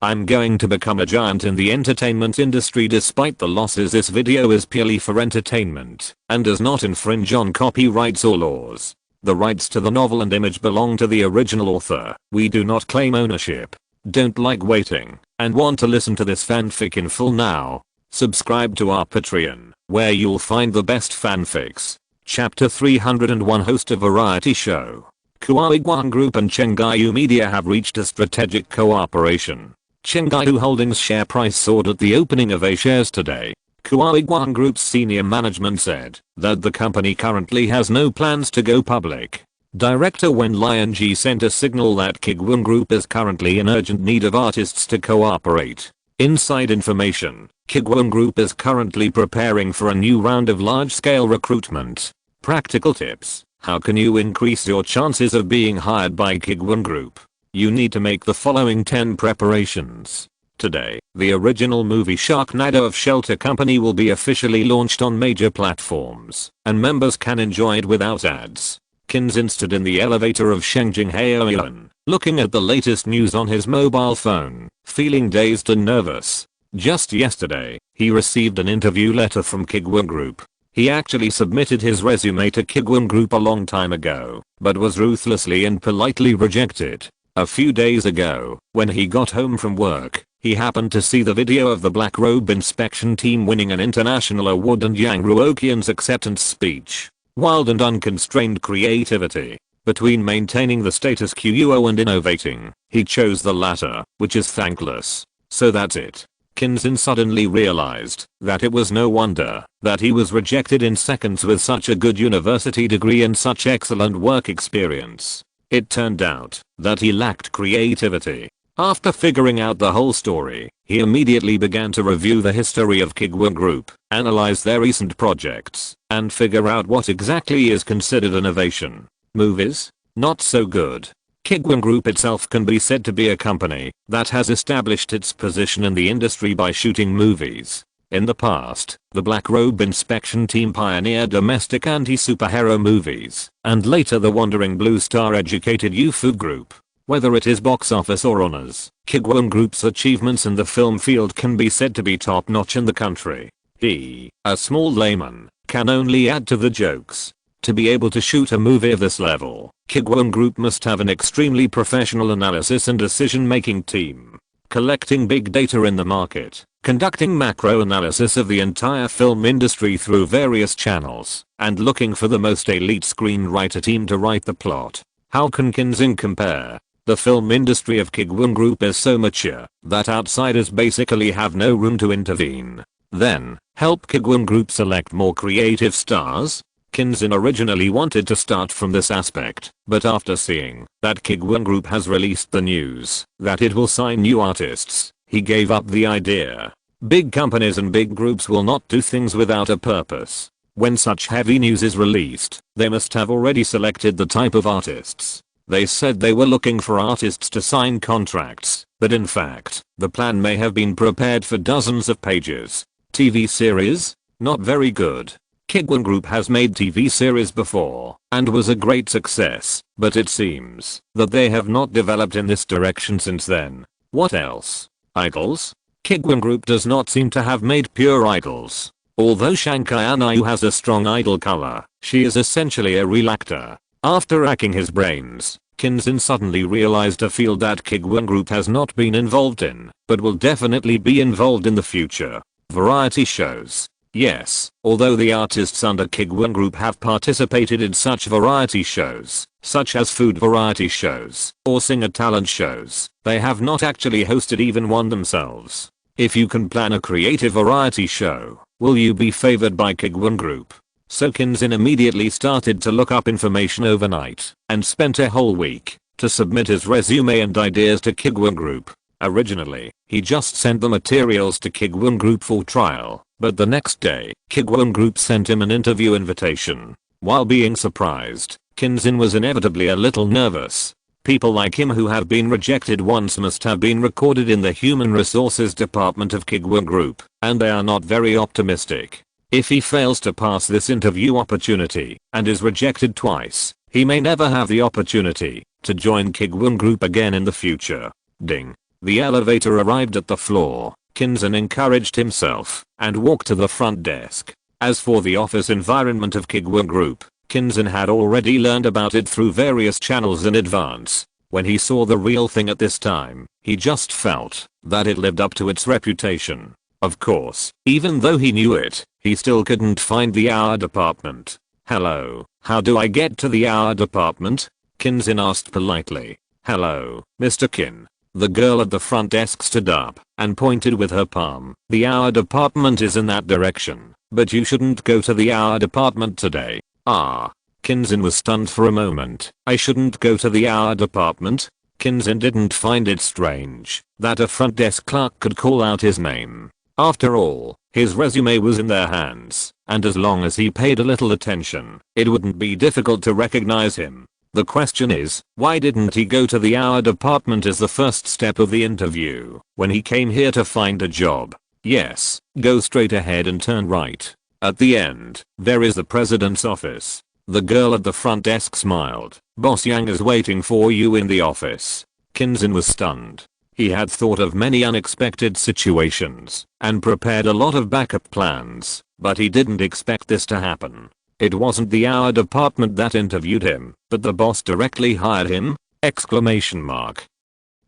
I'm going to become a giant in the entertainment industry despite the losses. This video is purely for entertainment and does not infringe on copyrights or laws. The rights to the novel and image belong to the original author. We do not claim ownership. Don't like waiting and want to listen to this fanfic in full now? Subscribe to our Patreon, where you'll find the best fanfics. Chapter 301. Host a variety show. Kuiguang Group and Chengaiyu Media have reached a strategic cooperation. Chengaiyu Holdings share price soared at the opening of A shares today. Kuiguang Group's senior management said that the company currently has no plans to go public. Director Wen Lianji sent a signal that Kuiguang Group is currently in urgent need of artists to cooperate. Inside information: Kuiguang Group is currently preparing for a new round of large-scale recruitment. Practical tips: how can you increase your chances of being hired by Kuiguang Group? You need to make the following 10 preparations. Today, the original movie Sharknado of Shelter Company will be officially launched on major platforms, and members can enjoy it without ads. Kinzin stood in the elevator of Shengjing Haoyuan, looking at the latest news on his mobile phone, feeling dazed and nervous. Just yesterday, he received an interview letter from Kuiguang Group. He actually submitted his resume to Kuiguang Group a long time ago, but was ruthlessly and politely rejected. A few days ago, when he got home from work, he happened to see the video of the Black Robe inspection team winning an international award and Yang Ruoqian's acceptance speech. Wild and unconstrained creativity. Between maintaining the status quo and innovating, he chose the latter, which is thankless. So that's it. Kinzin suddenly realized that it was no wonder that he was rejected in seconds with such a good university degree and such excellent work experience. It turned out that he lacked creativity. After figuring out the whole story, he immediately began to review the history of Kuiguang Group, analyze their recent projects, and figure out what exactly is considered innovation. Movies? Not so good. Kuiguang Group itself can be said to be a company that has established its position in the industry by shooting movies. In the past, the Black Robe inspection team pioneered domestic anti-superhero movies, and later the Wandering Blue Star educated youth group. Whether it is box office or honors, Kuiguang Group's achievements in the film field can be said to be top-notch in the country. He, a small layman, can only add to the jokes. To be able to shoot a movie of this level, Kuiguang Group must have an extremely professional analysis and decision-making team. Collecting big data in the market, conducting macro analysis of the entire film industry through various channels, and looking for the most elite screenwriter team to write the plot. How can Kinzin compare? The film industry of Kuiguang Group is so mature that outsiders basically have no room to intervene. Then, help Kuiguang Group select more creative stars? Kinzin originally wanted to start from this aspect, but after seeing that Kuiguang Group has released the news that it will sign new artists, he gave up the idea. Big companies and big groups will not do things without a purpose. When such heavy news is released, they must have already selected the type of artists. They said they were looking for artists to sign contracts, but in fact, the plan may have been prepared for dozens of pages. TV series? Not very good. Kuiguang Group has made TV series before, and was a great success, but it seems that they have not developed in this direction since then. What else? Idols? Kuiguang Group does not seem to have made pure idols. Although Shankai Anayu has a strong idol color, she is essentially a real actor. After racking his brains, Kinzin suddenly realized a field that Kuiguang Group has not been involved in, but will definitely be involved in the future. Variety shows. Yes, although the artists under Kuiguang Group have participated in such variety shows, such as food variety shows or singer talent shows, they have not actually hosted even one themselves. If you can plan a creative variety show, will you be favored by Kuiguang Group? So Kinzin immediately started to look up information overnight and spent a whole week to submit his resume and ideas to Kuiguang Group. Originally, he just sent the materials to Kuiguang Group for trial, but the next day, Kuiguang Group sent him an interview invitation. While being surprised, Kinzin was inevitably a little nervous. People like him who have been rejected once must have been recorded in the human resources department of Kuiguang Group, and they are not very optimistic. If he fails to pass this interview opportunity and is rejected twice, he may never have the opportunity to join Kuiguang Group again in the future. Ding. The elevator arrived at the floor. Kinzen encouraged himself and walked to the front desk. As for the office environment of Kuiguang Group, Kinzen had already learned about it through various channels in advance. When he saw the real thing at this time, he just felt that it lived up to its reputation. Of course, even though he knew it, he still couldn't find the hour department. "Hello, how do I get to the hour department?" Kinzen asked politely. "Hello, Mr. Kin." The girl at the front desk stood up and pointed with her palm. "The hour department is in that direction, but you shouldn't go to the hour department today." "Ah." Kinzen was stunned for a moment. "I shouldn't go to the hour department?" Kinzen didn't find it strange that a front desk clerk could call out his name. After all, his resume was in their hands, and as long as he paid a little attention, it wouldn't be difficult to recognize him. The question is, why didn't he go to the hour department as the first step of the interview when he came here to find a job? Yes, go straight ahead and turn right. At the end, there is the president's office. The girl at the front desk smiled. "Boss Yang is waiting for you in the office." Kinzen was stunned. He had thought of many unexpected situations and prepared a lot of backup plans, but he didn't expect this to happen. It wasn't the hour department that interviewed him, but the boss directly hired him? Exclamation mark.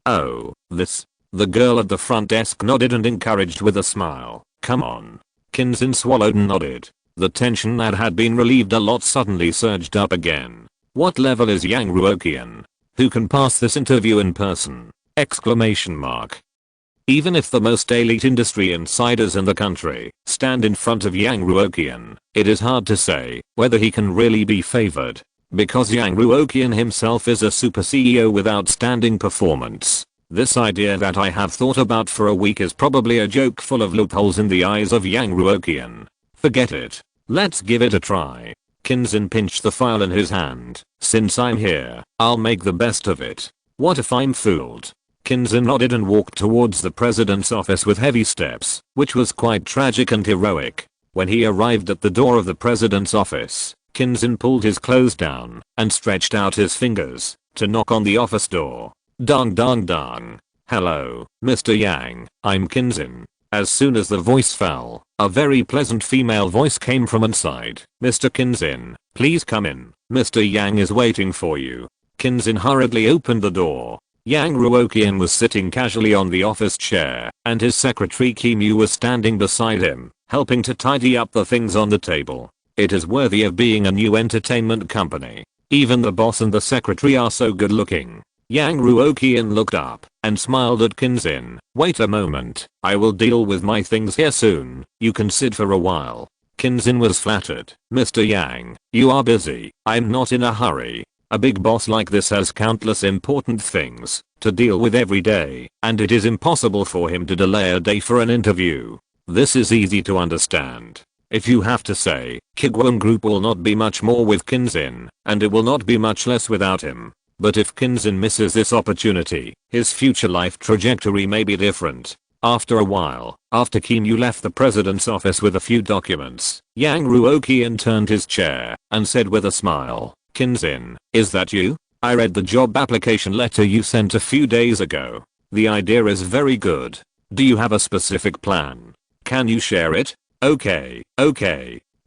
"Oh, this." The girl at the front desk nodded and encouraged with a smile. "Come on." Kinzen swallowed and nodded. The tension that had been relieved a lot suddenly surged up again. What level is Yang Ruoqian? Who can pass this interview in person? Exclamation mark. Even if the most elite industry insiders in the country stand in front of Yang Ruoqian, it is hard to say whether he can really be favored. Because Yang Ruoqian himself is a super CEO with outstanding performance. This idea that I have thought about for a week is probably a joke full of loopholes in the eyes of Yang Ruoqian. Forget it. Let's give it a try. Kinzen pinched the file in his hand. "Since I'm here, I'll make the best of it. What if I'm fooled?" Kinzen nodded and walked towards the president's office with heavy steps, which was quite tragic and heroic. When he arrived at the door of the president's office, Kinzen pulled his clothes down and stretched out his fingers to knock on the office door. Dong dong dong. "Hello, Mr. Yang, I'm Kinzen." As soon as the voice fell, a very pleasant female voice came from inside. "Mr. Kinzen, please come in. Mr. Yang is waiting for you." Kinzen hurriedly opened the door. Yang Ruoqian was sitting casually on the office chair, and his secretary Kimu was standing beside him, helping to tidy up the things on the table. It is worthy of being a new entertainment company. Even the boss and the secretary are so good looking. Yang Ruoqian looked up and smiled at Kinzen. "Wait a moment, I will deal with my things here soon. You can sit for a while." Kinzen was flattered. "Mr. Yang, you are busy. I'm not in a hurry. A big boss like this has countless important things to deal with every day, and it is impossible for him to delay a day for an interview. This is easy to understand. If you have to say, Kuiguang Group will not be much more with Kinzen, and it will not be much less without him. But if Kinzen misses this opportunity, his future life trajectory may be different." After a while, after Kimu left the president's office with a few documents, Yang Ruoqian turned his chair and said with a smile, "Kinzen, is that you? I read the job application letter you sent a few days ago. The idea is very good. Do you have a specific plan? Can you share it?" Okay.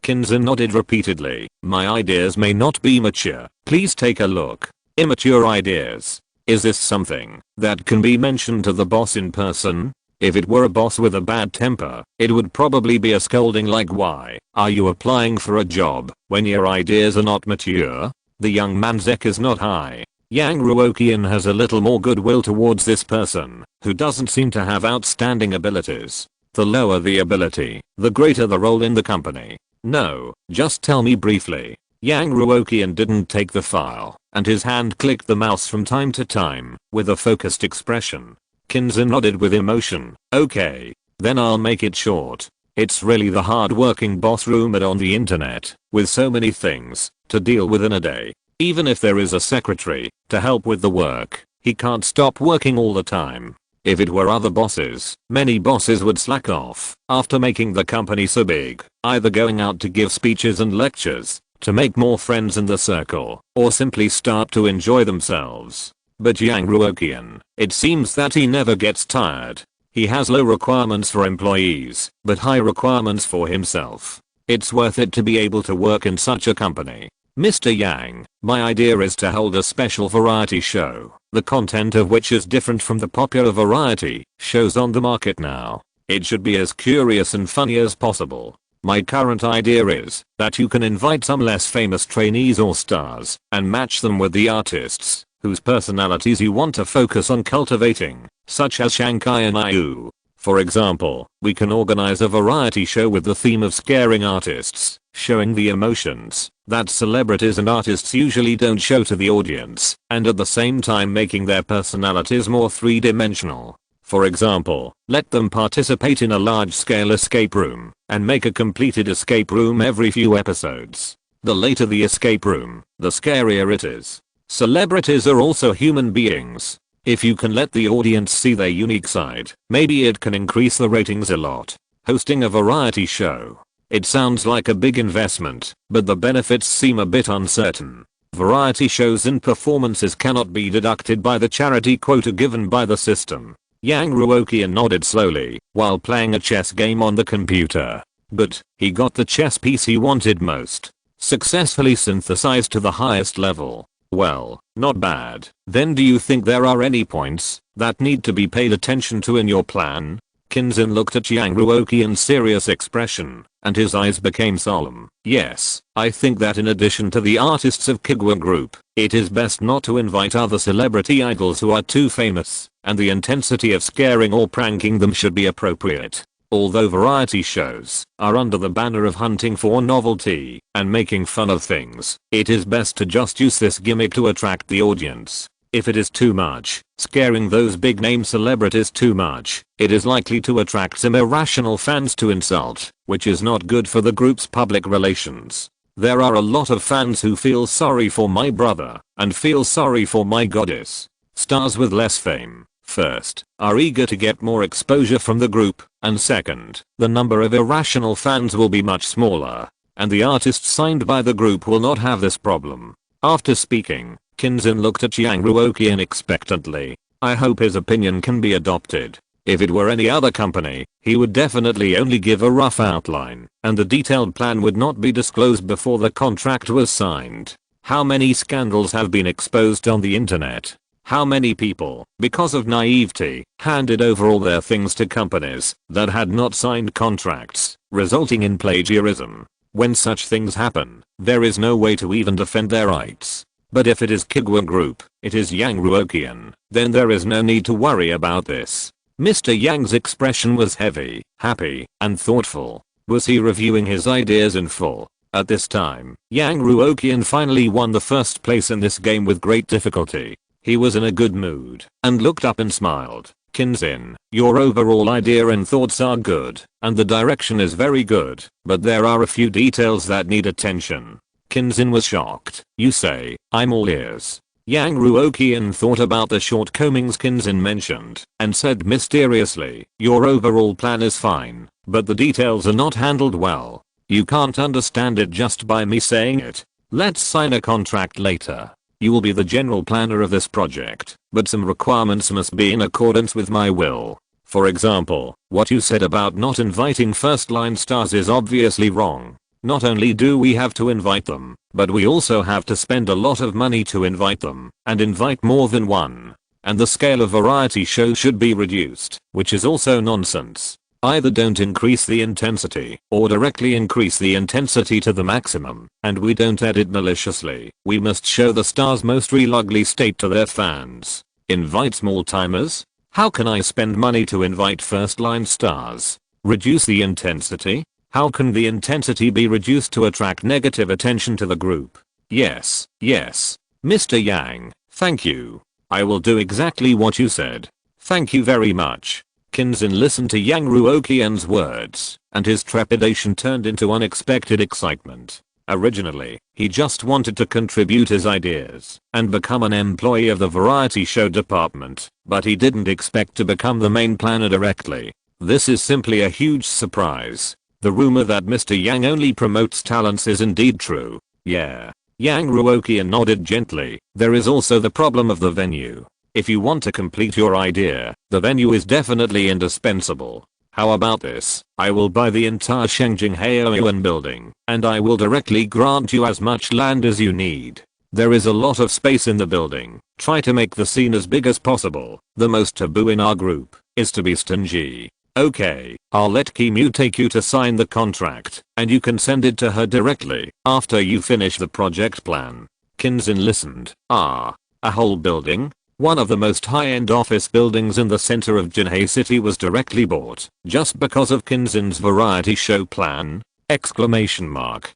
Kinzen nodded repeatedly. "My ideas may not be mature. Please take a look." Immature ideas. Is this something that can be mentioned to the boss in person? If it were a boss with a bad temper, it would probably be a scolding like, "Why are you applying for a job when your ideas are not mature?" The young man's EQ is not high. Yang Ruoqian has a little more goodwill towards this person, who doesn't seem to have outstanding abilities. The lower the ability, the greater the role in the company. "No, just tell me briefly." Yang Ruoqian didn't take the file, and his hand clicked the mouse from time to time, with a focused expression. Kinzen nodded with emotion. "Okay, then I'll make it short. It's really the hard-working boss rumored on the internet, with so many things to deal with in a day. Even if there is a secretary to help with the work, he can't stop working all the time. If it were other bosses, many bosses would slack off after making the company so big, either going out to give speeches and lectures, to make more friends in the circle, or simply start to enjoy themselves. But Yang Ruoqian, it seems that he never gets tired. He has low requirements for employees, but high requirements for himself. It's worth it to be able to work in such a company. Mr. Yang, my idea is to hold a special variety show, the content of which is different from the popular variety shows on the market now. It should be as curious and funny as possible. My current idea is that you can invite some less famous trainees or stars and match them with the artists whose personalities you want to focus on cultivating, such as Shankai and Ayu. For example, we can organize a variety show with the theme of scaring artists, showing the emotions that celebrities and artists usually don't show to the audience, and at the same time making their personalities more three-dimensional. For example, let them participate in a large-scale escape room, and make a completed escape room every few episodes. The later the escape room, the scarier it is. Celebrities are also human beings. If you can let the audience see their unique side, maybe it can increase the ratings a lot. Hosting a variety show. It sounds like a big investment, but the benefits seem a bit uncertain. Variety shows and performances cannot be deducted by the charity quota given by the system. Yang Ruoqian nodded slowly while playing a chess game on the computer. But he got the chess piece he wanted most. Successfully synthesized to the highest level. Well, not bad. Then do you think there are any points that need to be paid attention to in your plan? Kinzin looked at Yang Ruoqian's serious expression, and his eyes became solemn. Yes, I think that in addition to the artists of Kuiguang Group, it is best not to invite other celebrity idols who are too famous, and the intensity of scaring or pranking them should be appropriate. Although variety shows are under the banner of hunting for novelty and making fun of things, it is best to just use this gimmick to attract the audience. If it is too much, scaring those big name celebrities too much, it is likely to attract some irrational fans to insult, which is not good for the group's public relations. There are a lot of fans who feel sorry for my brother and feel sorry for my goddess. Stars with less fame, first, are eager to get more exposure from the group, and second, the number of irrational fans will be much smaller, and the artists signed by the group will not have this problem. After speaking, Kinzin looked at Yang Ruoqian expectantly. I hope his opinion can be adopted. If it were any other company, he would definitely only give a rough outline, and the detailed plan would not be disclosed before the contract was signed. How many scandals have been exposed on the internet? How many people, because of naivety, handed over all their things to companies that had not signed contracts, resulting in plagiarism? When such things happen, there is no way to even defend their rights. But if it is Kuiguang Group, it is Yang Ruoqian, then there is no need to worry about this. Mr. Yang's expression was heavy, happy, and thoughtful. Was he reviewing his ideas in full? At this time, Yang Ruoqian finally won the first place in this game with great difficulty. He was in a good mood, and looked up and smiled. Kinzin, your overall idea and thoughts are good, and the direction is very good, but there are a few details that need attention. Kinzin was shocked. You say, I'm all ears. Yang Ruoqian thought about the shortcomings Kinzin mentioned, and said mysteriously, your overall plan is fine, but the details are not handled well. You can't understand it just by me saying it. Let's sign a contract later. You will be the general planner of this project, but some requirements must be in accordance with my will. For example, what you said about not inviting first-line stars is obviously wrong. Not only do we have to invite them, but we also have to spend a lot of money to invite them, and invite more than one. And the scale of variety shows should be reduced, which is also nonsense. Either don't increase the intensity, or directly increase the intensity to the maximum, and we don't edit maliciously. We must show the star's most real ugly state to their fans. Invite small timers? How can I spend money to invite first-line stars? Reduce the intensity? How can the intensity be reduced to attract negative attention to the group? Yes, Mr. Yang, thank you. I will do exactly what you said. Thank you very much. Kinzin listened to Yang Ruoqian's words, and his trepidation turned into unexpected excitement. Originally, he just wanted to contribute his ideas and become an employee of the variety show department, but he didn't expect to become the main planner directly. This is simply a huge surprise. The rumor that Mr. Yang only promotes talents is indeed true. Yeah. Yang Ruoqian nodded gently. There is also the problem of the venue. If you want to complete your idea, the venue is definitely indispensable. How about this? I will buy the entire Shengjing Haoyuan building, and I will directly grant you as much land as you need. There is a lot of space in the building. Try to make the scene as big as possible. The most taboo in our group is to be stingy. Okay, I'll let Kimu take you to sign the contract, and you can send it to her directly after you finish the project plan. Kinzin listened. A whole building? One of the most high-end office buildings in the center of Jinhei City was directly bought just because of Kinzin's variety show plan? Exclamation mark.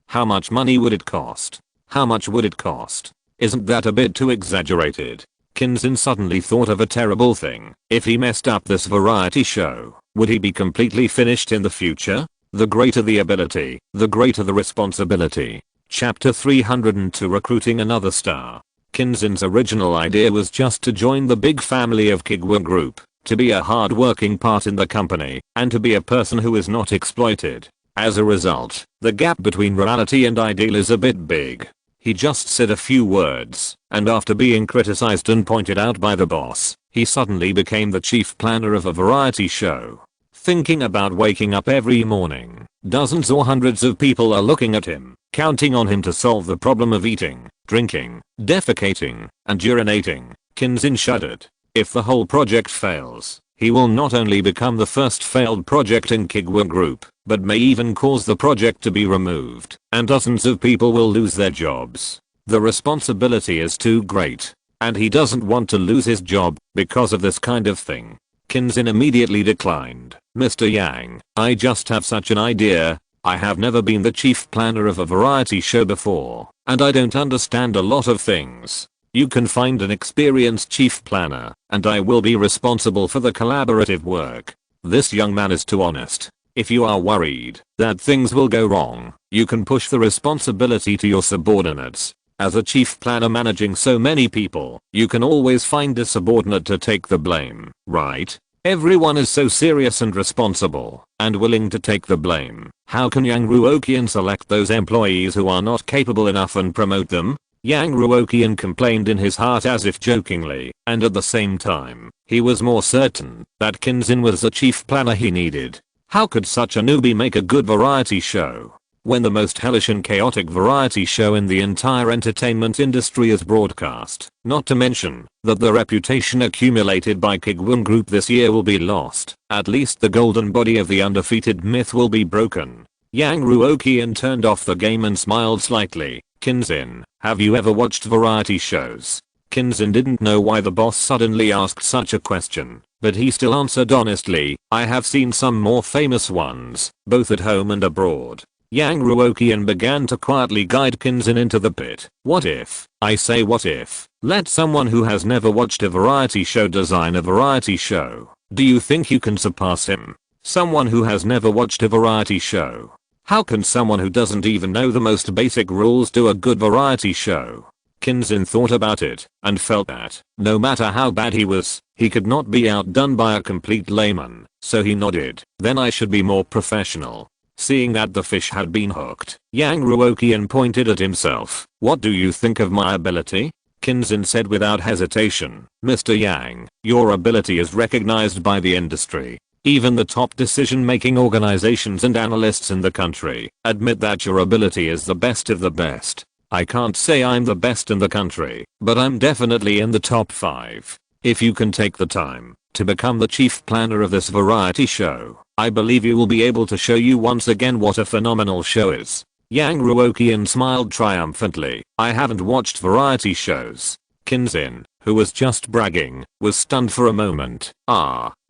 How much money would it cost? How much would it cost? Isn't that a bit too exaggerated? Kinzin suddenly thought of a terrible thing. If he messed up this variety show, would he be completely finished in the future? The greater the ability, the greater the responsibility. Chapter 302 Recruiting Another Star. Kinzin's original idea was just to join the big family of Kuiguang Group, to be a hard-working part in the company, and to be a person who is not exploited. As a result, the gap between reality and ideal is a bit big. He just said a few words, and after being criticized and pointed out by the boss, he suddenly became the chief planner of a variety show. Thinking about waking up every morning, dozens or hundreds of people are looking at him, counting on him to solve the problem of eating, drinking, defecating, and urinating. Kinzin shuddered. If the whole project fails, he will not only become the first failed project in Kuiguang Group, but may even cause the project to be removed, and dozens of people will lose their jobs. The responsibility is too great, and he doesn't want to lose his job because of this kind of thing. Kinzin immediately declined. Mr. Yang, I just have such an idea. I have never been the chief planner of a variety show before, and I don't understand a lot of things. You can find an experienced chief planner, and I will be responsible for the collaborative work. This young man is too honest. If you are worried that things will go wrong, you can push the responsibility to your subordinates. As a chief planner managing so many people, you can always find a subordinate to take the blame, right? Everyone is so serious and responsible, and willing to take the blame. How can Yang Ruoqian select those employees who are not capable enough and promote them? Yang Ruoqian complained in his heart as if jokingly, and at the same time, he was more certain that Kinzin was the chief planner he needed. How could such a newbie make a good variety show when the most hellish and chaotic variety show in the entire entertainment industry is broadcast? Not to mention that the reputation accumulated by Kuiguang Group this year will be lost. At least the golden body of the undefeated myth will be broken. Yang Ruoqian turned off the game and smiled slightly. Kinzin, have you ever watched variety shows? Kinzin didn't know why the boss suddenly asked such a question, but he still answered honestly, I have seen some more famous ones, both at home and abroad. Yang Ruoqian began to quietly guide Kinzin into the pit. What if, I say what if, let someone who has never watched a variety show design a variety show? Do you think you can surpass him? Someone who has never watched a variety show. How can someone who doesn't even know the most basic rules do a good variety show? Kinzin thought about it, and felt that, no matter how bad he was, he could not be outdone by a complete layman, so he nodded. Then I should be more professional. Seeing that the fish had been hooked, Yang Ruoqian pointed at himself. What do you think of my ability? Kinzin said without hesitation. Mr. Yang, your ability is recognized by the industry. Even the top decision-making organizations and analysts in the country admit that your ability is the best of the best. I can't say I'm the best in the country, but I'm definitely in the top 5. If you can take the time to become the chief planner of this variety show, I believe you will be able to show you once again what a phenomenal show is. Yang Ruoqian smiled triumphantly. I haven't watched variety shows. Kinzin, who was just bragging, was stunned for a moment.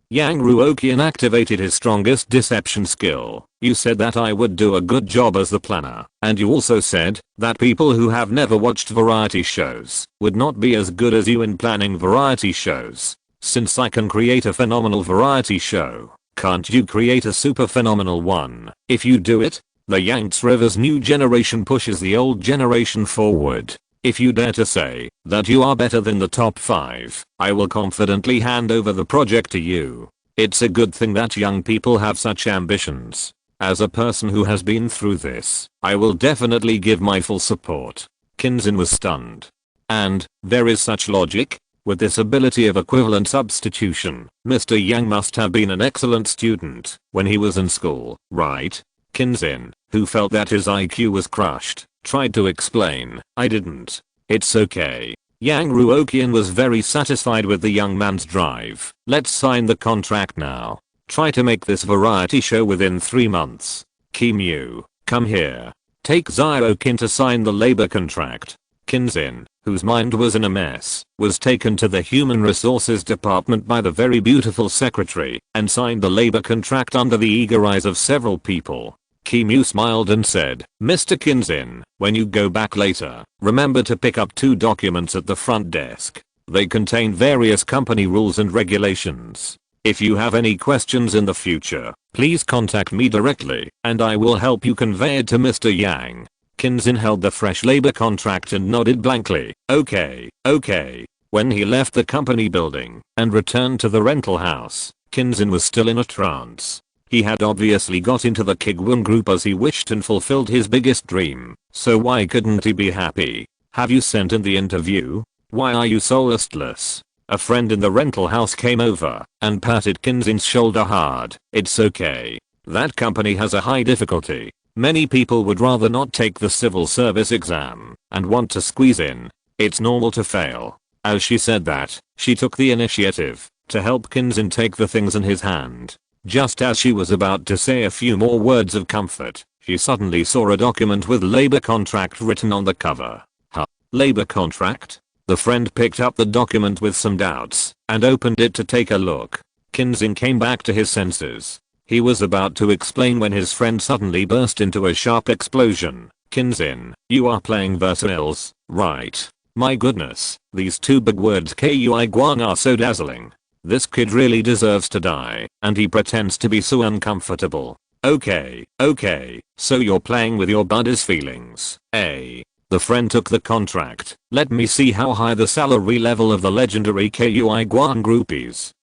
Yang Ruoqian activated his strongest deception skill. You said that I would do a good job as the planner, and you also said that people who have never watched variety shows would not be as good as you in planning variety shows. Since I can create a phenomenal variety show, can't you create a super phenomenal one? If you do it, the Yangtze River's new generation pushes the old generation forward. If you dare to say that you are better than the top 5, I will confidently hand over the project to you. It's a good thing that young people have such ambitions. As a person who has been through this, I will definitely give my full support. Kinzin was stunned. And, there is such logic? With this ability of equivalent substitution, Mr. Yang must have been an excellent student when he was in school, right? Kinzin, who felt that his IQ was crushed, tried to explain, I didn't. It's okay. Yang Ruoqian was very satisfied with the young man's drive. Let's sign the contract now. Try to make this variety show within 3 months. Kim Yu, come here. Take Kin to sign the labor contract. Kinzin, whose mind was in a mess, was taken to the human resources department by the very beautiful secretary and signed the labor contract under the eager eyes of several people. Kim Yu smiled and said, Mr. Kinzin, when you go back later, remember to pick up 2 documents at the front desk. They contain various company rules and regulations. If you have any questions in the future, please contact me directly and I will help you convey it to Mr. Yang. Kinzin held the fresh labor contract and nodded blankly. Okay. When he left the company building and returned to the rental house, Kinzin was still in a trance. He had obviously got into the Kuiguang group as he wished and fulfilled his biggest dream, so why couldn't he be happy? Have you sent in the interview? Why are you so listless? A friend in the rental house came over and patted Kinzin's shoulder hard. It's okay. That company has a high difficulty. Many people would rather not take the civil service exam and want to squeeze in. It's normal to fail. As she said that, she took the initiative to help Kinzin take the things in his hand. Just as she was about to say a few more words of comfort, she suddenly saw a document with labor contract written on the cover. Huh? Labor contract? The friend picked up the document with some doubts and opened it to take a look. Kinzin came back to his senses. He was about to explain when his friend suddenly burst into a sharp explosion. Kinzin, you are playing Versailles, right? My goodness, these 2 big words Kuiguang are so dazzling. This kid really deserves to die, and he pretends to be so uncomfortable. Okay, so you're playing with your buddy's feelings, eh? The friend took the contract. Let me see how high the salary level of the legendary Kuiguang group is.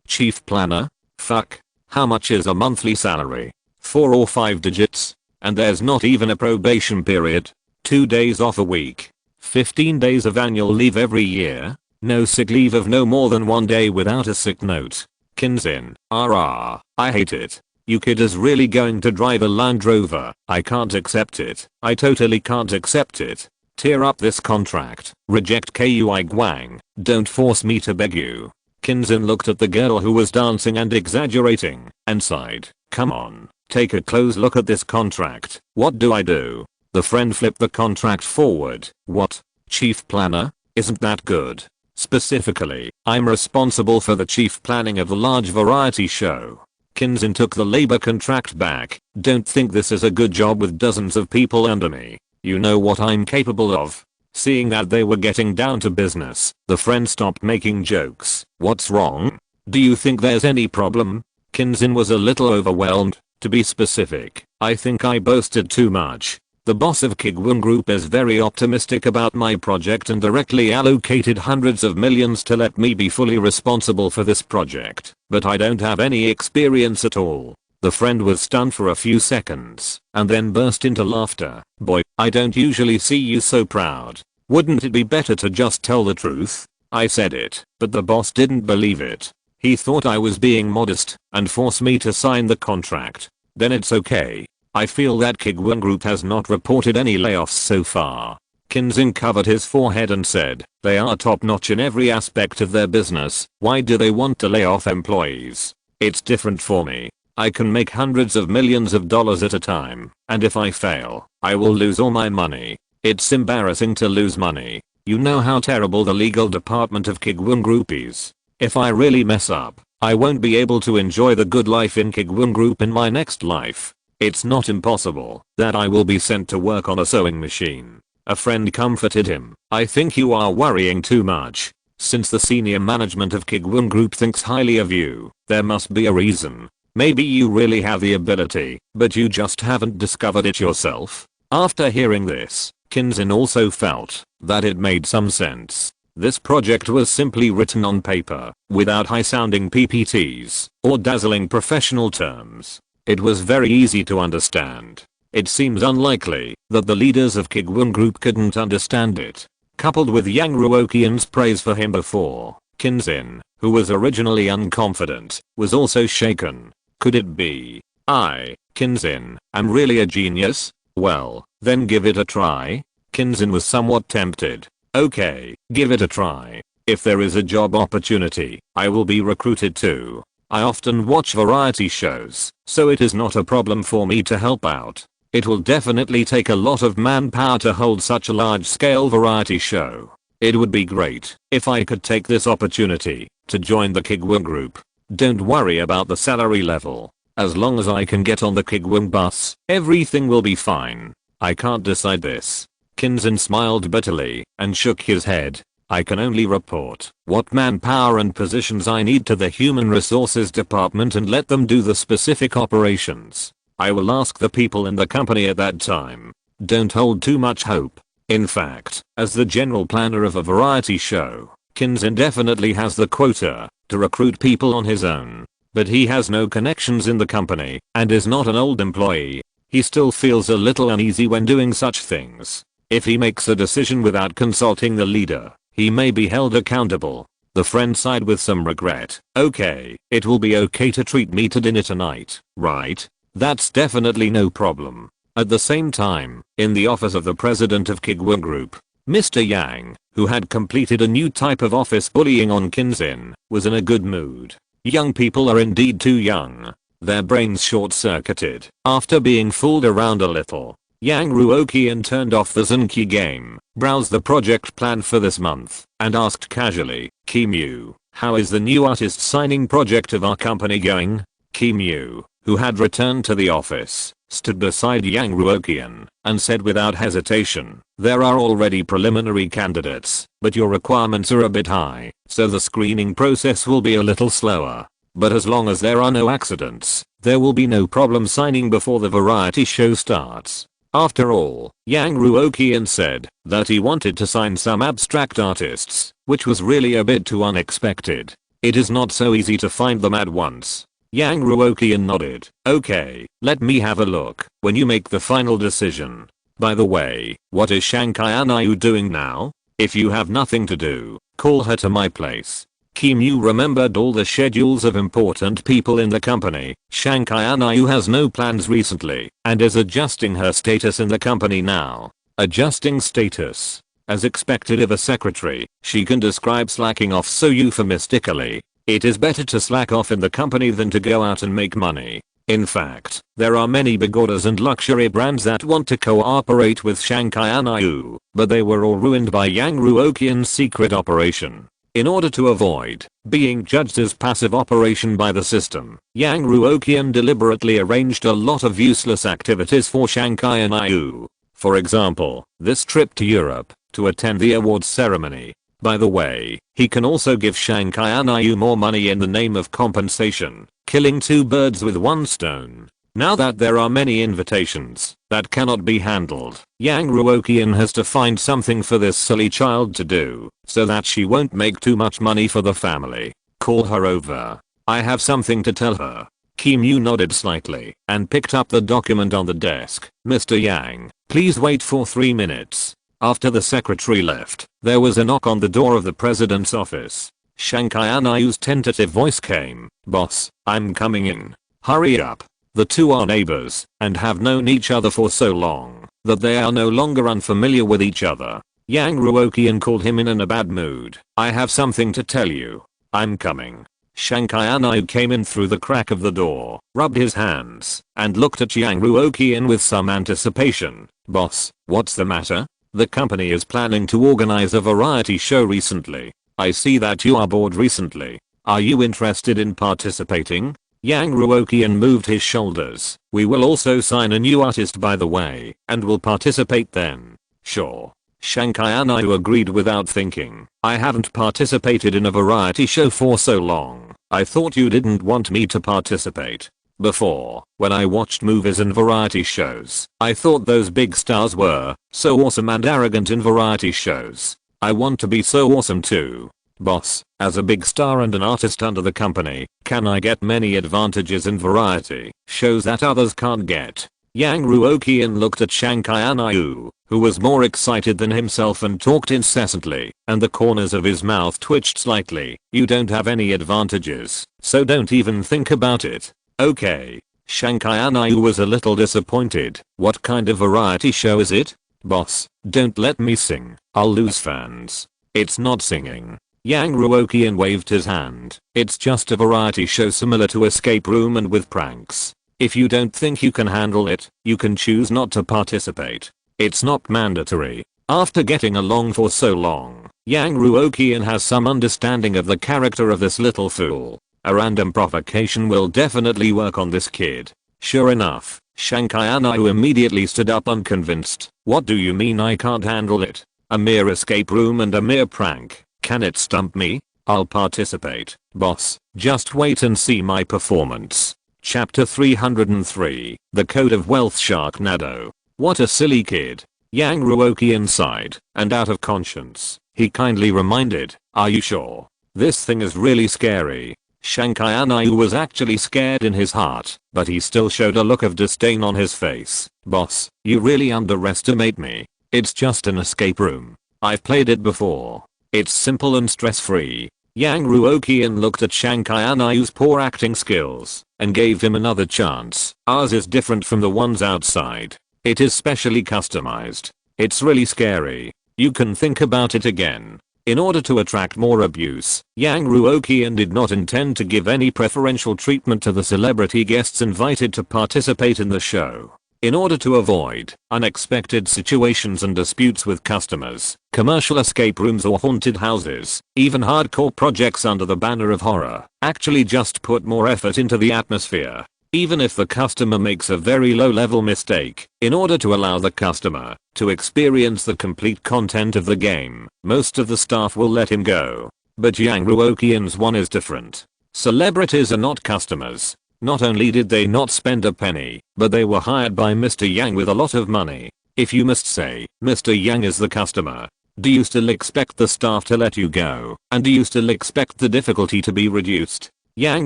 Chief planner? Fuck. How much is a monthly salary? 4 or 5 digits? And there's not even a probation period. 2 days off a week. 15 days of annual leave every year. No sick leave of no more than 1 day without a sick note. Kinzin, I hate it. You kid is really going to drive a Land Rover. I can't accept it. I totally can't accept it. Tear up this contract. Reject Kuiguang. Don't force me to beg you. Kinzin looked at the girl who was dancing and exaggerating and sighed. Come on, take a close look at this contract. What do I do? The friend flipped the contract forward. What? Chief planner? Isn't that good? Specifically, I'm responsible for the chief planning of the large variety show. Kinzin took the labor contract back. Don't think this is a good job with dozens of people under me. You know what I'm capable of. Seeing that they were getting down to business, the friend stopped making jokes. What's wrong? Do you think there's any problem? Kinzin was a little overwhelmed. To be specific, I think I boasted too much. The boss of Kuiguang Group is very optimistic about my project and directly allocated hundreds of millions to let me be fully responsible for this project, but I don't have any experience at all. The friend was stunned for a few seconds and then burst into laughter. Boy, I don't usually see you so proud. Wouldn't it be better to just tell the truth? I said it, but the boss didn't believe it. He thought I was being modest and forced me to sign the contract. Then it's okay. I feel that Kuiguang Group has not reported any layoffs so far. Kinzin covered his forehead and said, they are top notch in every aspect of their business. Why do they want to lay off employees? It's different for me. I can make hundreds of millions of dollars at a time, and if I fail, I will lose all my money. It's embarrassing to lose money. You know how terrible the legal department of Kuiguang Group is. If I really mess up, I won't be able to enjoy the good life in Kuiguang Group in my next life. It's not impossible that I will be sent to work on a sewing machine. A friend comforted him. I think you are worrying too much. Since the senior management of Kuiguang Group thinks highly of you, there must be a reason. Maybe you really have the ability, but you just haven't discovered it yourself. After hearing this, Kinzin also felt that it made some sense. This project was simply written on paper, without high-sounding PPTs or dazzling professional terms. It was very easy to understand. It seems unlikely that the leaders of Kuiguang Group couldn't understand it. Coupled with Yang Ruoqian's praise for him before, Kinzin, who was originally unconfident, was also shaken. Could it be? Kinzin, am really a genius? Well, then give it a try. Kinzin was somewhat tempted. Okay, give it a try. If there is a job opportunity, I will be recruited too. I often watch variety shows, so it is not a problem for me to help out. It will definitely take a lot of manpower to hold such a large-scale variety show. It would be great if I could take this opportunity to join the Kuiguang Group. Don't worry about the salary level. As long as I can get on the Kuiguang bus, everything will be fine. I can't decide this. Kinzin smiled bitterly and shook his head. I can only report what manpower and positions I need to the Human Resources Department and let them do the specific operations. I will ask the people in the company at that time. Don't hold too much hope. In fact, as the general planner of a variety show, Kinzin definitely has the quota to recruit people on his own. But he has no connections in the company and is not an old employee. He still feels a little uneasy when doing such things. If he makes a decision without consulting the leader, he may be held accountable. The friend sighed with some regret. Okay, it will be okay to treat me to dinner tonight, right? That's definitely no problem. At the same time, in the office of the president of Kuiguang Group, Mr. Yang, who had completed a new type of office bullying on Kinzin, was in a good mood. Young people are indeed too young. Their brains short-circuited after being fooled around a little. Yang Ruoqian turned off the Zenki game, browsed the project plan for this month, and asked casually, Kimu, how is the new artist signing project of our company going? Kimu, who had returned to the office, stood beside Yang Ruoqian and said without hesitation, there are already preliminary candidates, but your requirements are a bit high, so the screening process will be a little slower. But as long as there are no accidents, there will be no problem signing before the variety show starts. After all, Yang Ruoqian said that he wanted to sign some abstract artists, which was really a bit too unexpected. It is not so easy to find them at once. Yang Ruoqian nodded. Okay, let me have a look when you make the final decision. By the way, what is Shanghai Anayu doing now? If you have nothing to do, call her to my place. Kimu remembered all the schedules of important people in the company. Shanghai Anayu has no plans recently and is adjusting her status in the company now. Adjusting status. As expected of a secretary, she can describe slacking off so euphemistically. It is better to slack off in the company than to go out and make money. In fact, there are many big orders and luxury brands that want to cooperate with Shanghai Anayu, but they were all ruined by Yang Ruoqian's secret operation. In order to avoid being judged as passive operation by the system, Yang Ruoqian deliberately arranged a lot of useless activities for Shanghai Anayu. For example, this trip to Europe to attend the awards ceremony. By the way, he can also give Shanghai Anayu more money in the name of compensation, killing two birds with one stone. Now that there are many invitations that cannot be handled, Yang Ruoqian has to find something for this silly child to do, so that she won't make too much money for the family. Call her over. I have something to tell her. Kimu nodded slightly and picked up the document on the desk. Mr. Yang, please wait for 3 minutes. After the secretary left, there was a knock on the door of the president's office. Shanghai Anayu's tentative voice came. Boss, I'm coming in. Hurry up. The two are neighbors and have known each other for so long that they are no longer unfamiliar with each other. Yang Ruoqian called him in a bad mood. I have something to tell you. I'm coming. Shanghai Anayu came in through the crack of the door, rubbed his hands, and looked at Yang Ruoqian with some anticipation. Boss, what's the matter? The company is planning to organize a variety show recently. I see that you are bored recently. Are you interested in participating? Yang Ruoqian moved his shoulders. We will also sign a new artist by the way, and will participate then. Sure. Shanghai Anayu agreed without thinking. I haven't participated in a variety show for so long. I thought you didn't want me to participate. Before, when I watched movies and variety shows, I thought those big stars were so awesome and arrogant in variety shows. I want to be so awesome too. Boss, as a big star and an artist under the company, can I get many advantages in variety shows that others can't get? Yang Ruoqian looked at Shanghai Anayu, who was more excited than himself and talked incessantly, and the corners of his mouth twitched slightly. You don't have any advantages, so don't even think about it. Okay. Shanghai Anayu was a little disappointed. What kind of variety show is it? Boss, don't let me sing. I'll lose fans. It's not singing. Yang Ruoqian waved his hand. It's just a variety show similar to Escape Room and with pranks. If you don't think you can handle it, you can choose not to participate. It's not mandatory. After getting along for so long, Yang Ruoqian has some understanding of the character of this little fool. A random provocation will definitely work on this kid. Sure enough, Shanghai Anayu immediately stood up unconvinced. What do you mean I can't handle it? A mere escape room and a mere prank. Can it stump me? I'll participate, boss. Just wait and see my performance. Chapter 303, The Code of Wealth Sharknado. What a silly kid. Yang Ruoqian sighed, and out of conscience, he kindly reminded, are you sure? This thing is really scary. Shanghai Anayu was actually scared in his heart, but he still showed a look of disdain on his face. Boss, you really underestimate me. It's just an escape room. I've played it before. It's simple and stress-free. Yang Ruoqian looked at Shanghai Anayu's poor acting skills and gave him another chance. Ours is different from the ones outside. It is specially customized. It's really scary. You can think about it again. In order to attract more abuse, Yang Ruoqian did not intend to give any preferential treatment to the celebrity guests invited to participate in the show. In order to avoid unexpected situations and disputes with customers, commercial escape rooms or haunted houses, even hardcore projects under the banner of horror, actually just put more effort into the atmosphere. Even if the customer makes a very low-level mistake, in order to allow the customer to experience the complete content of the game, most of the staff will let him go. But Yang Ruoqian's one is different. Celebrities are not customers. Not only did they not spend a penny, but they were hired by Mr. Yang with a lot of money. If you must say, Mr. Yang is the customer, do you still expect the staff to let you go? And do you still expect the difficulty to be reduced? Yang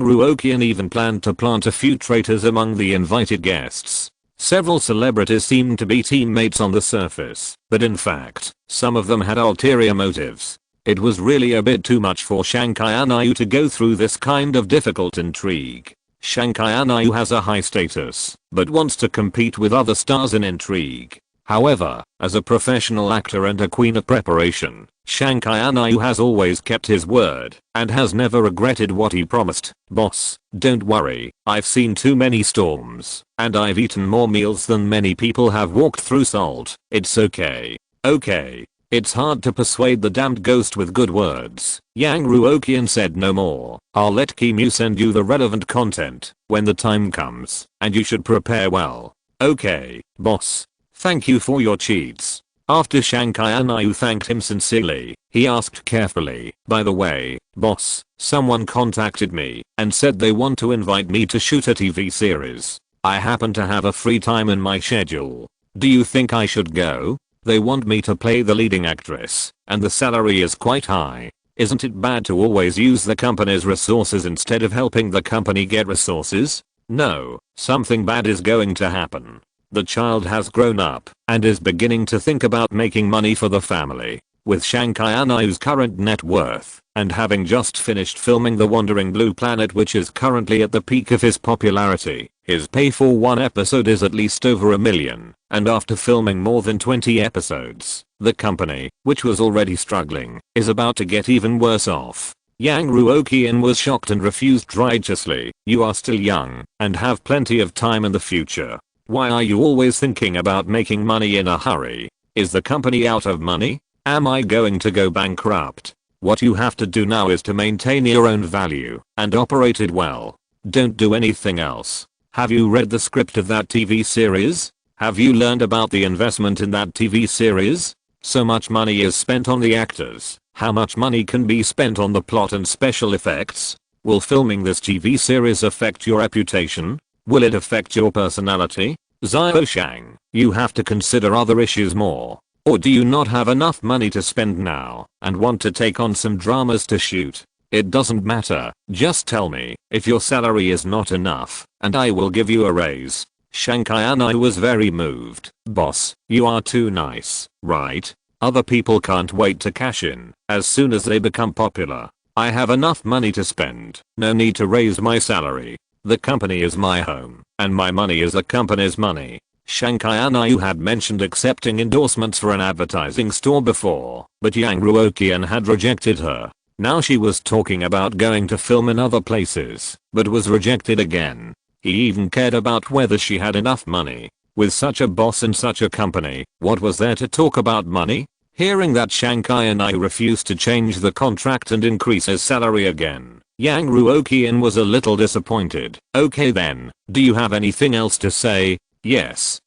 Ruoqian even planned to plant a few traitors among the invited guests. Several celebrities seemed to be teammates on the surface, but in fact, some of them had ulterior motives. It was really a bit too much for Shanghai Anayu to go through this kind of difficult intrigue. Shanghai Anayu has a high status, but wants to compete with other stars in intrigue. However, as a professional actor and a queen of preparation, Shanghai Anayu has always kept his word and has never regretted what he promised. Boss, don't worry, I've seen too many storms, and I've eaten more meals than many people have walked through salt. It's okay. Okay. It's hard to persuade the damned ghost with good words. Yang Ruoqian said no more. I'll let Kimu send you the relevant content when the time comes, and you should prepare well. Okay, boss. Thank you for your cheats. After Shanghai Anayu thanked him sincerely, he asked carefully, by the way, boss, someone contacted me and said they want to invite me to shoot a TV series. I happen to have a free time in my schedule. Do you think I should go? They want me to play the leading actress, and the salary is quite high. Isn't it bad to always use the company's resources instead of helping the company get resources? No, something bad is going to happen. The child has grown up and is beginning to think about making money for the family. With Shanghai Anayu's current net worth, and having just finished filming The Wandering Blue Planet, which is currently at the peak of his popularity, his pay for one episode is at least over $1 million, and after filming more than 20 episodes, the company, which was already struggling, is about to get even worse off. Yang Ruoqian was shocked and refused righteously. You are still young, and have plenty of time in the future. Why are you always thinking about making money in a hurry? Is the company out of money? Am I going to go bankrupt? What you have to do now is to maintain your own value and operate it well. Don't do anything else. Have you read the script of that TV series? Have you learned about the investment in that TV series? So much money is spent on the actors. How much money can be spent on the plot and special effects? Will filming this TV series affect your reputation? Will it affect your personality? Xiao Shang, you have to consider other issues more. Or do you not have enough money to spend now and want to take on some dramas to shoot? It doesn't matter, just tell me if your salary is not enough and I will give you a raise. Shankayanai was very moved. Boss, you are too nice, right? Other people can't wait to cash in as soon as they become popular. I have enough money to spend, no need to raise my salary. The company is my home, and my money is the company's money. Shankayanai had mentioned accepting endorsements for an advertising store before, but Yang Ruoqian had rejected her. Now she was talking about going to film in other places, but was rejected again. He even cared about whether she had enough money. With such a boss in such a company, what was there to talk about money? Hearing that Shankayanai refused to change the contract and increase his salary again, Yang Ruoqian was a little disappointed. Okay then, do you have anything else to say? Yes.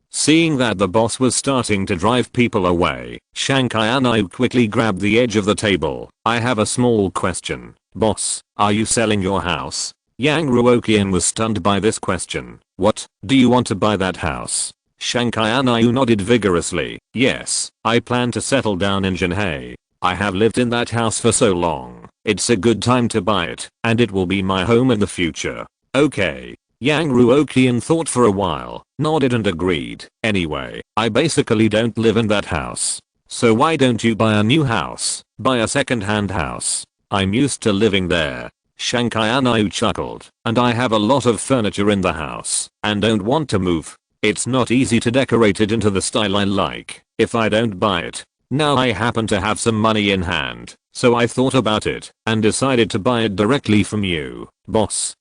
Seeing that the boss was starting to drive people away, Shankayanai quickly grabbed the edge of the table. I have a small question. Boss, are you selling your house? Yang Ruoqian was stunned by this question. What, do you want to buy that house? Shankayanai nodded vigorously. Yes, I plan to settle down in Jinhei. I have lived in that house for so long. It's a good time to buy it, and it will be my home in the future. Okay. Yang Ruoqian thought for a while, nodded and agreed. Anyway, I basically don't live in that house. So why don't you buy a new house? Buy a second-hand house. I'm used to living there. Shankayanai chuckled. And I have a lot of furniture in the house, and don't want to move. It's not easy to decorate it into the style I like, if I don't buy it. Now I happen to have some money in hand, so I thought about it, and decided to buy it directly from you. Boss,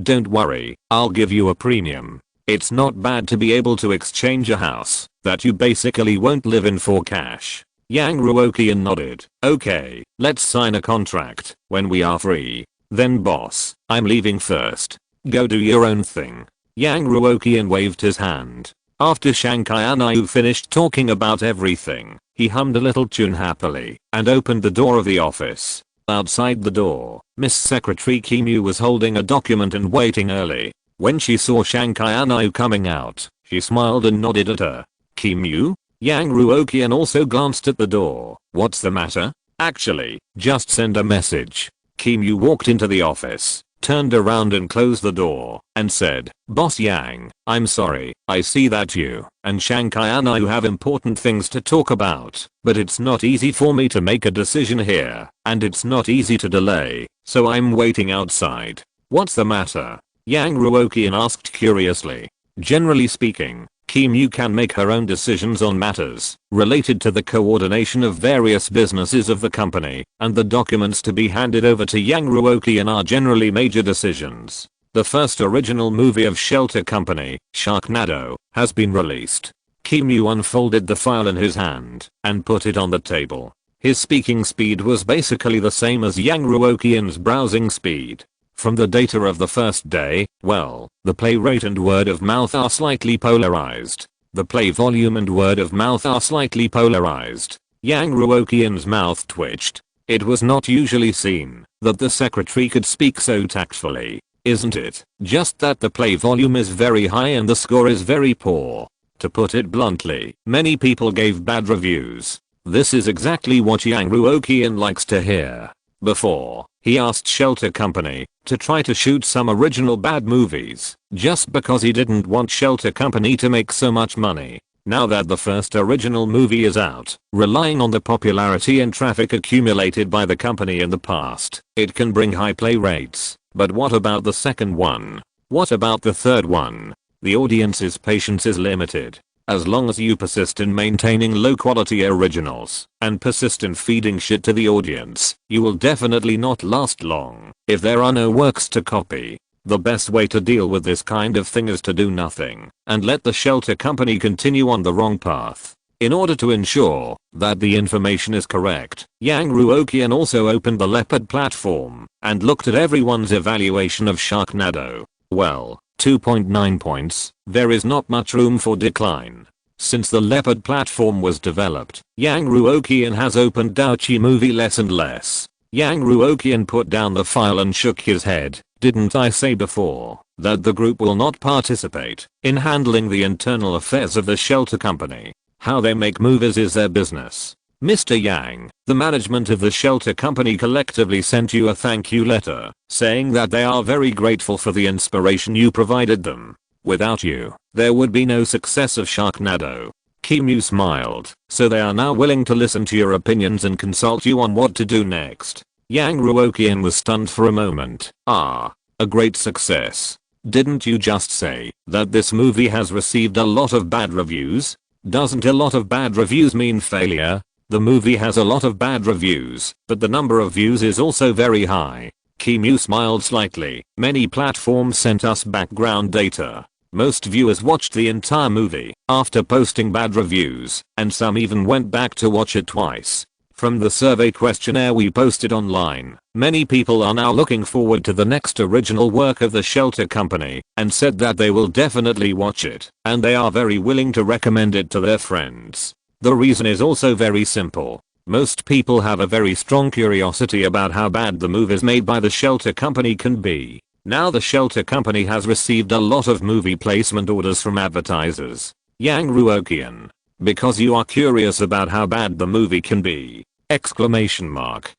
don't worry, I'll give you a premium. It's not bad to be able to exchange a house that you basically won't live in for cash. Yang Ruoqian nodded. Okay, let's sign a contract when we are free. Then boss, I'm leaving first. Go do your own thing. Yang Ruoqian waved his hand. After Shankayanai finished talking about everything, he hummed a little tune happily and opened the door of the office. Outside the door, Miss Secretary Kimu was holding a document and waiting early. When she saw Shankayanai coming out, she smiled and nodded at her. Kimu? Yang Ruoqian also glanced at the door. What's the matter? Actually, just send a message. Kimu walked into the office, turned around and closed the door, and said, Boss Yang, I'm sorry, I see that you and Shankayanai have important things to talk about, but it's not easy for me to make a decision here, and it's not easy to delay, so I'm waiting outside. What's the matter? Yang Ruoqian asked curiously. Generally speaking, Kimu can make her own decisions on matters related to the coordination of various businesses of the company, and the documents to be handed over to Yang Ruoqian are generally major decisions. The first original movie of Shelter Company, Sharknado, has been released. Kimu unfolded the file in his hand and put it on the table. His speaking speed was basically the same as Yang Ruoqian's browsing speed. From the data of the first day, well, the play rate and word of mouth are slightly polarized. The play volume and word of mouth are slightly polarized. Yang Ruoqian's mouth twitched. It was not usually seen that the secretary could speak so tactfully, isn't it? Just that the play volume is very high and the score is very poor. To put it bluntly, many people gave bad reviews. This is exactly what Yang Ruoqian likes to hear. Before, he asked Shelter Company to try to shoot some original bad movies just because he didn't want Shelter Company to make so much money. Now that the first original movie is out, relying on the popularity and traffic accumulated by the company in the past, it can bring high play rates. But what about the second one? What about the third one? The audience's patience is limited. As long as you persist in maintaining low quality originals and persist in feeding shit to the audience, you will definitely not last long. If there are no works to copy, the best way to deal with this kind of thing is to do nothing and let the Shelter Company continue on the wrong path. In order to ensure that the information is correct, Yang Ruoqian also opened the Leopard platform and looked at everyone's evaluation of Sharknado. Well, 2.9 points, there is not much room for decline. Since the Leopard platform was developed, Yang Ruoqian has opened Douchi movie less and less. Yang Ruoqian put down the file and shook his head. Didn't I say before that the group will not participate in handling the internal affairs of the Shelter Company? How they make movies is their business. Mr. Yang, the management of the shelter company collectively sent you a thank you letter, saying that they are very grateful for the inspiration you provided them. Without you, there would be no success of Sharknado. Kimu smiled, so they are now willing to listen to your opinions and consult you on what to do next. Yang Ruoqian was stunned for a moment. A great success. Didn't you just say that this movie has received a lot of bad reviews? Doesn't a lot of bad reviews mean failure? The movie has a lot of bad reviews, but the number of views is also very high. Kimu smiled slightly. Many platforms sent us background data. Most viewers watched the entire movie after posting bad reviews, and some even went back to watch it twice. From the survey questionnaire we posted online, many people are now looking forward to the next original work of the shelter company and said that they will definitely watch it, and they are very willing to recommend it to their friends. The reason is also very simple. Most people have a very strong curiosity about how bad the movies made by the shelter company can be. Now the shelter company has received a lot of movie placement orders from advertisers. Yang Ruoqian. Because you are curious about how bad the movie can be. Exclamation mark.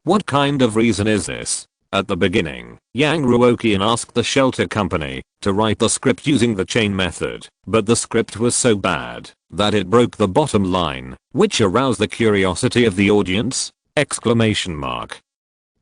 What kind of reason is this? At the beginning, Yang Ruoqian asked the shelter company to write the script using the chain method, but the script was so bad that it broke the bottom line, which aroused the curiosity of the audience? Exclamation mark.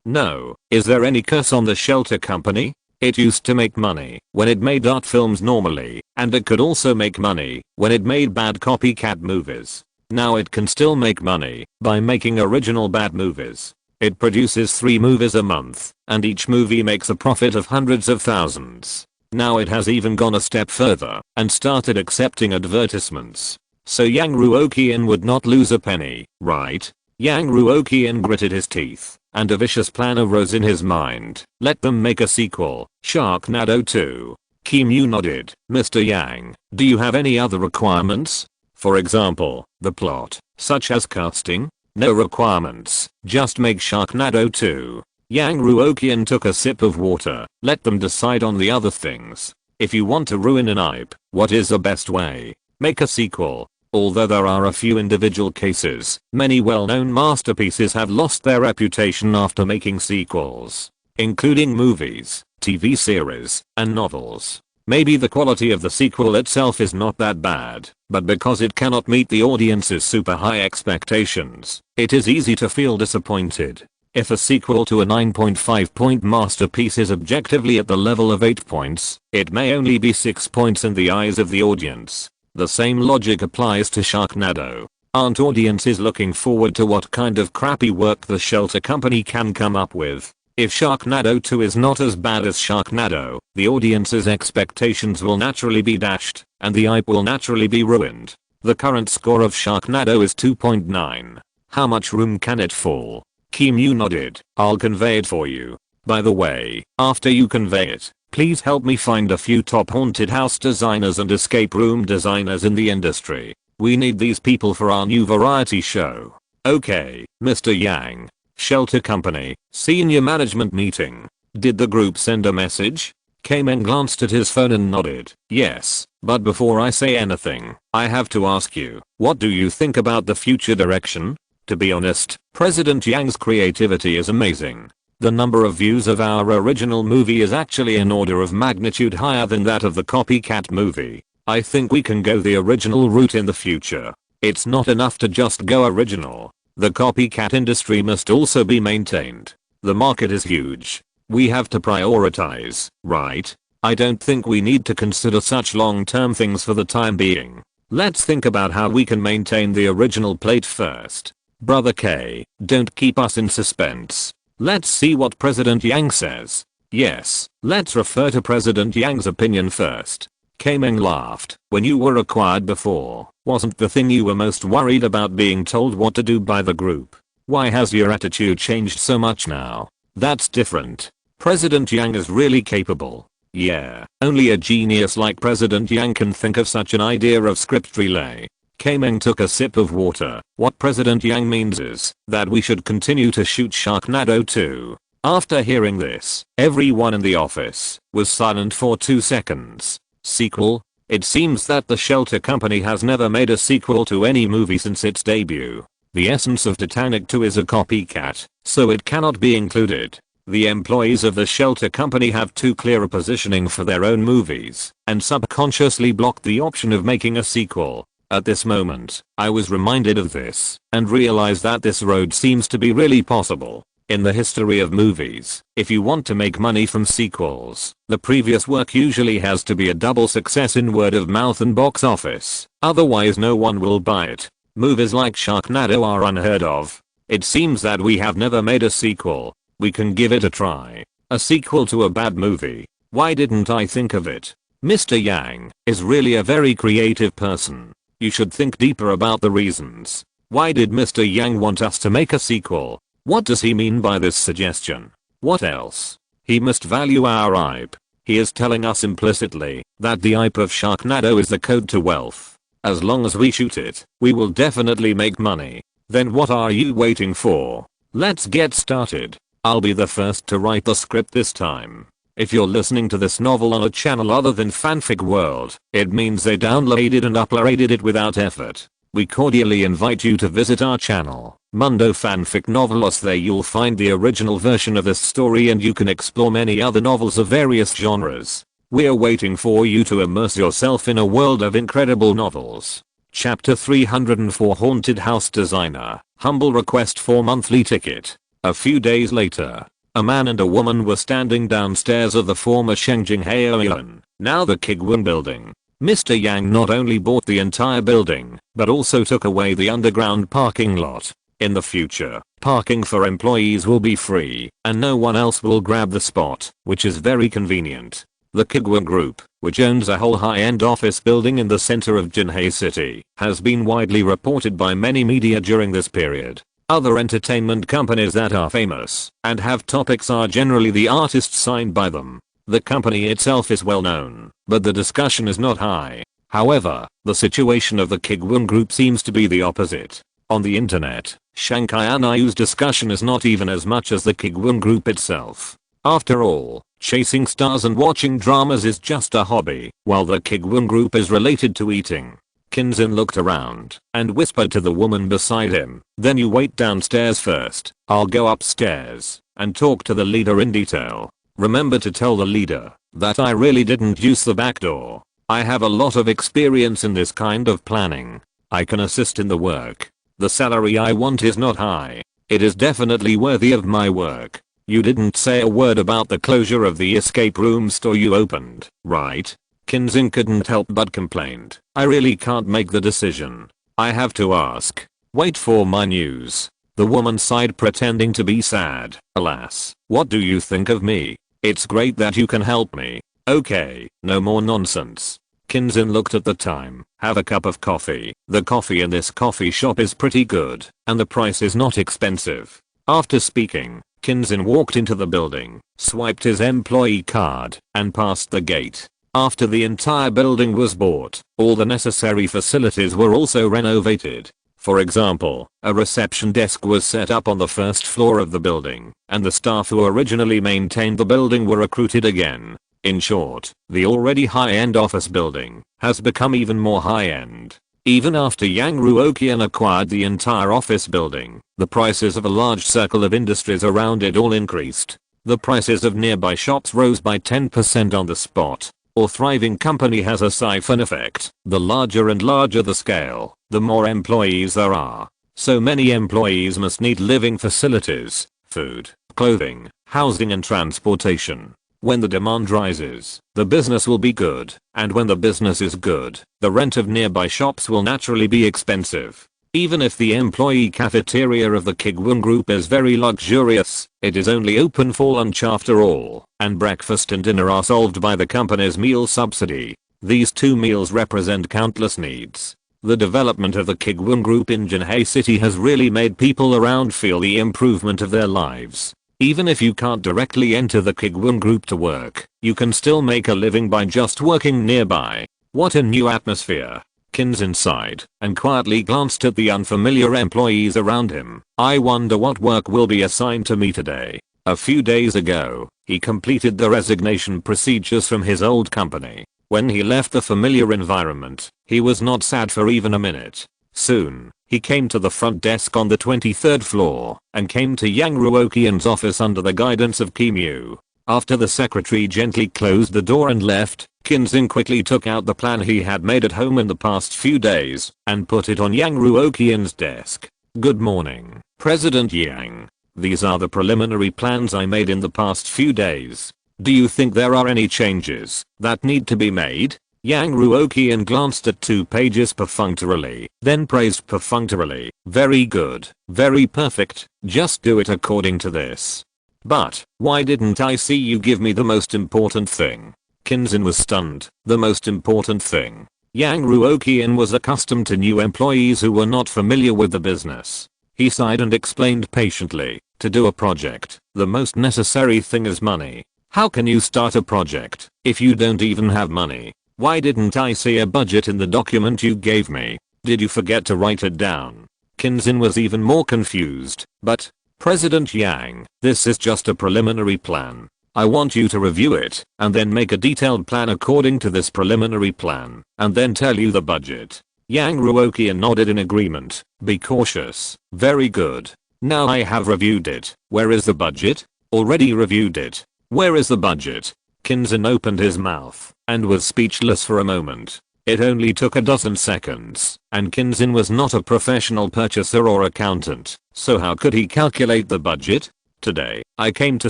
No, is there any curse on the shelter company? It used to make money when it made art films normally, and it could also make money when it made bad copycat movies. Now it can still make money by making original bad movies. It produces 3 movies a month, and each movie makes a profit of hundreds of thousands. Now it has even gone a step further and started accepting advertisements. So Yang Ruoqian would not lose a penny, right? Yang Ruoqian gritted his teeth, and a vicious plan arose in his mind. Let them make a sequel, Sharknado 2. Kimu nodded. Mr. Yang, do you have any other requirements? For example, the plot, such as casting? No requirements, just make Sharknado 2. Yang Ruoqian took a sip of water. Let them decide on the other things. If you want to ruin an IP, what is the best way? Make a sequel. Although there are a few individual cases, many well-known masterpieces have lost their reputation after making sequels, including movies, TV series, and novels. Maybe the quality of the sequel itself is not that bad, but because it cannot meet the audience's super high expectations, it is easy to feel disappointed. If a sequel to a 9.5 point masterpiece is objectively at the level of 8 points, it may only be 6 points in the eyes of the audience. The same logic applies to Sharknado. Aren't audiences looking forward to what kind of crappy work the shelter company can come up with? If Sharknado 2 is not as bad as Sharknado, the audience's expectations will naturally be dashed, and the IP will naturally be ruined. The current score of Sharknado is 2.9. How much room can it fall? Kimu nodded. I'll convey it for you. By the way, after you convey it, please help me find a few top haunted house designers and escape room designers in the industry. We need these people for our new variety show. Okay, Mr. Yang. Shelter company, senior management meeting. Did the group send a message? Kamen glanced at his phone and nodded. Yes, but before I say anything, I have to ask you, what do you think about the future direction? To be honest, President Yang's creativity is amazing. The number of views of our original movie is actually an order of magnitude higher than that of the copycat movie. I think we can go the original route in the future. It's not enough to just go original. The copycat industry must also be maintained. The market is huge. We have to prioritize, right? I don't think we need to consider such long-term things for the time being. Let's think about how we can maintain the original plate first. Brother K, don't keep us in suspense. Let's see what President Yang says. Yes, let's refer to President Yang's opinion first. Kameng laughed. When you were acquired before, wasn't the thing you were most worried about being told what to do by the group? Why has your attitude changed so much now? That's different. President Yang is really capable. Yeah, only a genius like President Yang can think of such an idea of script relay. Kameng took a sip of water. What President Yang means is that we should continue to shoot Sharknado 2. After hearing this, everyone in the office was silent for 2 seconds. Sequel? It seems that the shelter company has never made a sequel to any movie since its debut. The essence of Titanic 2 is a copycat, so it cannot be included. The employees of the shelter company have too clear a positioning for their own movies, and subconsciously blocked the option of making a sequel. At this moment, I was reminded of this, and realized that this road seems to be really possible. In the history of movies, if you want to make money from sequels, the previous work usually has to be a double success in word of mouth and box office, otherwise no one will buy it. Movies like Sharknado are unheard of. It seems that we have never made a sequel. We can give it a try. A sequel to a bad movie. Why didn't I think of it? Mr. Yang is really a very creative person. You should think deeper about the reasons. Why did Mr. Yang want us to make a sequel? What does he mean by this suggestion? What else? He must value our IP. He is telling us implicitly that the IP of Sharknado is the code to wealth. As long as we shoot it, we will definitely make money. Then what are you waiting for? Let's get started. I'll be the first to write the script this time. If you're listening to this novel on a channel other than Fanfic World, it means they downloaded and uploaded it without effort. We cordially invite you to visit our channel, Mundo Fanfic Novelos. There you'll find the original version of this story and you can explore many other novels of various genres. We're waiting for you to immerse yourself in a world of incredible novels. Chapter 304 Haunted House Designer, Humble Request for Monthly Ticket. A few days later, a man and a woman were standing downstairs of the former Shengjing Haoyuan, now the Kuiguang building. Mr. Yang not only bought the entire building, but also took away the underground parking lot. In the future, parking for employees will be free, and no one else will grab the spot, which is very convenient. The Kuiguang Group, which owns a whole high-end office building in the center of Jinhae City, has been widely reported by many media during this period. Other entertainment companies that are famous and have topics are generally the artists signed by them. The company itself is well known, but the discussion is not high. However, the situation of the Kuiguang Group seems to be the opposite. On the internet, Shanghai Anayu's discussion is not even as much as the Kuiguang Group itself. After all, chasing stars and watching dramas is just a hobby, while the Kuiguang Group is related to eating. Kinzin looked around and whispered to the woman beside him, "Then you wait downstairs first. I'll go upstairs and talk to the leader in detail. Remember to tell the leader that I really didn't use the back door. I have a lot of experience in this kind of planning. I can assist in the work. The salary I want is not high. It is definitely worthy of my work. You didn't say a word about the closure of the escape room store you opened, right?" Kinzin couldn't help but complained. "I really can't make the decision. I have to ask. Wait for my news." The woman sighed, pretending to be sad. "Alas, what do you think of me? It's great that you can help me. Okay, no more nonsense." Kinzin looked at the time. "Have a cup of coffee. The coffee in this coffee shop is pretty good, and the price is not expensive." After speaking, Kinzin walked into the building, swiped his employee card, and passed the gate. After the entire building was bought, all the necessary facilities were also renovated. For example, a reception desk was set up on the first floor of the building, and the staff who originally maintained the building were recruited again. In short, the already high-end office building has become even more high-end. Even after Yang Ruoqian acquired the entire office building, the prices of a large circle of industries around it all increased. The prices of nearby shops rose by 10% on the spot. A thriving company has a siphon effect. The larger and larger the scale, the more employees there are. So many employees must need living facilities, food, clothing, housing and transportation. When the demand rises, the business will be good, and when the business is good, the rent of nearby shops will naturally be expensive. Even if the employee cafeteria of the Kuiguang Group is very luxurious, it is only open for lunch after all, and breakfast and dinner are solved by the company's meal subsidy. These two meals represent countless needs. The development of the Kuiguang Group in Jinhae City has really made people around feel the improvement of their lives. Even if you can't directly enter the Kuiguang Group to work, you can still make a living by just working nearby. What a new atmosphere. Kinzin sighed and quietly glanced at the unfamiliar employees around him. "I wonder what work will be assigned to me today." A few days ago, he completed the resignation procedures from his old company. When he left the familiar environment, he was not sad for even a minute. Soon, he came to the front desk on the 23rd floor and came to Yang Ruoqian's office under the guidance of Kim Yu. After the secretary gently closed the door and left, Kinzin quickly took out the plan he had made at home in the past few days and put it on Yang Ruoqian's desk. Good morning, President Yang. These are the preliminary plans I made in the past few days. Do you think there are any changes that need to be made? Yang Ruoqian glanced at 2 pages perfunctorily, then praised perfunctorily. Very good, very perfect, just do it according to this. But, why didn't I see you give me the most important thing? Kinzin was stunned. The most important thing. Yang Ruoqian was accustomed to new employees who were not familiar with the business. He sighed and explained patiently, to do a project, the most necessary thing is money. How can you start a project if you don't even have money? Why didn't I see a budget in the document you gave me? Did you forget to write it down? Kinzin was even more confused. But, President Yang, this is just a preliminary plan. I want you to review it and then make a detailed plan according to this preliminary plan and then tell you the budget. Yang Ruoqian nodded in agreement. Be cautious. Very good. Now I have reviewed it. Where is the budget? Already reviewed it. Where is the budget? Kinzin opened his mouth and was speechless for a moment. It only took a dozen seconds, and Kinzin was not a professional purchaser or accountant, so how could he calculate the budget? Today, I came to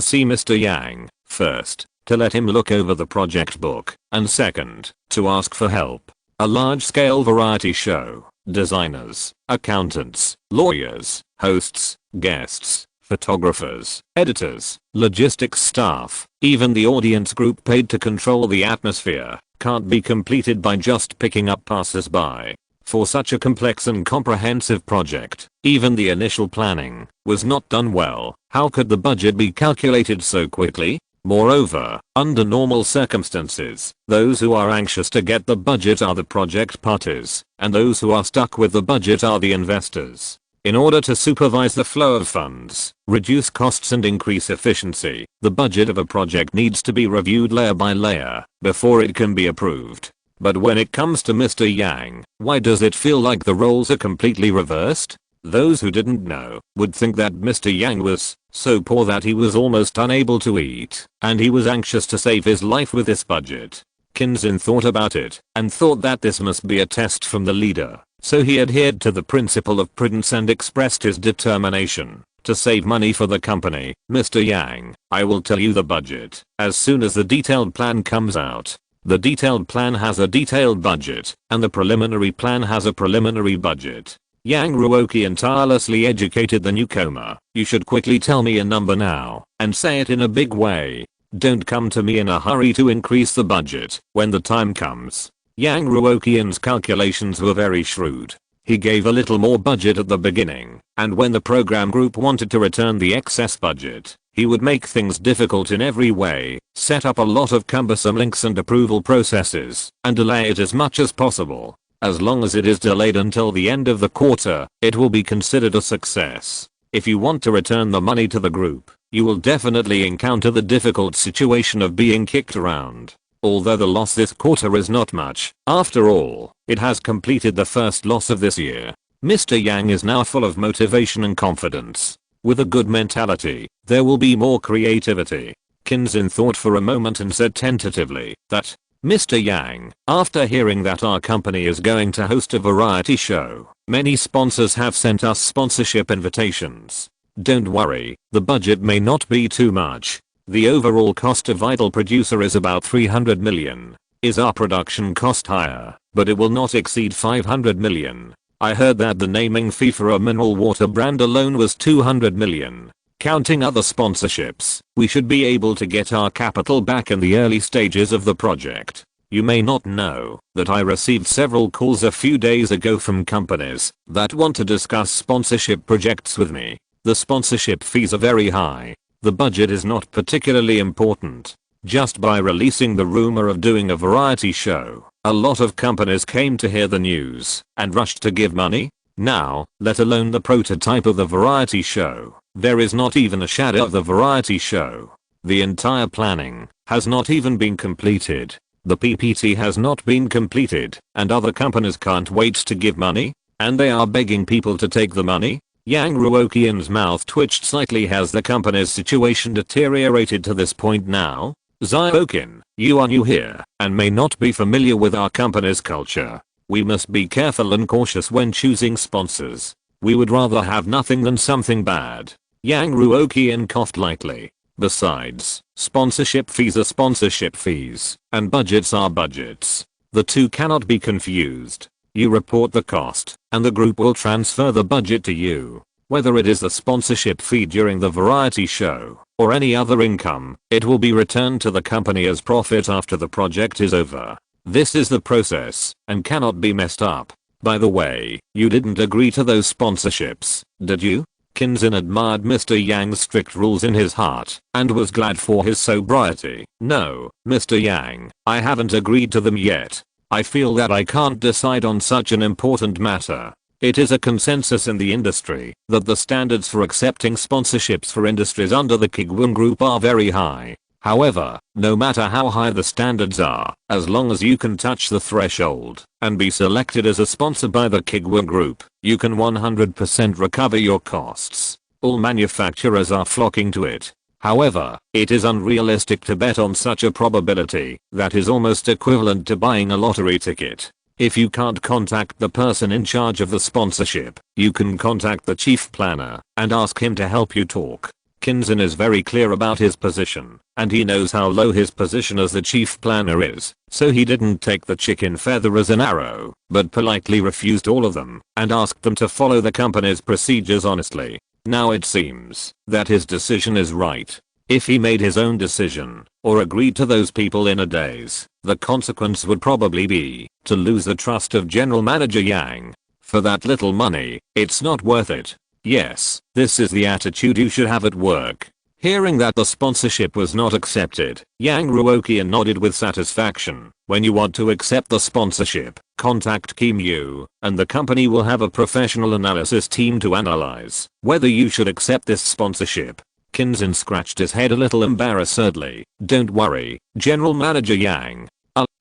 see Mr. Yang, first, to let him look over the project book, and second, to ask for help. A large-scale variety show, designers, accountants, lawyers, hosts, guests, photographers, editors, logistics staff, even the audience group paid to control the atmosphere, can't be completed by just picking up passers-by. For such a complex and comprehensive project, even the initial planning was not done well. How could the budget be calculated so quickly? Moreover, under normal circumstances, those who are anxious to get the budget are the project parties, and those who are stuck with the budget are the investors. In order to supervise the flow of funds, reduce costs and increase efficiency, the budget of a project needs to be reviewed layer by layer before it can be approved. But when it comes to Mr. Yang, why does it feel like the roles are completely reversed? Those who didn't know would think that Mr. Yang was so poor that he was almost unable to eat, and he was anxious to save his life with this budget. Kinzin thought about it and thought that this must be a test from the leader. So he adhered to the principle of prudence and expressed his determination to save money for the company. Mr. Yang, I will tell you the budget as soon as the detailed plan comes out. The detailed plan has a detailed budget, and the preliminary plan has a preliminary budget. Yang Ruoqian tirelessly educated the newcomer. You should quickly tell me a number now, and say it in a big way. Don't come to me in a hurry to increase the budget when the time comes. Yang Ruoqian's calculations were very shrewd. He gave a little more budget at the beginning, and when the program group wanted to return the excess budget, he would make things difficult in every way, set up a lot of cumbersome links and approval processes, and delay it as much as possible. As long as it is delayed until the end of the quarter, it will be considered a success. If you want to return the money to the group, you will definitely encounter the difficult situation of being kicked around. Although the loss this quarter is not much, after all, it has completed the first loss of this year. Mr. Yang is now full of motivation and confidence. With a good mentality, there will be more creativity. Kinzin thought for a moment and said tentatively that, Mr. Yang, after hearing that our company is going to host a variety show, many sponsors have sent us sponsorship invitations. Don't worry, the budget may not be too much. The overall cost of Idol Producer is about 300 million. Is our production cost higher? But it will not exceed 500 million. I heard that the naming fee for a mineral water brand alone was 200 million. Counting other sponsorships, we should be able to get our capital back in the early stages of the project. You may not know that I received several calls a few days ago from companies that want to discuss sponsorship projects with me. The sponsorship fees are very high. The budget is not particularly important. Just by releasing the rumor of doing a variety show, a lot of companies came to hear the news and rushed to give money. Now, let alone the prototype of the variety show, there is not even a shadow of the variety show. The entire planning has not even been completed. The PPT has not been completed, and other companies can't wait to give money, and they are begging people to take the money? Yang Ruoqian's mouth twitched slightly. Has the company's situation deteriorated to this point now? Ruoqian, you are new here, and may not be familiar with our company's culture. We must be careful and cautious when choosing sponsors. We would rather have nothing than something bad. Yang Ruoqian coughed lightly. Besides, sponsorship fees are sponsorship fees, and budgets are budgets. The two cannot be confused. You report the cost, and the group will transfer the budget to you. Whether it is the sponsorship fee during the variety show, or any other income, it will be returned to the company as profit after the project is over. This is the process, and cannot be messed up. By the way, you didn't agree to those sponsorships, did you? Kinzin admired Mr. Yang's strict rules in his heart, and was glad for his sobriety. No, Mr. Yang, I haven't agreed to them yet. I feel that I can't decide on such an important matter. It is a consensus in the industry that the standards for accepting sponsorships for industries under the Kuiguang Group are very high. However, no matter how high the standards are, as long as you can touch the threshold and be selected as a sponsor by the Kuiguang Group, you can 100% recover your costs. All manufacturers are flocking to it. However, it is unrealistic to bet on such a probability that is almost equivalent to buying a lottery ticket. If you can't contact the person in charge of the sponsorship, you can contact the chief planner and ask him to help you talk. Kinzin is very clear about his position, and he knows how low his position as the chief planner is, so he didn't take the chicken feather as an arrow, but politely refused all of them and asked them to follow the company's procedures honestly. Now it seems that his decision is right. If he made his own decision, or agreed to those people in a daze, the consequence would probably be to lose the trust of General Manager Yang. For that little money, it's not worth it. Yes, this is the attitude you should have at work. Hearing that the sponsorship was not accepted, Yang Ruoqian nodded with satisfaction. When you want to accept the sponsorship, contact Kim Yu, and the company will have a professional analysis team to analyze whether you should accept this sponsorship. Kinzin scratched his head a little embarrassedly. Don't worry, General Manager Yang.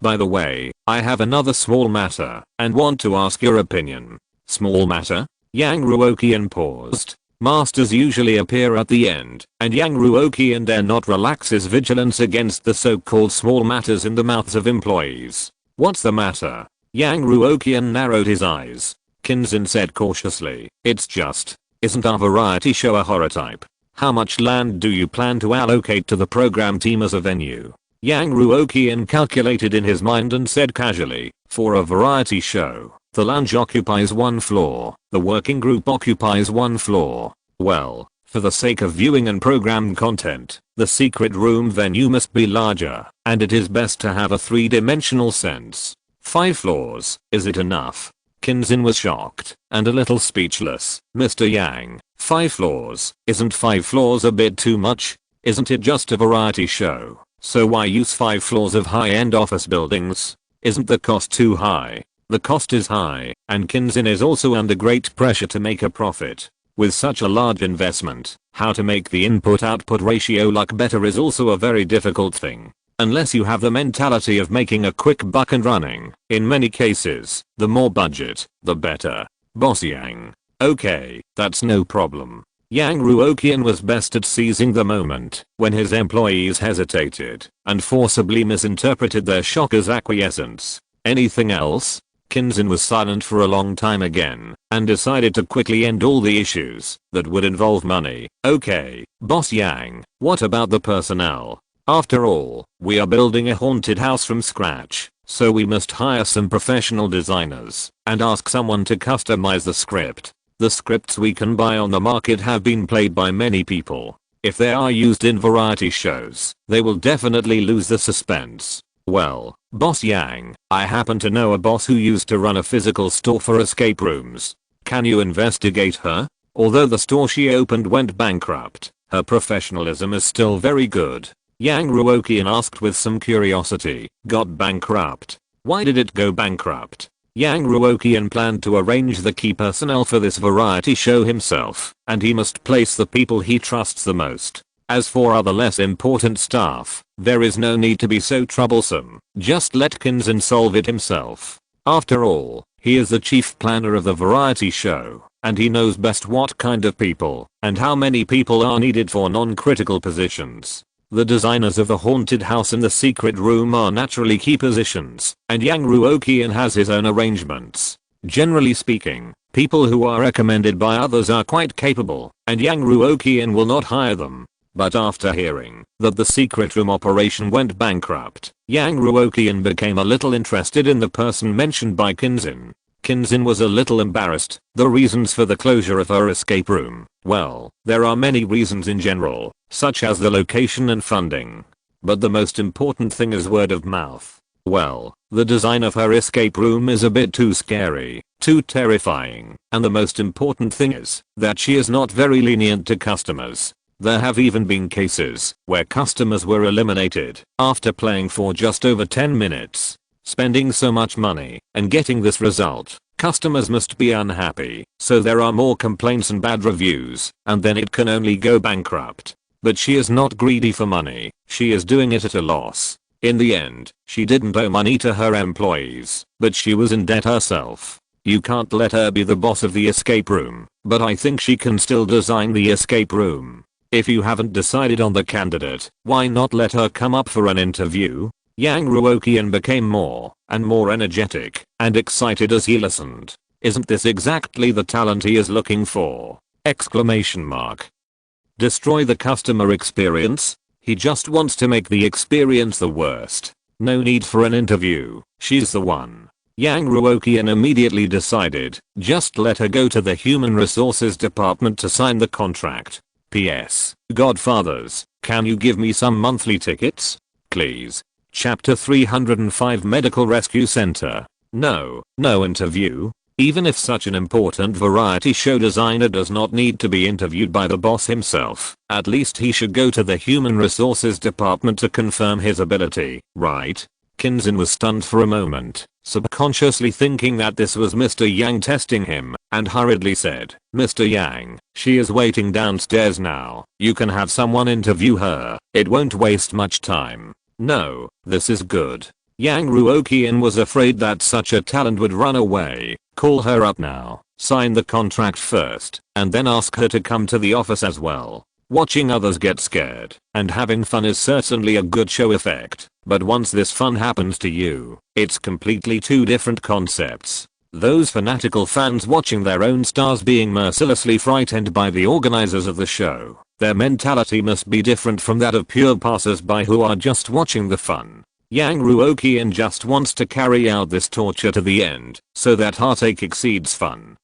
By the way, I have another small matter, and want to ask your opinion. Small matter? Yang Ruoqian paused. Masters usually appear at the end, and Yang Ruoqian dare not relax his vigilance against the so-called small matters in the mouths of employees. What's the matter? Yang Ruoqian narrowed his eyes. Kinzin said cautiously, it's just, isn't our variety show a horror type? How much land do you plan to allocate to the program team as a venue? Yang Ruoqian calculated in his mind and said casually, for a variety show, the lounge occupies 1 floor, the working group occupies 1 floor. Well, for the sake of viewing and program content, the secret room venue must be larger, and it is best to have a 3-dimensional sense. 5 floors, is it enough? Kinzin was shocked, and a little speechless. Mr. Yang, 5 floors, isn't 5 floors a bit too much? Isn't it just a variety show? So why use 5 floors of high-end office buildings? Isn't the cost too high? The cost is high, and Kinzin is also under great pressure to make a profit. With such a large investment, how to make the input-output ratio look better is also a very difficult thing. Unless you have the mentality of making a quick buck and running. In many cases, the more budget, the better. Boss Yang. Okay, that's no problem. Yang Ruoqian was best at seizing the moment when his employees hesitated and forcibly misinterpreted their shock as acquiescence. Anything else? Kinzin was silent for a long time again and decided to quickly end all the issues that would involve money. Okay, Boss Yang, what about the personnel? After all, we are building a haunted house from scratch, so we must hire some professional designers and ask someone to customize the script. The scripts we can buy on the market have been played by many people. If they are used in variety shows, they will definitely lose the suspense. Well, Boss Yang, I happen to know a boss who used to run a physical store for escape rooms. Can you investigate her? Although the store she opened went bankrupt, her professionalism is still very good. Yang Ruoqian asked with some curiosity. Got bankrupt? Why did it go bankrupt? Yang Ruoqian planned to arrange the key personnel for this variety show himself, and he must place the people he trusts the most. As for other less important stuff, there is no need to be so troublesome. Just let Kinzin solve it himself. After all, he is the chief planner of the variety show, and he knows best what kind of people and how many people are needed for non-critical positions. The designers of the haunted house and the secret room are naturally key positions, and Yang Ruoqian has his own arrangements. Generally speaking, people who are recommended by others are quite capable, and Yang Ruoqian will not hire them. But after hearing that the secret room operation went bankrupt, Yang Ruoqian became a little interested in the person mentioned by Kinzin. Kinzin was a little embarrassed. The reasons for the closure of her escape room, well, there are many reasons in general, such as the location and funding. But the most important thing is word of mouth. Well, the design of her escape room is a bit too scary, too terrifying, and the most important thing is that she is not very lenient to customers. There have even been cases where customers were eliminated after playing for just over 10 minutes. Spending so much money and getting this result, customers must be unhappy, so there are more complaints and bad reviews, and then it can only go bankrupt. But she is not greedy for money, she is doing it at a loss. In the end, she didn't owe money to her employees, but she was in debt herself. You can't let her be the boss of the escape room, but I think she can still design the escape room. If you haven't decided on the candidate, why not let her come up for an interview? Yang Ruoqian became more and more energetic and excited as he listened. Isn't this exactly the talent he is looking for? Exclamation mark. Destroy the customer experience? He just wants to make the experience the worst. No need for an interview, she's the one. Yang Ruoqian immediately decided, just let her go to the human resources department to sign the contract. P.S. Godfathers, can you give me some monthly tickets? Please. Chapter 305 Medical Rescue Center. No interview. Even if such an important variety show designer does not need to be interviewed by the boss himself, at least he should go to the human resources department to confirm his ability, right? Kinzin was stunned for a moment, subconsciously thinking that this was Mr. Yang testing him, and hurriedly said, Mr. Yang, she is waiting downstairs now. You can have someone interview her. It won't waste much time. No, this is good. Yang Ruoqian was afraid that such a talent would run away. Call her up now, sign the contract first, and then ask her to come to the office as well. Watching others get scared and having fun is certainly a good show effect, but once this fun happens to you, it's completely two different concepts. Those fanatical fans watching their own stars being mercilessly frightened by the organizers of the show, their mentality must be different from that of pure passers-by who are just watching the fun. Yang Ruoqian just wants to carry out this torture to the end, so that heartache exceeds fun.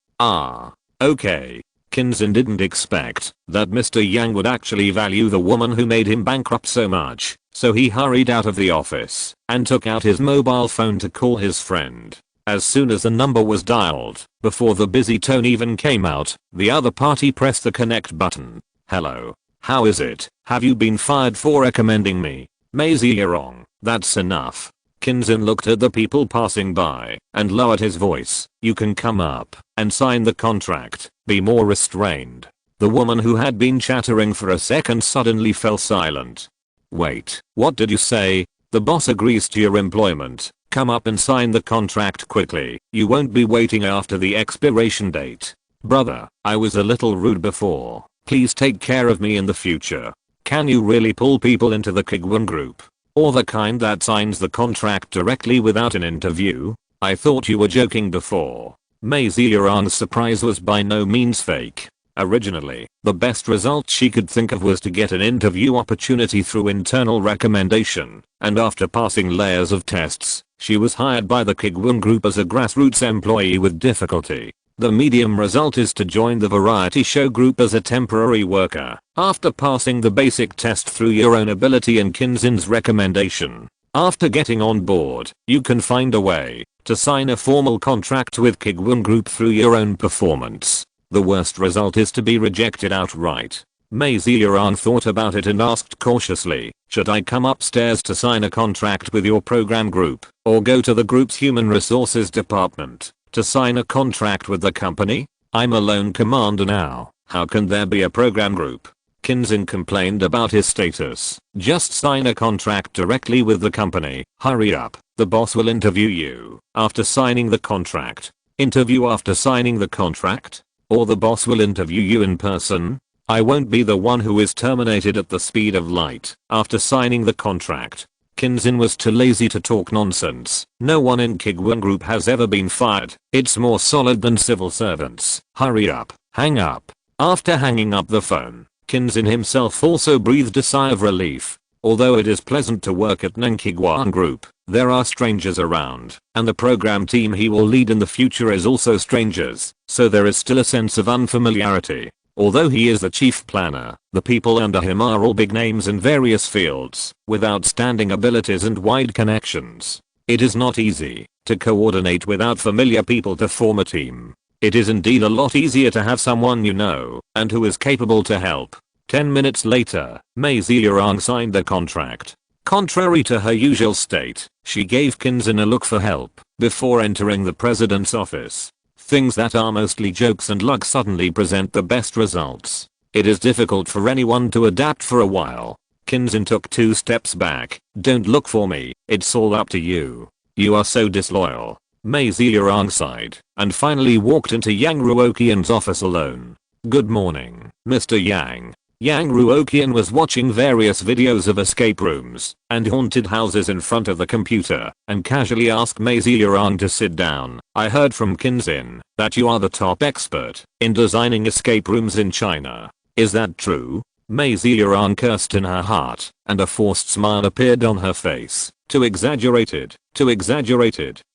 Okay. Kinzin didn't expect that Mr. Yang would actually value the woman who made him bankrupt so much, so he hurried out of the office and took out his mobile phone to call his friend. As soon as the number was dialed, before the busy tone even came out, the other party pressed the connect button. Hello. How is it? Have you been fired for recommending me? Maisie, you're wrong. That's enough. Kinzin looked at the people passing by and lowered his voice. You can come up and sign the contract. Be more restrained. The woman who had been chattering for a second suddenly fell silent. Wait, what did you say? The boss agrees to your employment. Come up and sign the contract quickly. You won't be waiting after the expiration date. Brother, I was a little rude before. Please take care of me in the future. Can you really pull people into the Kuiguang group? Or the kind that signs the contract directly without an interview? I thought you were joking before. Maisie Yuran's surprise was by no means fake. Originally, the best result she could think of was to get an interview opportunity through internal recommendation, and after passing layers of tests, she was hired by the Kuiguang group as a grassroots employee with difficulty. The medium result is to join the variety show group as a temporary worker, after passing the basic test through your own ability and Kinzin's recommendation. After getting on board, you can find a way to sign a formal contract with Kuiguang group through your own performance. The worst result is to be rejected outright. Maisie Yuran thought about it and asked cautiously, should I come upstairs to sign a contract with your program group, or go to the group's human resources department to sign a contract with the company? I'm a lone commander now. How can there be a program group? Kinzin complained about his status. Just sign a contract directly with the company. Hurry up, the boss will interview you after signing the contract. Interview after signing the contract? Or the boss will interview you in person? I won't be the one who is terminated at the speed of light after signing the contract. Kinzin was too lazy to talk nonsense. No one in Kuiguang Group has ever been fired. It's more solid than civil servants. Hurry up, hang up. After hanging up the phone, Kinzin himself also breathed a sigh of relief. Although it is pleasant to work at Kuiguang Group, there are strangers around, and the program team he will lead in the future is also strangers, so there is still a sense of unfamiliarity. Although he is the chief planner, the people under him are all big names in various fields, with outstanding abilities and wide connections. It is not easy to coordinate without familiar people to form a team. It is indeed a lot easier to have someone you know, and who is capable to help. 10 minutes later, Mei Ziyang signed the contract. Contrary to her usual state, she gave Kinzin a look for help before entering the president's office. Things that are mostly jokes and luck suddenly present the best results. It is difficult for anyone to adapt for a while. Kinzin took 2 steps back. Don't look for me, it's all up to you. You are so disloyal. Mei Ziyang sighed, and finally walked into Yang Ruoqian's office alone. Good morning, Mr. Yang. Yang Ruoqian was watching various videos of escape rooms and haunted houses in front of the computer and casually asked Mei Ziyang to sit down. I heard from Kinzin that you are the top expert in designing escape rooms in China. Is that true? Mei Ziyang cursed in her heart and a forced smile appeared on her face. Too exaggerated,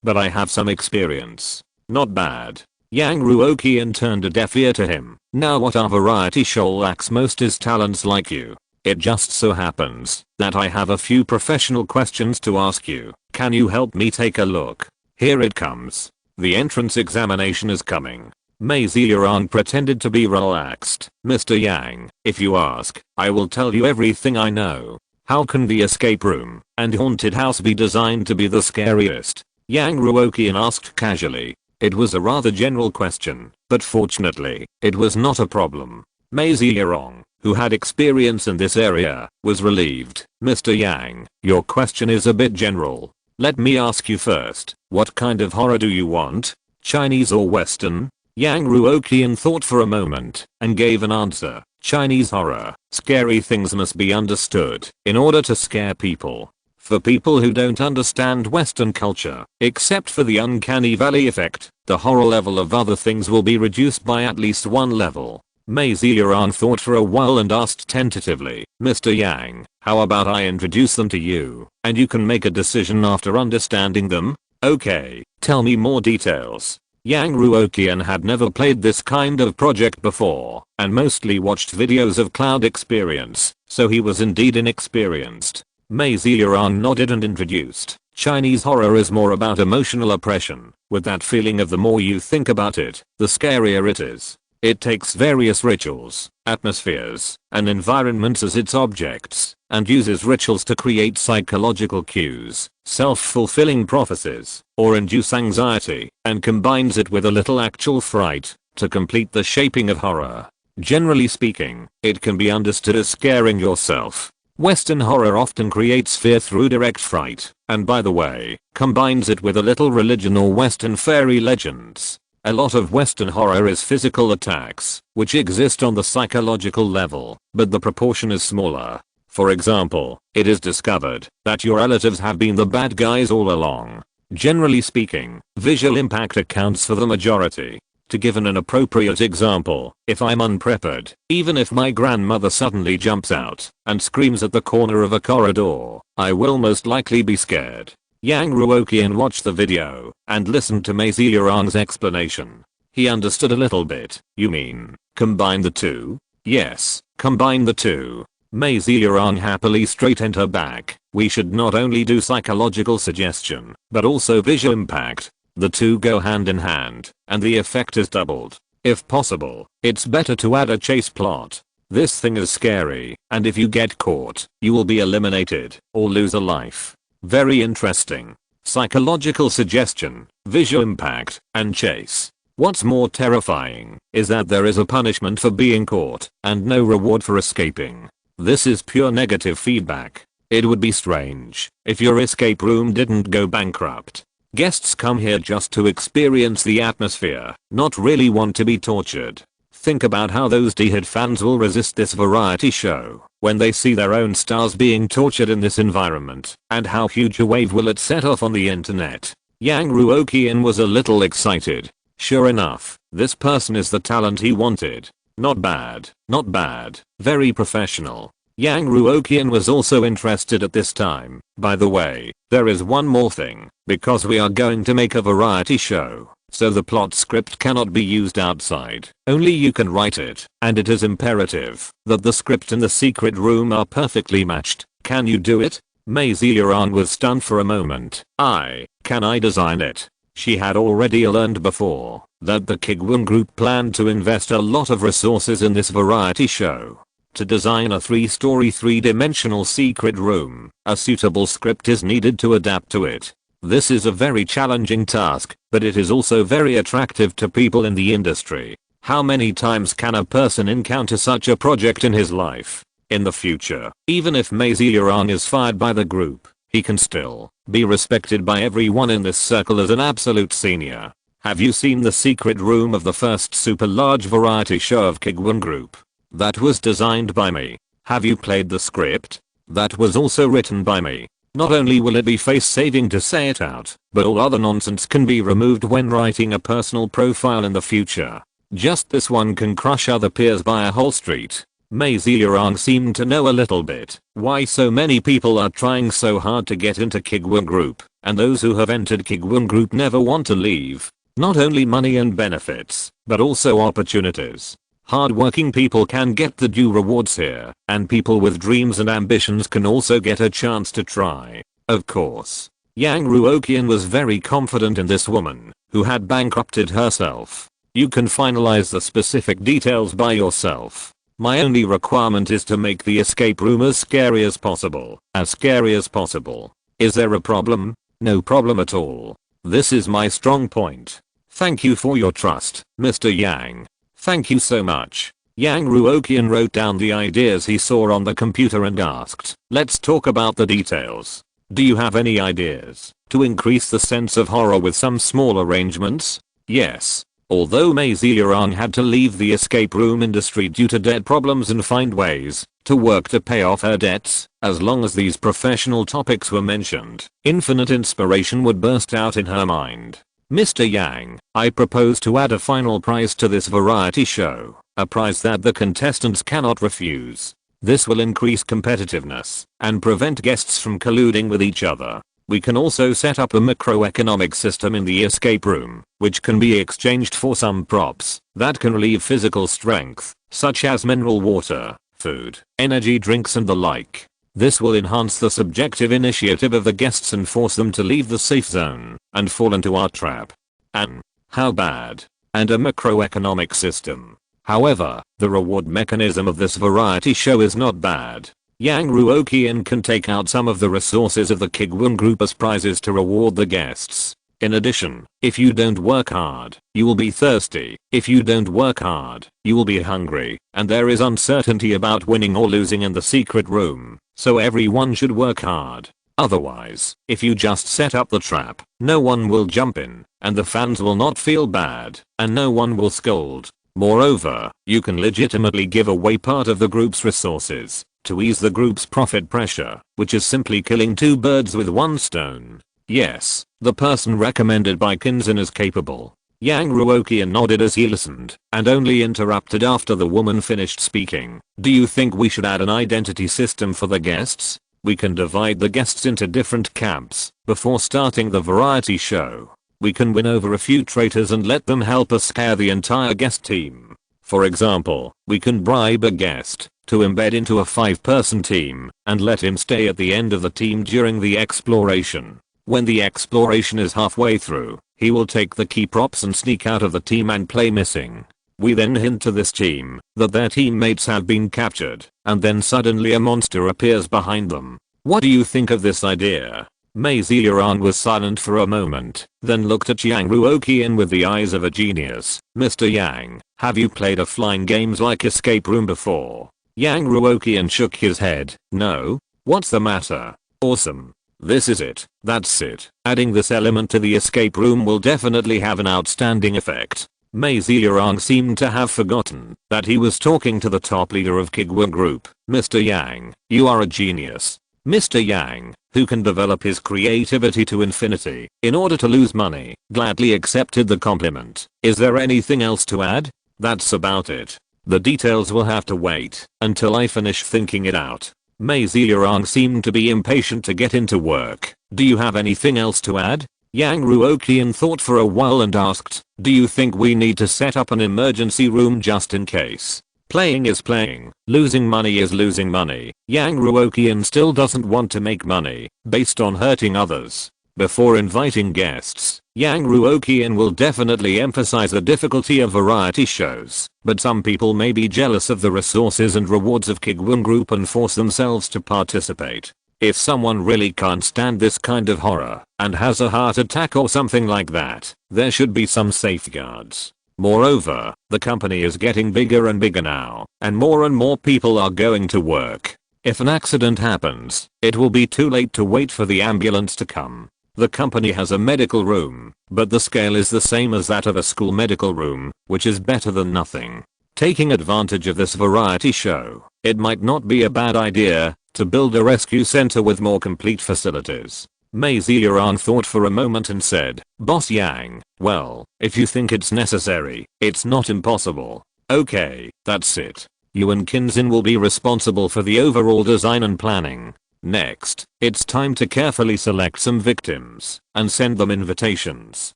but I have some experience. Not bad. Yang Ruoqian turned a deaf ear to him. Now what our variety show lacks most is talents like you. It just so happens that I have a few professional questions to ask you. Can you help me take a look? Here it comes. The entrance examination is coming. Mei Ziyang pretended to be relaxed. Mr. Yang, if you ask, I will tell you everything I know. How can the escape room and haunted house be designed to be the scariest? Yang Ruoqian asked casually. It was a rather general question, but fortunately, it was not a problem. Mei Ziyang, who had experience in this area, was relieved. Mr. Yang, your question is a bit general. Let me ask you first, what kind of horror do you want? Chinese or Western? Yang Ruoqian thought for a moment and gave an answer. Chinese horror. Scary things must be understood in order to scare people. For people who don't understand Western culture, except for the uncanny valley effect, the horror level of other things will be reduced by at least 1 level. Mei Ziyang thought for a while and asked tentatively, Mr. Yang, how about I introduce them to you, and you can make a decision after understanding them? Okay, tell me more details. Yang Ruoqian had never played this kind of project before, and mostly watched videos of cloud experience, so he was indeed inexperienced. Mei Ziyang nodded and introduced. Chinese horror is more about emotional oppression, with that feeling of the more you think about it, the scarier it is. It takes various rituals, atmospheres, and environments as its objects, and uses rituals to create psychological cues, self-fulfilling prophecies, or induce anxiety, and combines it with a little actual fright, to complete the shaping of horror. Generally speaking, it can be understood as scaring yourself. Western horror often creates fear through direct fright, and by the way, combines it with a little religion or Western fairy legends. A lot of Western horror is physical attacks, which exist on the psychological level, but the proportion is smaller. For example, it is discovered that your relatives have been the bad guys all along. Generally speaking, visual impact accounts for the majority. To give an appropriate example, if I'm unprepared, even if my grandmother suddenly jumps out and screams at the corner of a corridor, I will most likely be scared. Yang Ruoqian watched the video and listened to Mei Ziyang's explanation. He understood a little bit. You mean, combine the two? Yes, combine the two. Mei Ziyang happily straightened her back. We should not only do psychological suggestion, but also visual impact. The two go hand in hand, and the effect is doubled. If possible, it's better to add a chase plot. This thing is scary, and if you get caught, you will be eliminated, or lose a life. Very interesting. Psychological suggestion, visual impact, and chase. What's more terrifying is that there is a punishment for being caught and no reward for escaping. This is pure negative feedback. It would be strange if your escape room didn't go bankrupt. Guests come here just to experience the atmosphere, not really want to be tortured. Think about how those diehard fans will resist this variety show when they see their own stars being tortured in this environment, and how huge a wave will it set off on the internet. Yang Ruoqian was a little excited. Sure enough, this person is the talent he wanted. Not bad, not bad, very professional. Yang Ruoqian was also interested at this time. By the way, there is one more thing, because we are going to make a variety show, so the plot script cannot be used outside. Only you can write it, and it is imperative that the script and the secret room are perfectly matched. Can you do it? Mei Ziran was stunned for a moment. Can I design it? She had already learned before that the Kuiguang group planned to invest a lot of resources in this variety show. To design a 3-story 3-dimensional secret room, a suitable script is needed to adapt to it. This is a very challenging task, but it is also very attractive to people in the industry. How many times can a person encounter such a project in his life? In the future, even if Mei Ziran is fired by the group, he can still be respected by everyone in this circle as an absolute senior. Have you seen the secret room of the first super large variety show of Kuiguang group? That was designed by me. Have you played the script? That was also written by me. Not only will it be face saving to say it out, but all other nonsense can be removed when writing a personal profile in the future. Just this one can crush other peers by a whole street. Mei Ziran seemed to know a little bit why so many people are trying so hard to get into Kuiguang group, and those who have entered Kuiguang group never want to leave. Not only money and benefits, but also opportunities. Hardworking people can get the due rewards here, and people with dreams and ambitions can also get a chance to try. Of course, Yang Ruoqian was very confident in this woman, who had bankrupted herself. You can finalize the specific details by yourself. My only requirement is to make the escape room as scary as possible. As scary as possible. Is there a problem? No problem at all. This is my strong point. Thank you for your trust, Mr. Yang. Thank you so much. Yang Ruoqian wrote down the ideas he saw on the computer and asked, let's talk about the details. Do you have any ideas to increase the sense of horror with some small arrangements? Yes. Although Mei Ziran had to leave the escape room industry due to debt problems and find ways to work to pay off her debts, as long as these professional topics were mentioned, infinite inspiration would burst out in her mind. Mr. Yang, I propose to add a final prize to this variety show, a prize that the contestants cannot refuse. This will increase competitiveness and prevent guests from colluding with each other. We can also set up a macroeconomic system in the escape room, which can be exchanged for some props that can relieve physical strength, such as mineral water, food, energy drinks and the like. This will enhance the subjective initiative of the guests and force them to leave the safe zone and fall into our trap. And how bad? And a macroeconomic system. However, the reward mechanism of this variety show is not bad. Yang Ruoqian can take out some of the resources of the Kuiguang group as prizes to reward the guests. In addition, if you don't work hard, you will be thirsty. If you don't work hard, you will be hungry, and there is uncertainty about winning or losing in the secret room, so everyone should work hard. Otherwise, if you just set up the trap, no one will jump in, and the fans will not feel bad, and no one will scold. Moreover, you can legitimately give away part of the group's resources to ease the group's profit pressure, which is simply killing two birds with one stone. Yes, the person recommended by Kinzan is capable. Yang Ruoqian nodded as he listened, and only interrupted after the woman finished speaking. Do you think we should add an identity system for the guests? We can divide the guests into different camps before starting the variety show. We can win over a few traitors and let them help us scare the entire guest team. For example, we can bribe a guest to embed into a 5-person team and let him stay at the end of the team during the exploration. When the exploration is halfway through, he will take the key props and sneak out of the team and play missing. We then hint to this team that their teammates have been captured, and then suddenly a monster appears behind them. What do you think of this idea? Mei Ziyang was silent for a moment, then looked at Yang Ruoqian with the eyes of a genius. Mr. Yang, have you played a flying games like escape room before? Yang Ruoqian shook his head. No? What's the matter? Awesome. This is it. That's it. Adding this element to the escape room will definitely have an outstanding effect. Mei Ziyang seemed to have forgotten that he was talking to the top leader of Kuiguang Group. Mr. Yang, you are a genius. Mr. Yang, who can develop his creativity to infinity in order to lose money, gladly accepted the compliment. Is there anything else to add? That's about it. The details will have to wait until I finish thinking it out. Mei Ziyang seemed to be impatient to get into work. Do you have anything else to add? Yang Ruoqian thought for a while and asked, do you think we need to set up an emergency room just in case? Playing is playing, losing money is losing money. Yang Ruoqian still doesn't want to make money based on hurting others. Before inviting guests, Yang Ruoqian will definitely emphasize the difficulty of variety shows, but some people may be jealous of the resources and rewards of Kuiguang Group and force themselves to participate. If someone really can't stand this kind of horror and has a heart attack or something like that, there should be some safeguards. Moreover, the company is getting bigger and bigger now, and more people are going to work. If an accident happens, it will be too late to wait for the ambulance to come. The company has a medical room, but the scale is the same as that of a school medical room, which is better than nothing. Taking advantage of this variety show, it might not be a bad idea to build a rescue center with more complete facilities. Mei Ziyang thought for a moment and said, Boss Yang, well, if you think it's necessary, it's not impossible. Okay, that's it. You and Kinzin will be responsible for the overall design and planning. Next, it's time to carefully select some victims and send them invitations.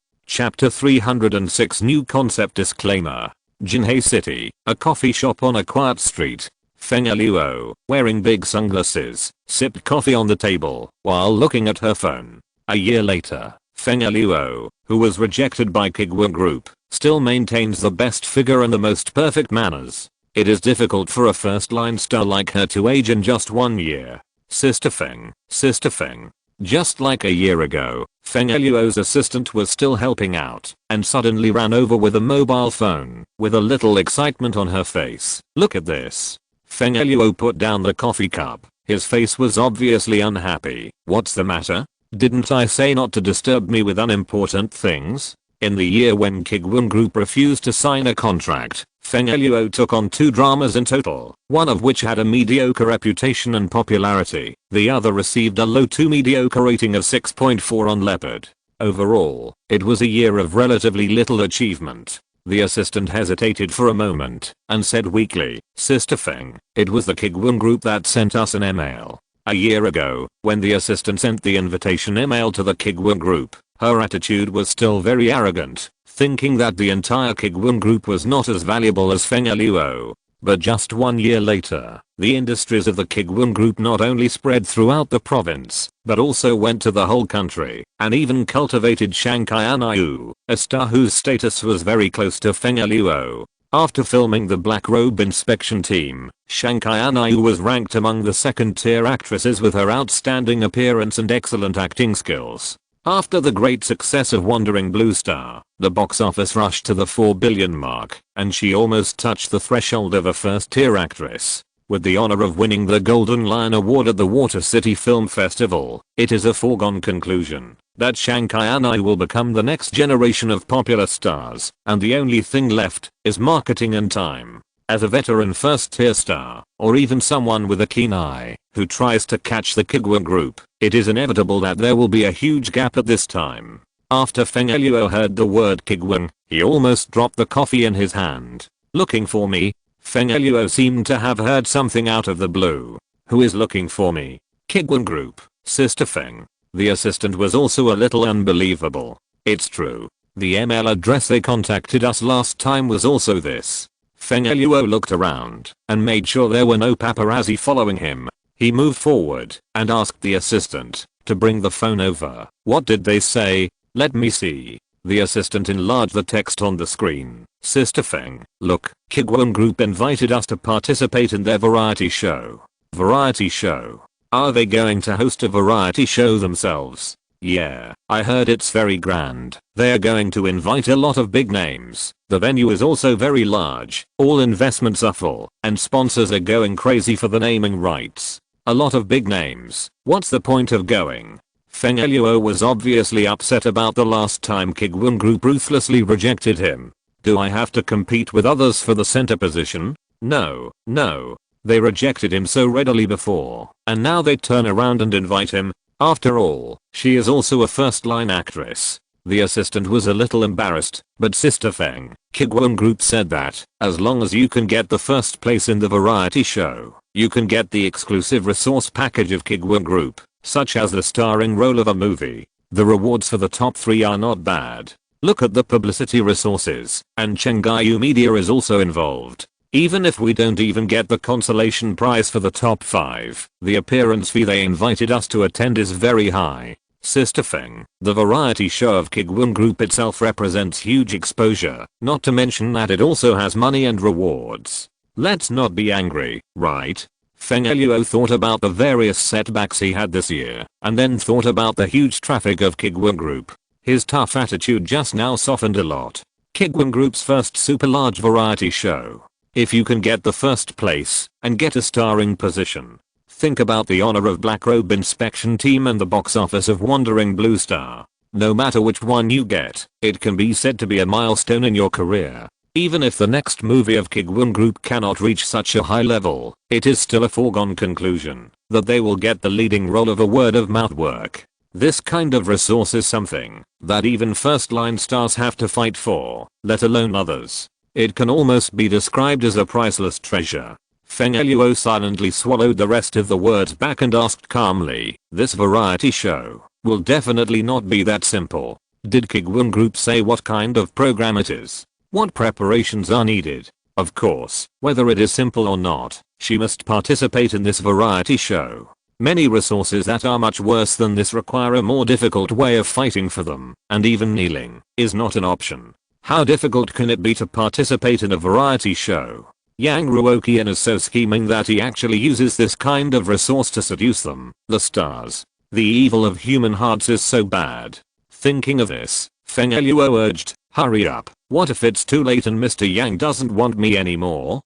Chapter 306 New Concept Disclaimer. Jinhei City, a coffee shop on a quiet street. Feng Luo, wearing big sunglasses, sipped coffee on the table while looking at her phone. A year later, Feng Luo, who was rejected by Kuiguang Group, still maintains the best figure and the most perfect manners. It is difficult for a first-line star like her to age in just 1 year. Sister Feng. Just like a year ago, Feng Luo's assistant was still helping out and suddenly ran over with a mobile phone with a little excitement on her face. Look at this. Feng Luo put down the coffee cup. His face was obviously unhappy. What's the matter? Didn't I say not to disturb me with unimportant things? In the year when Kuiguang Group refused to sign a contract, Feng Luo took on 2 dramas in total, one of which had a mediocre reputation and popularity. The other received a low to mediocre rating of 6.4 on Leopard. Overall, it was a year of relatively little achievement. The assistant hesitated for a moment and said weakly, Sister Feng, it was the Kuiguang Group that sent us an email. A year ago, when the assistant sent the invitation email to the Kuiguang Group, her attitude was still very arrogant, thinking that the entire Kuiguang Group was not as valuable as Feng Luo. But just 1 year later, the industries of the Kuiguang Group not only spread throughout the province, but also went to the whole country, and even cultivated Shanghai Anayu, a star whose status was very close to Feng Luo. After filming the Black Robe Inspection Team, Shanghai Anayu was ranked among the second-tier actresses with her outstanding appearance and excellent acting skills. After the great success of Wandering Blue Star, the box office rushed to the 4 billion mark, and she almost touched the threshold of a first-tier actress. With the honor of winning the Golden Lion Award at the Water City Film Festival, it is a foregone conclusion that Shanghai Anayu will become the next generation of popular stars, and the only thing left is marketing and time. As a veteran first-tier star, or even someone with a keen eye, who tries to catch the Kuiguang Group, it is inevitable that there will be a huge gap at this time. After Feng Luo heard the word Kuiguang, he almost dropped the coffee in his hand. Looking for me? Feng Luo seemed to have heard something out of the blue. Who is looking for me? Kuiguang Group, Sister Feng. The assistant was also a little unbelievable. It's true. The email address they contacted us last time was also this. Feng Luo looked around and made sure there were no paparazzi following him. He moved forward and asked the assistant to bring the phone over. What did they say? Let me see. The assistant enlarged the text on the screen. Sister Feng, look, Kuiguang Group invited us to participate in their variety show. Variety show? Are they going to host a variety show themselves? Yeah, I heard it's very grand. They're going to invite a lot of big names. The venue is also very large. All investments are full, and sponsors are going crazy for the naming rights. A lot of big names. What's the point of going? Feng Luo was obviously upset about the last time Kuiguang Group ruthlessly rejected him. Do I have to compete with others for the center position? No. They rejected him so readily before, and now they turn around and invite him. After all, she is also a first-line actress. The assistant was a little embarrassed, but Sister Feng, Kuiguang Group said that, as long as you can get the first place in the variety show, you can get the exclusive resource package of Kuiguang Group, such as the starring role of a movie. The rewards for the top 3 are not bad. Look at the publicity resources, and Chengaiyu Media is also involved. Even if we don't even get the consolation prize for the top 5, the appearance fee they invited us to attend is very high. Sister Feng, the variety show of Kuiguang Group itself represents huge exposure, not to mention that it also has money and rewards. Let's not be angry, right? Feng Luo thought about the various setbacks he had this year, and then thought about the huge traffic of Kuiguang Group. His tough attitude just now softened a lot. Kuiguang Group's first super large variety show. If you can get the first place and get a starring position, think about the honor of Black Robe Inspection Team and the box office of Wandering Blue Star. No matter which one you get, it can be said to be a milestone in your career. Even if the next movie of Kuiguang Group cannot reach such a high level, it is still a foregone conclusion that they will get the leading role of a word-of-mouth work. This kind of resource is something that even first-line stars have to fight for, let alone others. It can almost be described as a priceless treasure. Feng Luo silently swallowed the rest of the words back and asked calmly, this variety show will definitely not be that simple. Did Kuiguang Group say what kind of program it is? What preparations are needed? Of course, whether it is simple or not, she must participate in this variety show. Many resources that are much worse than this require a more difficult way of fighting for them, and even kneeling is not an option. How difficult can it be to participate in a variety show? Yang Ruoqian is so scheming that he actually uses this kind of resource to seduce them, the stars. The evil of human hearts is so bad. Thinking of this, Feng Luo urged, hurry up. What if it's too late and Mr. Yang doesn't want me anymore?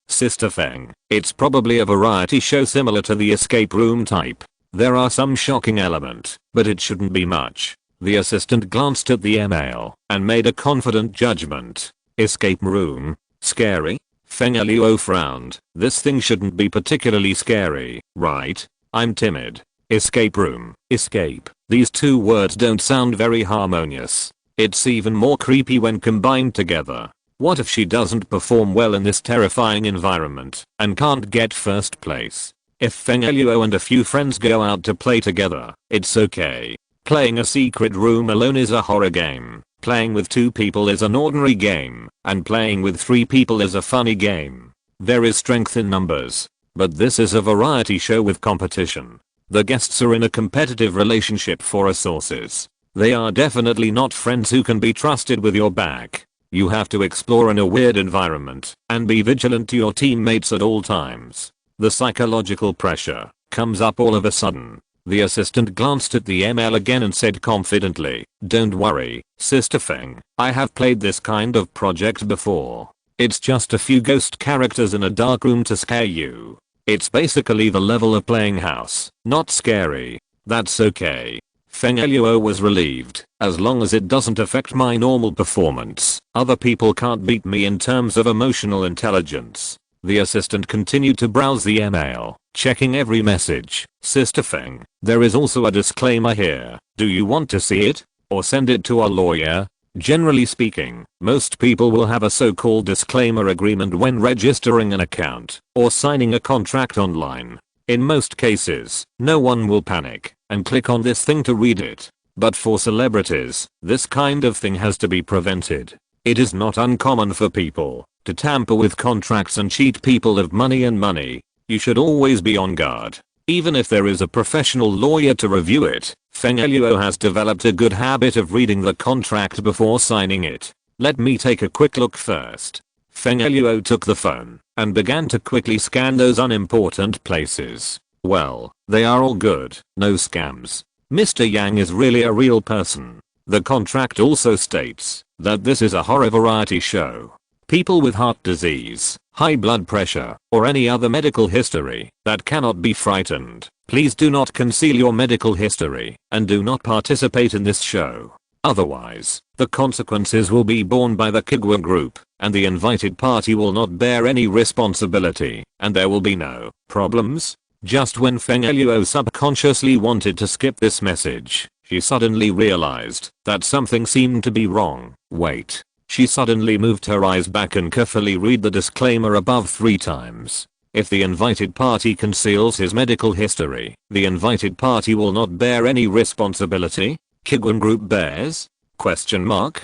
Sister Feng, it's probably a variety show similar to the escape room type. There are some shocking element, but it shouldn't be much. The assistant glanced at the email and made a confident judgment. Escape room? Scary? Feng Luo frowned. This thing shouldn't be particularly scary, right? I'm timid. Escape room, escape. These two words don't sound very harmonious. It's even more creepy when combined together. What if she doesn't perform well in this terrifying environment and can't get first place? If Feng Luo and a few friends go out to play together, it's okay. Playing a secret room alone is a horror game. Playing with 2 people is an ordinary game, and playing with 3 people is a funny game. There is strength in numbers. But this is a variety show with competition. The guests are in a competitive relationship for resources. They are definitely not friends who can be trusted with your back. You have to explore in a weird environment and be vigilant to your teammates at all times. The psychological pressure comes up all of a sudden. The assistant glanced at the email again and said confidently, don't worry, Sister Feng, I have played this kind of project before. It's just a few ghost characters in a dark room to scare you. It's basically the level of playing house, not scary. That's okay. Feng Luo was relieved. As long as it doesn't affect my normal performance, other people can't beat me in terms of emotional intelligence. The assistant continued to browse the email, checking every message. Sister Feng, there is also a disclaimer here. Do you want to see it? Or send it to a lawyer? Generally speaking, most people will have a so-called disclaimer agreement when registering an account or signing a contract online. In most cases, no one will panic and click on this thing to read it. But for celebrities, this kind of thing has to be prevented. It is not uncommon for people to tamper with contracts and cheat people of money and money. You should always be on guard. Even if there is a professional lawyer to review it, Feng Luo has developed a good habit of reading the contract before signing it. Let me take a quick look first. Feng Luo took the phone and began to quickly scan those unimportant places. Well, they are all good, no scams. Mr. Yang is really a real person. The contract also states that this is a horror variety show. People with heart disease, high blood pressure, or any other medical history that cannot be frightened, please do not conceal your medical history and do not participate in this show. Otherwise, the consequences will be borne by the Kuiguang group, and the invited party will not bear any responsibility, and there will be no problems. Just when Feng Luo subconsciously wanted to skip this message, she suddenly realized that something seemed to be wrong. Wait. She suddenly moved her eyes back and carefully read the disclaimer above 3 times. If the invited party conceals his medical history, the invited party will not bear any responsibility. Kuiguang group bears? Question mark?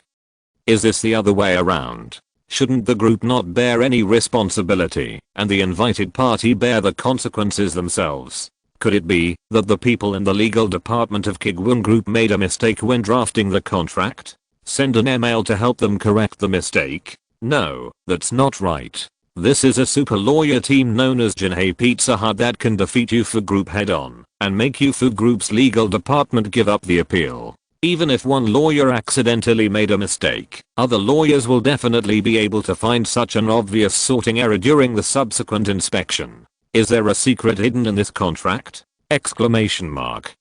Is this the other way around? Shouldn't the group not bear any responsibility and the invited party bear the consequences themselves? Could it be that the people in the legal department of Kuiguang group made a mistake when drafting the contract? Send an email to help them correct the mistake? No, that's not right. This is a super lawyer team known as Jinhae Pizza Hut that can defeat Yufu Group head on and make Yufu Group's legal department give up the appeal. Even if one lawyer accidentally made a mistake, other lawyers will definitely be able to find such an obvious sorting error during the subsequent inspection. Is there a secret hidden in this contract? Exclamation mark.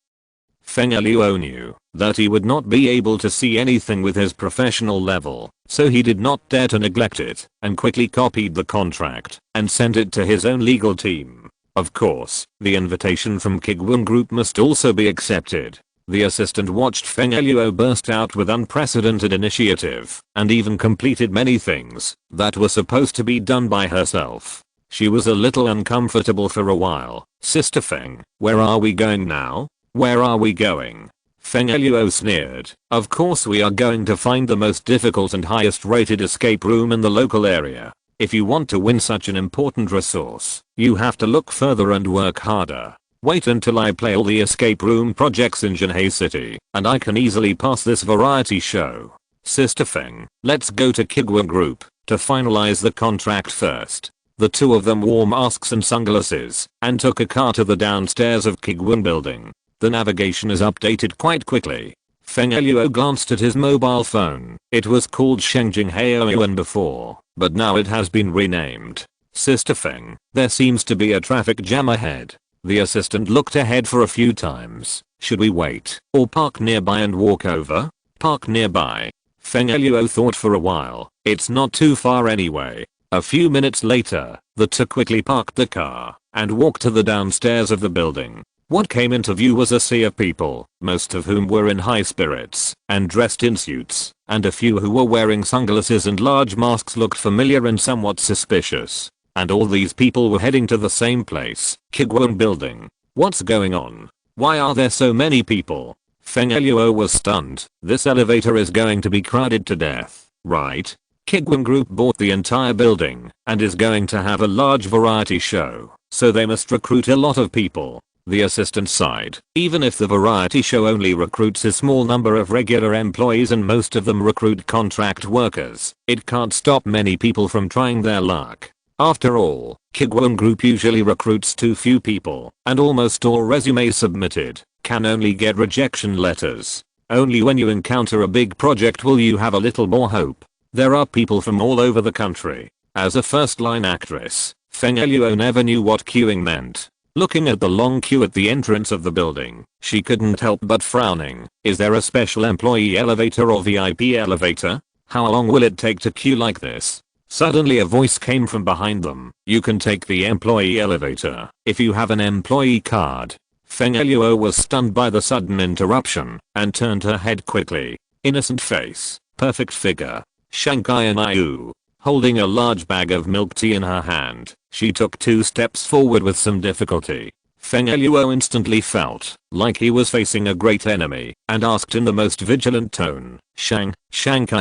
Feng Luo knew that he would not be able to see anything with his professional level, so he did not dare to neglect it and quickly copied the contract and sent it to his own legal team. Of course, the invitation from Kuiguang Group must also be accepted. The assistant watched Feng Luo burst out with unprecedented initiative and even completed many things that were supposed to be done by herself. She was a little uncomfortable for a while. Sister Feng, where are we going now? Where are we going? Feng Luo sneered. Of course we are going to find the most difficult and highest rated escape room in the local area. If you want to win such an important resource, you have to look further and work harder. Wait until I play all the escape room projects in Jinhae City, and I can easily pass this variety show. Sister Feng, let's go to Kuiguang Group to finalize the contract first. The two of them wore masks and sunglasses and took a car to the downstairs of Kuiguang building. The navigation is updated quite quickly. Feng Luo glanced at his mobile phone. It was called Shengjing Haoyuan before, but now it has been renamed. Sister Feng, there seems to be a traffic jam ahead. The assistant looked ahead for a few times. Should we wait or park nearby and walk over? Park nearby. Feng Luo thought for a while. It's not too far anyway. A few minutes later, the two quickly parked the car and walked to the downstairs of the building. What came into view was a sea of people, most of whom were in high spirits and dressed in suits, and a few who were wearing sunglasses and large masks looked familiar and somewhat suspicious. And all these people were heading to the same place, Kuiguang building. What's going on? Why are there so many people? Feng Luo was stunned. This elevator is going to be crowded to death, right? Kuiguang Group bought the entire building and is going to have a large variety show, so they must recruit a lot of people. The assistant sighed. Even if the variety show only recruits a small number of regular employees and most of them recruit contract workers, it can't stop many people from trying their luck. After all, Kuiguang Group usually recruits too few people, and almost all resumes submitted can only get rejection letters. Only when you encounter a big project will you have a little more hope. There are people from all over the country. As a first-line actress, Feng Luo never knew what queuing meant. Looking at the long queue at the entrance of the building, she couldn't help but frowning. Is there a special employee elevator or VIP elevator? How long will it take to queue like this? Suddenly a voice came from behind them. You can take the employee elevator if you have an employee card. Feng Luo was stunned by the sudden interruption and turned her head quickly. Innocent face, perfect figure. Shanghai Anayu. Holding a large bag of milk tea in her hand, she took 2 steps forward with some difficulty. Feng Luo instantly felt like he was facing a great enemy and asked in the most vigilant tone, Shanghai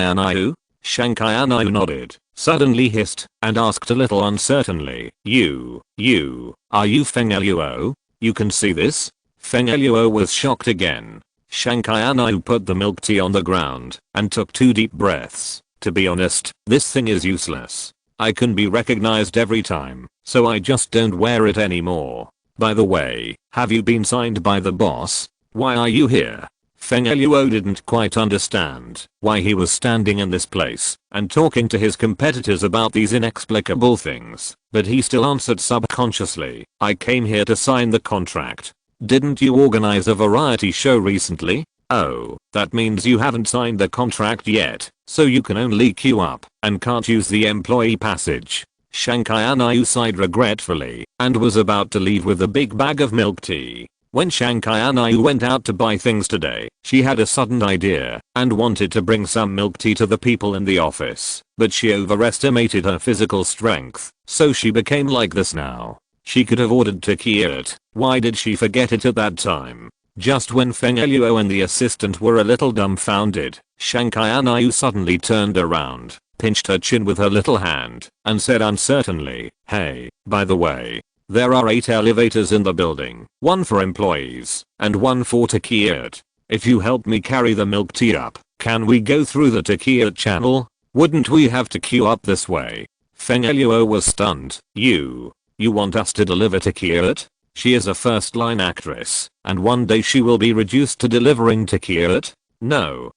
Anayu? Shanghai Anayu nodded, suddenly hissed, and asked a little uncertainly, are you Feng Luo? You can see this? Feng Luo was shocked again. Shanghai Anayu put the milk tea on the ground and took 2 deep breaths. To be honest, this thing is useless. I can be recognized every time, so I just don't wear it anymore. By the way, have you been signed by the boss? Why are you here? Feng Eluo didn't quite understand why he was standing in this place and talking to his competitors about these inexplicable things, but he still answered subconsciously, I came here to sign the contract. Didn't you organize a variety show recently? Oh, that means you haven't signed the contract yet, so you can only queue up and can't use the employee passage. Shankai Anayu sighed regretfully and was about to leave with a big bag of milk tea. When Shankai Anayu went out to buy things today, she had a sudden idea and wanted to bring some milk tea to the people in the office, but she overestimated her physical strength, so she became like this now. She could have ordered tequila. Why did she forget it at that time? Just when Feng Eluo and the assistant were a little dumbfounded, Shankai Anayu suddenly turned around, pinched her chin with her little hand, and said uncertainly, hey, by the way, there are 8 elevators in the building, 1 for employees, and 1 for tequila. If you help me carry the milk tea up, can we go through the tequila channel? Wouldn't we have to queue up this way? Feng Eluo was stunned. You want us to deliver tequila? She is a first-line actress, and one day she will be reduced to delivering tequila? No,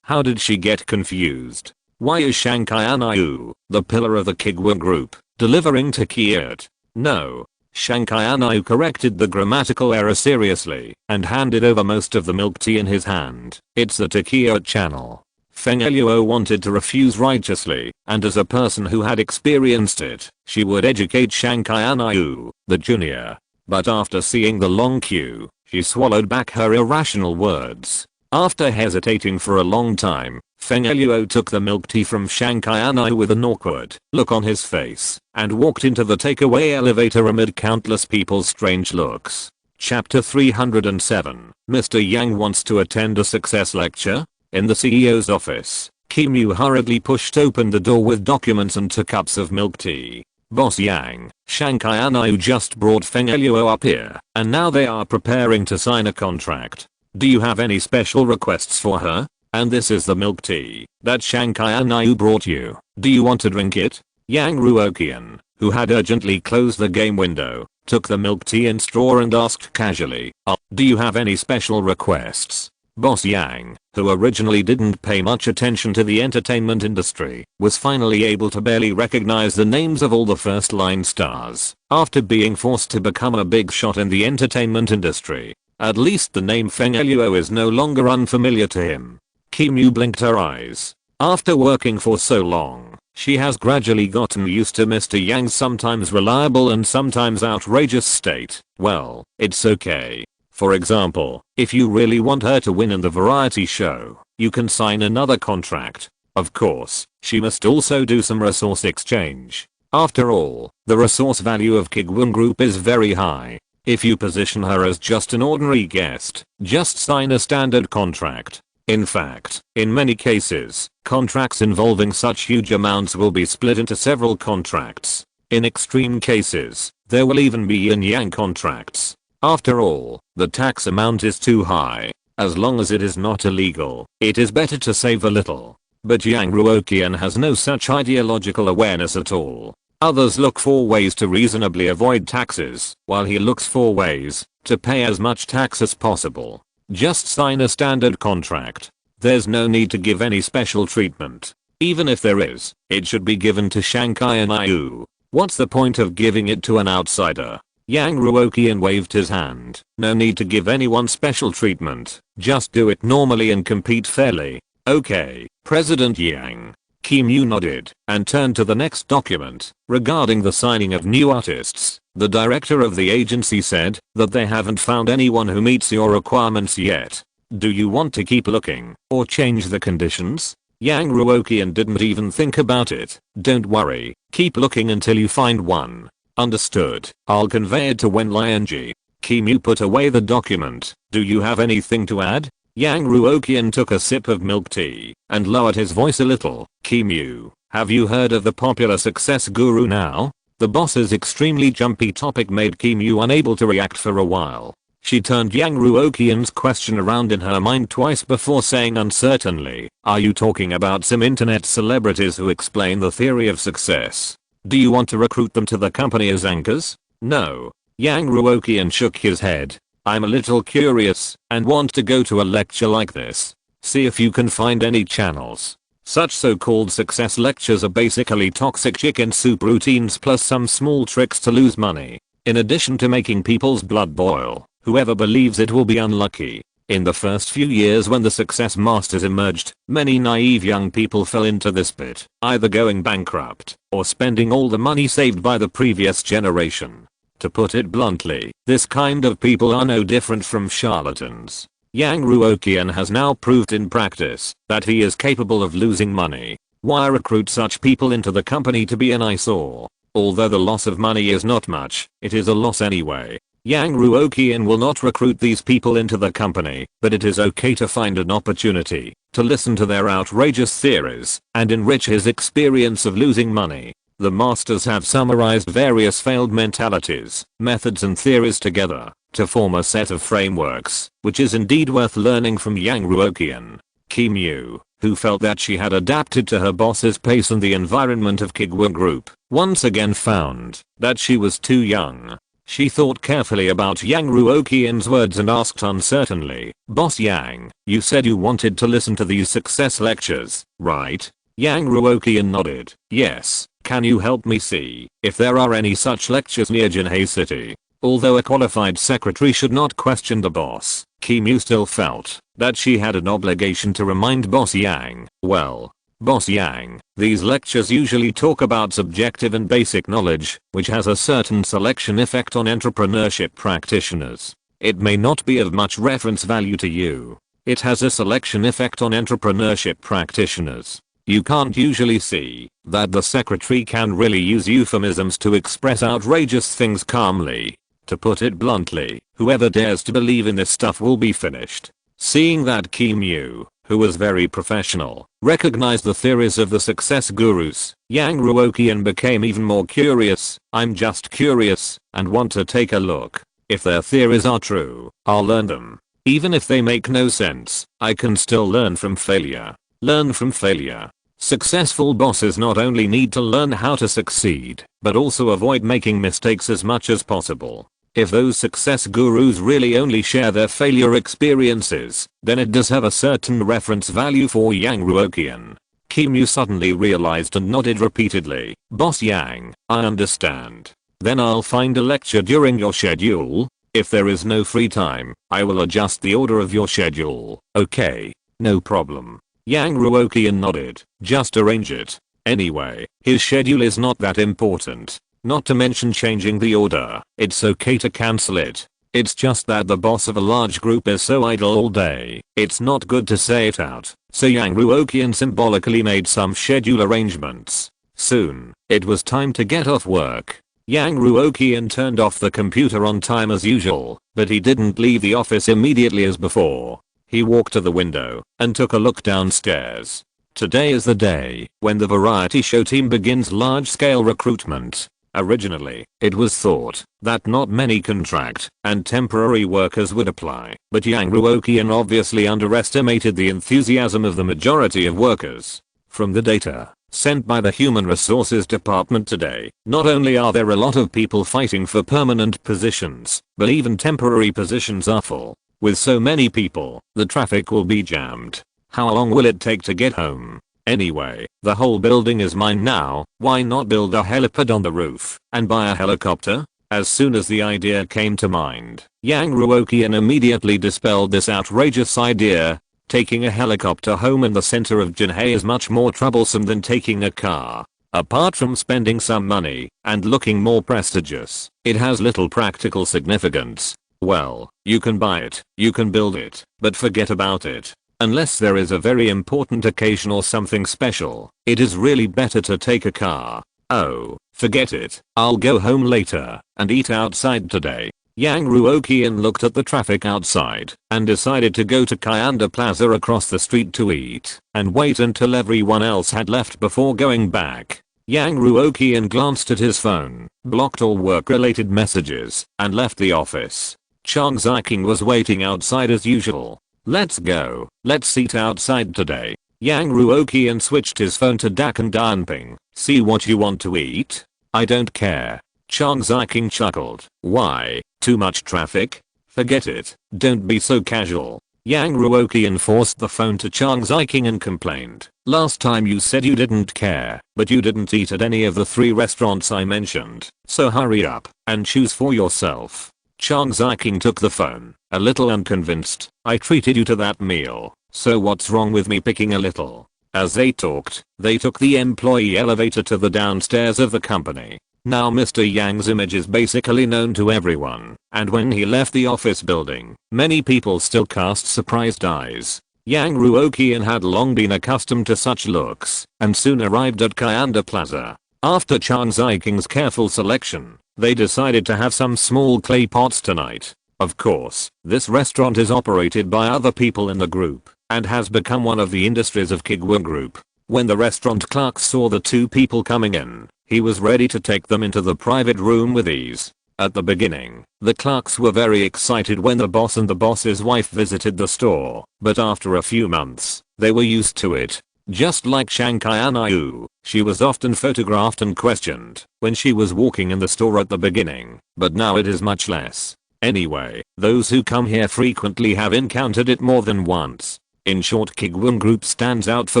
how did she get confused? Why is Shankai Anayu, the pillar of the Kuiguang group, delivering tequila? No. Shankai Anayu corrected the grammatical error seriously and handed over most of the milk tea in his hand. It's the tequila channel. Feng Eluo wanted to refuse righteously, and as a person who had experienced it, she would educate Shankai Anayu, the junior. But after seeing the long queue, she swallowed back her irrational words. After hesitating for a long time, Feng Eluo took the milk tea from Shankai Anayu with an awkward look on his face and walked into the takeaway elevator amid countless people's strange looks. Chapter 307. Mr. Yang wants to attend a success lecture? In the CEO's office, Kim Yu hurriedly pushed open the door with documents and 2 cups of milk tea. Boss Yang, Shankai Anayu just brought Feng Eluo up here, and now they are preparing to sign a contract. Do you have any special requests for her? And this is the milk tea that Shankai Anayu brought you. Do you want to drink it? Yang Ruoqian, who had urgently closed the game window, took the milk tea in straw and asked casually, do you have any special requests? Boss Yang, who originally didn't pay much attention to the entertainment industry, was finally able to barely recognize the names of all the first-line stars after being forced to become a big shot in the entertainment industry. At least the name Feng Eluo is no longer unfamiliar to him. Kim Yu blinked her eyes. After working for so long, she has gradually gotten used to Mr. Yang's sometimes reliable and sometimes outrageous state. Well, it's okay. For example, if you really want her to win in the variety show, you can sign another contract. Of course, she must also do some resource exchange. After all, the resource value of Kuiguang Group is very high. If you position her as just an ordinary guest, just sign a standard contract. In fact, in many cases, contracts involving such huge amounts will be split into several contracts. In extreme cases, there will even be yin-yang contracts. After all, the tax amount is too high. As long as it is not illegal, it is better to save a little. But Yang Ruoqian has no such ideological awareness at all. Others look for ways to reasonably avoid taxes, while he looks for ways to pay as much tax as possible. Just sign a standard contract. There's no need to give any special treatment. Even if there is, it should be given to Shankai Anayu. What's the point of giving it to an outsider? Yang Ruoqian waved his hand. No need to give anyone special treatment. Just do it normally and compete fairly. Okay, President Yang. Kim Yu nodded and turned to the next document. Regarding the signing of new artists, the director of the agency said that they haven't found anyone who meets your requirements yet. Do you want to keep looking or change the conditions? Yang Ruoqian didn't even think about it. Don't worry, keep looking until you find one. Understood. I'll convey it to Wen Lianji. Kim Yu put away the document. Do you have anything to add? Yang Ruoqian took a sip of milk tea and lowered his voice a little. Kim Yu, have you heard of the popular success guru now? The boss's extremely jumpy topic made Kim Yu unable to react for a while. She turned Yang Ruoqian's question around in her mind twice before saying uncertainly, are you talking about some internet celebrities who explain the theory of success? Do you want to recruit them to the company as anchors? No. Yang Ruoqian shook his head. I'm a little curious and want to go to a lecture like this. See if you can find any channels. Such so-called success lectures are basically toxic chicken soup routines plus some small tricks to lose money. In addition to making people's blood boil, whoever believes it will be unlucky. In the first few years when the success masters emerged, many naive young people fell into this pit, either going bankrupt or spending all the money saved by the previous generation. To put it bluntly, this kind of people are no different from charlatans. Yang Ruoqian has now proved in practice that he is capable of losing money. Why recruit such people into the company to be an eyesore? Although the loss of money is not much, it is a loss anyway. Yang Ruoqian will not recruit these people into the company, but it is okay to find an opportunity to listen to their outrageous theories and enrich his experience of losing money. The masters have summarized various failed mentalities, methods and theories together to form a set of frameworks, which is indeed worth learning from Yang Ruoqian. Kim Yu, who felt that she had adapted to her boss's pace and the environment of Kuiguang Group, once again found that she was too young. She thought carefully about Yang Ruoqian's words and asked uncertainly, "Boss Yang, you said you wanted to listen to these success lectures, right?" Yang Ruoqian nodded. "Yes, can you help me see if there are any such lectures near Jinhae City?" Although a qualified secretary should not question the boss, Kim Yu still felt that she had an obligation to remind Boss Yang. "Well, Boss Yang, these lectures usually talk about subjective and basic knowledge, which has a certain selection effect on entrepreneurship practitioners. It may not be of much reference value to you. It has a selection effect on entrepreneurship practitioners. You can't usually see that the secretary can really use euphemisms to express outrageous things calmly. To put it bluntly, whoever dares to believe in this stuff will be finished." Seeing that Kim Yu, who was very professional, recognized the theories of the success gurus, Yang Ruoqian became even more curious. "I'm just curious and want to take a look. If their theories are true, I'll learn them. Even if they make no sense, I can still learn from failure. Learn from failure." Successful bosses not only need to learn how to succeed, but also avoid making mistakes as much as possible. If those success gurus really only share their failure experiences, then it does have a certain reference value for Yang Ruoqian. Kim Yu suddenly realized and nodded repeatedly. "Boss Yang, I understand. Then I'll find a lecture during your schedule. If there is no free time, I will adjust the order of your schedule." "Okay, no problem." Yang Ruoqian nodded. "Just arrange it. Anyway, his schedule is not that important. Not to mention changing the order. It's okay to cancel it. It's just that the boss of a large group is so idle all day. It's not good to say it out." So Yang Ruoqian symbolically made some schedule arrangements. Soon, it was time to get off work. Yang Ruoqian turned off the computer on time as usual, but he didn't leave the office immediately as before. He walked to the window and took a look downstairs. Today is the day when the variety show team begins large-scale recruitment. Originally, it was thought that not many contract and temporary workers would apply, but Yang Ruoqian obviously underestimated the enthusiasm of the majority of workers. From the data sent by the Human Resources Department today, not only are there a lot of people fighting for permanent positions, but even temporary positions are full. With so many people, the traffic will be jammed. How long will it take to get home? Anyway, the whole building is mine now. Why not build a helipad on the roof and buy a helicopter? As soon as the idea came to mind, Yang Ruoqian immediately dispelled this outrageous idea. Taking a helicopter home in the center of Jinhae is much more troublesome than taking a car. Apart from spending some money and looking more prestigious, it has little practical significance. Well, you can buy it, you can build it, but forget about it. Unless there is a very important occasion or something special, it is really better to take a car. Oh, forget it. I'll go home later and eat outside today. Yang Ruoqian looked at the traffic outside and decided to go to Kyanda Plaza across the street to eat and wait until everyone else had left before going back. Yang Ruoqian glanced at his phone, blocked all work-related messages, and left the office. Chang Ziking was waiting outside as usual. "Let's go. Let's eat outside today." Yang Ruoqian switched his phone to Dak and Danping. "See what you want to eat?" "I don't care." Chang Ziking chuckled. Why? Too much traffic? Forget it. Don't be so casual. Yang Ruoqian forced the phone to Chang Ziking and complained. Last time you said you didn't care, but you didn't eat at any of the 3 restaurants I mentioned. So hurry up and choose for yourself. Chang Ziking took the phone, a little unconvinced. I treated you to that meal, so what's wrong with me picking a little? As they talked, they took the employee elevator to the downstairs of the company. Now Mr. Yang's image is basically known to everyone, and when he left the office building, many people still cast surprised eyes. Yang Ruoqian had long been accustomed to such looks, and soon arrived at Kayanda Plaza. After Chang Ziking's careful selection, they decided to have some small clay pots tonight. Of course, this restaurant is operated by other people in the group, and has become one of the industries of Kuiguang Group. When the restaurant clerk saw the 2 people coming in, he was ready to take them into the private room with ease. At the beginning, the clerks were very excited when the boss and the boss's wife visited the store, but after a few months, they were used to it. Just like Shanghai Anayu, she was often photographed and questioned when she was walking in the store at the beginning, but now it is much less. Anyway, those who come here frequently have encountered it more than once. In short, Kuiguang Group stands out for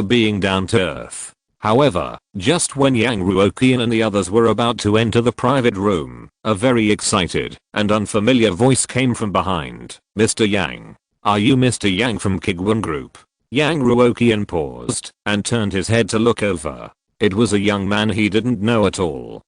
being down to earth. However, just when Yang Ruoqian and the others were about to enter the private room, a very excited and unfamiliar voice came from behind. Mr. Yang. Are you Mr. Yang from Kuiguang Group? Yang Ruoqian paused and turned his head to look over. It was a young man he didn't know at all.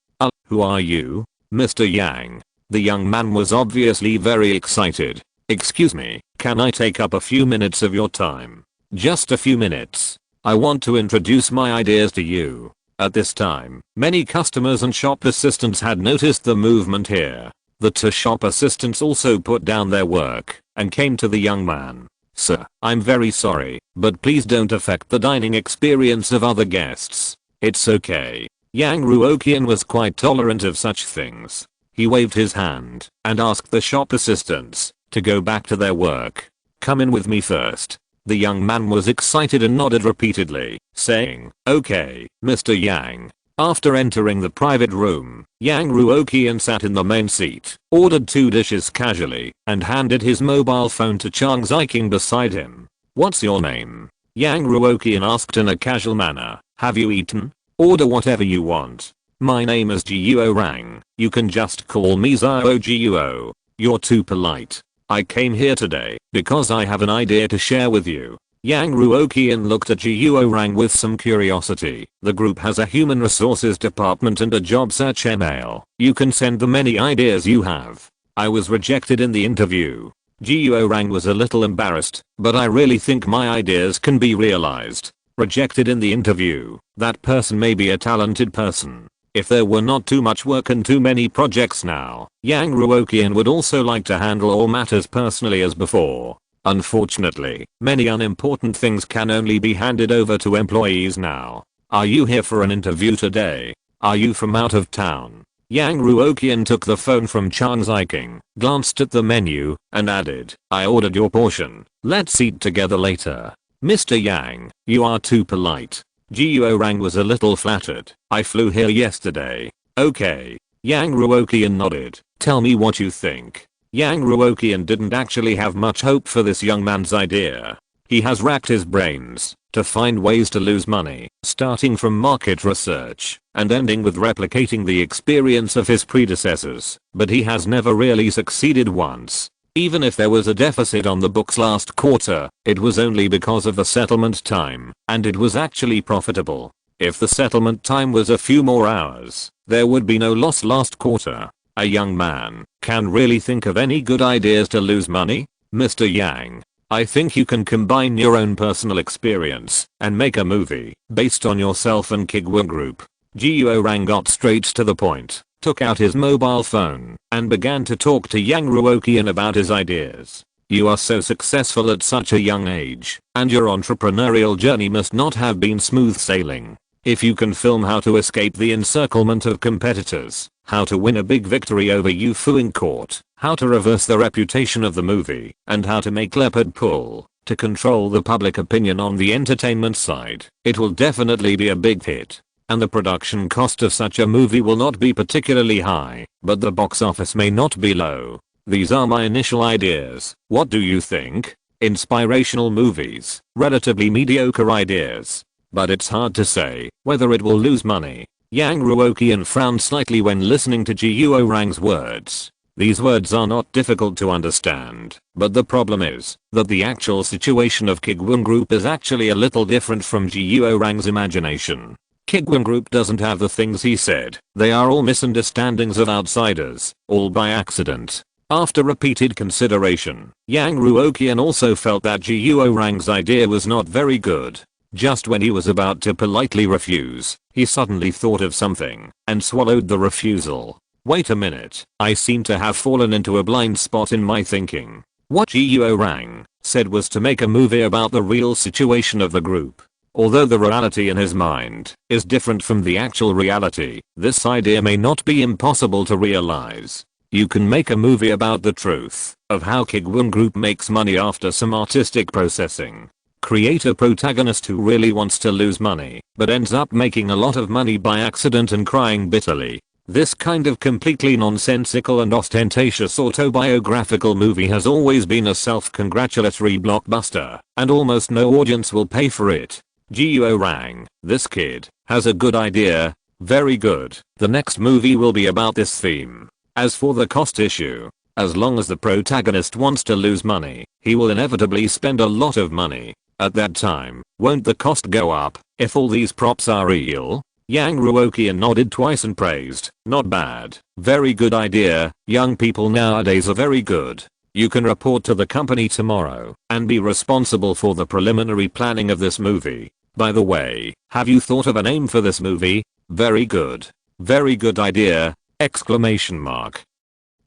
Who are you? Mr. Yang. The young man was obviously very excited. Excuse me, can I take up a few minutes of your time? Just a few minutes. I want to introduce my ideas to you. At this time, many customers and shop assistants had noticed the movement here. The 2 shop assistants also put down their work and came to the young man. Sir, I'm very sorry, but please don't affect the dining experience of other guests. It's okay. Yang Ruoqian was quite tolerant of such things. He waved his hand and asked the shop assistants to go back to their work. Come in with me first. The young man was excited and nodded repeatedly, saying, okay, Mr. Yang. After entering the private room, Yang Ruoqian sat in the main seat, ordered 2 dishes casually, and handed his mobile phone to Chang Ziking beside him. What's your name? Yang Ruoqian asked in a casual manner. Have you eaten? Order whatever you want. My name is Guo Rang. You can just call me Zhao Guo. You're too polite. I came here today because I have an idea to share with you. Yang Ruoqian looked at Guo Rang with some curiosity. The group has a human resources department and a job search email. You can send them any ideas you have. I was rejected in the interview. Guo Rang was a little embarrassed, but I really think my ideas can be realized. Rejected in the interview. That person may be a talented person. If there were not too much work and too many projects now, Yang Ruoqian would also like to handle all matters personally as before. Unfortunately, many unimportant things can only be handed over to employees now. Are you here for an interview today? Are you from out of town? Yang Ruoqian took the phone from Chang Ziking, glanced at the menu, and added, I ordered your portion. Let's eat together later. Mr. Yang, you are too polite. Guo Rang was a little flattered. I flew here yesterday. Okay. Yang Ruoqian nodded. Tell me what you think. Yang Ruoqian didn't actually have much hope for this young man's idea. He has racked his brains to find ways to lose money, starting from market research and ending with replicating the experience of his predecessors, but he has never really succeeded once. Even if there was a deficit on the books last quarter, it was only because of the settlement time, and it was actually profitable. If the settlement time was a few more hours, there would be no loss last quarter. A young man can really think of any good ideas to lose money? Mr. Yang, I think you can combine your own personal experience and make a movie based on yourself and Kuiguang Group. Guo Rang got straight to the point, took out his mobile phone, and began to talk to Yang Ruoqian about his ideas. You are so successful at such a young age, and your entrepreneurial journey must not have been smooth sailing. If you can film how to escape the encirclement of competitors, how to win a big victory over Yufu in court, how to reverse the reputation of the movie, and how to make leopard pull to control the public opinion on the entertainment side, it will definitely be a big hit. and the production cost of such a movie will not be particularly high, but the box office may not be low. These are my initial ideas. What do you think? Inspirational movies, relatively mediocre ideas. But it's hard to say whether it will lose money. Yang Ruoqian frowned slightly when listening to Guorang's words. These words are not difficult to understand, but the problem is that the actual situation of Kuiguang Group is actually a little different from Guorang's imagination. Kuiguang Group doesn't have the things he said. They are all misunderstandings of outsiders, all by accident. After repeated consideration, Yang Ruoqian also felt that Guorang's idea was not very good. Just when he was about to politely refuse, he suddenly thought of something and swallowed the refusal. Wait a minute, I seem to have fallen into a blind spot in my thinking. What Guorang said was to make a movie about the real situation of the group. Although the reality in his mind is different from the actual reality, this idea may not be impossible to realize. You can make a movie about the truth of how Kuiguang Group makes money after some artistic processing. Create a protagonist who really wants to lose money, but ends up making a lot of money by accident and crying bitterly. This kind of completely nonsensical and ostentatious autobiographical movie has always been a self-congratulatory blockbuster, and almost no audience will pay for it. Guorang, this kid, has a good idea. Very good. The next movie will be about this theme. As for the cost issue, as long as the protagonist wants to lose money, he will inevitably spend a lot of money. At that time, won't the cost go up, if all these props are real? Yang Ruoqian nodded twice and praised. Not bad. Very good idea. Young people nowadays are very good. You can report to the company tomorrow and be responsible for the preliminary planning of this movie. By the way, have you thought of a name for this movie? Very good. Very good idea! Exclamation mark.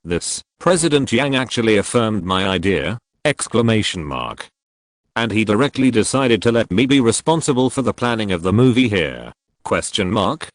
This, President Yang actually affirmed my idea! Exclamation mark. And he directly decided to let me be responsible for the planning of the movie here. Question mark.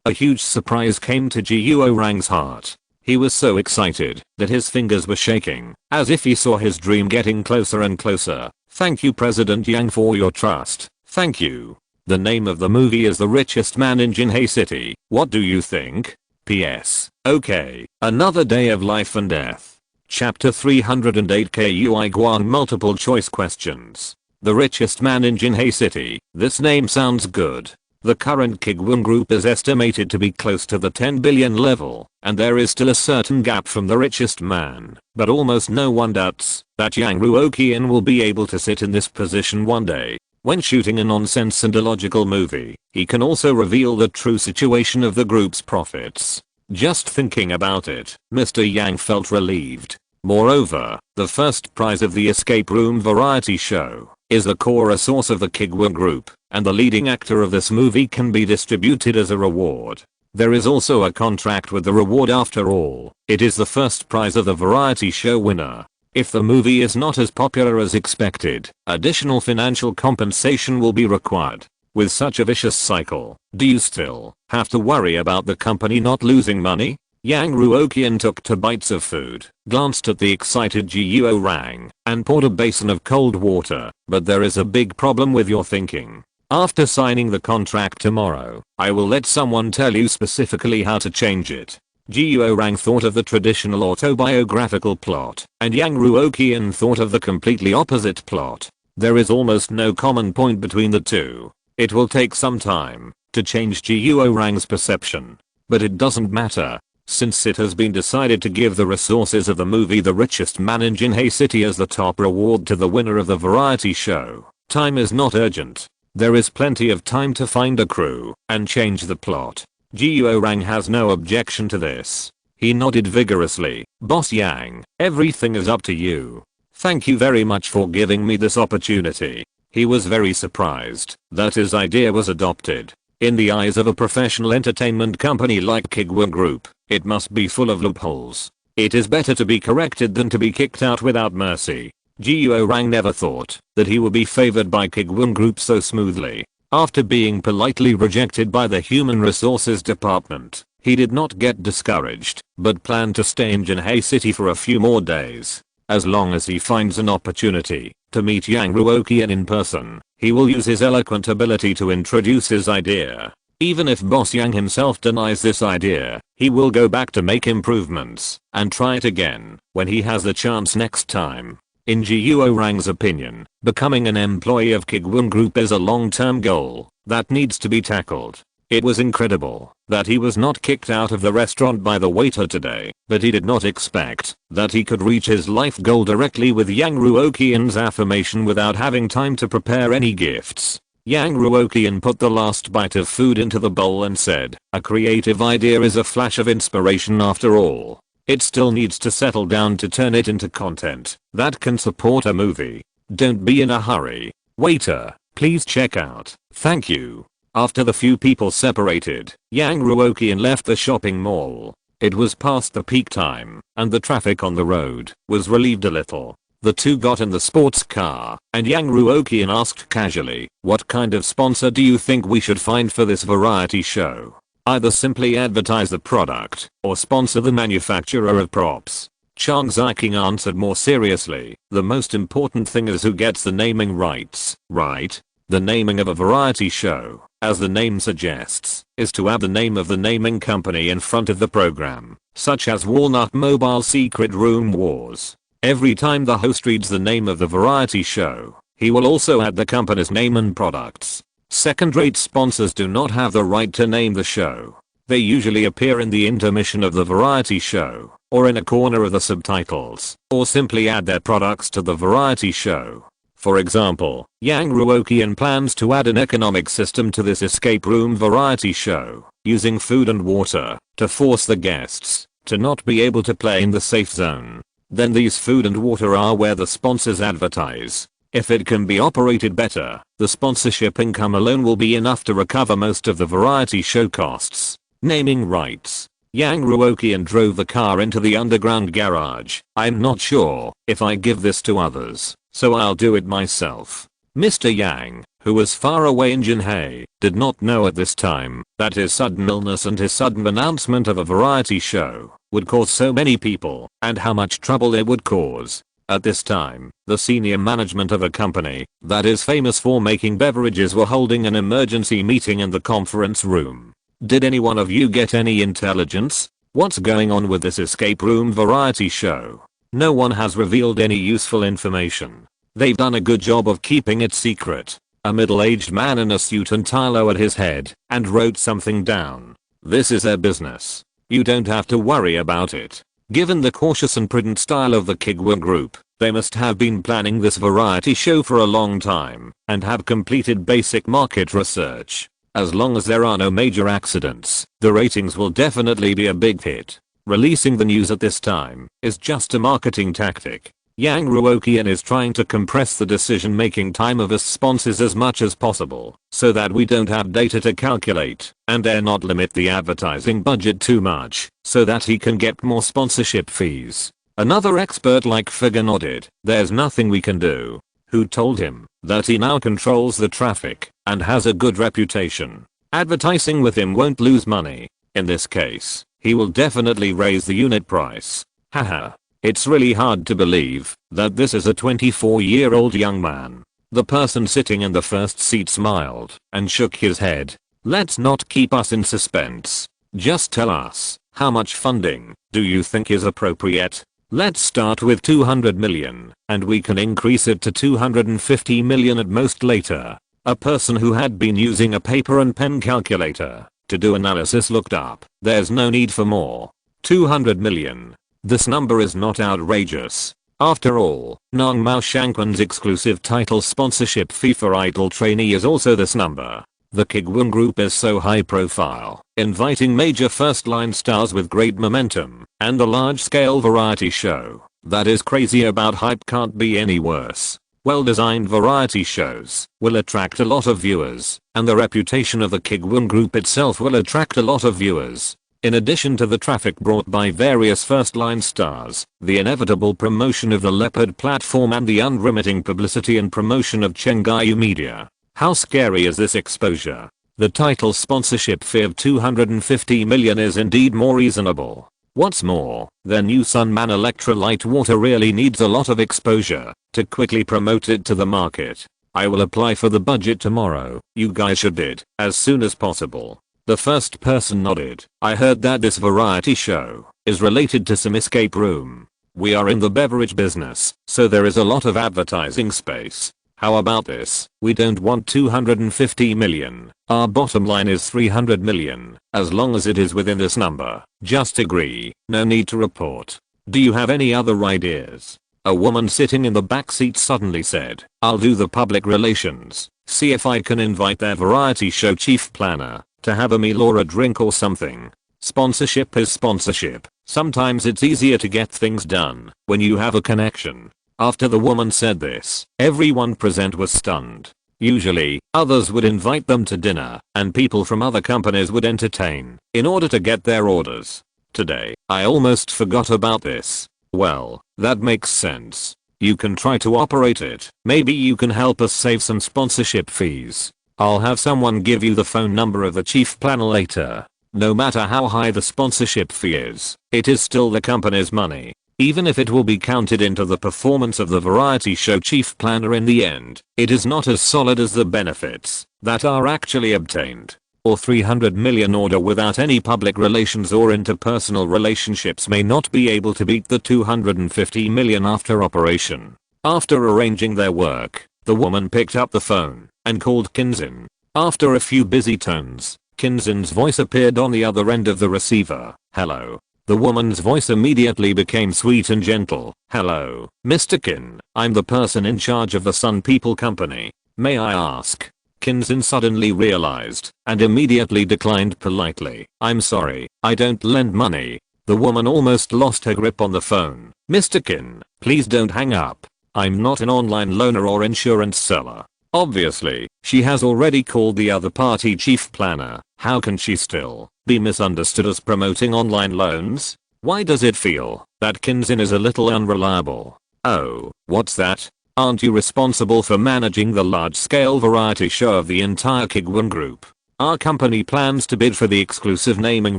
A huge surprise came to Guorang's heart. He was so excited that his fingers were shaking, as if he saw his dream getting closer and closer. Thank you President Yang for your trust. Thank you. The name of the movie is The Richest Man in Jinhae City. What do you think? PS. Okay. Another Day of Life and Death. Chapter 308 Kuiguang multiple choice questions. The Richest Man in Jinhae City. This name sounds good. The current Kuiguang Group is estimated to be close to the 10 billion level, and there is still a certain gap from the richest man. But almost no one doubts that Yang Ruoqian will be able to sit in this position one day. When shooting a nonsense and illogical movie, he can also reveal the true situation of the group's profits. Just thinking about it, Mr. Yang felt relieved. Moreover, the first prize of the escape room variety show is the core resource of the Kuiguang Group, and the leading actor of this movie can be distributed as a reward. There is also a contract with the reward after all. It is the first prize of the variety show winner. If the movie is not as popular as expected, additional financial compensation will be required. With such a vicious cycle, do you still have to worry about the company not losing money? Yang Ruoqian took 2 bites of food, glanced at the excited Guorang, and poured a basin of cold water. But there is a big problem with your thinking. After signing the contract tomorrow, I will let someone tell you specifically how to change it. Guorang thought of the traditional autobiographical plot, and Yang Ruoqian thought of the completely opposite plot. There is almost no common point between the two. It will take some time to change Guorang's perception. But it doesn't matter, since it has been decided to give the resources of the movie The Richest Man in Jinhae City as the top reward to the winner of the variety show. Time is not urgent. There is plenty of time to find a crew and change the plot. Guorang has no objection to this. He nodded vigorously. Boss Yang, everything is up to you. Thank you very much for giving me this opportunity. He was very surprised that his idea was adopted. In the eyes of a professional entertainment company like Kuiguang Group, it must be full of loopholes. It is better to be corrected than to be kicked out without mercy. Guorang never thought that he would be favored by Kuiguang Group so smoothly. After being politely rejected by the Human Resources Department, he did not get discouraged, but planned to stay in Jinhae City for a few more days. As long as he finds an opportunity to meet Yang Ruoqian in person, he will use his eloquent ability to introduce his idea. Even if Boss Yang himself denies this idea, he will go back to make improvements and try it again when he has the chance next time. In Guo Rang's opinion, becoming an employee of Kuiguang Group is a long-term goal that needs to be tackled. It was incredible that he was not kicked out of the restaurant by the waiter today, but he did not expect that he could reach his life goal directly with Yang Ruoqian's affirmation without having time to prepare any gifts. Yang Ruoqian put the last bite of food into the bowl and said, "A creative idea is a flash of inspiration after all. It still needs to settle down to turn it into content that can support a movie. Don't be in a hurry. Waiter, please check out. Thank you." After the few people separated, Yang Ruoqian left the shopping mall. It was past the peak time, and the traffic on the road was relieved a little. The two got in the sports car, and Yang Ruoqian asked casually, "What kind of sponsor do you think we should find for this variety show? Either simply advertise the product, or sponsor the manufacturer of props." Chang Ziqing answered more seriously, "The most important thing is who gets the naming rights, right? The naming of a variety show, as the name suggests, is to add the name of the naming company in front of the program, such as Walnut Mobile Secret Room Wars. Every time the host reads the name of the variety show, he will also add the company's name and products. Second-rate sponsors do not have the right to name the show. They usually appear in the intermission of the variety show, or in a corner of the subtitles, or simply add their products to the variety show. For example, Yang Ruoqian plans to add an economic system to this escape room variety show, using food and water to force the guests to not be able to play in the safe zone. Then these food and water are where the sponsors advertise. If it can be operated better, the sponsorship income alone will be enough to recover most of the variety show costs. Naming rights. Yang Ruoqian drove the car into the underground garage. "I'm not sure if I give this to others, so I'll do it myself." Mr. Yang, who was far away in Jinhei, did not know at this time that his sudden illness and his sudden announcement of a variety show would cause so many people, and how much trouble it would cause. At this time, the senior management of a company that is famous for making beverages were holding an emergency meeting in the conference room. "Did any one of you get any intelligence? What's going on with this escape room variety show? No one has revealed any useful information. They've done a good job of keeping it secret." A middle-aged man in a suit and tie lowered his head and wrote something down. "This is their business. You don't have to worry about it." Given the cautious and prudent style of the Kuiguang Group, they must have been planning this variety show for a long time and have completed basic market research. As long as there are no major accidents, the ratings will definitely be a big hit. Releasing the news at this time is just a marketing tactic. Yang Ruoqian is trying to compress the decision-making time of his sponsors as much as possible, so that we don't have data to calculate, and dare not limit the advertising budget too much, so that he can get more sponsorship fees. Another expert like Figure nodded, "There's nothing we can do." Who told him that he now controls the traffic and has a good reputation. Advertising with him won't lose money. In this case, he will definitely raise the unit price. Haha. It's really hard to believe that this is a 24-year-old young man. The person sitting in the first seat smiled and shook his head. "Let's not keep us in suspense. Just tell us, how much funding do you think is appropriate? Let's start with 200 million, and we can increase it to 250 million at most later." A person who had been using a paper and pen calculator to do analysis looked up. "There's no need for more. 200 million. This number is not outrageous. After all, Nang Mao Shangquan's exclusive title sponsorship fee for Idol Trainee is also this number. The Kuiguang Group is so high profile, inviting major first-line stars with great momentum, and the large-scale variety show that is crazy about hype can't be any worse. Well-designed variety shows will attract a lot of viewers, and the reputation of the Kuiguang Group itself will attract a lot of viewers. In addition to the traffic brought by various first-line stars, the inevitable promotion of the Leopard platform and the unremitting publicity and promotion of Chenggayu media. How scary is this exposure? The title sponsorship fee of 250 million is indeed more reasonable. What's more, their new Sunman electrolyte water really needs a lot of exposure to quickly promote it to the market. I will apply for the budget tomorrow. You guys should do it as soon as possible. The first person nodded. I heard that this variety show is related to some escape room. We are in the beverage business, so there is a lot of advertising space. How about this? We don't want 250 million. Our bottom line is 300 million. As long as it is within this number, just agree. No need to report. Do you have any other ideas? A woman sitting in the back seat suddenly said, I'll do the public relations. See if I can invite their variety show chief planner to have a meal or a drink or something. Sponsorship is sponsorship. Sometimes it's easier to get things done when you have a connection. After the woman said this, everyone present was stunned. Usually, others would invite them to dinner, and people from other companies would entertain in order to get their orders. Today, I almost forgot about this. Well, that makes sense. You can try to operate it. Maybe you can help us save some sponsorship fees. I'll have someone give you the phone number of the chief planner later. No matter how high the sponsorship fee is, it is still the company's money. Even if it will be counted into the performance of the variety show chief planner in the end, it is not as solid as the benefits that are actually obtained. Or 300 million order without any public relations or interpersonal relationships may not be able to beat the 250 million after operation. After arranging their work, the woman picked up the phone and called Kinzin. After a few busy tones, Kinzin's voice appeared on the other end of the receiver. Hello. The woman's voice immediately became sweet and gentle. Hello, Mr. Kin. I'm the person in charge of the Sun People Company. May I ask? Kinzin suddenly realized and immediately declined politely. I'm sorry, I don't lend money. The woman almost lost her grip on the phone. Mr. Kin, please don't hang up. I'm not an online loaner or insurance seller. Obviously, she has already called the other party chief planner. How can she still be misunderstood as promoting online loans? Why does it feel that Kinzin is a little unreliable? Oh, what's that? Aren't you responsible for managing the large-scale variety show of the entire Kuiguang group? Our company plans to bid for the exclusive naming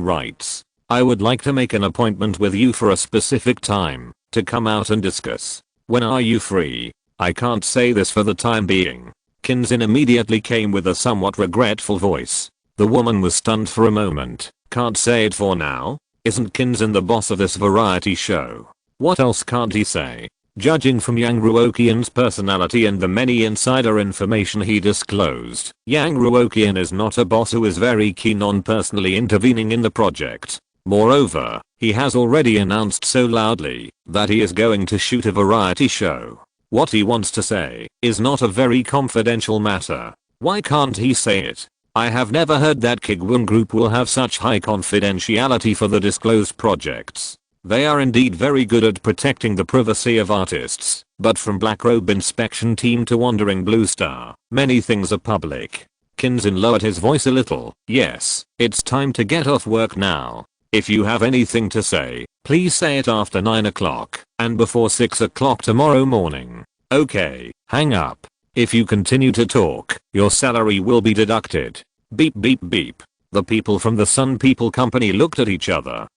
rights. I would like to make an appointment with you for a specific time to come out and discuss. When are you free? I can't say this for the time being. Kinzin immediately came with a somewhat regretful voice. The woman was stunned for a moment. Can't say it for now? Isn't Kinzin the boss of this variety show? What else can't he say? Judging from Yang Ruoqian's personality and the many insider information he disclosed, Yang Ruoqian is not a boss who is very keen on personally intervening in the project. Moreover, he has already announced so loudly that he is going to shoot a variety show. What he wants to say is not a very confidential matter. Why can't he say it? I have never heard that Kuiguang Group will have such high confidentiality for the disclosed projects. They are indeed very good at protecting the privacy of artists, but from Black Robe Inspection Team to Wandering Blue Star, many things are public. Kinzin lowered his voice a little. Yes, it's time to get off work now. If you have anything to say, please say it after 9 o'clock and before 6 o'clock tomorrow morning. Okay, hang up. If you continue to talk, your salary will be deducted. Beep beep beep. The people from the Sun People Company looked at each other,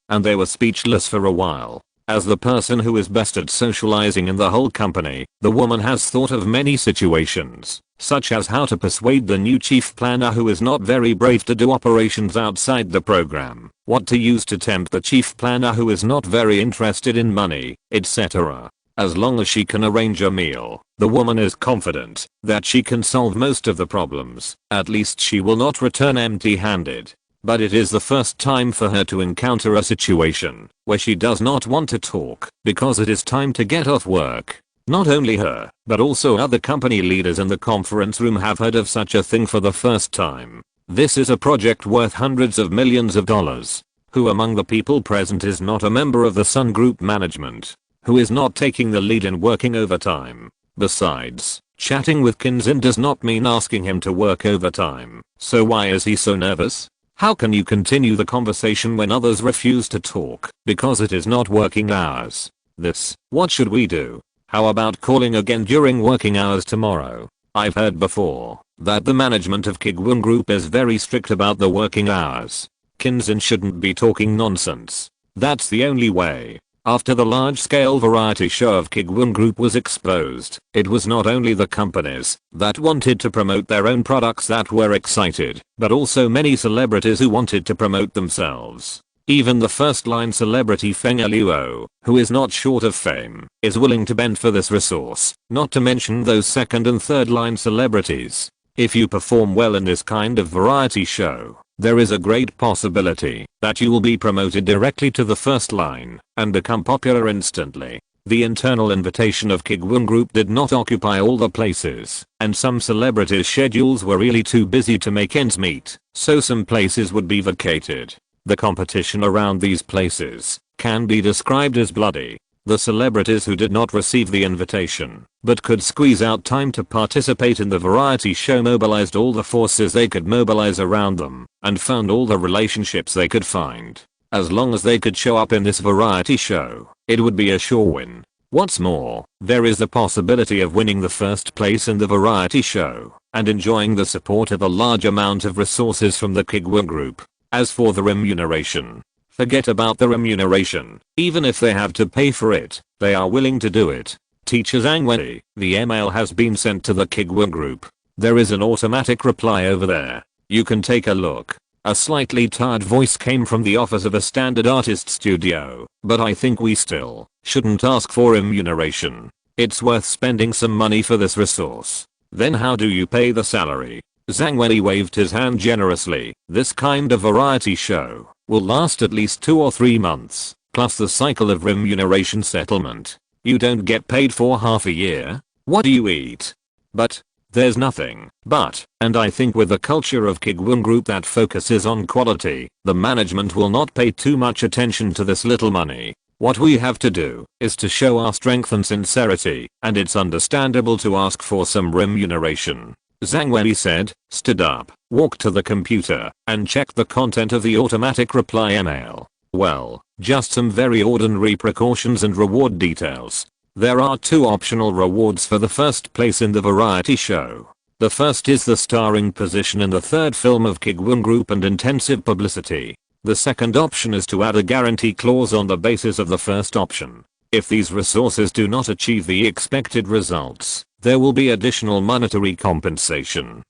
and they were speechless for a while. As the person who is best at socializing in the whole company, the woman has thought of many situations, such as how to persuade the new chief planner who is not very brave to do operations outside the program, what to use to tempt the chief planner who is not very interested in money, etc. As long as she can arrange a meal, the woman is confident that she can solve most of the problems. At least she will not return empty-handed. But it is the first time for her to encounter a situation where she does not want to talk because it is time to get off work. Not only her, but also other company leaders in the conference room have heard of such a thing for the first time. This is a project worth hundreds of millions of dollars. Who among the people present is not a member of the Sun Group management? Who is not taking the lead in working overtime? Besides, chatting with Kinzin does not mean asking him to work overtime. So why is he so nervous? How can you continue the conversation when others refuse to talk because it is not working hours? What should we do? How about calling again during working hours tomorrow? I've heard before that the management of Kuiguang Group is very strict about the working hours. Kinzin shouldn't be talking nonsense. That's the only way. After the large-scale variety show of Kuiguang Group was exposed, it was not only the companies that wanted to promote their own products that were excited, but also many celebrities who wanted to promote themselves. Even the first-line celebrity Feng Luo, who is not short of fame, is willing to bend for this resource, not to mention those second and third-line celebrities. If you perform well in this kind of variety show, there is a great possibility that you will be promoted directly to the first line and become popular instantly. The internal invitation of Kuiguang Group did not occupy all the places, and some celebrities' schedules were really too busy to make ends meet, so some places would be vacated. The competition around these places can be described as bloody. The celebrities who did not receive the invitation but could squeeze out time to participate in the variety show mobilized all the forces they could mobilize around them and found all the relationships they could find. As long as they could show up in this variety show, it would be a sure win. What's more, there is the possibility of winning the first place in the variety show and enjoying the support of a large amount of resources from the Kuiguang Group. As for the remuneration, forget about the remuneration. Even if they have to pay for it, they are willing to do it. Teacher Zhang Wei, the email has been sent to the Kuiguang Group. There is an automatic reply over there. You can take a look. A slightly tired voice came from the office of a standard artist studio, but I think we still shouldn't ask for remuneration. It's worth spending some money for this resource. Then how do you pay the salary? Zhang Wei waved his hand generously. This kind of variety show will last at least 2 or 3 months, plus the cycle of remuneration settlement. You don't get paid for half a year? What do you eat? But there's nothing but, and I think with the culture of Kuiguang Group that focuses on quality, the management will not pay too much attention to this little money. What we have to do is to show our strength and sincerity, and it's understandable to ask for some remuneration. Zhang Wei said, stood up, walked to the computer, and checked the content of the automatic reply email. Well, just some very ordinary precautions and reward details. There are 2 optional rewards for the first place in the variety show. The first is the starring position in the 3rd film of Kuiguang Group and intensive publicity. The second option is to add a guarantee clause on the basis of the first option. If these resources do not achieve the expected results, there will be additional monetary compensation.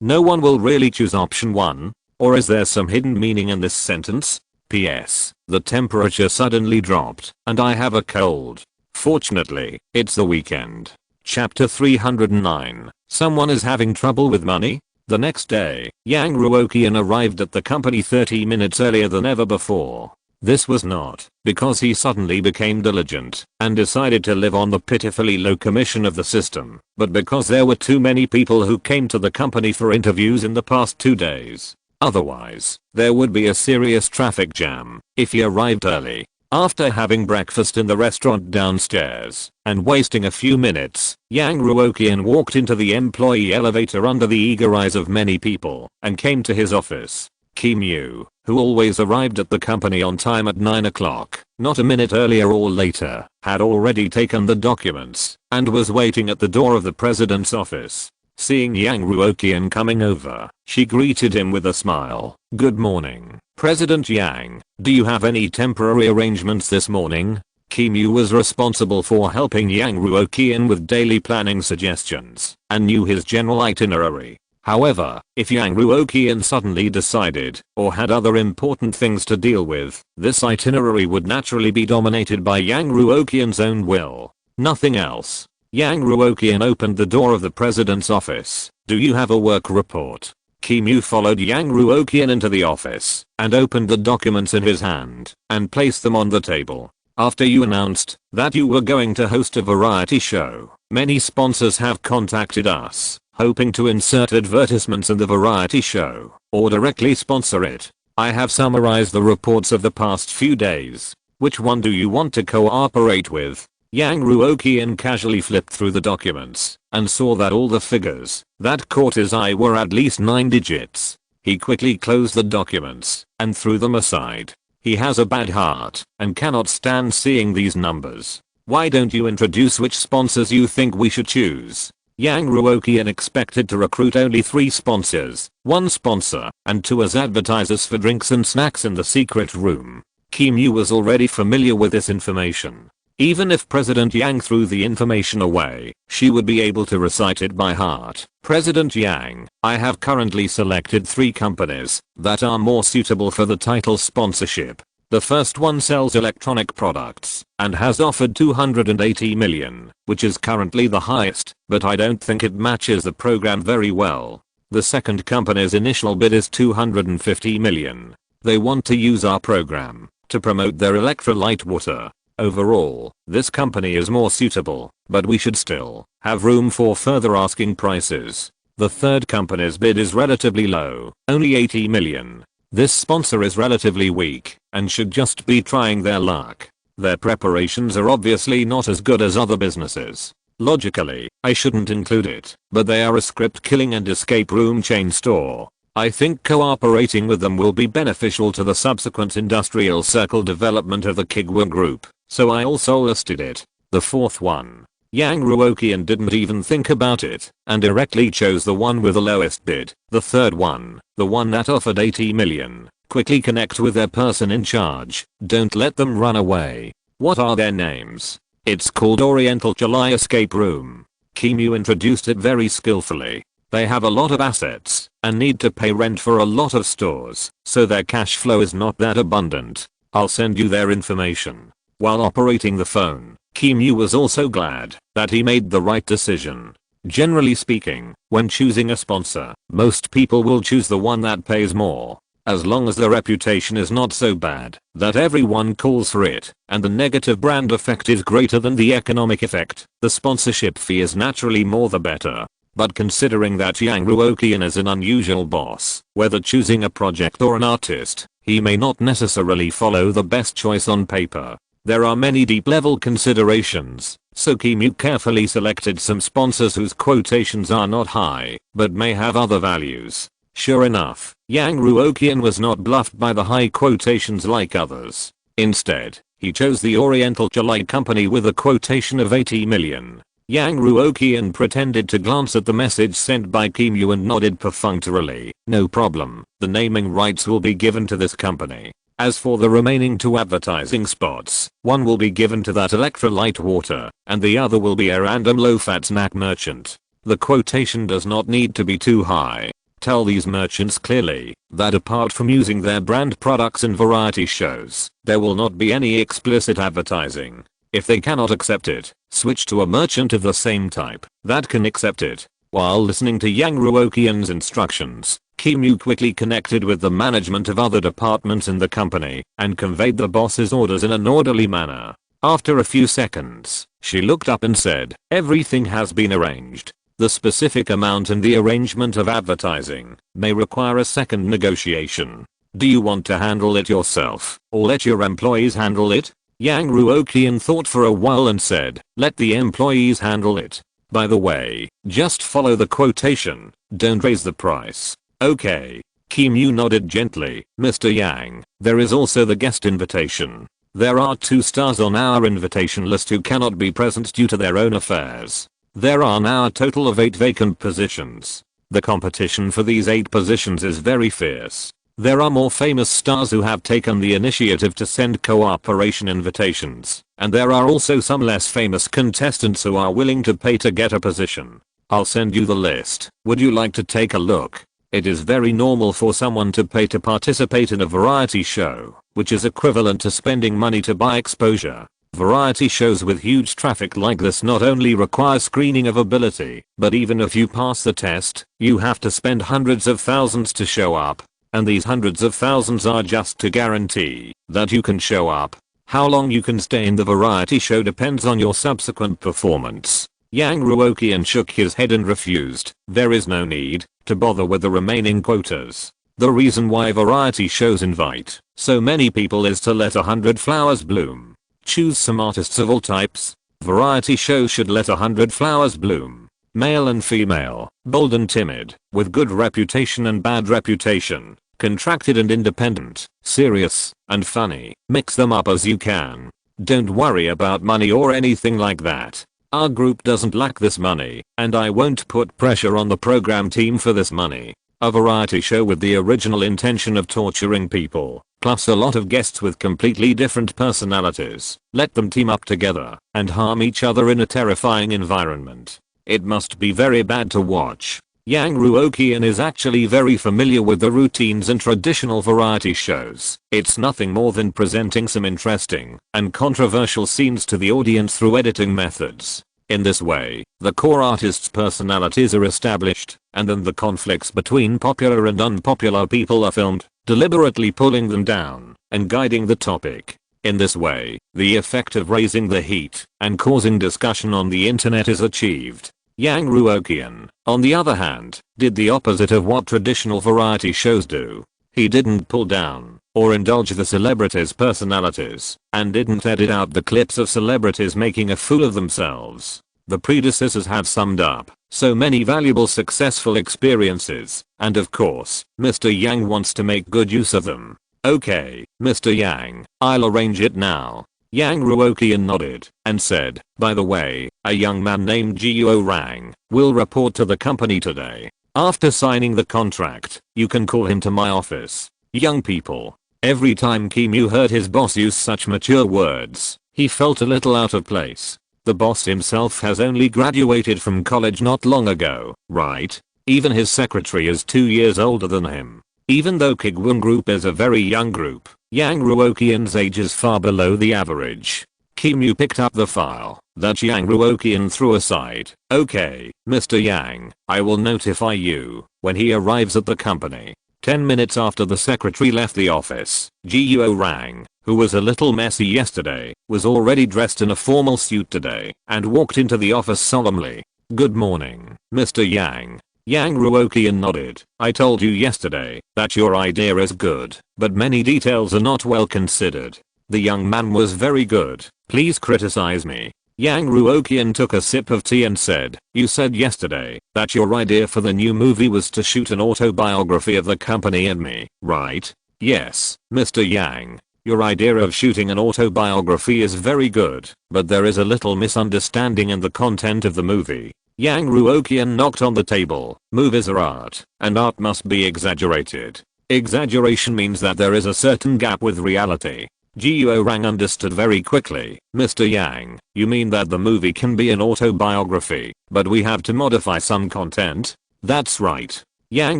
No one will really choose option 1, or is there some hidden meaning in this sentence? P.S. The temperature suddenly dropped, and I have a cold. Fortunately, it's the weekend. Chapter 309. Someone is having trouble with money? The next day, Yang Ruoqian arrived at the company 30 minutes earlier than ever before. This was not because he suddenly became diligent and decided to live on the pitifully low commission of the system, but because there were too many people who came to the company for interviews in the past 2 days. Otherwise, there would be a serious traffic jam if he arrived early. After having breakfast in the restaurant downstairs and wasting a few minutes, Yang Ruoqian walked into the employee elevator under the eager eyes of many people and came to his office. Kim Yu, who always arrived at the company on time at 9 o'clock, not a minute earlier or later, had already taken the documents and was waiting at the door of the president's office. Seeing Yang Ruoqian coming over, she greeted him with a smile. Good morning, President Yang. Do you have any temporary arrangements this morning? Kim Yu was responsible for helping Yang Ruoqian with daily planning suggestions and knew his general itinerary. However, if Yang Ruoqian suddenly decided or had other important things to deal with, this itinerary would naturally be dominated by Yang Ruoqian's own will. Nothing else. Yang Ruoqian opened the door of the president's office. Do you have a work report? Kim Yu followed Yang Ruoqian into the office and opened the documents in his hand and placed them on the table. After you announced that you were going to host a variety show, many sponsors have contacted us, hoping to insert advertisements in the variety show or directly sponsor it. I have summarized the reports of the past few days. Which one do you want to cooperate with? Yang Ruoqian casually flipped through the documents and saw that all the figures that caught his eye were at least 9 digits. He quickly closed the documents and threw them aside. He has a bad heart and cannot stand seeing these numbers. Why don't you introduce which sponsors you think we should choose? Yang Ruoqian expected to recruit only 3 sponsors, 1 sponsor and 2 as advertisers for drinks and snacks in the secret room. Kim Yu was already familiar with this information. Even if President Yang threw the information away, she would be able to recite it by heart. President Yang, I have currently selected 3 companies that are more suitable for the title sponsorship. The first one sells electronic products and has offered 280 million, which is currently the highest, but I don't think it matches the program very well. The second company's initial bid is 250 million. They want to use our program to promote their electrolyte water. Overall, this company is more suitable, but we should still have room for further asking prices. The third company's bid is relatively low, only 80 million. This sponsor is relatively weak and should just be trying their luck. Their preparations are obviously not as good as other businesses. Logically, I shouldn't include it, but they are a script killing and escape room chain store. I think cooperating with them will be beneficial to the subsequent industrial circle development of the Kuiguang group, so I also listed it. The fourth one. Yang Ruoqian didn't even think about it and directly chose the one with the lowest bid. The third one, the one that offered 80 million. Quickly connect with their person in charge. Don't let them run away. What are their names? It's called Oriental July Escape Room. Kim Yu introduced it very skillfully. They have a lot of assets and need to pay rent for a lot of stores, so their cash flow is not that abundant. I'll send you their information. While operating the phone, Kim Yu was also glad that he made the right decision. Generally speaking, when choosing a sponsor, most people will choose the one that pays more, as long as the reputation is not so bad that everyone calls for it and the negative brand effect is greater than the economic effect. The sponsorship fee is naturally more the better. But considering that Yang Ruoqian is an unusual boss, whether choosing a project or an artist, he may not necessarily follow the best choice on paper. There are many deep-level considerations, so Kim Yu carefully selected some sponsors whose quotations are not high, but may have other values. Sure enough, Yang Ruoqian was not bluffed by the high quotations like others. Instead, he chose the Oriental July company with a quotation of 80 million. Yang Ruoqian pretended to glance at the message sent by Kim Yu and nodded perfunctorily. No problem, the naming rights will be given to this company. As for the remaining 2 advertising spots, one will be given to that electrolyte water, and the other will be a random low-fat snack merchant. The quotation does not need to be too high. Tell these merchants clearly that apart from using their brand products in variety shows, there will not be any explicit advertising. If they cannot accept it, switch to a merchant of the same type that can accept it. While listening to Yang Ruoqian's instructions, Kim Yu quickly connected with the management of other departments in the company and conveyed the boss's orders in an orderly manner. After a few seconds, she looked up and said, "Everything has been arranged. The specific amount and the arrangement of advertising may require a second negotiation. Do you want to handle it yourself or let your employees handle it?" Yang Ruoqian thought for a while and said, "Let the employees handle it. By the way, just follow the quotation, don't raise the price." "Okay." Kim Yu nodded gently. "Mr. Yang, there is also the guest invitation. There are 2 stars on our invitation list who cannot be present due to their own affairs. There are now a total of 8 vacant positions. The competition for these 8 positions is very fierce. There are more famous stars who have taken the initiative to send cooperation invitations, and there are also some less famous contestants who are willing to pay to get a position. I'll send you the list. Would you like to take a look? It is very normal for someone to pay to participate in a variety show, which is equivalent to spending money to buy exposure. Variety shows with huge traffic like this not only require screening of ability, but even if you pass the test, you have to spend hundreds of thousands to show up. And these hundreds of thousands are just to guarantee that you can show up. How long you can stay in the variety show depends on your subsequent performance. Yang Ruoqian shook his head and refused. There is no need to bother with the remaining quotas. The reason why variety shows invite so many people is to let 100 flowers bloom. Choose some artists of all types. Variety shows should let 100 flowers bloom. Male and female, bold and timid, with good reputation and bad reputation, contracted and independent, serious and funny. Mix them up as you can. Don't worry about money or anything like that. Our group doesn't lack this money, and I won't put pressure on the program team for this money. A variety show with the original intention of torturing people, plus a lot of guests with completely different personalities. Let them team up together and harm each other in a terrifying environment. It must be very bad to watch. Yang Ruoqian is actually very familiar with the routines and traditional variety shows. It's nothing more than presenting some interesting and controversial scenes to the audience through editing methods. In this way, the core artists' personalities are established, and then the conflicts between popular and unpopular people are filmed, deliberately pulling them down and guiding the topic. In this way, the effect of raising the heat and causing discussion on the internet is achieved. Yang Ruoqian, on the other hand, did the opposite of what traditional variety shows do. He didn't pull down or indulge the celebrities' personalities, and didn't edit out the clips of celebrities making a fool of themselves. The predecessors had summed up so many valuable successful experiences, and of course, Mr. Yang wants to make good use of them. Okay, Mr. Yang, I'll arrange it now. Yang Ruoqian nodded and said, by the way, a young man named Guo Rang will report to the company today. After signing the contract, you can call him to my office. Young people. Every time Kim Yu heard his boss use such mature words, he felt a little out of place. The boss himself has only graduated from college not long ago, right? Even his secretary is 2 years older than him. Even though Kuiguang Group is a very young group, Yang Ruoqian's age is far below the average. Kim Yu picked up the file that Yang Ruoqian threw aside. Okay, Mr. Yang, I will notify you when he arrives at the company. 10 minutes after the secretary left the office, Guo Rang, who was a little messy yesterday, was already dressed in a formal suit today and walked into the office solemnly. Good morning, Mr. Yang. Yang Ruoqian nodded. I told you yesterday that your idea is good, but many details are not well considered. The young man was very good. Please criticize me. Yang Ruoqian took a sip of tea and said, you said yesterday that your idea for the new movie was to shoot an autobiography of the company and me, right? Yes, Mr. Yang. Your idea of shooting an autobiography is very good, but there is a little misunderstanding in the content of the movie. Yang Ruoqian knocked on the table. Movies are art, and art must be exaggerated. Exaggeration means that there is a certain gap with reality. Guo Rang understood very quickly. Mr. Yang, you mean that the movie can be an autobiography, but we have to modify some content? That's right. Yang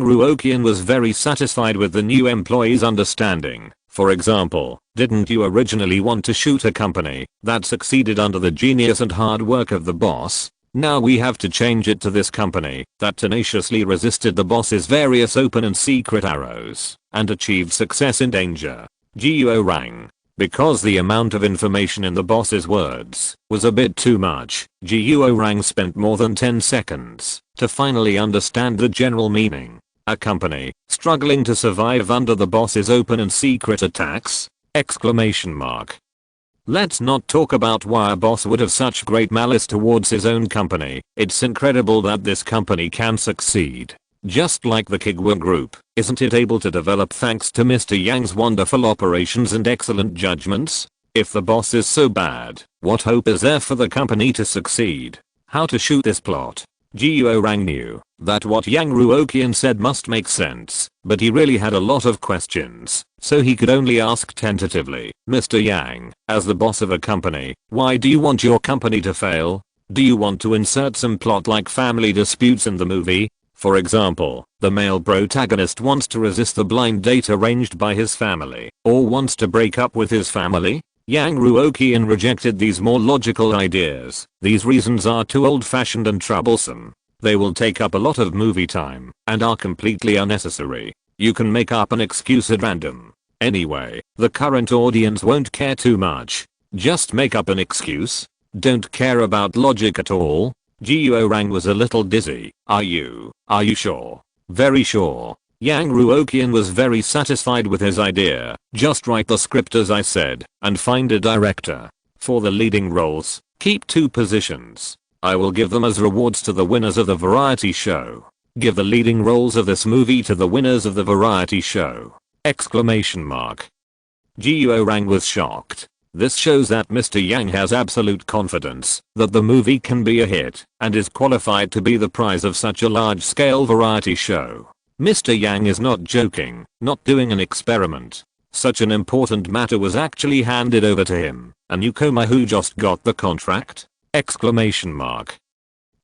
Ruoqian was very satisfied with the new employee's understanding. For example, didn't you originally want to shoot a company that succeeded under the genius and hard work of the boss? Now we have to change it to this company that tenaciously resisted the boss's various open and secret arrows and achieved success in danger. Guo Rang. Because the amount of information in the boss's words was a bit too much, Guo Rang spent more than 10 seconds to finally understand the general meaning. A company struggling to survive under the boss's open and secret attacks? Exclamation mark. Let's not talk about why a boss would have such great malice towards his own company. It's incredible that this company can succeed. Just like the Kuiguang Group, isn't it able to develop thanks to Mr. Yang's wonderful operations and excellent judgments? If the boss is so bad, what hope is there for the company to succeed? How to shoot this plot? Guo Rang knew that what Yang Ruoqian said must make sense, but he really had a lot of questions, so he could only ask tentatively, Mr. Yang, as the boss of a company, why do you want your company to fail? Do you want to insert some plot like family disputes in the movie? For example, the male protagonist wants to resist the blind date arranged by his family, or wants to break up with his family? Yang Ruoqian rejected these more logical ideas. These reasons are too old-fashioned and troublesome. They will take up a lot of movie time and are completely unnecessary. You can make up an excuse at random. Anyway, the current audience won't care too much. Just make up an excuse. Don't care about logic at all. Guo Rang was a little dizzy. Are you sure? Very sure. Yang Ruoqian was very satisfied with his idea. Just write the script as I said, and find a director. For the leading roles, keep 2 positions. I will give them as rewards to the winners of the variety show. Give the leading roles of this movie to the winners of the variety show. Exclamation mark. Guo Rang was shocked. This shows that Mr. Yang has absolute confidence that the movie can be a hit and is qualified to be the prize of such a large-scale variety show. Mr. Yang is not joking, not doing an experiment. Such an important matter was actually handed over to him, a newcomer who just got the contract? Exclamation mark.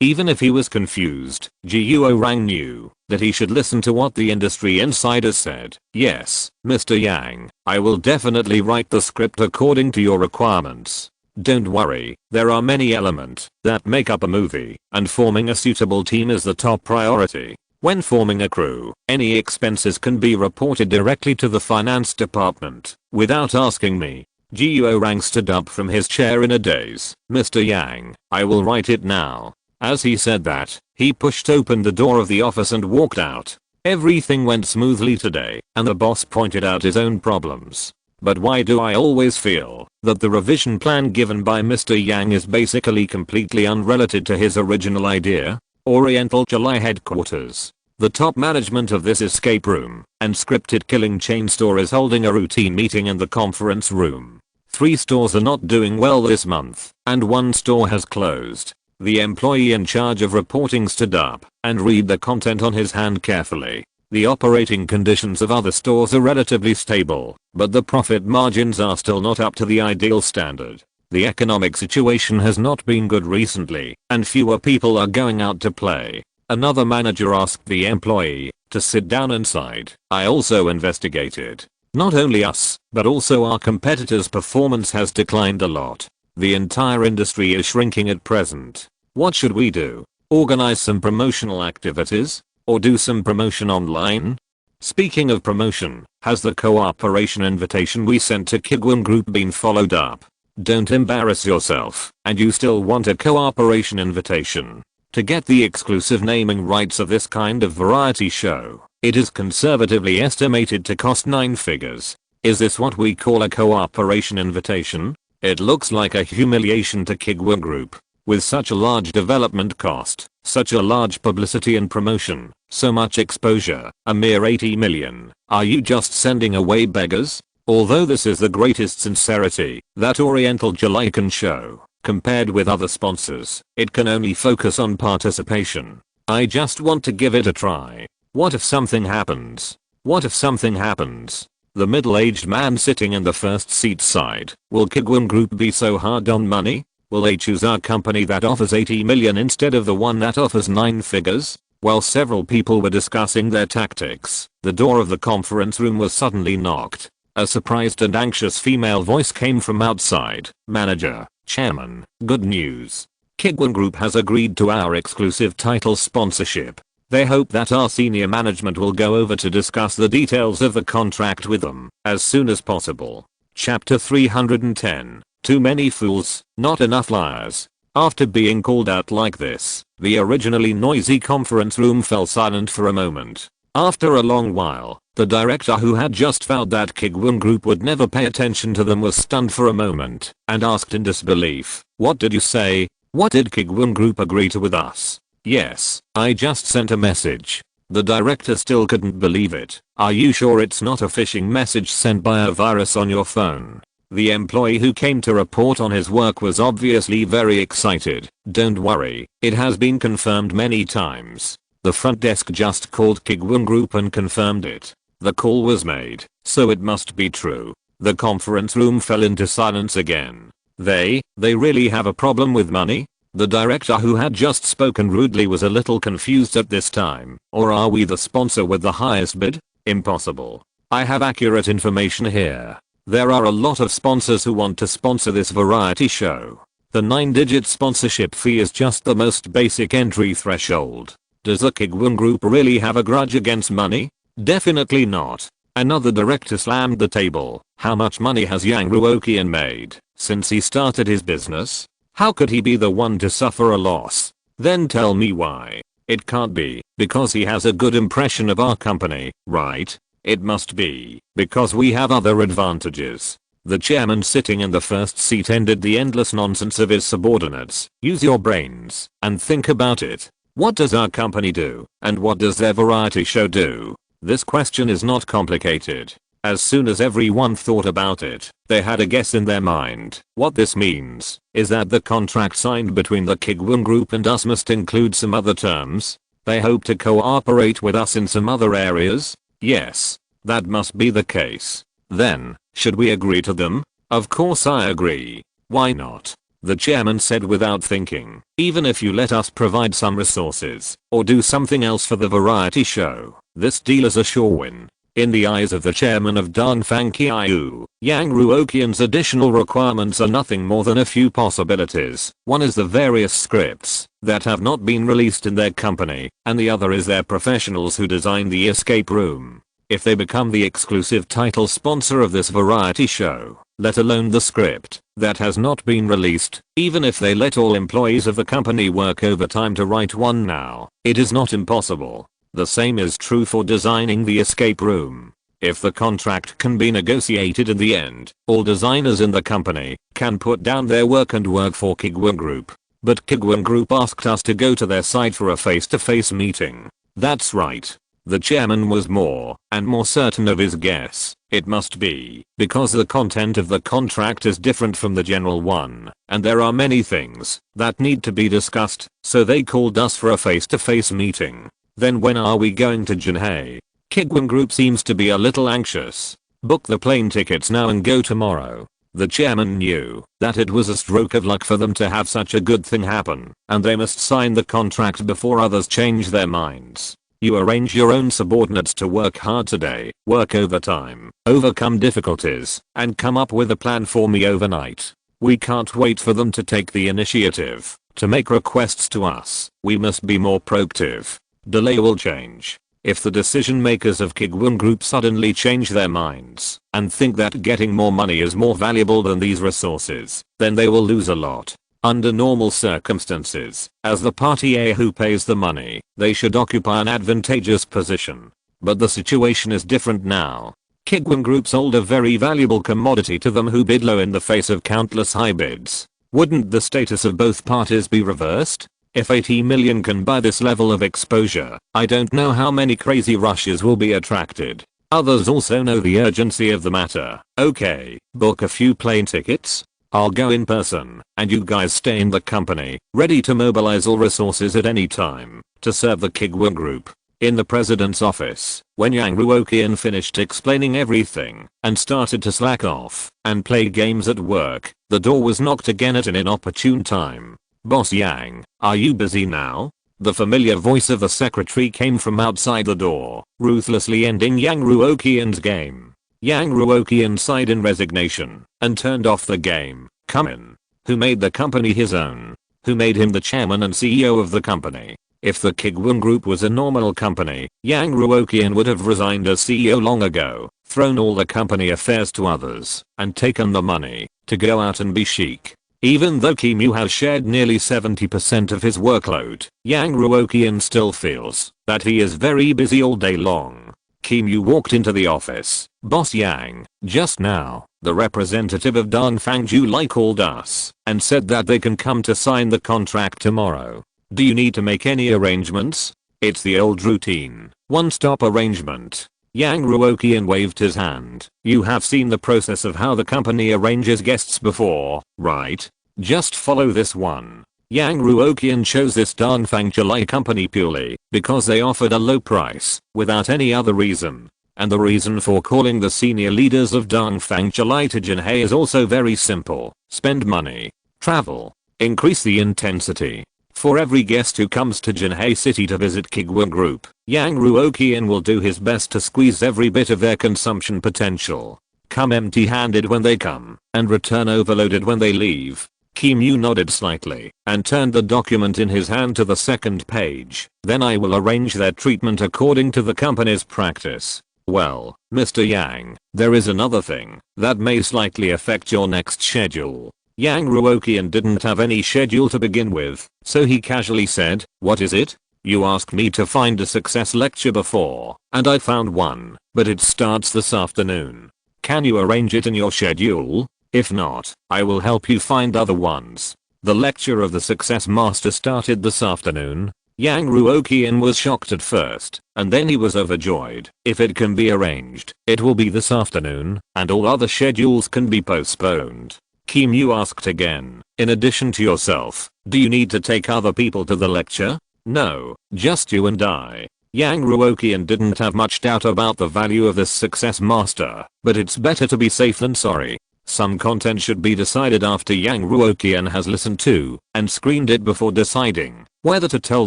Even if he was confused, Guo Rang knew that he should listen to what the industry insiders said. Yes, Mr. Yang, I will definitely write the script according to your requirements. Don't worry, there are many elements that make up a movie, and forming a suitable team is the top priority. When forming a crew, any expenses can be reported directly to the finance department, without asking me. Guo Rang stood up from his chair in a daze. Mr. Yang, I will write it now. As he said that, he pushed open the door of the office and walked out. Everything went smoothly today, and the boss pointed out his own problems. But why do I always feel that the revision plan given by Mr. Yang is basically completely unrelated to his original idea? Oriental July headquarters. The top management of this escape room and scripted killing chain store is holding a routine meeting in the conference room. 3 stores are not doing well this month, and 1 store has closed. The employee in charge of reporting stood up and read the content on his hand carefully. The operating conditions of other stores are relatively stable, but the profit margins are still not up to the ideal standard. The economic situation has not been good recently, and fewer people are going out to play. Another manager asked the employee to sit down inside. I also investigated. Not only us, but also our competitors' performance has declined a lot. The entire industry is shrinking at present. What should we do? Organize some promotional activities? Or do some promotion online? Speaking of promotion, has the cooperation invitation we sent to Kuiguang Group been followed up? Don't embarrass yourself, and you still want a cooperation invitation. To get the exclusive naming rights of this kind of variety show, it is conservatively estimated to cost 9 figures. Is this what we call a cooperation invitation? It looks like a humiliation to Kuiguang Group. With such a large development cost, such a large publicity and promotion, so much exposure, a mere 80 million. Are you just sending away beggars? Although this is the greatest sincerity that Oriental July can show, compared with other sponsors, it can only focus on participation. I just want to give it a try. What if something happens? What if something happens? The middle-aged man sitting in the first seat sighed. Will Kuiguang Group be so hard on money? Will they choose our company that offers 80 million instead of the one that offers 9 figures? While several people were discussing their tactics, the door of the conference room was suddenly knocked. A surprised and anxious female voice came from outside. Manager, Chairman, good news. Kuiguang Group has agreed to our exclusive title sponsorship. They hope that our senior management will go over to discuss the details of the contract with them as soon as possible. Chapter 310. Too many fools, not enough liars. After being called out like this, the originally noisy conference room fell silent for a moment. After a long while, the director who had just vowed that Kuiguang Group would never pay attention to them was stunned for a moment and asked in disbelief, "What did you say? What did Kuiguang Group agree to with us?" "Yes, I just sent a message." The director still couldn't believe it. "Are you sure it's not a phishing message sent by a virus on your phone?" The employee who came to report on his work was obviously very excited. "Don't worry, it has been confirmed many times. The front desk just called Kuiguang Group and confirmed it. The call was made, so it must be true." The conference room fell into silence again. They really have a problem with money? The director who had just spoken rudely was a little confused at this time. Or are we the sponsor with the highest bid? Impossible. I have accurate information here. There are a lot of sponsors who want to sponsor this variety show. The 9-digit sponsorship fee is just the most basic entry threshold. Does the Kuiguang Group really have a grudge against money? Definitely not. Another director slammed the table. How much money has Yang Ruoqian made since he started his business? How could he be the one to suffer a loss? Then tell me why. It can't be because he has a good impression of our company, right? It must be because we have other advantages. The chairman sitting in the first seat ended the endless nonsense of his subordinates. Use your brains and think about it. What does our company do, and what does their variety show do? This question is not complicated. As soon as everyone thought about it, they had a guess in their mind. What this means is that the contract signed between the Kuiguang Group and us must include some other terms. They hope to cooperate with us in some other areas? Yes. That must be the case. Then, should we agree to them? Of course I agree. Why not? The chairman said without thinking. Even if you let us provide some resources, or do something else for the variety show, this deal is a sure win. In the eyes of the chairman of Dongfang Qiu, Yang Ruoqian's additional requirements are nothing more than a few possibilities. One is the various scripts that have not been released in their company, and the other is their professionals who design the escape room. If they become the exclusive title sponsor of this variety show, let alone the script that has not been released, even if they let all employees of the company work overtime to write one now, it is not impossible. The same is true for designing the escape room. If the contract can be negotiated in the end, all designers in the company can put down their work and work for Kuiguang Group. But Kuiguang Group asked us to go to their site for a face-to-face meeting. That's right. The chairman was more and more certain of his guess. It must be because the content of the contract is different from the general one, and there are many things that need to be discussed, so they called us for a face-to-face meeting. Then when are we going to Jinhae? Kuiguang Group seems to be a little anxious. Book the plane tickets now and go tomorrow. The chairman knew that it was a stroke of luck for them to have such a good thing happen, and they must sign the contract before others change their minds. You arrange your own subordinates to work hard today, work overtime, overcome difficulties, and come up with a plan for me overnight. We can't wait for them to take the initiative, to make requests to us. We must be more proactive. Delay will change. If the decision makers of Kuiguang Group suddenly change their minds and think that getting more money is more valuable than these resources, then they will lose a lot. Under normal circumstances, as the party A who pays the money, they should occupy an advantageous position. But the situation is different now. Kuiguang Group sold a very valuable commodity to them who bid low in the face of countless high bids. Wouldn't the status of both parties be reversed? If 80 million can buy this level of exposure, I don't know how many crazy rushes will be attracted. Others also know the urgency of the matter. Okay, book a few plane tickets. I'll go in person, and you guys stay in the company, ready to mobilize all resources at any time, to serve the Kuiguang Group. In the president's office, when Yang Ruoqian finished explaining everything, and started to slack off, and play games at work, the door was knocked again at an inopportune time. Boss Yang, are you busy now? The familiar voice of the secretary came from outside the door, ruthlessly ending Yang Ruoqian's game. Yang Ruoqian sighed in resignation and turned off the game. Come in. Who made the company his own? Who made him the chairman and CEO of the company? If the Kuiguang Group was a normal company, Yang Ruoqian would have resigned as CEO long ago, thrown all the company affairs to others, and taken the money to go out and be chic. Even though Kim Yu has shared nearly 70% of his workload, Yang Ruoqian still feels that he is very busy all day long. Kim Yu walked into the office. Boss Yang, just now, the representative of Dongfang Julai called us and said that they can come to sign the contract tomorrow. Do you need to make any arrangements? It's the old routine, one-stop arrangement. Yang Ruoqian waved his hand. You have seen the process of how the company arranges guests before, right? Just follow this one. Yang Ruoqian chose this Dongfang Julai company purely because they offered a low price, without any other reason. And the reason for calling the senior leaders of Dongfang Julai to Jinhae is also very simple. Spend money. Travel. Increase the intensity. For every guest who comes to Jinhae City to visit Kuiguang Group, Yang Ruoqian will do his best to squeeze every bit of their consumption potential. Come empty-handed when they come, and return overloaded when they leave. Kim Yu nodded slightly, and turned the document in his hand to the second page. Then I will arrange their treatment according to the company's practice. Well, Mr. Yang, there is another thing that may slightly affect your next schedule. Yang Ruoqian didn't have any schedule to begin with, so he casually said, what is it? You asked me to find a success lecture before, and I found one, but it starts this afternoon. Can you arrange it in your schedule? If not, I will help you find other ones. The lecture of the success master started this afternoon. Yang Ruoqian was shocked at first, and then he was overjoyed. If it can be arranged, it will be this afternoon, and all other schedules can be postponed. Kim Yu asked again, in addition to yourself, do you need to take other people to the lecture? No, just you and I. Yang Ruoqian didn't have much doubt about the value of this success master, but it's better to be safe than sorry. Some content should be decided after Yang Ruoqian has listened to and screened it before deciding whether to tell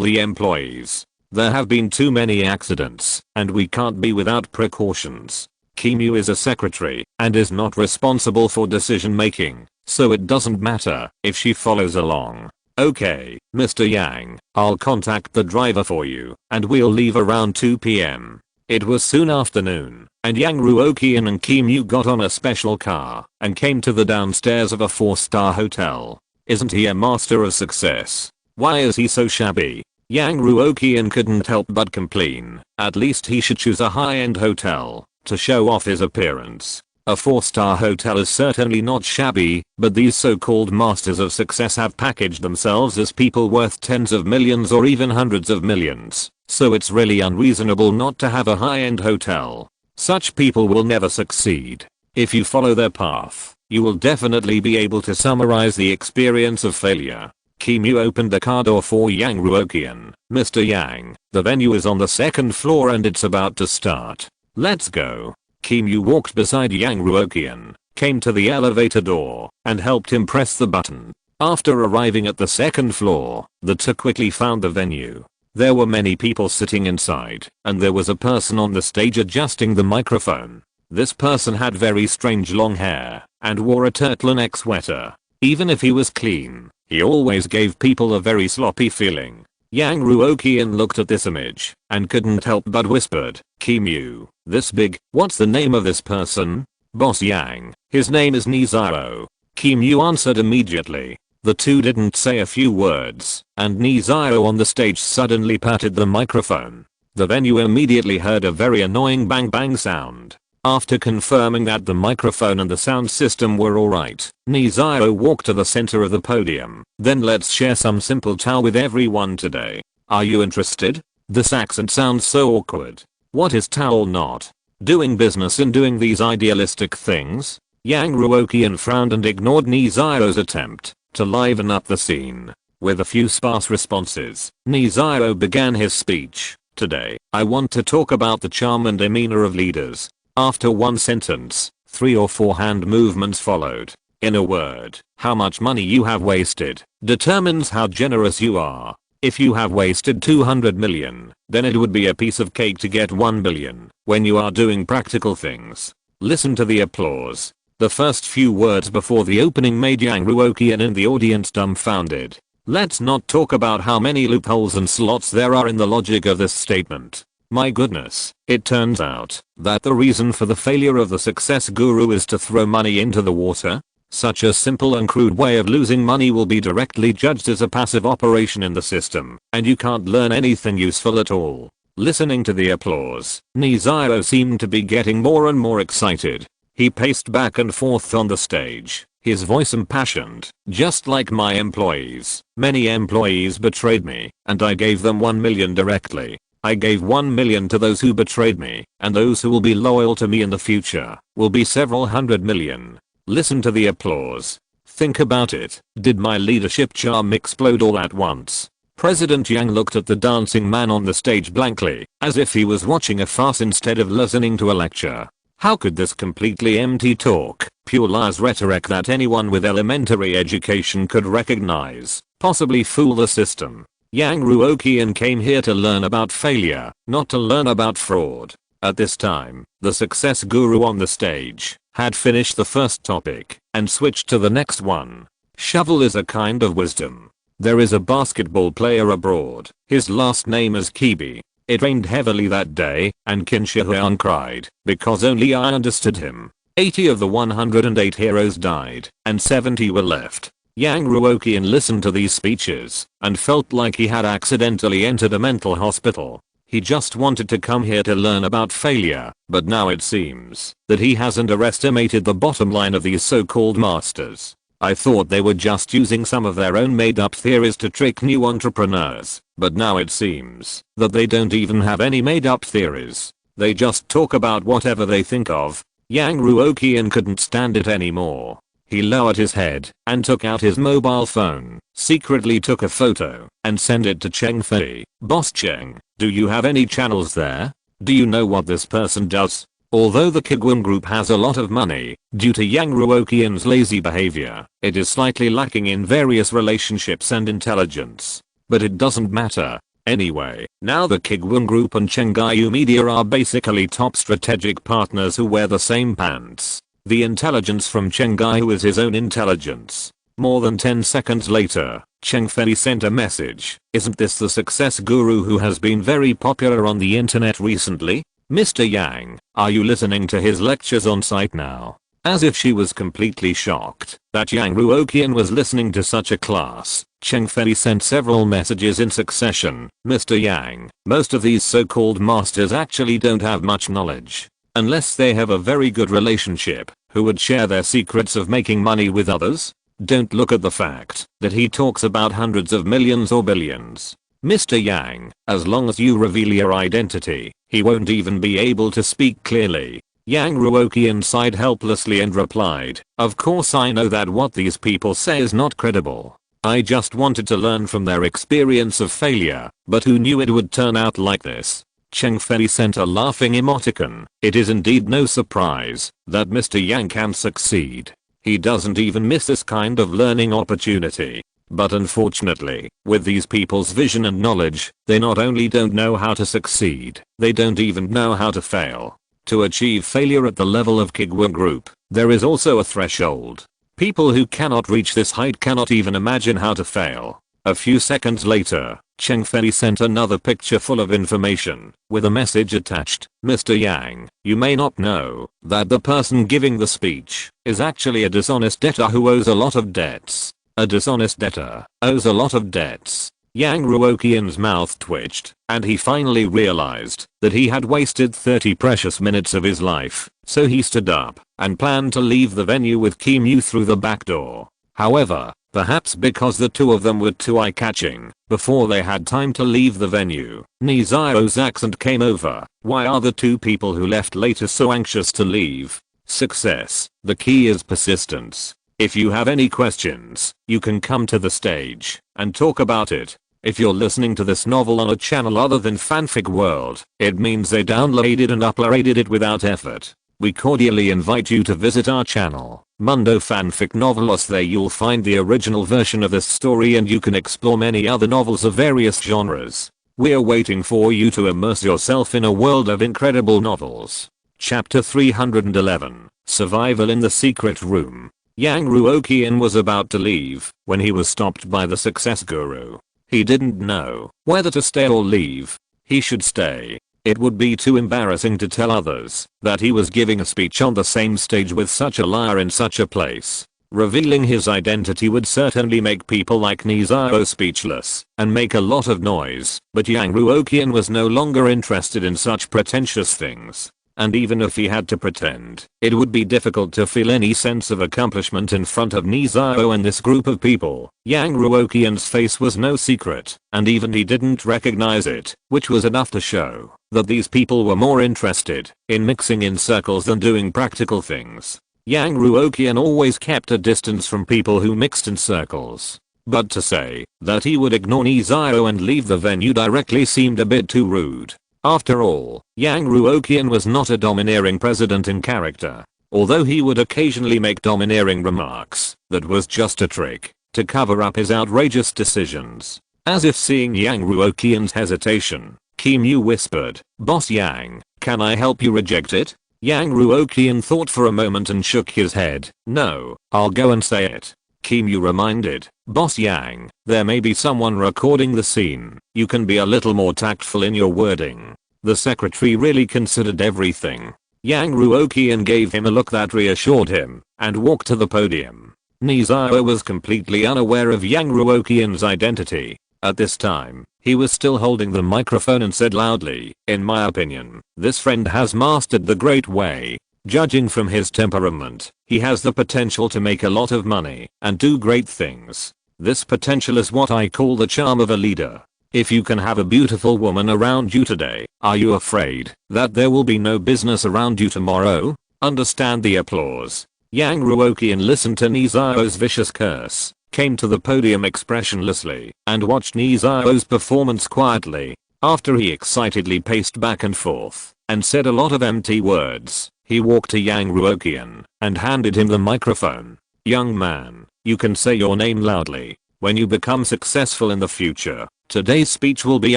the employees. There have been too many accidents, and we can't be without precautions. Kimu is a secretary and is not responsible for decision making, so it doesn't matter if she follows along. Okay, Mr. Yang, I'll contact the driver for you, and we'll leave around 2 p.m. It was soon afternoon, and Yang Ruoqian and Kimu got on a special car and came to the downstairs of a 4-star hotel. Isn't he a master of success? Why is he so shabby? Yang Ruoqian couldn't help but complain. At least he should choose a high-end hotel to show off his appearance. A 4-star hotel is certainly not shabby, but these so-called masters of success have packaged themselves as people worth tens of millions or even hundreds of millions, so it's really unreasonable not to have a high-end hotel. Such people will never succeed. If you follow their path, you will definitely be able to summarize the experience of failure. Kimu opened the car door for Yang Ruoqian. Mr. Yang, the venue is on the 2nd floor and it's about to start. Let's go. Kimu walked beside Yang Ruoqian, came to the elevator door, and helped him press the button. After arriving at the 2nd floor, the two quickly found the venue. There were many people sitting inside, and there was a person on the stage adjusting the microphone. This person had very strange long hair, and wore a turtleneck sweater. Even if he was clean, he always gave people a very sloppy feeling. Yang Ruoqian looked at this image and couldn't help but whispered, Kimu, this big, what's the name of this person? Boss Yang, his name is Nizaro. Kimu answered immediately. The two didn't say a few words, and Nizaro on the stage suddenly patted the microphone. The venue immediately heard a very annoying bang bang sound. After confirming that the microphone and the sound system were alright, Nizaro walked to the center of the podium. Then let's share some simple chow with everyone today. Are you interested? This accent sounds so awkward. What is Tao or not? Doing business and doing these idealistic things? Yang Ruoqian frowned and ignored Nizaro's attempt to liven up the scene. With a few sparse responses, Nizaro began his speech. Today, I want to talk about the charm and demeanor of leaders. After one sentence, 3 or 4 hand movements followed. In a word, how much money you have wasted determines how generous you are. If you have wasted 200 million, then it would be a piece of cake to get 1 billion when you are doing practical things. Listen to the applause. The first few words before the opening made Yang Ruoqian and the audience dumbfounded. Let's not talk about how many loopholes and slots there are in the logic of this statement. My goodness, it turns out that the reason for the failure of the success guru is to throw money into the water. Such a simple and crude way of losing money will be directly judged as a passive operation in the system, and you can't learn anything useful at all. Listening to the applause, Nizaro seemed to be getting more and more excited. He paced back and forth on the stage, his voice impassioned. Just like my employees, many employees betrayed me, and I gave them 1 million directly. I gave 1 million to those who betrayed me, and those who will be loyal to me in the future will be several hundred million. Listen to the applause. Think about it. Did my leadership charm explode all at once? President Yang looked at the dancing man on the stage blankly, as if he was watching a farce instead of listening to a lecture. How could this completely empty talk, pure lies rhetoric that anyone with elementary education could recognize, possibly fool the system? Yang Ruoqian came here to learn about failure, not to learn about fraud. At this time, the success guru on the stage had finished the first topic and switched to the next one. Shovel is a kind of wisdom. There is a basketball player abroad. His last name is Kibi. It rained heavily that day, and Qin Shi Huang cried because only I understood him. 80 of the 108 heroes died, and 70 were left. Yang Ruoqian listened to these speeches and felt like he had accidentally entered a mental hospital. He just wanted to come here to learn about failure, but now it seems that he has underestimated the bottom line of these so-called masters. I thought they were just using some of their own made-up theories to trick new entrepreneurs, but now it seems that they don't even have any made-up theories. They just talk about whatever they think of. Yang Ruoqian couldn't stand it anymore. He lowered his head and took out his mobile phone, secretly took a photo, and sent it to Cheng Fei. Boss Cheng, do you have any channels there? Do you know what this person does? Although the Kuiguang group has a lot of money, due to Yang Ruoqian's lazy behavior, it is slightly lacking in various relationships and intelligence. But it doesn't matter. Anyway, now the Kuiguang group and Chenggayu Media are basically top strategic partners who wear the same pants. The intelligence from Chenggayu is his own intelligence. More than 10 seconds later, Cheng Fei sent a message. Isn't this the success guru who has been very popular on the internet recently? Mr. Yang, are you listening to his lectures on site now? As if she was completely shocked that Yang Ruoqian was listening to such a class, Cheng Fei sent several messages in succession. Mr. Yang, most of these so-called masters actually don't have much knowledge. Unless they have a very good relationship, who would share their secrets of making money with others? Don't look at the fact that he talks about hundreds of millions or billions. Mr. Yang, as long as you reveal your identity, he won't even be able to speak clearly. Yang Ruoqian sighed helplessly and replied, of course I know that what these people say is not credible. I just wanted to learn from their experience of failure, but who knew it would turn out like this? Cheng Fei sent a laughing emoticon. It is indeed no surprise that Mr. Yang can succeed. He doesn't even miss this kind of learning opportunity. But unfortunately, with these people's vision and knowledge, they not only don't know how to succeed, they don't even know how to fail. To achieve failure at the level of Kuiguang Group, there is also a threshold. People who cannot reach this height cannot even imagine how to fail. A few seconds later, Cheng Fei sent another picture full of information, with a message attached. Mr. Yang, you may not know that the person giving the speech is actually a dishonest debtor who owes a lot of debts. A dishonest debtor owes a lot of debts. Yang Ruoqian's mouth twitched, and he finally realized that he had wasted 30 precious minutes of his life, so he stood up and planned to leave the venue with Kim Yu through the back door. However, perhaps because the two of them were too eye-catching, before they had time to leave the venue, Nizao's accent came over. Why are the two people who left later so anxious to leave? Success. The key is persistence. If you have any questions, you can come to the stage and talk about it. If you're listening to this novel on a channel other than Fanfic World, it means they downloaded and uploaded it without effort. We cordially invite you to visit our channel, Mundo Fanfic Novelos. There you'll find the original version of this story and you can explore many other novels of various genres. We're waiting for you to immerse yourself in a world of incredible novels. Chapter 311, Survival in the Secret Room. Yang Ruoqian was about to leave when he was stopped by the success guru. He didn't know whether to stay or leave. He should stay. It would be too embarrassing to tell others that he was giving a speech on the same stage with such a liar in such a place. Revealing his identity would certainly make people like Nizao speechless and make a lot of noise, but Yang Ruoqian was no longer interested in such pretentious things. And even if he had to pretend, it would be difficult to feel any sense of accomplishment in front of Nizao and this group of people. Yang Ruoqian's face was no secret, and even he didn't recognize it, which was enough to show that these people were more interested in mixing in circles than doing practical things. Yang Ruoqian always kept a distance from people who mixed in circles. But to say that he would ignore Nizao and leave the venue directly seemed a bit too rude. After all, Yang Ruoqian was not a domineering president in character. Although he would occasionally make domineering remarks, that was just a trick to cover up his outrageous decisions. As if seeing Yang Ruoqian's hesitation, Kim Yu whispered, "Boss Yang, can I help you reject it?" Yang Ruoqian thought for a moment and shook his head. "No, I'll go and say it." Kim Yu reminded, "Boss Yang, there may be someone recording the scene. You can be a little more tactful in your wording." The secretary really considered everything. Yang Ruoqian gave him a look that reassured him and walked to the podium. Nizao was completely unaware of Yang Ruoqian's identity. At this time, he was still holding the microphone and said loudly, "In my opinion, this friend has mastered the great way. Judging from his temperament, he has the potential to make a lot of money and do great things. This potential is what I call the charm of a leader. If you can have a beautiful woman around you today, are you afraid that there will be no business around you tomorrow?" Understand the applause. Yang Ruoqian listened to Nizao's vicious curse, came to the podium expressionlessly, and watched Nizao's performance quietly. After he excitedly paced back and forth, and said a lot of empty words, he walked to Yang Ruoqian, and handed him the microphone. "Young man, you can say your name loudly. When you become successful in the future, today's speech will be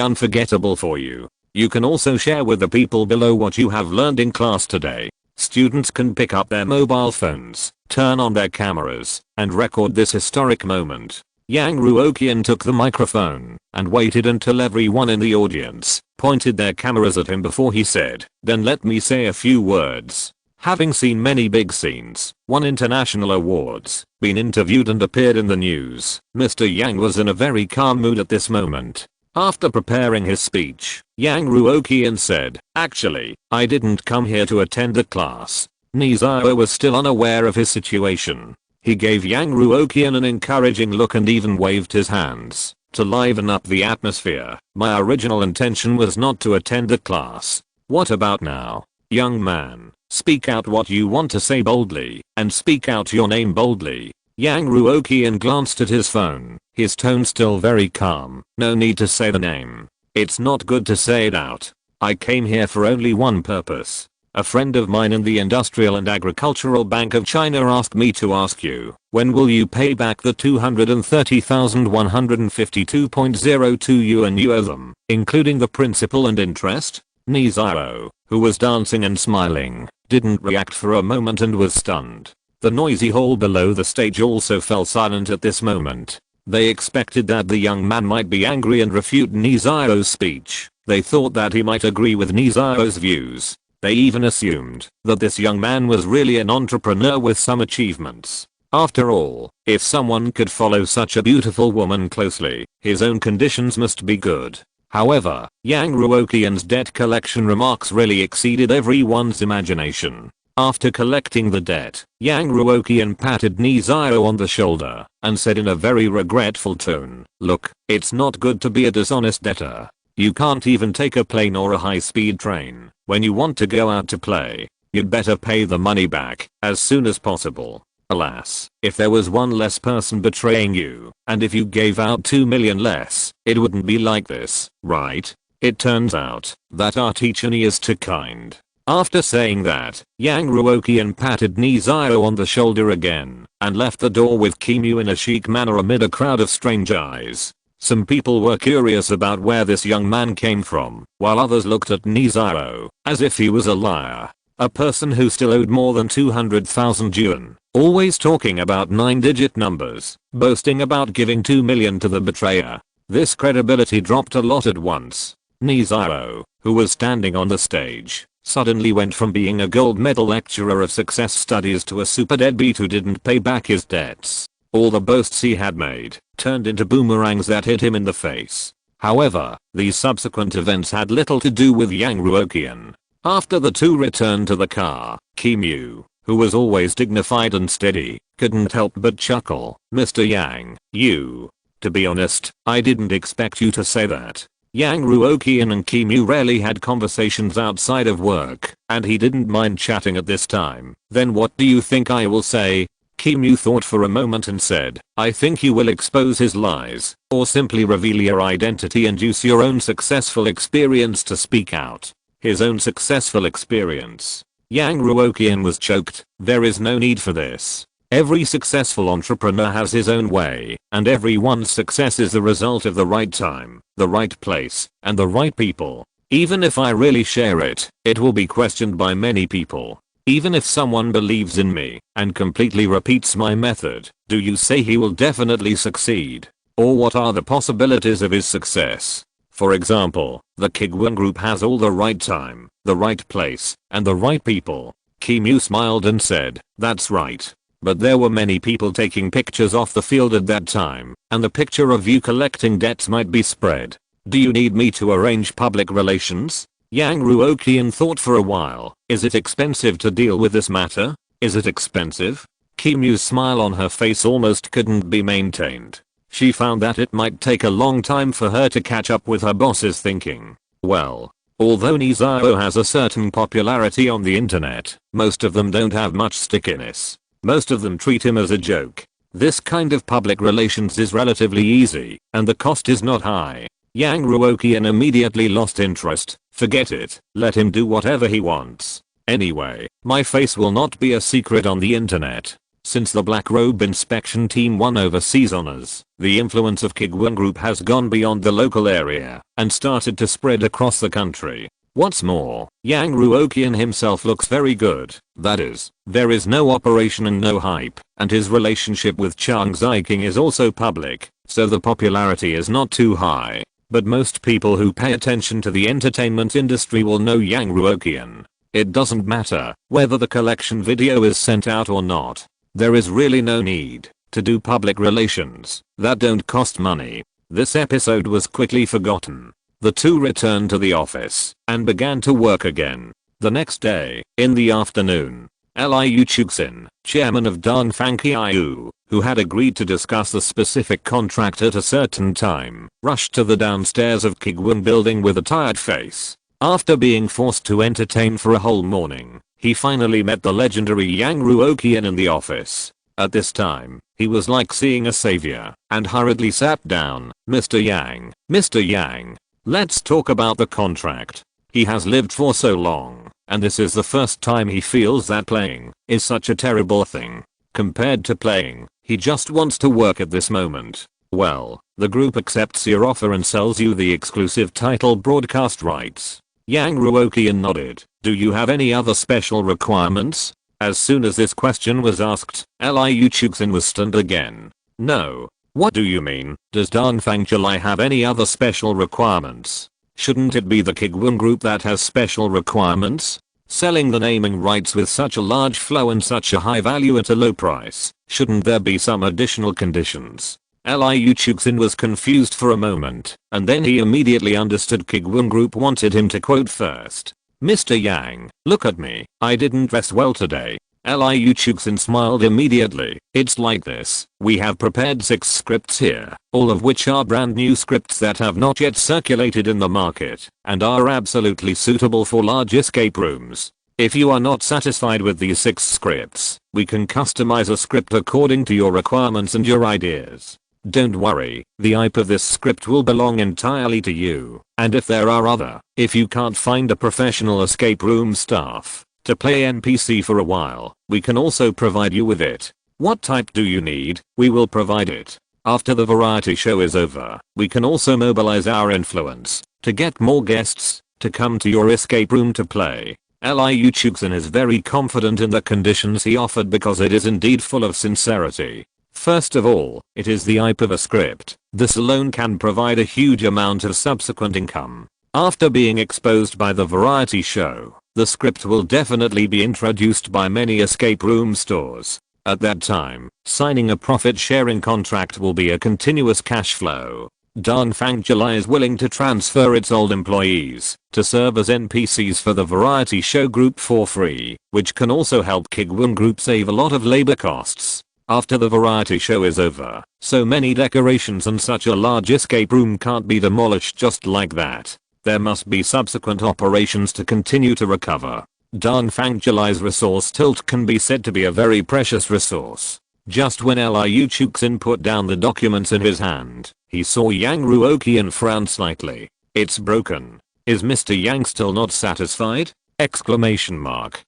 unforgettable for you. You can also share with the people below what you have learned in class today. Students can pick up their mobile phones, turn on their cameras, and record this historic moment." Yang Ruoqian took the microphone, and waited until everyone in the audience pointed their cameras at him before he said, "Then let me say a few words. Having seen many big scenes, won international awards, been interviewed and appeared in the news, Mr. Yang was in a very calm mood at this moment." After preparing his speech, Yang Ruoqian said, "Actually, I didn't come here to attend the class." Nizao was still unaware of his situation. He gave Yang Ruoqian an encouraging look and even waved his hands to liven up the atmosphere. "My original intention was not to attend the class. What about now? Young man, speak out what you want to say boldly, and speak out your name boldly." Yang Ruoqian glanced at his phone, his tone still very calm. "No need to say the name. It's not good to say it out. I came here for only one purpose. A friend of mine in the Industrial and Agricultural Bank of China asked me to ask you, when will you pay back the 230,152.02 yuan you owe them, including the principal and interest?" Nizao, who was dancing and smiling, didn't react for a moment and was stunned. The noisy hall below the stage also fell silent at this moment. They expected that the young man might be angry and refute Nizao's speech. They thought that he might agree with Nizao's views. They even assumed that this young man was really an entrepreneur with some achievements. After all, if someone could follow such a beautiful woman closely, his own conditions must be good. However, Yang Ruoqian's debt collection remarks really exceeded everyone's imagination. After collecting the debt, Yang Ruoqian patted Nizao on the shoulder and said in a very regretful tone, "Look, it's not good to be a dishonest debtor. You can't even take a plane or a high-speed train. When you want to go out to play, you'd better pay the money back as soon as possible. Alas, if there was one less person betraying you, and if you gave out 2 million less, it wouldn't be like this, right? It turns out that our teacher is too kind." After saying that, Yang Ruoqian patted Nizao on the shoulder again and left the door with Kimu in a chic manner amid a crowd of strange eyes. Some people were curious about where this young man came from, while others looked at Nizao as if he was a liar. A person who still owed more than 200,000 yuan, always talking about 9-digit numbers, boasting about giving 2 million to the betrayer. This credibility dropped a lot at once. Nizao, who was standing on the stage, suddenly went from being a gold medal lecturer of success studies to a super deadbeat who didn't pay back his debts. All the boasts he had made turned into boomerangs that hit him in the face. However, these subsequent events had little to do with Yang Ruoqian. After the two returned to the car, Kimu, who was always dignified and steady, couldn't help but chuckle. "Mr. Yang, to be honest, I didn't expect you to say that." Yang Ruoqian and Kimu rarely had conversations outside of work, and he didn't mind chatting at this time. "Then what do you think I will say?" Kimu thought for a moment and said, "I think you will expose his lies, or simply reveal your identity and use your own successful experience to speak out." His own successful experience. Yang Ruoqian was choked. There is no need for this. Every successful entrepreneur has his own way, and everyone's success is the result of the right time, the right place, and the right people. Even if I really share it, it will be questioned by many people. Even if someone believes in me and completely repeats my method, do you say he will definitely succeed? Or what are the possibilities of his success? For example, the Kuiguang group has all the right time, the right place, and the right people. Kimu smiled and said, "That's right. But there were many people taking pictures off the field at that time, and the picture of you collecting debts might be spread. Do you need me to arrange public relations?" Yang Ruoqian thought for a while. "Is it expensive to deal with this matter? Is it expensive?" Kimu's smile on her face almost couldn't be maintained. She found that it might take a long time for her to catch up with her boss's thinking. Well, although Nizao has a certain popularity on the internet, most of them don't have much stickiness. Most of them treat him as a joke. This kind of public relations is relatively easy, and the cost is not high. Yang Ruoqian immediately lost interest. Forget it, let him do whatever he wants. Anyway, my face will not be a secret on the internet. Since the Black Robe Inspection Team won overseas honors, the influence of Kuiguang Group has gone beyond the local area and started to spread across the country. What's more, Yang Ruoqian himself looks very good. That is, there is no operation and no hype, and his relationship with Chang Ziking is also public, so the popularity is not too high. But most people who pay attention to the entertainment industry will know Yang Ruoqian. It doesn't matter whether the collection video is sent out or not. There is really no need to do public relations that don't cost money. This episode was quickly forgotten. The two returned to the office and began to work again. The next day, in the afternoon, Liu Chuxin, chairman of Dongfang Qiu, who had agreed to discuss the specific contract at a certain time, rushed to the downstairs of Kuiguang building with a tired face. After being forced to entertain for a whole morning, he finally met the legendary Yang Ruoqian in the office. At this time, he was like seeing a savior, and hurriedly sat down. Mr. Yang, let's talk about the contract. He has lived for so long, and this is the first time he feels that playing is such a terrible thing. Compared to playing, he just wants to work at this moment. Well, the group accepts your offer and sells you the exclusive title broadcast rights. Yang Ruoqian nodded. Do you have any other special requirements? As soon as this question was asked, Liu Chuxin was stunned again. No. What do you mean? Does Dongfang July have any other special requirements? Shouldn't it be the Kuiguang Group that has special requirements? Selling the naming rights with such a large flow and such a high value at a low price, shouldn't there be some additional conditions? Liu Chuxin was confused for a moment, and then he immediately understood Kuiguang Group wanted him to quote first. Mr. Yang, look at me, I didn't dress well today. Liu Chuxin smiled immediately. It's like this, we have prepared 6 scripts here, all of which are brand new scripts that have not yet circulated in the market, and are absolutely suitable for large escape rooms. If you are not satisfied with these 6 scripts, we can customize a script according to your requirements and your ideas. Don't worry, the IP of this script will belong entirely to you, and if you can't find a professional escape room staff to play NPC for a while, we can also provide you with it. What type do you need? We will provide it. After the variety show is over, we can also mobilize our influence to get more guests to come to your escape room to play. Liu Chuxin is very confident in the conditions he offered because it is indeed full of sincerity. First of all, it is the IP of a script. This alone can provide a huge amount of subsequent income. After being exposed by the variety show, the script will definitely be introduced by many escape room stores. At that time, signing a profit-sharing contract will be a continuous cash flow. Dongfang July is willing to transfer its old employees to serve as NPCs for the variety show group for free, which can also help Kuiguang Group save a lot of labor costs. After the variety show is over, so many decorations and such a large escape room can't be demolished just like that. There must be subsequent operations to continue to recover. Dongfang July's resource tilt can be said to be a very precious resource. Just when Liu Chuxin put down the documents in his hand, he saw Yang Ruoqian frown slightly. It's broken. Is Mr. Yang still not satisfied? Exclamation mark.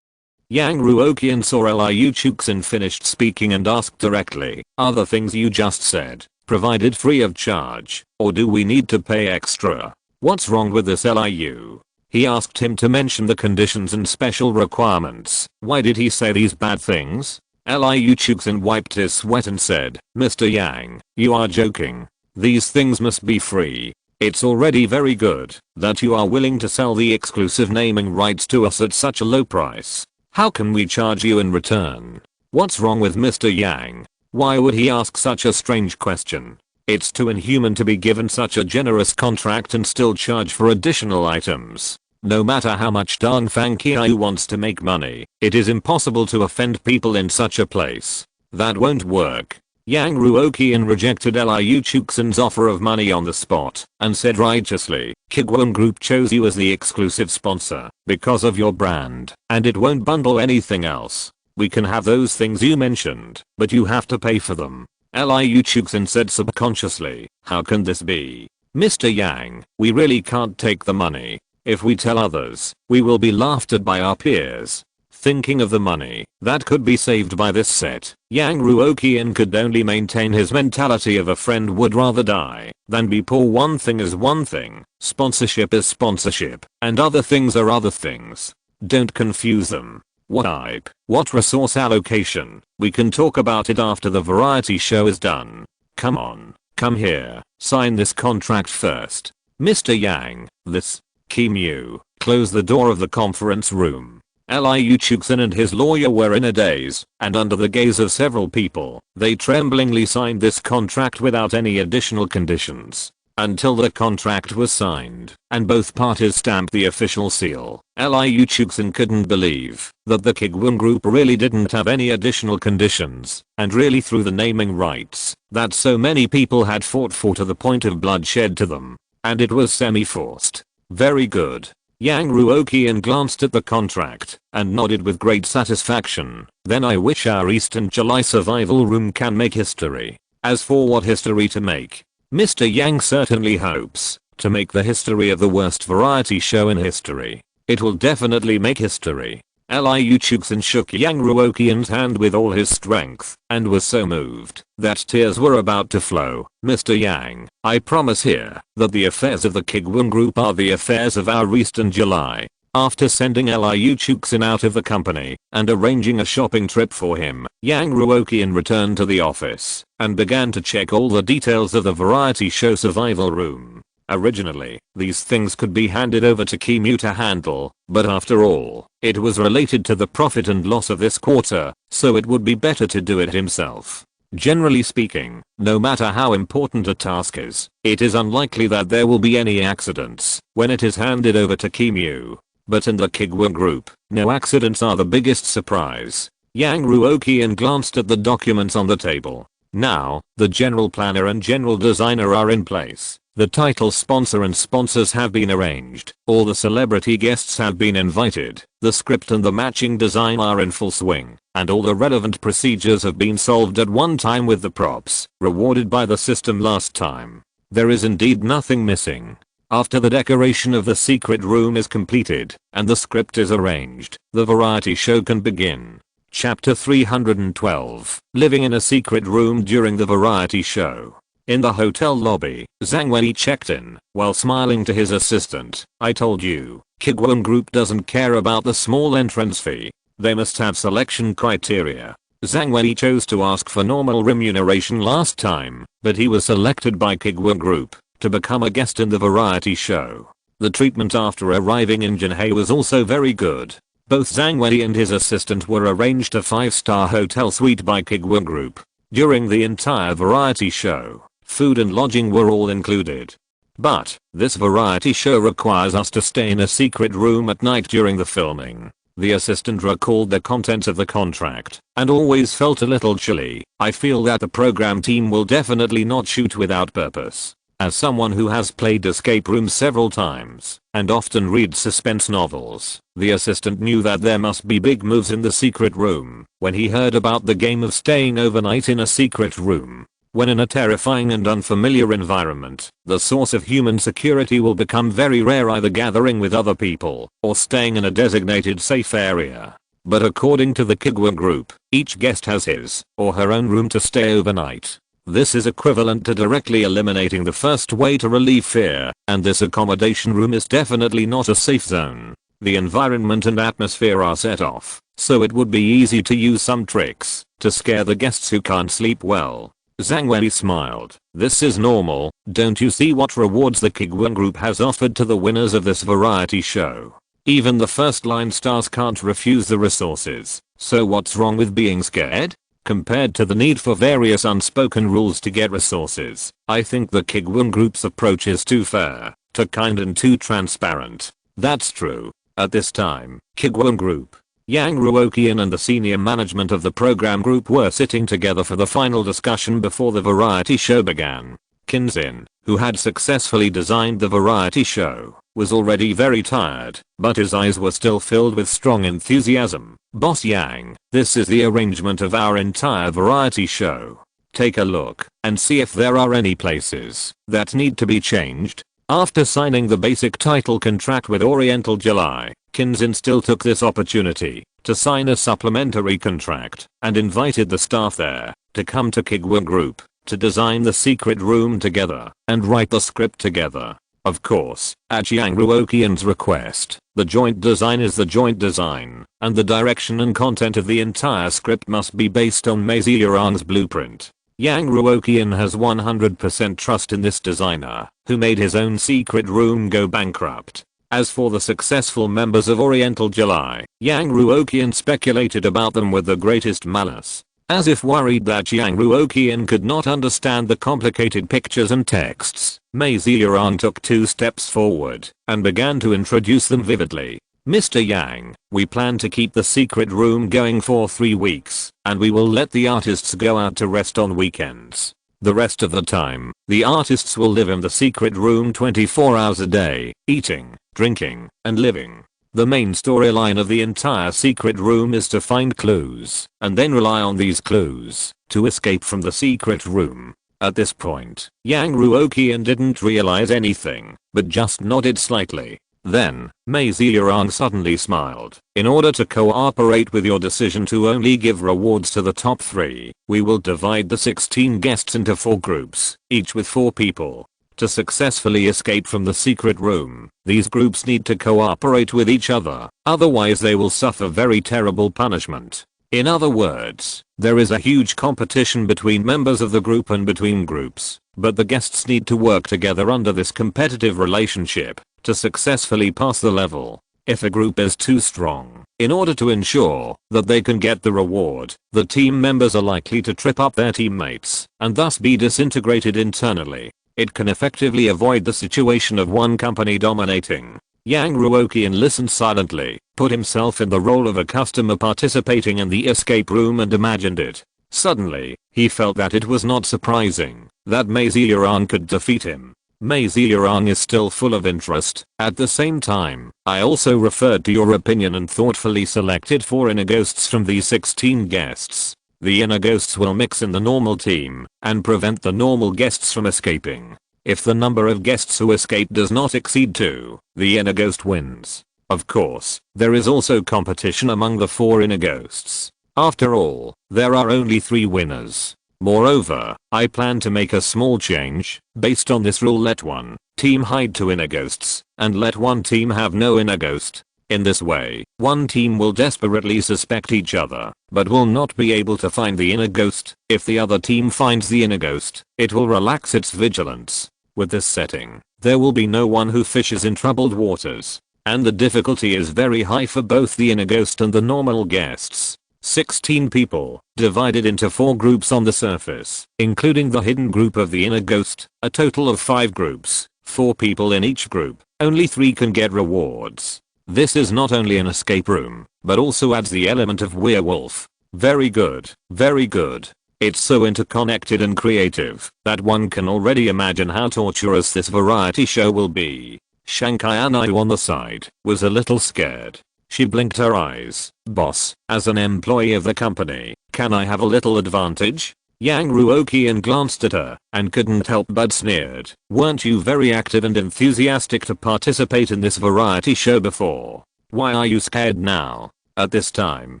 Yang Ruoqian saw Liu Chuxin finished speaking and asked directly, are the things you just said provided free of charge, or do we need to pay extra? What's wrong with this Liu? He asked him to mention the conditions and special requirements. Why did he say these bad things? Liu Chuxin wiped his sweat and said, Mr. Yang, you are joking. These things must be free. It's already very good that you are willing to sell the exclusive naming rights to us at such a low price. How can we charge you in return? What's wrong with Mr. Yang? Why would he ask such a strange question? It's too inhuman to be given such a generous contract and still charge for additional items. No matter how much Dongfang Qiu wants to make money, it is impossible to offend people in such a place. That won't work. Yang Ruoqian rejected Liu Chuxin's offer of money on the spot and said righteously, Kuiguang Group chose you as the exclusive sponsor because of your brand, and it won't bundle anything else. We can have those things you mentioned, but you have to pay for them. Liu Chuxin said subconsciously. How can this be? Mr. Yang, we really can't take the money. If we tell others, we will be laughed at by our peers. Thinking of the money that could be saved by this set, Yang Ruoqian could only maintain his mentality of a friend would rather die than be poor. One thing is one thing, sponsorship is sponsorship, and other things are other things. Don't confuse them. What type? What resource allocation? We can talk about it after the variety show is done. Come on, come here, sign this contract first. Mr. Yang, this. Kim Yu, close the door of the conference room. Liu Chuxin and his lawyer were in a daze, and under the gaze of several people, they tremblingly signed this contract without any additional conditions. Until the contract was signed, and both parties stamped the official seal, Liu Chuxin couldn't believe that the Kuiguang Group really didn't have any additional conditions, and really threw the naming rights that so many people had fought for to the point of bloodshed to them. And it was semi-forced. Very good. Yang Ruoqian glanced at the contract and nodded with great satisfaction. Then I wish our Eastern July survival room can make history. As for what history to make, Mr. Yang certainly hopes to make the history of the worst variety show in history. It will definitely make history. Liu Chuxin shook Yang Ruoqian's hand with all his strength and was so moved that tears were about to flow. Mr. Yang, I promise here that the affairs of the Kuiguang Group are the affairs of our Eastern July. After sending Liu Chuxin out of the company and arranging a shopping trip for him, Yang Ruoqian returned to the office and began to check all the details of the variety show survival room. Originally, these things could be handed over to Kim Yu to handle, but after all, it was related to the profit and loss of this quarter, so it would be better to do it himself. Generally speaking, no matter how important a task is, it is unlikely that there will be any accidents when it is handed over to Kim Yu. But in the Kuiguang Group, no accidents are the biggest surprise. Yang Ruoqian glanced at the documents on the table. Now, the general planner and general designer are in place. The title sponsor and sponsors have been arranged. All the celebrity guests have been invited. The script and the matching design are in full swing. And all the relevant procedures have been solved at one time with the props rewarded by the system last time. There is indeed nothing missing. After the decoration of the secret room is completed and the script is arranged, the variety show can begin. Chapter 312. Living in a secret room during the variety show. In the hotel lobby, Zhang Wei checked in while smiling to his assistant. I told you, Kuiguang Group doesn't care about the small entrance fee. They must have selection criteria. Zhang Wei chose to ask for normal remuneration last time, but he was selected by Kuiguang Group to become a guest in the variety show. The treatment after arriving in Jinhei was also very good. Both Zhang Wei and his assistant were arranged a 5-star hotel suite by Kuiguang Group. During the entire variety show, food and lodging were all included. But, this variety show requires us to stay in a secret room at night during the filming. The assistant recalled the contents of the contract and always felt a little chilly. I feel that the program team will definitely not shoot without purpose. As someone who has played escape rooms several times and often reads suspense novels, the assistant knew that there must be big moves in the secret room when he heard about the game of staying overnight in a secret room. When in a terrifying and unfamiliar environment, the source of human security will become very rare, either gathering with other people or staying in a designated safe area. But according to the Kuiguang Group, each guest has his or her own room to stay overnight. This is equivalent to directly eliminating the first way to relieve fear, and this accommodation room is definitely not a safe zone. The environment and atmosphere are set off, so it would be easy to use some tricks to scare the guests who can't sleep well. Zhang Wei smiled. This is normal. Don't you see what rewards the Kuiguang Group has offered to the winners of this variety show? Even the first line stars can't refuse the resources. So what's wrong with being scared? Compared to the need for various unspoken rules to get resources, I think the Kuiguang Group's approach is too fair, too kind and too transparent. That's true. At this time, Kuiguang Group, Yang Ruoqian and the senior management of the program group were sitting together for the final discussion before the variety show began. Kinzin, who had successfully designed the variety show, was already very tired, but his eyes were still filled with strong enthusiasm. "Boss Yang, this is the arrangement of our entire variety show. Take a look and see if there are any places that need to be changed." After signing the basic title contract with Oriental July, Kinzin still took this opportunity to sign a supplementary contract and invited the staff there to come to Kuiguang Group to design the secret room together and write the script together. Of course, at Yang Ruoqian's request, the joint design is the joint design, and the direction and content of the entire script must be based on Mei Ziyang's blueprint. Yang Ruoqian has 100% trust in this designer, who made his own secret room go bankrupt. As for the successful members of Oriental July, Yang Ruoqian speculated about them with the greatest malice. As if worried that Yang Ruoqian could not understand the complicated pictures and texts, Mei Ziyang took 2 steps forward and began to introduce them vividly. "Mr. Yang, we plan to keep the secret room going for 3 weeks, and we will let the artists go out to rest on weekends. The rest of the time, the artists will live in the secret room 24 hours a day, eating, drinking, and living. The main storyline of the entire secret room is to find clues, and then rely on these clues to escape from the secret room." At this point, Yang Ruoqian didn't realize anything, but just nodded slightly. Then, Mei Ziyang suddenly smiled. "In order to cooperate with your decision to only give rewards to the top 3, we will divide the 16 guests into 4 groups, each with 4 people. To successfully escape from the secret room, these groups need to cooperate with each other, otherwise they will suffer very terrible punishment. In other words, there is a huge competition between members of the group and between groups, but the guests need to work together under this competitive relationship to successfully pass the level. If a group is too strong, in order to ensure that they can get the reward, the team members are likely to trip up their teammates and thus be disintegrated internally. It can effectively avoid the situation of one company dominating." Yang Ruoqian listened silently, put himself in the role of a customer participating in the escape room and imagined it. Suddenly, he felt that it was not surprising that Mei Ziyang could defeat him. Mei Ziyang is still full of interest. "At the same time, I also referred to your opinion and thoughtfully selected 4 inner ghosts from these 16 guests. The inner ghosts will mix in the normal team and prevent the normal guests from escaping. If the number of guests who escape does not exceed 2, the inner ghost wins. Of course, there is also competition among the 4 inner ghosts. After all, there are only 3 winners. Moreover, I plan to make a small change. Based on this rule, let one team hide 2 inner ghosts and let one team have no inner ghost. In this way, one team will desperately suspect each other, but will not be able to find the inner ghost. If the other team finds the inner ghost, it will relax its vigilance. With this setting, there will be no one who fishes in troubled waters, and the difficulty is very high for both the inner ghost and the normal guests. 16 people, divided into 4 groups on the surface, including the hidden group of the inner ghost, a total of 5 groups, 4 people in each group, only 3 can get rewards. This is not only an escape room, but also adds the element of werewolf. Very good, very good. It's so interconnected and creative that one can already imagine how torturous this variety show will be. Shanghai Anayu on the side was a little scared. She blinked her eyes. "Boss, as an employee of the company, can I have a little advantage?" Yang Ruoqian glanced at her and couldn't help but sneered. "Weren't you very active and enthusiastic to participate in this variety show before? Why are you scared now?" At this time,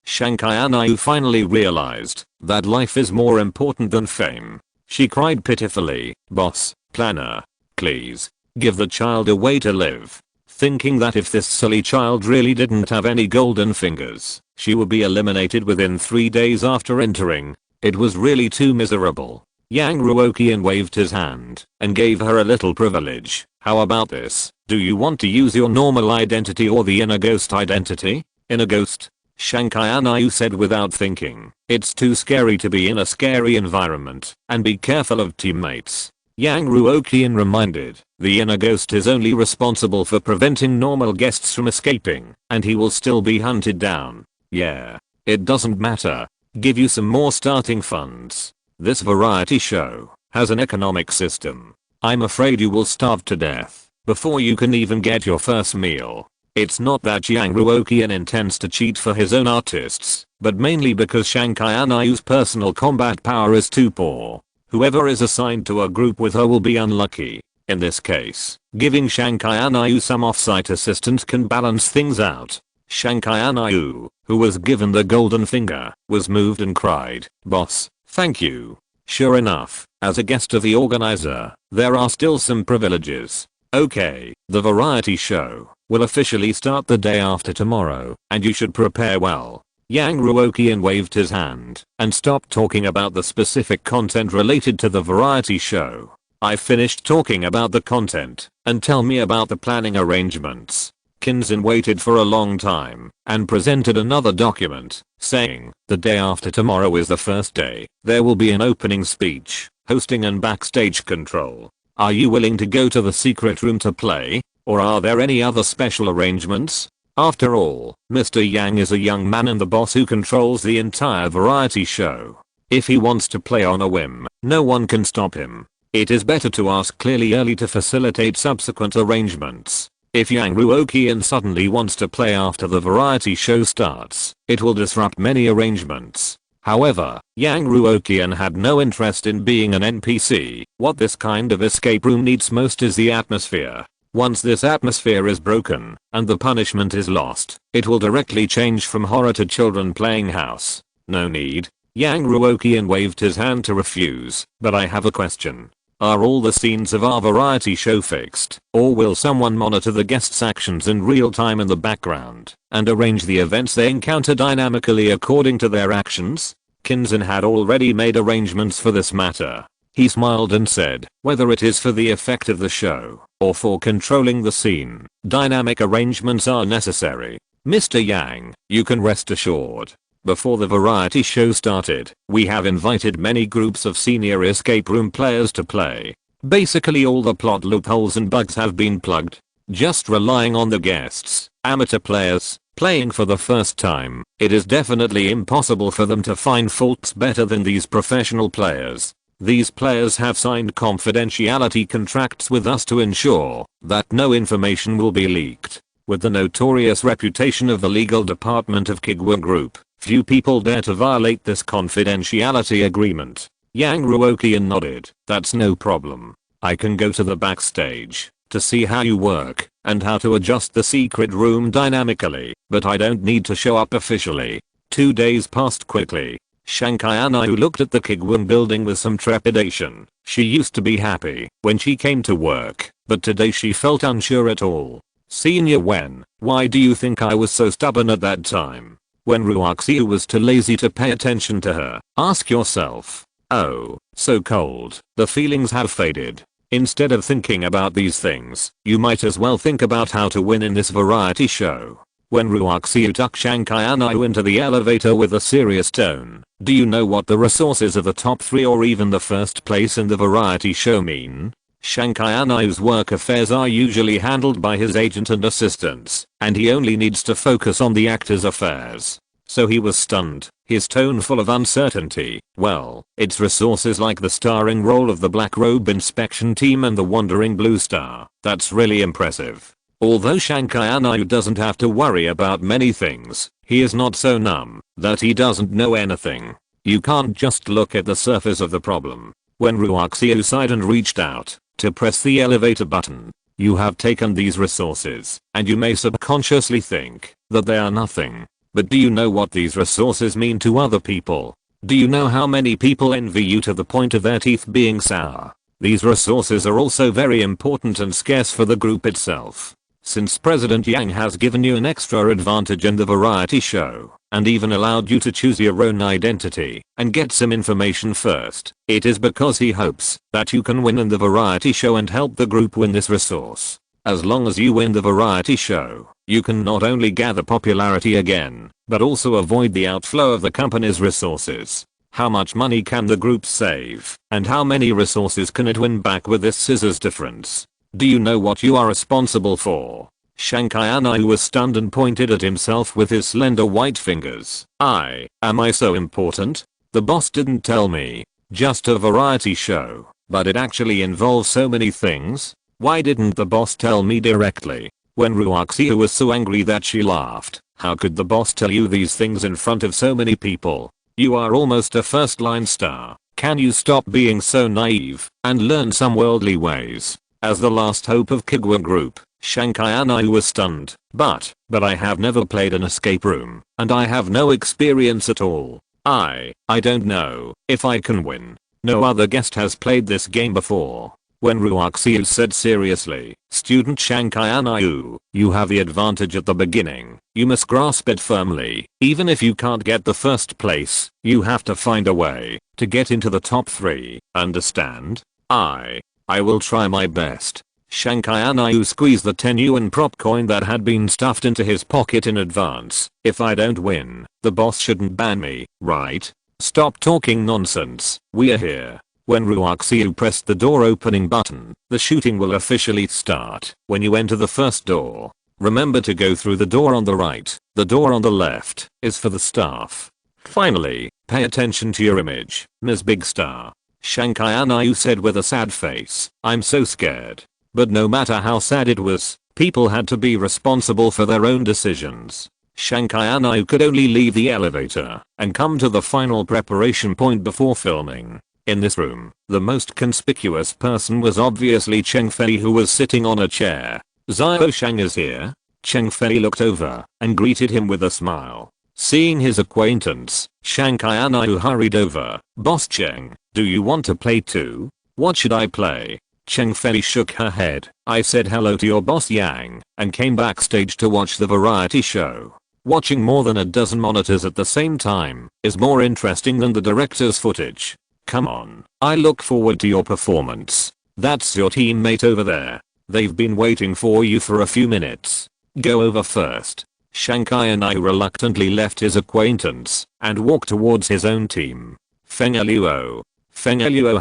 Shanghai Anayu finally realized that life is more important than fame. She cried pitifully, "Boss, planner, please, give the child a way to live." Thinking that if this silly child really didn't have any golden fingers, she would be eliminated within 3 days after entering. It was really too miserable. Yang Ruoqian waved his hand and gave her a little privilege. "How about this? Do you want to use your normal identity or the inner ghost identity?" "Inner ghost?" Shanghai Anayu said without thinking. "It's too scary to be in a scary environment, and be careful of teammates." Yang Ruoqian reminded, "The inner ghost is only responsible for preventing normal guests from escaping, and he will still be hunted down." "Yeah. It doesn't matter. Give you some more starting funds. This variety show has an economic system. I'm afraid you will starve to death before you can even get your first meal. It's not that Yang Ruoqian intends to cheat for his own artists, but mainly because Shankai Anayu's personal combat power is too poor. Whoever is assigned to a group with her will be unlucky. In this case, giving Shankai Anayu some off-site assistance can balance things out. Shankai Anayu, who was given the golden finger, was moved and cried, "Boss, thank you." Sure enough, as a guest of the organizer, there are still some privileges. Okay, the variety show will officially start the day after tomorrow, and you should prepare well. Yang Ruoqian waved his hand and stopped talking about the specific content related to the variety show. I finished talking about the content, and tell me about the planning arrangements. Kinzin waited for a long time and presented another document, saying, the day after tomorrow is the first day. There will be an opening speech, hosting and backstage control. Are you willing to go to the secret room to play, or are there any other special arrangements? After all, Mr. Yang is a young man and the boss who controls the entire variety show. If he wants to play on a whim, no one can stop him. It is better to ask clearly early to facilitate subsequent arrangements. If Yang Ruoqian suddenly wants to play after the variety show starts, it will disrupt many arrangements. However, Yang Ruoqian had no interest in being an NPC. What this kind of escape room needs most is the atmosphere. Once this atmosphere is broken, and the punishment is lost, it will directly change from horror to children playing house. No need. Yang Ruoqian waved his hand to refuse, but I have a question. Are all the scenes of our variety show fixed, or will someone monitor the guests' actions in real time in the background, and arrange the events they encounter dynamically according to their actions? Kinzin had already made arrangements for this matter. He smiled and said, whether it is for the effect of the show, or for controlling the scene, dynamic arrangements are necessary. Mr. Yang, you can rest assured. Before the variety show started, we have invited many groups of senior escape room players to play. Basically all the plot loopholes and bugs have been plugged. Just relying on the guests, amateur players, playing for the first time, it is definitely impossible for them to find faults better than these professional players. These players have signed confidentiality contracts with us to ensure that no information will be leaked. With the notorious reputation of the legal department of Kuiguang Group, few people dare to violate this confidentiality agreement. Yang Ruoqian nodded. That's no problem. I can go to the backstage to see how you work and how to adjust the secret room dynamically, but I don't need to show up officially. 2 days passed quickly. Shankai Anayu looked at the Kuiguang building with some trepidation. She used to be happy when she came to work, but today she felt unsure at all. Senior Wen, why do you think I was so stubborn at that time? When Ruoqian was too lazy to pay attention to her, ask yourself. Oh, so cold. The feelings have faded. Instead of thinking about these things, you might as well think about how to win in this variety show. When Ruoqian took Shankai Anayu into the elevator with a serious tone, do you know what the resources of the top 3 or even the first place in the variety show mean? Shankai Anayu's work affairs are usually handled by his agent and assistants, and he only needs to focus on the actor's affairs. So he was stunned, his tone full of uncertainty. Well, it's resources like the starring role of the Black Robe Inspection Team and the Wandering Blue Star. That's really impressive. Although Shankai Anayu doesn't have to worry about many things, he is not so numb that he doesn't know anything. You can't just look at the surface of the problem. When Ruoqian sighed and reached out to press the elevator button, you have taken these resources, and you may subconsciously think that they are nothing. But do you know what these resources mean to other people? Do you know how many people envy you to the point of their teeth being sour? These resources are also very important and scarce for the group itself. Since President Yang has given you an extra advantage in the variety show, and even allowed you to choose your own identity and get some information first, it is because he hopes that you can win in the variety show and help the group win this resource. As long as you win the variety show, you can not only gather popularity again, but also avoid the outflow of the company's resources. How much money can the group save, and how many resources can it win back with this scissors difference? Do you know what you are responsible for? Shankai Anayu was stunned and pointed at himself with his slender white fingers. Am I so important? The boss didn't tell me. Just a variety show. But it actually involves so many things. Why didn't the boss tell me directly? When Ruoqian was so angry that she laughed. How could the boss tell you these things in front of so many people? You are almost a first line star. Can you stop being so naive and learn some worldly ways? As the last hope of Kuiguang Group, Shankai was stunned. But I have never played an escape room, and I have no experience at all. I don't know if I can win. No other guest has played this game before. When Ruoqian said seriously, student Shankai, you have the advantage at the beginning. You must grasp it firmly. Even if you can't get the first place, you have to find a way to get into the top 3. Understand? I will try my best. Shankai squeezed the 10 yuan prop coin that had been stuffed into his pocket in advance. If I don't win, the boss shouldn't ban me, right? Stop talking nonsense. We're here. When Ruoqian pressed the door opening button, the shooting will officially start. When you enter the first door, remember to go through the door on the right. The door on the left is for the staff. Finally, pay attention to your image, Ms. Big Star. Shankai said with a sad face. I'm so scared. But no matter how sad it was, people had to be responsible for their own decisions. Shankai could only leave the elevator and come to the final preparation point before filming. In this room, the most conspicuous person was obviously Cheng Fei, who was sitting on a chair. Xiao Shang is here. Cheng Fei looked over and greeted him with a smile. Seeing his acquaintance, Shankai hurried over. Boss Cheng, do you want to play too? What should I play? Cheng Fei shook her head. I said hello to your boss Yang and came backstage to watch the variety show. Watching more than a dozen monitors at the same time is more interesting than the director's footage. Come on, I look forward to your performance. That's your teammate over there. They've been waiting for you for a few minutes. Go over first. Shankai reluctantly left his acquaintance and walked towards his own team. Feng Luo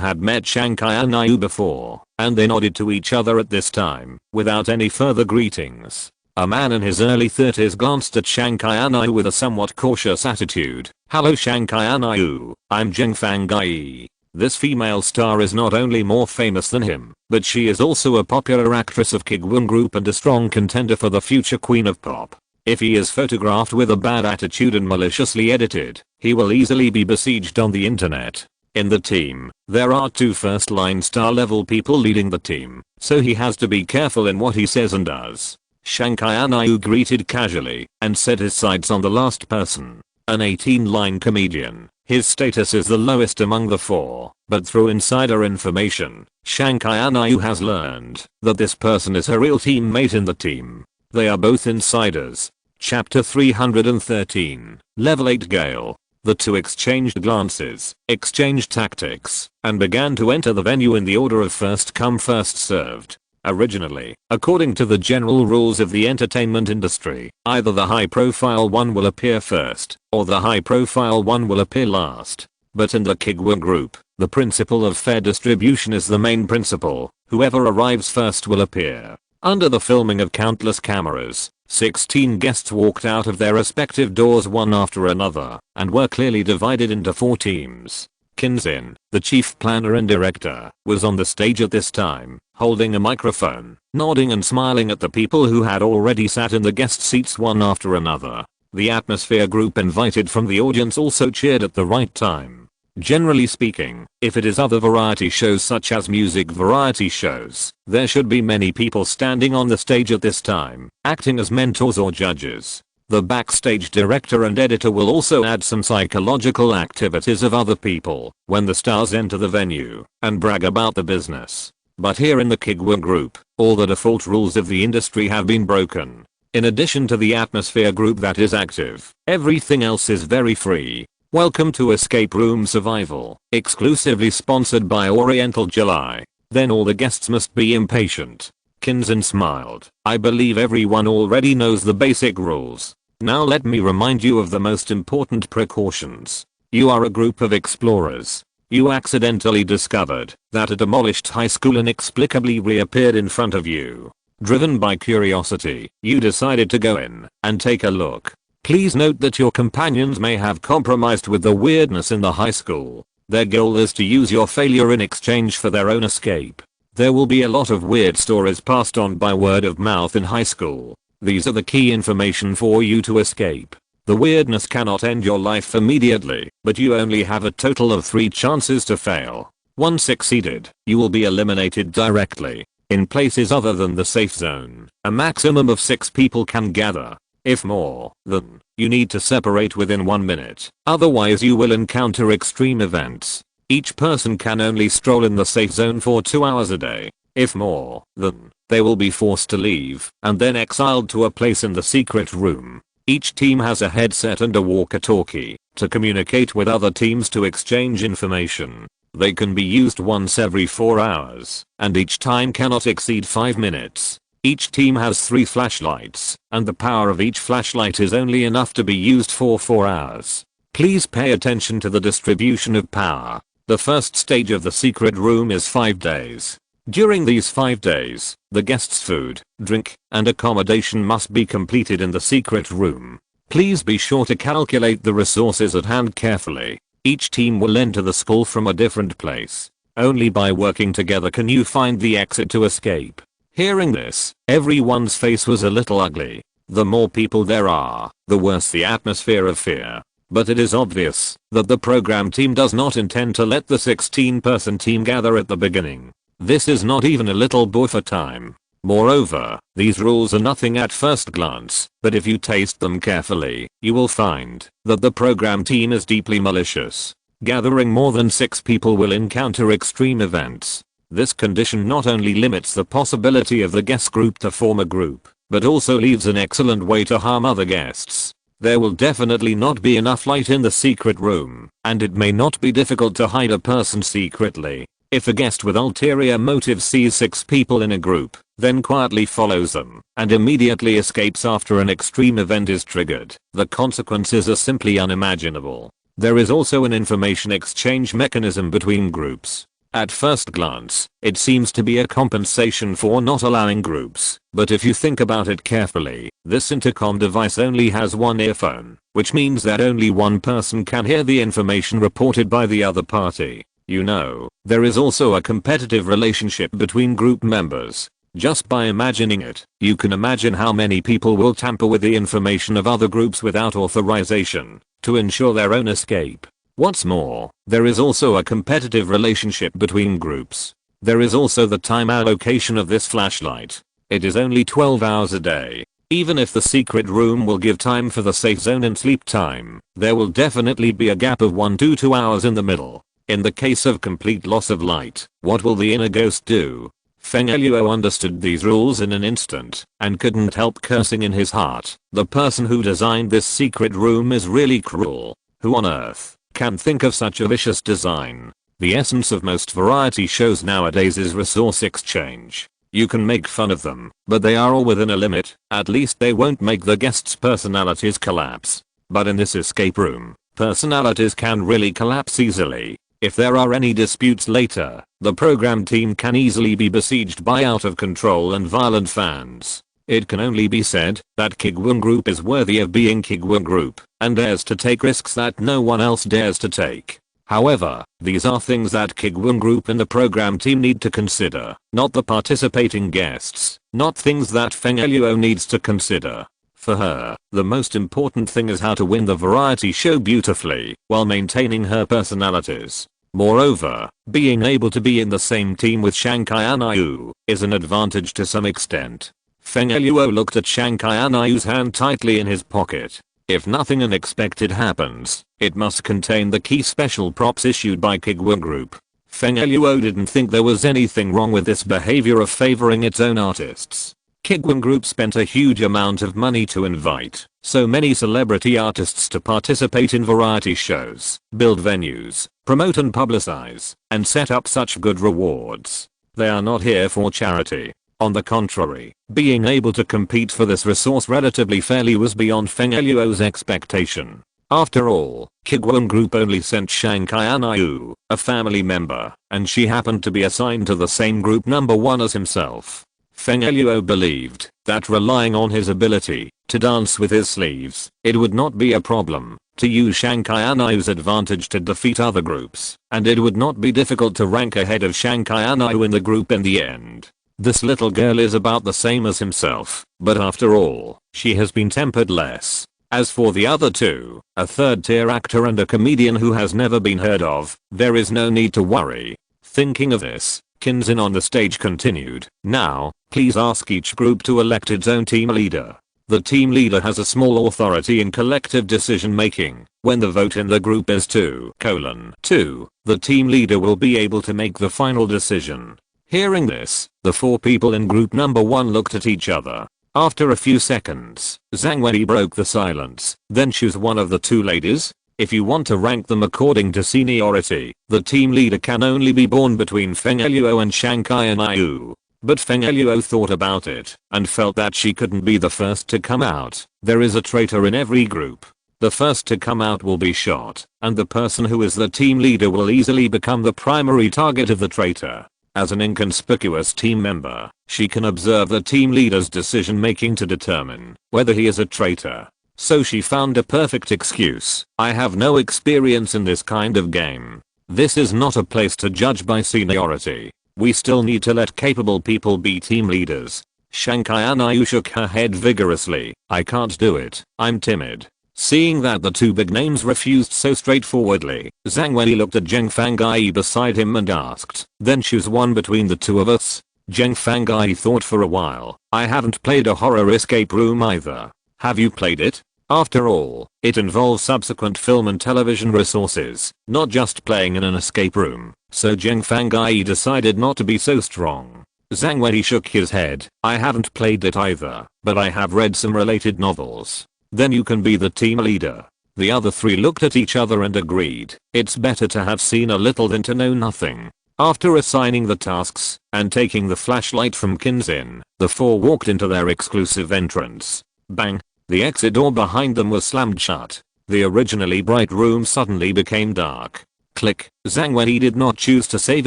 had met Shankai before, and they nodded to each other at this time, without any further greetings. A man in his early 30s glanced at Shankai with a somewhat cautious attitude. Hello Shankai, I'm Zheng Fangai. This female star is not only more famous than him, but she is also a popular actress of Kuiguang Group and a strong contender for the future queen of pop. If he is photographed with a bad attitude and maliciously edited, he will easily be besieged on the internet. In the team, there are 2 first-line star-level people leading the team, so he has to be careful in what he says and does. Shankai greeted casually and set his sights on the last person, an 18-line comedian. His status is the lowest among the 4, but through insider information, Shankai has learned that this person is her real teammate in the team. They are both insiders. Chapter 313, Level 8 Gale. The 2 exchanged glances, exchanged tactics, and began to enter the venue in the order of first come first served. Originally, according to the general rules of the entertainment industry, either the high-profile one will appear first, or the high-profile one will appear last. But in the Kuiguang Group, the principle of fair distribution is the main principle. Whoever arrives first will appear. Under the filming of countless cameras, 16 guests walked out of their respective doors one after another, and were clearly divided into 4 teams. Kinzin, the chief planner and director, was on the stage at this time, holding a microphone, nodding and smiling at the people who had already sat in the guest seats one after another. The atmosphere group invited from the audience also cheered at the right time. Generally speaking, if it is other variety shows such as music variety shows, there should be many people standing on the stage at this time, acting as mentors or judges. The backstage director and editor will also add some psychological activities of other people when the stars enter the venue and brag about the business. But here in the Kuiguang Group, all the default rules of the industry have been broken. In addition to the atmosphere group that is active, everything else is very free. Welcome to Escape Room Survival, exclusively sponsored by Oriental July. Then all the guests must be impatient. Kinzin smiled. I believe everyone already knows the basic rules. Now let me remind you of the most important precautions. You are a group of explorers. You accidentally discovered that a demolished high school inexplicably reappeared in front of you. Driven by curiosity, you decided to go in and take a look. Please note that your companions may have compromised with the weirdness in the high school. Their goal is to use your failure in exchange for their own escape. There will be a lot of weird stories passed on by word of mouth in high school. These are the key information for you to escape. The weirdness cannot end your life immediately, but you only have a total of 3 chances to fail. Once succeeded, you will be eliminated directly. In places other than the safe zone, a maximum of 6 people can gather. If more, then you need to separate within 1 minute. Otherwise you will encounter extreme events. Each person can only stroll in the safe zone for 2 hours a day. If more, then they will be forced to leave and then exiled to a place in the secret room. Each team has a headset and a walkie-talkie to communicate with other teams to exchange information. They can be used once every 4 hours, and each time cannot exceed 5 minutes. Each team has 3 flashlights, and the power of each flashlight is only enough to be used for 4 hours. Please pay attention to the distribution of power. The first stage of the secret room is 5 days. During these 5 days, the guests' food, drink, and accommodation must be completed in the secret room. Please be sure to calculate the resources at hand carefully. Each team will enter the school from a different place. Only by working together can you find the exit to escape. Hearing this, everyone's face was a little ugly. The more people there are, the worse the atmosphere of fear. But it is obvious that the program team does not intend to let the 16-person team gather at the beginning. This is not even a little buffer time. Moreover, these rules are nothing at first glance, but if you taste them carefully, you will find that the program team is deeply malicious. Gathering more than 6 people will encounter extreme events. This condition not only limits the possibility of the guest group to form a group, but also leaves an excellent way to harm other guests. There will definitely not be enough light in the secret room, and it may not be difficult to hide a person secretly. If a guest with ulterior motives sees 6 people in a group, then quietly follows them, and immediately escapes after an extreme event is triggered, the consequences are simply unimaginable. There is also an information exchange mechanism between groups. At first glance, it seems to be a compensation for not allowing groups, but if you think about it carefully, this intercom device only has one earphone, which means that only one person can hear the information reported by the other party. You know, there is also a competitive relationship between group members. Just by imagining it, you can imagine how many people will tamper with the information of other groups without authorization, to ensure their own escape. What's more, there is also a competitive relationship between groups. There is also the time allocation of this flashlight. It is only 12 hours a day. Even if the secret room will give time for the safe zone and sleep time, there will definitely be a gap of 1 to 2 hours in the middle. In the case of complete loss of light, what will the inner ghost do? Feng Eluo understood these rules in an instant, and couldn't help cursing in his heart. The person who designed this secret room is really cruel. Who on earth can think of such a vicious design? The essence of most variety shows nowadays is resource exchange. You can make fun of them, but they are all within a limit. At least they won't make the guests' personalities collapse. But in this escape room, personalities can really collapse easily. If there are any disputes later, the program team can easily be besieged by out of control and violent fans. It can only be said that Kuiguang Group is worthy of being Kuiguang Group and dares to take risks that no one else dares to take. However, these are things that Kuiguang Group and the program team need to consider, not the participating guests, not things that Feng Eluo needs to consider. For her, the most important thing is how to win the variety show beautifully while maintaining her personalities. Moreover, being able to be in the same team with Shankai Anayu is an advantage to some extent. Feng Eluo looked at Shankai Anayu's hand tightly in his pocket. If nothing unexpected happens, it must contain the key special props issued by Kuiguang Group. Feng Eluo didn't think there was anything wrong with this behavior of favoring its own artists. Kuiguang Group spent a huge amount of money to invite so many celebrity artists to participate in variety shows, build venues, promote and publicize, and set up such good rewards. They are not here for charity. On the contrary, being able to compete for this resource relatively fairly was beyond Feng Eluo's expectation. After all, Kuiguang Group only sent Shankai Anayu, a family member, and she happened to be assigned to the same group number 1 as himself. Feng Eluo believed that relying on his ability to dance with his sleeves, it would not be a problem to use Shankai Anayu's advantage to defeat other groups, and it would not be difficult to rank ahead of Shankai Anayu in the group in the end. This little girl is about the same as himself, but after all, she has been tempered less. As for the other two, a third-tier actor and a comedian who has never been heard of, there is no need to worry. Thinking of this, Kinzin on the stage continued, "Now, please ask each group to elect its own team leader. The team leader has a small authority in collective decision making. When the vote in the group is 2:2, the team leader will be able to make the final decision." Hearing this, the four people in group number 1 looked at each other. After a few seconds, Zhang Wei broke the silence. "Then choose one of the two ladies. If you want to rank them according to seniority, the team leader can only be born between Feng Eluo and Shankai Anayu." But Feng Eluo thought about it and felt that she couldn't be the first to come out. There is a traitor in every group. The first to come out will be shot, and the person who is the team leader will easily become the primary target of the traitor. As an inconspicuous team member, she can observe the team leader's decision making to determine whether he is a traitor. So she found a perfect excuse. "I have no experience in this kind of game. This is not a place to judge by seniority. We still need to let capable people be team leaders." Shankai Anayu shook her head vigorously. "I can't do it. I'm timid." Seeing that the two big names refused so straightforwardly, Zhang Wei looked at Zheng Fangai beside him and asked, "Then choose one between the two of us." Zheng Fangai thought for a while. "I haven't played a horror escape room either. Have you played it? After all, it involves subsequent film and television resources, not just playing in an escape room." So Zheng Fangai decided not to be so strong. Zhang Wei shook his head. "I haven't played it either, but I have read some related novels." "Then you can be the team leader." The other three looked at each other and agreed. It's better to have seen a little than to know nothing. After assigning the tasks and taking the flashlight from Kinzin, the four walked into their exclusive entrance. Bang! The exit door behind them was slammed shut. The originally bright room suddenly became dark. Click. Zhang Wei did not choose to save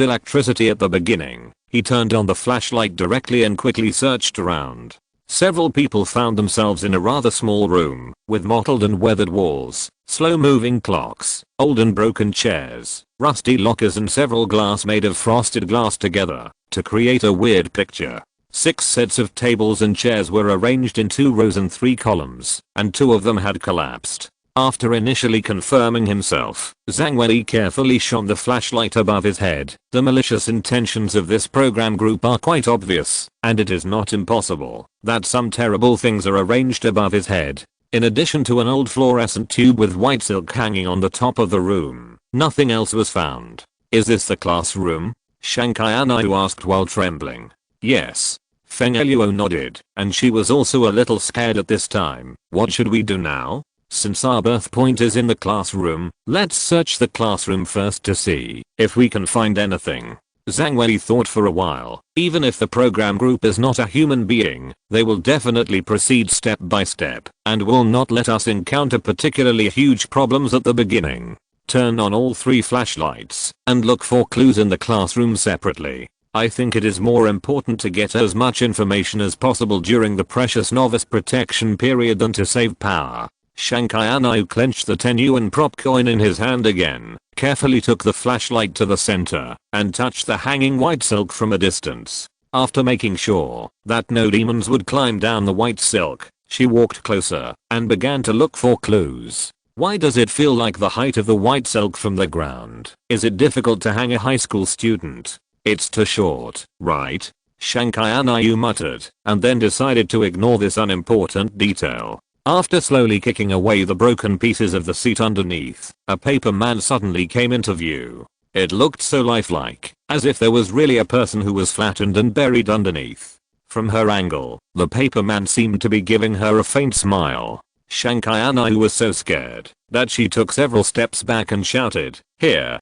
electricity at the beginning. He turned on the flashlight directly and quickly searched around. Several people found themselves in a rather small room, with mottled and weathered walls, slow-moving clocks, old and broken chairs, rusty lockers and several glass made of frosted glass together to create a weird picture. 6 sets of tables and chairs were arranged in 2 rows and 3 columns, and 2 of them had collapsed. After initially confirming himself, Zhang Wei carefully shone the flashlight above his head. The malicious intentions of this program group are quite obvious, and it is not impossible that some terrible things are arranged above his head. In addition to an old fluorescent tube with white silk hanging on the top of the room, nothing else was found. "Is this the classroom?" Shankai Anayu asked while trembling. "Yes." Feng Eluo nodded, and she was also a little scared at this time. "What should we do now? Since our birth point is in the classroom, let's search the classroom first to see if we can find anything." Zhang Wei thought for a while. Even if the program group is not a human being, they will definitely proceed step by step and will not let us encounter particularly huge problems at the beginning. Turn on all 3 flashlights and look for clues in the classroom separately. I think it is more important to get as much information as possible during the precious novice protection period than to save power. Shankai Anayu clenched the 10 yuan prop coin in his hand again, carefully took the flashlight to the center, and touched the hanging white silk from a distance. After making sure that no demons would climb down the white silk, she walked closer and began to look for clues. Why does it feel like the height of the white silk from the ground? Is it difficult to hang a high school student? It's too short, right? Shankai Anayu muttered, and then decided to ignore this unimportant detail. After slowly kicking away the broken pieces of the seat underneath, a paper man suddenly came into view. It looked so lifelike, as if there was really a person who was flattened and buried underneath. From her angle, the paper man seemed to be giving her a faint smile. Shankai Anayu was so scared that she took several steps back and shouted, here,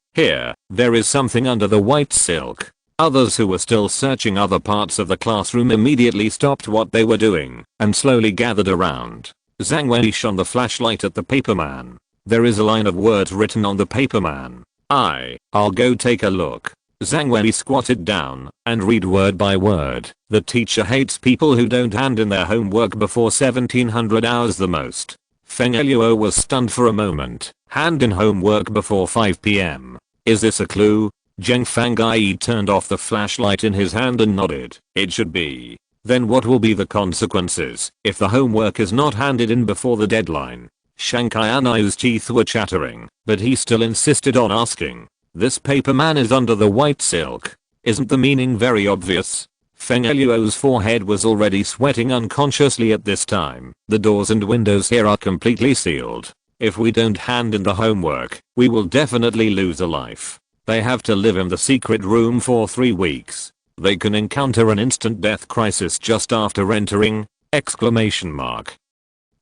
there is something under the white silk." Others who were still searching other parts of the classroom immediately stopped what they were doing and slowly gathered around. Zhang Wei shone the flashlight at the paperman. There is a line of words written on the paperman. I'll go take a look. Zhang Wei squatted down and read word by word. The teacher hates people who don't hand in their homework before 1700 hours the most. Feng Eluo was stunned for a moment. Hand in homework before 5 p.m. Is this a clue? Zheng Fangai turned off the flashlight in his hand and nodded. It should be. Then what will be the consequences if the homework is not handed in before the deadline? Shankai Anai's teeth were chattering, but he still insisted on asking. This paper man is under the white silk. Isn't the meaning very obvious? Feng Eluo's forehead was already sweating unconsciously at this time. The doors and windows here are completely sealed. If we don't hand in the homework, we will definitely lose a life. They have to live in the secret room for 3 weeks. They can encounter an instant death crisis just after entering! Exclamation mark.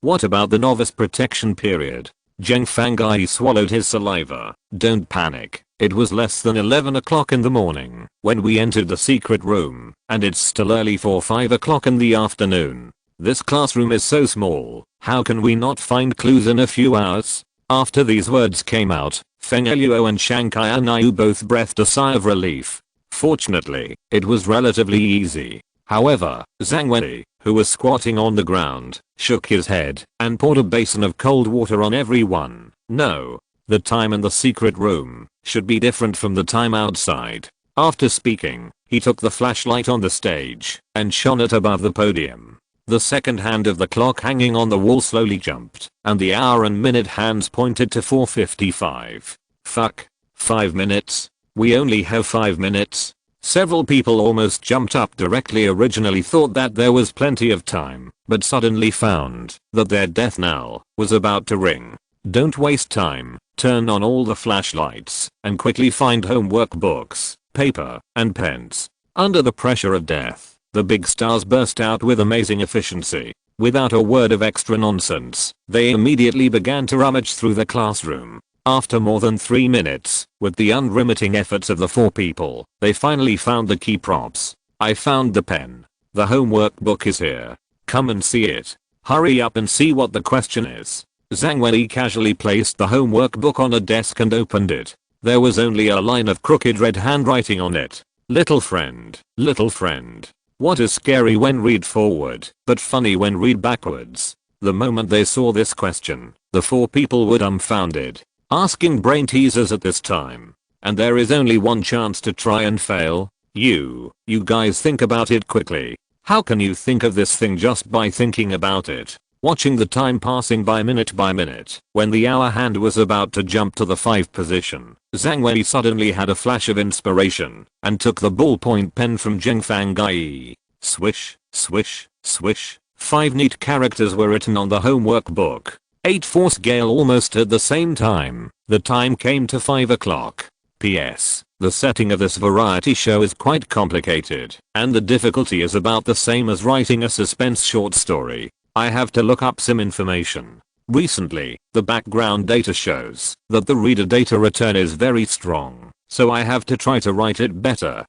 What about the novice protection period? Zheng Fangai swallowed his saliva. Don't panic. It was less than 11 o'clock in the morning when we entered the secret room, and it's still early for 5 o'clock in the afternoon. This classroom is so small, how can we not find clues in a few hours? After these words came out, Feng Eluo and Shankai Anayu both breathed a sigh of relief. Fortunately, it was relatively easy. However, Zhang Wei, who was squatting on the ground, shook his head and poured a basin of cold water on everyone. No. The time in the secret room should be different from the time outside. After speaking, he took the flashlight on the stage and shone it above the podium. The second hand of the clock hanging on the wall slowly jumped, and the hour and minute hands pointed to 4:55. Fuck. 5 minutes? We only have 5 minutes? Several people almost jumped up directly. Originally thought that there was plenty of time, but suddenly found that their death knell was about to ring. Don't waste time. Turn on all the flashlights and quickly find homework books, paper, and pens. Under the pressure of death, the big stars burst out with amazing efficiency. Without a word of extra nonsense, they immediately began to rummage through the classroom. After more than 3 minutes, with the unremitting efforts of the 4 people, they finally found the key props. I found the pen. The homework book is here. Come and see it. Hurry up and see what the question is. Zhang Wei casually placed the homework book on a desk and opened it. There was only a line of crooked red handwriting on it. Little friend, little friend. What is scary when read forward, but funny when read backwards? The moment they saw this question, the 4 people were dumbfounded. Asking brain teasers at this time. And there is only one chance to try and fail. You guys think about it quickly. How can you think of this thing just by thinking about it? Watching the time passing by minute, when the hour hand was about to jump to the 5 position, Zhang Wei suddenly had a flash of inspiration and took the ballpoint pen from Zheng Fangai. Swish, swish, swish. 5 neat characters were written on the homework book. 8 force gale almost at the same time. The time came to 5 o'clock. P.S. The setting of this variety show is quite complicated, and the difficulty is about the same as writing a suspense short story. I have to look up some information. Recently, the background data shows that the reader data return is very strong, so I have to try to write it better.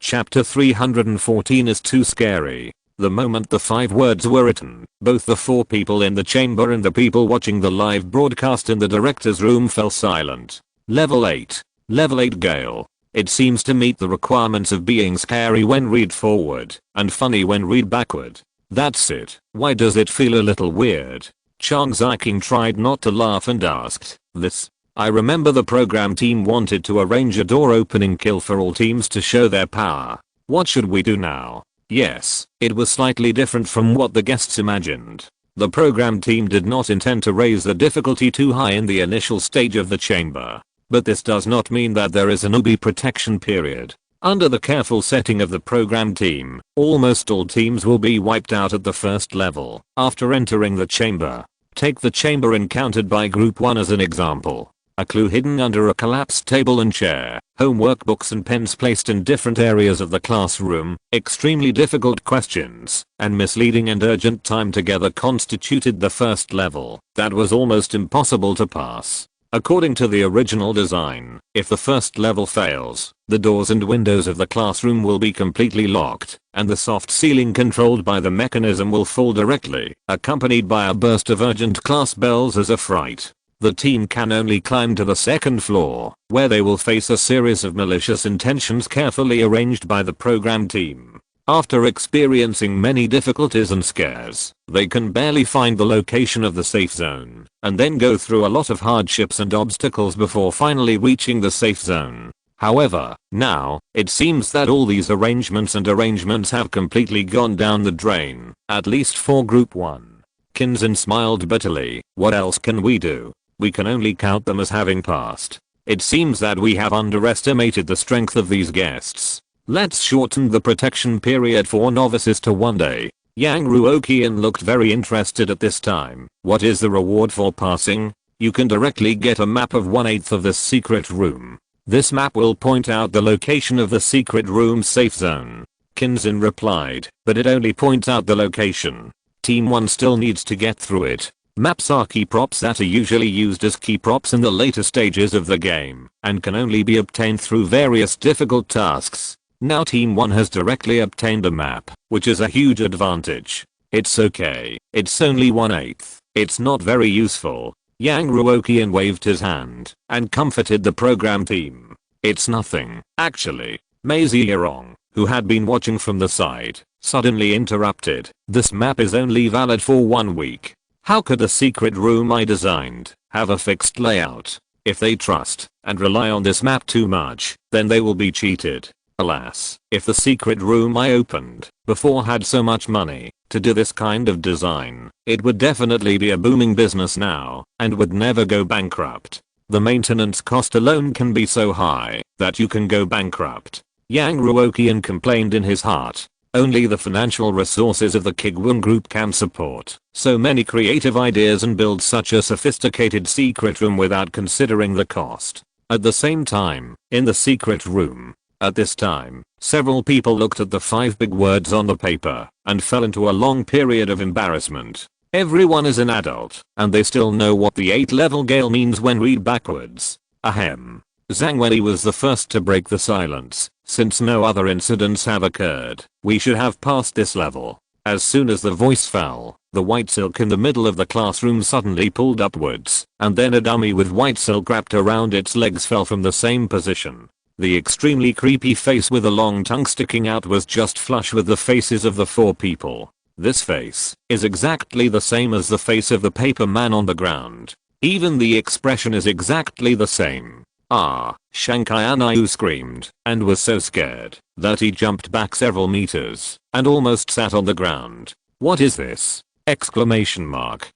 Chapter 314 is too scary. The moment the 5 words were written, both the 4 people in the chamber and the people watching the live broadcast in the director's room fell silent. Level 8. Level 8 Gale. It seems to meet the requirements of being scary when read forward, and funny when read backward. That's it. Why does it feel a little weird? Chang Ziking tried not to laugh and asked, this? I remember the program team wanted to arrange a door opening kill for all teams to show their power. What should we do now? Yes, it was slightly different from what the guests imagined. The program team did not intend to raise the difficulty too high in the initial stage of the chamber. But this does not mean that there is a newbie protection period. Under the careful setting of the program team, almost all teams will be wiped out at the first level after entering the chamber. Take the chamber encountered by Group 1 as an example. A clue hidden under a collapsed table and chair, homework books and pens placed in different areas of the classroom, extremely difficult questions, and misleading and urgent time together constituted the first level that was almost impossible to pass. According to the original design, if the first level fails, the doors and windows of the classroom will be completely locked, and the soft ceiling controlled by the mechanism will fall directly, accompanied by a burst of urgent class bells as a fright. The team can only climb to the second floor, where they will face a series of malicious intentions carefully arranged by the program team. After experiencing many difficulties and scares, they can barely find the location of the safe zone, and then go through a lot of hardships and obstacles before finally reaching the safe zone. However, now, it seems that all these arrangements have completely gone down the drain, at least for Group 1. Kinzin smiled bitterly. What else can we do? We can only count them as having passed. It seems that we have underestimated the strength of these guests. Let's shorten the protection period for novices to 1 day. Yang Ruoqian looked very interested at this time. What is the reward for passing? You can directly get a map of 1/8 of this secret room. This map will point out the location of the secret room's safe zone. Kinzin replied, but it only points out the location. Team 1 still needs to get through it. Maps are key props that are usually used as key props in the later stages of the game, and can only be obtained through various difficult tasks. Now Team 1 has directly obtained a map, which is a huge advantage. It's okay, it's only 1/8. It's not very useful. Yang Ruoqian waved his hand and comforted the program team. It's nothing, actually. Maisie Yerong, who had been watching from the side, suddenly interrupted. This map is only valid for 1 week. How could the secret room I designed have a fixed layout? If they trust and rely on this map too much, then they will be cheated. Alas, if the secret room I opened before had so much money to do this kind of design, it would definitely be a booming business now and would never go bankrupt. The maintenance cost alone can be so high that you can go bankrupt. Yang Ruoqian complained in his heart. Only the financial resources of the Kuiguang group can support so many creative ideas and build such a sophisticated secret room without considering the cost. At the same time, in the secret room, at this time, several people looked at the 5 big words on the paper and fell into a long period of embarrassment. Everyone is an adult, and they still know what the 8-level Gale means when read backwards. Ahem. Zhang Wenyi was the first to break the silence. Since no other incidents have occurred, we should have passed this level. As soon as the voice fell, the white silk in the middle of the classroom suddenly pulled upwards, and then a dummy with white silk wrapped around its legs fell from the same position. The extremely creepy face with a long tongue sticking out was just flush with the faces of the 4 people. This face is exactly the same as the face of the paper man on the ground. Even the expression is exactly the same. Ah, Shankai screamed and was so scared that he jumped back several meters and almost sat on the ground. What is this? Exclamation mark.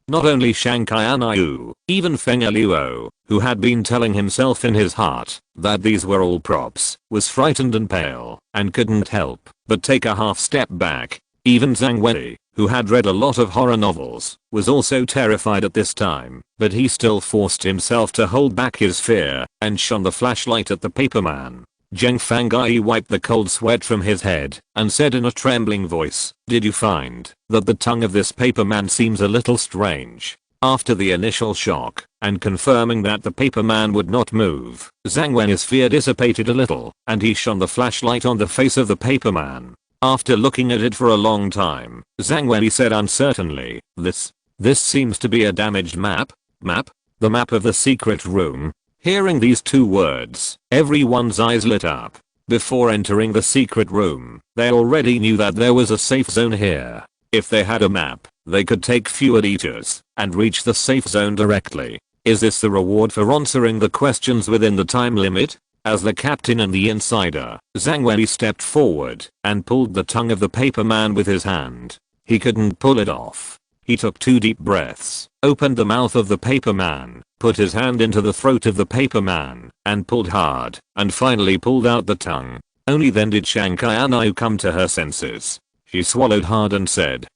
Not only Shankai, even Feng Luo, who had been telling himself in his heart that these were all props, was frightened and pale and couldn't help but take a half step back. Even Zhang Wenyi, who had read a lot of horror novels, was also terrified at this time, but he still forced himself to hold back his fear and shone the flashlight at the paperman. Zheng Fangai wiped the cold sweat from his head and said in a trembling voice, "Did you find that the tongue of this paperman seems a little strange?" After the initial shock and confirming that the paperman would not move, Zhang Wenyi's fear dissipated a little and he shone the flashlight on the face of the paperman. After looking at it for a long time, Zhang Wenyi said uncertainly, This seems to be a damaged map? Map? The map of the secret room?" Hearing these 2 words, everyone's eyes lit up. Before entering the secret room, they already knew that there was a safe zone here. If they had a map, they could take fewer detours and reach the safe zone directly. Is this the reward for answering the questions within the time limit? As the captain and the insider, Zhang Wenyi stepped forward and pulled the tongue of the paperman with his hand. He couldn't pull it off. He took 2 deep breaths, opened the mouth of the paperman, put his hand into the throat of the paperman, and pulled hard, and finally pulled out the tongue. Only then did Shankai come to her senses. She swallowed hard and said,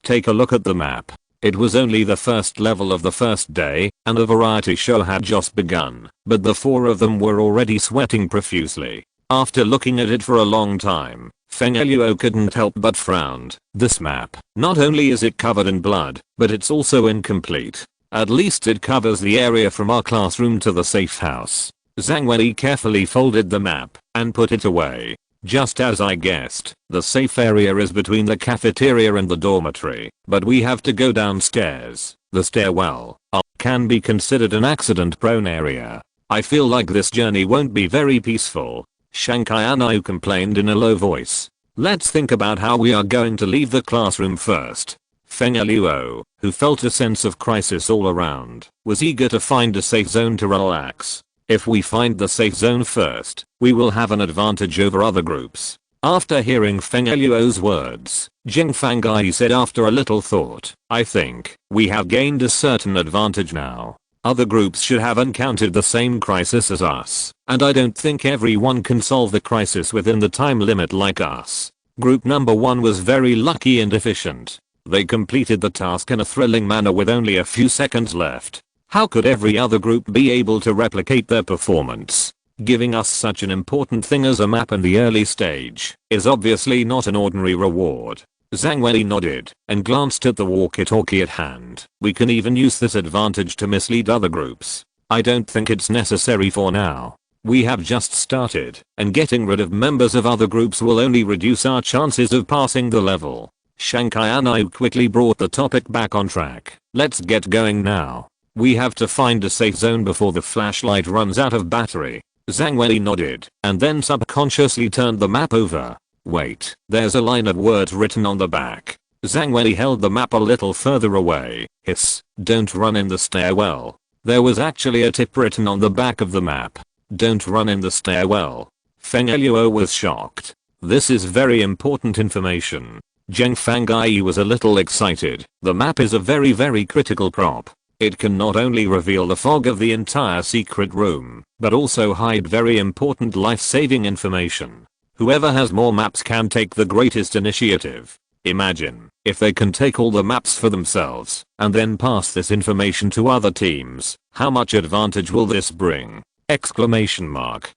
take a look at the map. It was only the first level of the first day, and the variety show had just begun, but the 4 of them were already sweating profusely. After looking at it for a long time, Feng Luo couldn't help but frowned. This map, not only is it covered in blood, but it's also incomplete. At least it covers the area from our classroom to the safe house. Zhang Wenyi carefully folded the map and put it away. Just as I guessed, the safe area is between the cafeteria and the dormitory, but we have to go downstairs. The stairwell can be considered an accident-prone area. I feel like this journey won't be very peaceful. Shankai complained in a low voice. Let's think about how we are going to leave the classroom first. Feng Luo, who felt a sense of crisis all around, was eager to find a safe zone to relax. If we find the safe zone first, we will have an advantage over other groups. After hearing Feng Luo's words, Jing Fangai said after a little thought, I think we have gained a certain advantage now. Other groups should have encountered the same crisis as us, and I don't think everyone can solve the crisis within the time limit like us. Group number 1 was very lucky and efficient. They completed the task in a thrilling manner with only a few seconds left. How could every other group be able to replicate their performance? Giving us such an important thing as a map in the early stage is obviously not an ordinary reward. Zhang Wei nodded and glanced at the walkie-talkie at hand. We can even use this advantage to mislead other groups. I don't think it's necessary for now. We have just started, and getting rid of members of other groups will only reduce our chances of passing the level. Shankai quickly brought the topic back on track. Let's get going now. We have to find a safe zone before the flashlight runs out of battery. Zhang Wei nodded, and then subconsciously turned the map over. Wait, there's a line of words written on the back. Zhang Wei held the map a little further away. Hiss, don't run in the stairwell. There was actually a tip written on the back of the map. Don't run in the stairwell. Feng Luo was shocked. This is very important information. Zheng Fangai was a little excited. The map is a very critical prop. It can not only reveal the fog of the entire secret room, but also hide very important life-saving information. Whoever has more maps can take the greatest initiative. Imagine if they can take all the maps for themselves and then pass this information to other teams. How much advantage will this bring? Exclamation mark.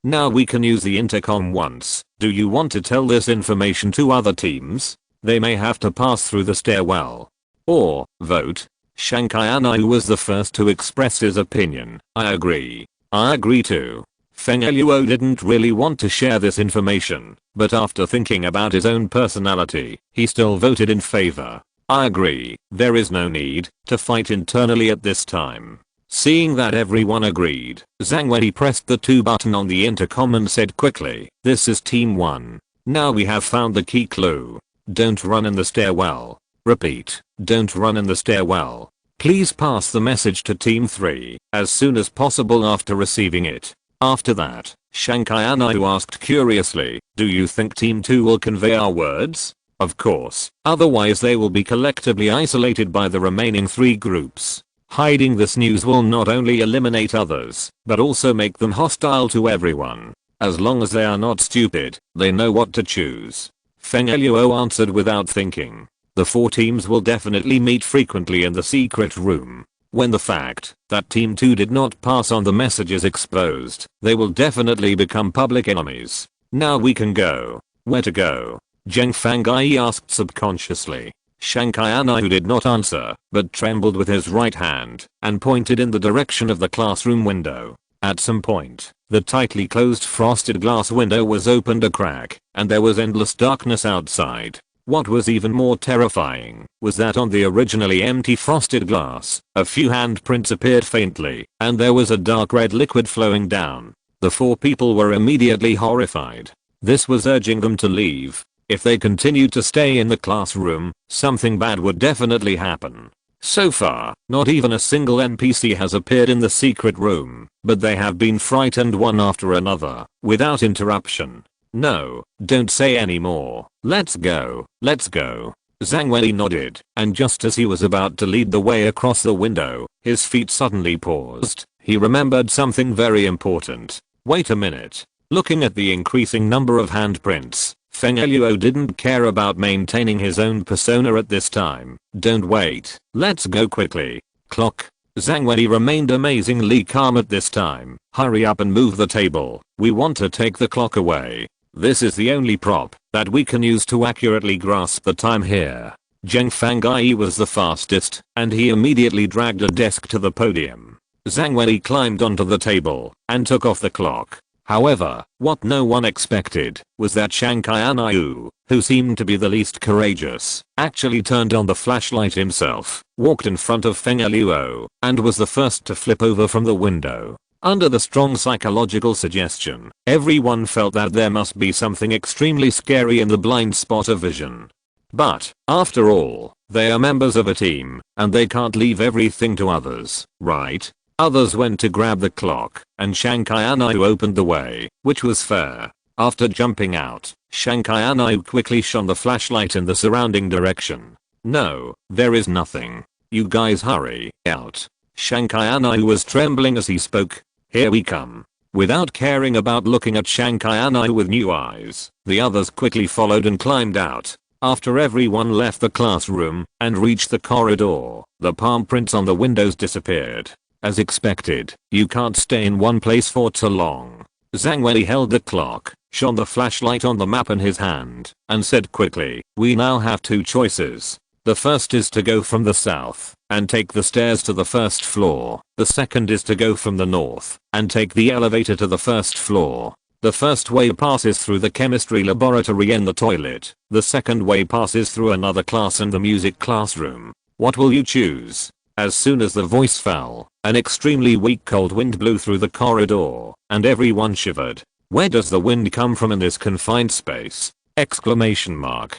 Now we can use the intercom once. Do you want to tell this information to other teams? They may have to pass through the stairwell. Or vote. Shankai was the first to express his opinion. I agree. I agree too. Feng Luo didn't really want to share this information, but after thinking about his own personality, he still voted in favor. I agree. There is no need to fight internally at this time. Seeing that everyone agreed, Zhang Wei pressed the 2 button on the intercom and said quickly, this is team 1. Now we have found the key clue. Don't run in the stairwell. Repeat, don't run in the stairwell. Please pass the message to team 3 as soon as possible after receiving it. After that, Shankai asked curiously, do you think team 2 will convey our words? Of course, otherwise they will be collectively isolated by the remaining 3 groups. Hiding this news will not only eliminate others, but also make them hostile to everyone. As long as they are not stupid, they know what to choose. Feng Luo answered without thinking. The 4 teams will definitely meet frequently in the secret room. When the fact that team 2 did not pass on the message is exposed, they will definitely become public enemies. Now we can go. Where to go? Zheng Fangai asked subconsciously. Shankai did not answer, but trembled with his right hand and pointed in the direction of the classroom window. At some point, the tightly closed frosted glass window was opened a crack, and there was endless darkness outside. What was even more terrifying was that on the originally empty frosted glass, a few handprints appeared faintly, and there was a dark red liquid flowing down. The 4 people were immediately horrified. This was urging them to leave. If they continued to stay in the classroom, something bad would definitely happen. So far, not even a single NPC has appeared in the secret room, but they have been frightened one after another, without interruption. No, don't say any more. Let's go. Let's go. Zhang Wei nodded, and just as he was about to lead the way across the window, his feet suddenly paused. He remembered something very important. Wait a minute. Looking at the increasing number of handprints, Feng Luo didn't care about maintaining his own persona at this time. Don't wait. Let's go quickly. Clock. Zhang Wei remained amazingly calm at this time. Hurry up and move the table. We want to take the clock away. This is the only prop that we can use to accurately grasp the time here. Zheng Fangai was the fastest, and he immediately dragged a desk to the podium. Zhang Wei climbed onto the table and took off the clock. However, what no one expected was that Shanghai Anayu, who seemed to be the least courageous, actually turned on the flashlight himself, walked in front of Feng Eluo, and was the first to flip over from the window. Under the strong psychological suggestion, everyone felt that there must be something extremely scary in the blind spot of vision. But, after all, they are members of a team, and they can't leave everything to others, right? Others went to grab the clock, and Shanghai Anayu opened the way, which was fair. After jumping out, Shanghai Anayu quickly shone the flashlight in the surrounding direction. No, there is nothing. You guys hurry out. Shanghai Anayu was trembling as he spoke. Here we come. Without caring about looking at Shanghai Anayu with new eyes, the others quickly followed and climbed out. After everyone left the classroom and reached the corridor, the palm prints on the windows disappeared. As expected, you can't stay in one place for too long. Zhang Wei held the clock, shone the flashlight on the map in his hand, and said quickly, we now have two choices. The first is to go from the south and take the stairs to the first floor. The second is to go from the north and take the elevator to the first floor. The first way passes through the chemistry laboratory and the toilet. The second way passes through another class and the music classroom. What will you choose? As soon as the voice fell, an extremely weak cold wind blew through the corridor, and everyone shivered. Where does the wind come from in this confined space? Exclamation mark.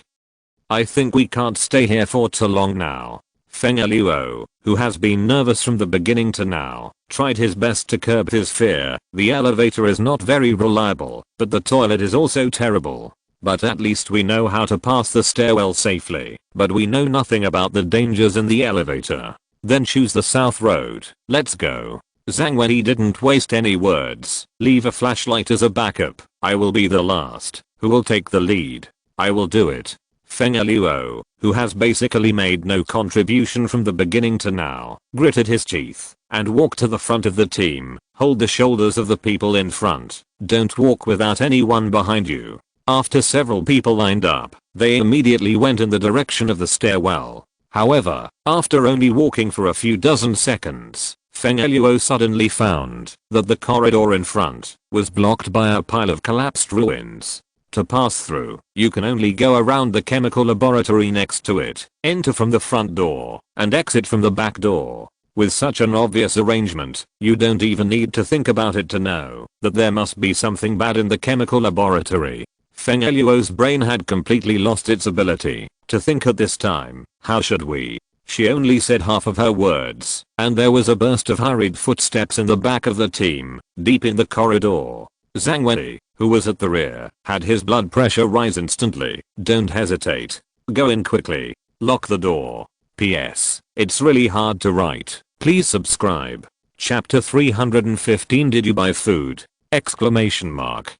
I think we can't stay here for too long now. Feng Eluo, who has been nervous from the beginning to now, tried his best to curb his fear. The elevator is not very reliable, but the toilet is also terrible. But at least we know how to pass the stairwell safely, but we know nothing about the dangers in the elevator. Then choose the south road. Let's go. Zhang Wei didn't waste any words. Leave a flashlight as a backup. I will be the last. Who will take the lead? I will do it. Feng Eluo, who has basically made no contribution from the beginning to now, gritted his teeth and walked to the front of the team. Hold the shoulders of the people in front. Don't walk without anyone behind you. After several people lined up, they immediately went in the direction of the stairwell. However, after only walking for a few dozen seconds, Feng Eluo suddenly found that the corridor in front was blocked by a pile of collapsed ruins. To pass through, you can only go around the chemical laboratory next to it, enter from the front door, and exit from the back door. With such an obvious arrangement, you don't even need to think about it to know that there must be something bad in the chemical laboratory. Feng Eluo's brain had completely lost its ability to think at this time. How should we? She only said half of her words, and there was a burst of hurried footsteps in the back of the team, deep in the corridor. Zhang Wei, who was at the rear, had his blood pressure rise instantly. Don't hesitate. Go in quickly. Lock the door. P.S. It's really hard to write. Please subscribe. Chapter 315. Did you buy food? Exclamation mark.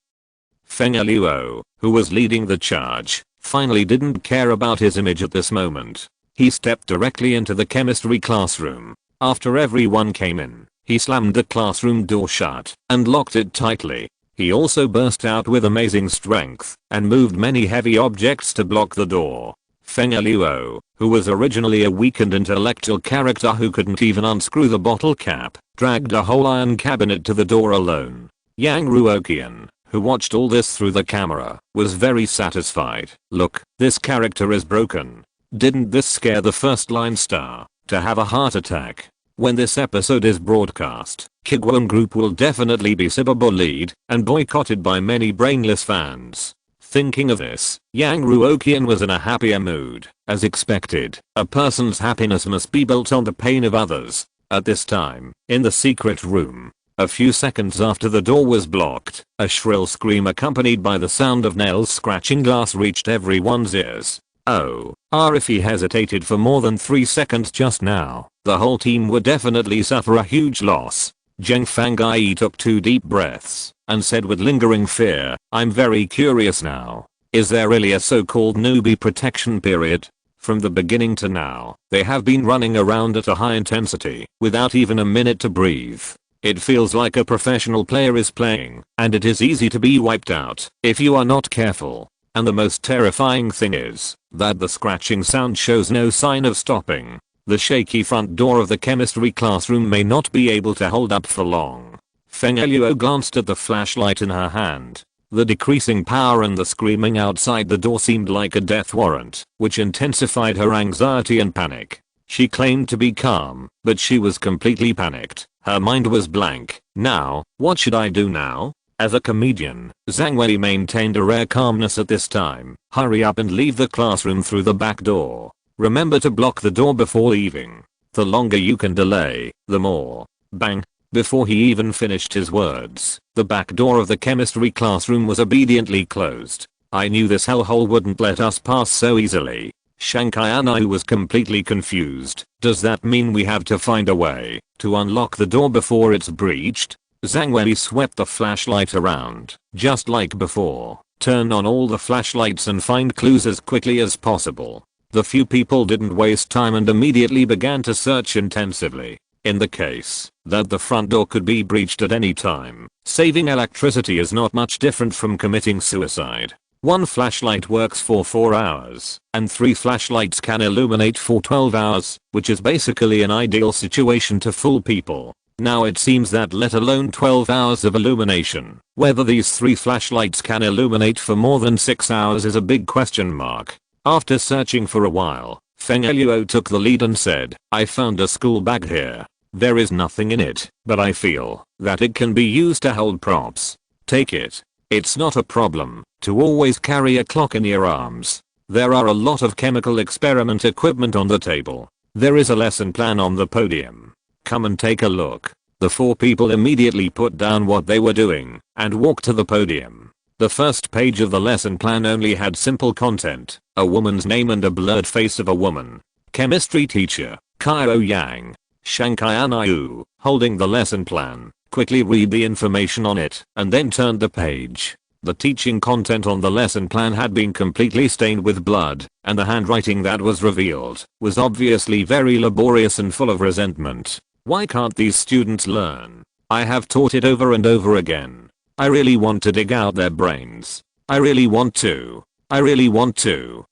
Feng Eluo, who was leading the charge, finally didn't care about his image at this moment. He stepped directly into the chemistry classroom. After everyone came in, he slammed the classroom door shut and locked it tightly. He also burst out with amazing strength and moved many heavy objects to block the door. Feng Eluo, who was originally a weakened intellectual character who couldn't even unscrew the bottle cap, dragged a whole iron cabinet to the door alone. Yang Ruoqian, who watched all this through the camera, was very satisfied. Look, this character is broken. Didn't this scare the first line star to have a heart attack? When this episode is broadcast, Kuiguang Group will definitely be cyberbullied and boycotted by many brainless fans. Thinking of this, Yang Ruoqian was in a happier mood. As expected, a person's happiness must be built on the pain of others. At this time, in the secret room, a few seconds after the door was blocked, a shrill scream accompanied by the sound of nails scratching glass reached everyone's ears. If he hesitated for more than 3 seconds just now, the whole team would definitely suffer a huge loss. Zheng Fangai took 2 deep breaths and said with lingering fear, I'm very curious now. Is there really a so-called newbie protection period? From the beginning to now, they have been running around at a high intensity without even a minute to breathe. It feels like a professional player is playing, and it is easy to be wiped out if you are not careful. And the most terrifying thing is that the scratching sound shows no sign of stopping. The shaky front door of the chemistry classroom may not be able to hold up for long. Feng Eluo glanced at the flashlight in her hand. The decreasing power and the screaming outside the door seemed like a death warrant, which intensified her anxiety and panic. She claimed to be calm, but she was completely panicked. Her mind was blank. Now, what should I do now? As a comedian, Zhang Wei maintained a rare calmness at this time. Hurry up and leave the classroom through the back door. Remember to block the door before leaving. The longer you can delay, the more. Bang. Before he even finished his words, the back door of the chemistry classroom was obediently closed. I knew this hellhole wouldn't let us pass so easily. Shankai was completely confused. Does that mean we have to find a way to unlock the door before it's breached? Zhang Wei swept the flashlight around. Just like before, turn on all the flashlights and find clues as quickly as possible. The few people didn't waste time and immediately began to search intensively. In the case that the front door could be breached at any time, saving electricity is not much different from committing suicide. One flashlight works for 4 hours, and 3 flashlights can illuminate for 12 hours, which is basically an ideal situation to fool people. Now it seems that let alone 12 hours of illumination, whether these 3 flashlights can illuminate for more than 6 hours is a big question mark. After searching for a while, Feng Eluo took the lead and said, I found a school bag here. There is nothing in it, but I feel that it can be used to hold props. Take it. It's not a problem to always carry a clock in your arms. There are a lot of chemical experiment equipment on the table. There is a lesson plan on the podium. Come and take a look. The 4 people immediately put down what they were doing and walked to the podium. The first page of the lesson plan only had simple content, a woman's name and a blurred face of a woman. Chemistry teacher, Kaio Yang. Shankai Anayu, holding the lesson plan, quickly read the information on it and then turned the page. The teaching content on the lesson plan had been completely stained with blood, and the handwriting that was revealed was obviously very laborious and full of resentment. Why can't these students learn? I have taught it over and over again. I really want to dig out their brains. I really want to. I really want to.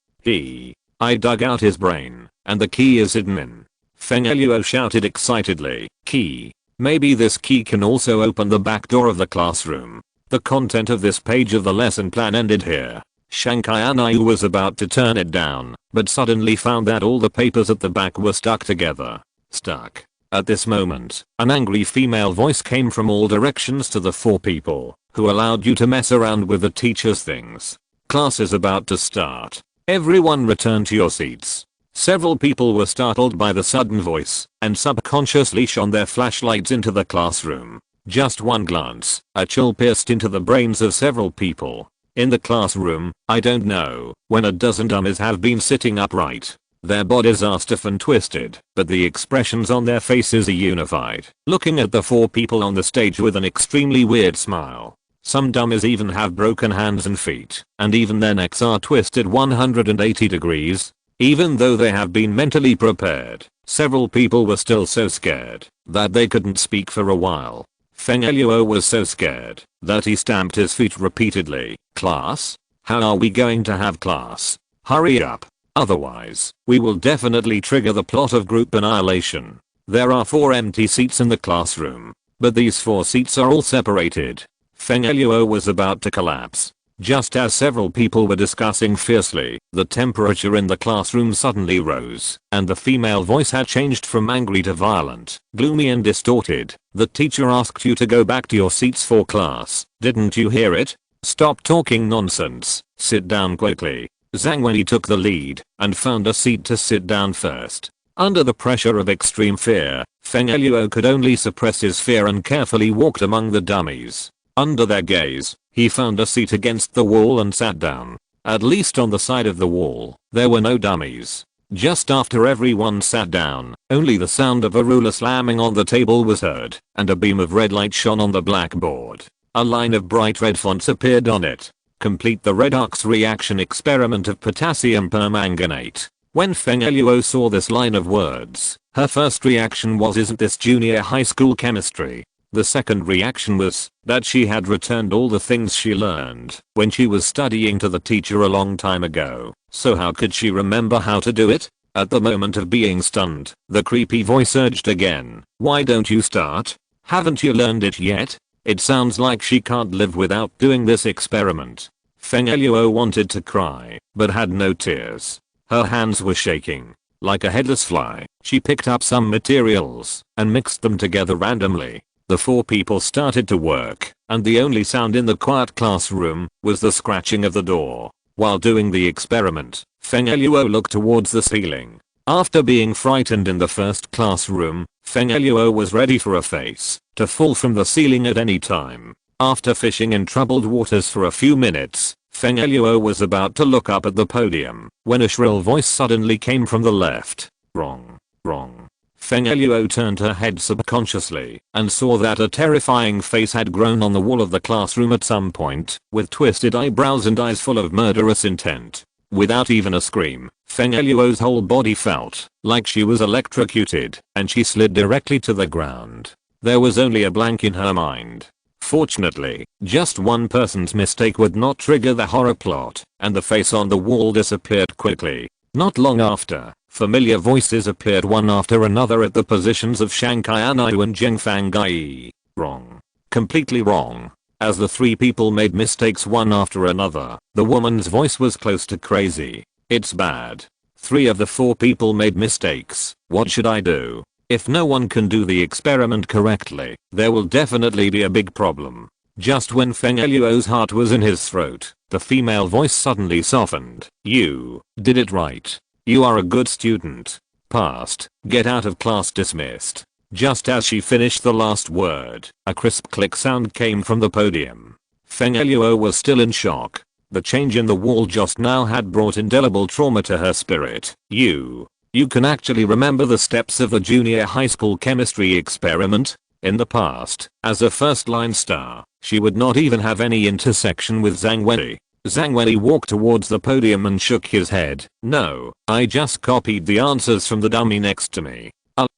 I dug out his brain, and the key is hidden in. Feng Eluo shouted excitedly, key. Maybe this key can also open the back door of the classroom. The content of this page of the lesson plan ended here. Shankai Anayu was about to turn it down, but suddenly found that all the papers at the back were stuck together. Stuck. At this moment, an angry female voice came from all directions to the 4 people who allowed you to mess around with the teacher's things. Class is about to start. Everyone return to your seats. Several people were startled by the sudden voice and subconsciously shone their flashlights into the classroom. Just one glance, a chill pierced into the brains of several people. In the classroom, I don't know, when a dozen dummies have been sitting upright. Their bodies are stiff and twisted, but the expressions on their faces are unified, looking at the 4 people on the stage with an extremely weird smile. Some dummies even have broken hands and feet, and even their necks are twisted 180 degrees. Even though they have been mentally prepared, several people were still so scared that they couldn't speak for a while. Feng Eluo was so scared that he stamped his feet repeatedly. Class? How are we going to have class? Hurry up. Otherwise, we will definitely trigger the plot of group annihilation. There are 4 empty seats in the classroom, but these 4 seats are all separated. Feng Eluo was about to collapse. Just as several people were discussing fiercely, the temperature in the classroom suddenly rose, and the female voice had changed from angry to violent, gloomy and distorted. The teacher asked you to go back to your seats for class. Didn't you hear it? Stop talking nonsense. Sit down quickly. Zhang Wei took the lead and found a seat to sit down first. Under the pressure of extreme fear, Feng Eluo could only suppress his fear and carefully walked among the dummies. Under their gaze, he found a seat against the wall and sat down. At least on the side of the wall, there were no dummies. Just after everyone sat down, only the sound of a ruler slamming on the table was heard, and a beam of red light shone on the blackboard. A line of bright red fonts appeared on it. Complete the redox reaction experiment of potassium permanganate. When Feng Eluo saw this line of words, her first reaction was, isn't this junior high school chemistry? The second reaction was that she had returned all the things she learned when she was studying to the teacher a long time ago. So how could she remember how to do it? At the moment of being stunned, the creepy voice urged again. Why don't you start? Haven't you learned it yet? It sounds like she can't live without doing this experiment. Feng Eluo wanted to cry, but had no tears. Her hands were shaking. Like a headless fly, she picked up some materials and mixed them together randomly. The 4 people started to work, and the only sound in the quiet classroom was the scratching of the door. While doing the experiment, Feng Eluo looked towards the ceiling. After being frightened in the first classroom, Feng Eluo was ready for a face to fall from the ceiling at any time. After fishing in troubled waters for a few minutes, Feng Eluo was about to look up at the podium when a shrill voice suddenly came from the left. Wrong. Wrong. Feng Eluo turned her head subconsciously and saw that a terrifying face had grown on the wall of the classroom at some point, with twisted eyebrows and eyes full of murderous intent. Without even a scream, Feng Eluo's whole body felt like she was electrocuted, and she slid directly to the ground. There was only a blank in her mind. Fortunately, just one person's mistake would not trigger the horror plot, and the face on the wall disappeared quickly. Not long after, familiar voices appeared one after another at the positions of Shankai Anayu and Zheng Fangai. Wrong. Completely wrong. As the 3 people made mistakes one after another, the woman's voice was close to crazy. It's bad. 3 of the 4 people made mistakes. What should I do? If no one can do the experiment correctly, there will definitely be a big problem. Just when Feng Eluo's heart was in his throat, the female voice suddenly softened. You did it right. You are a good student. Passed. Get out of class dismissed. Just as she finished the last word, a crisp click sound came from the podium. Feng Eluo was still in shock. The change in the wall just now had brought indelible trauma to her spirit. You can actually remember the steps of the junior high school chemistry experiment? In the past, as a first-line star, she would not even have any intersection with Zhang Wenyi. Zhang Wenyi walked towards the podium and shook his head. No, I just copied the answers from the dummy next to me.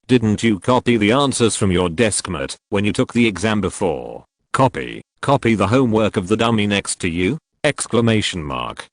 Didn't you copy the answers from your deskmate when you took the exam before? Copy the homework of the dummy next to you? Exclamation mark.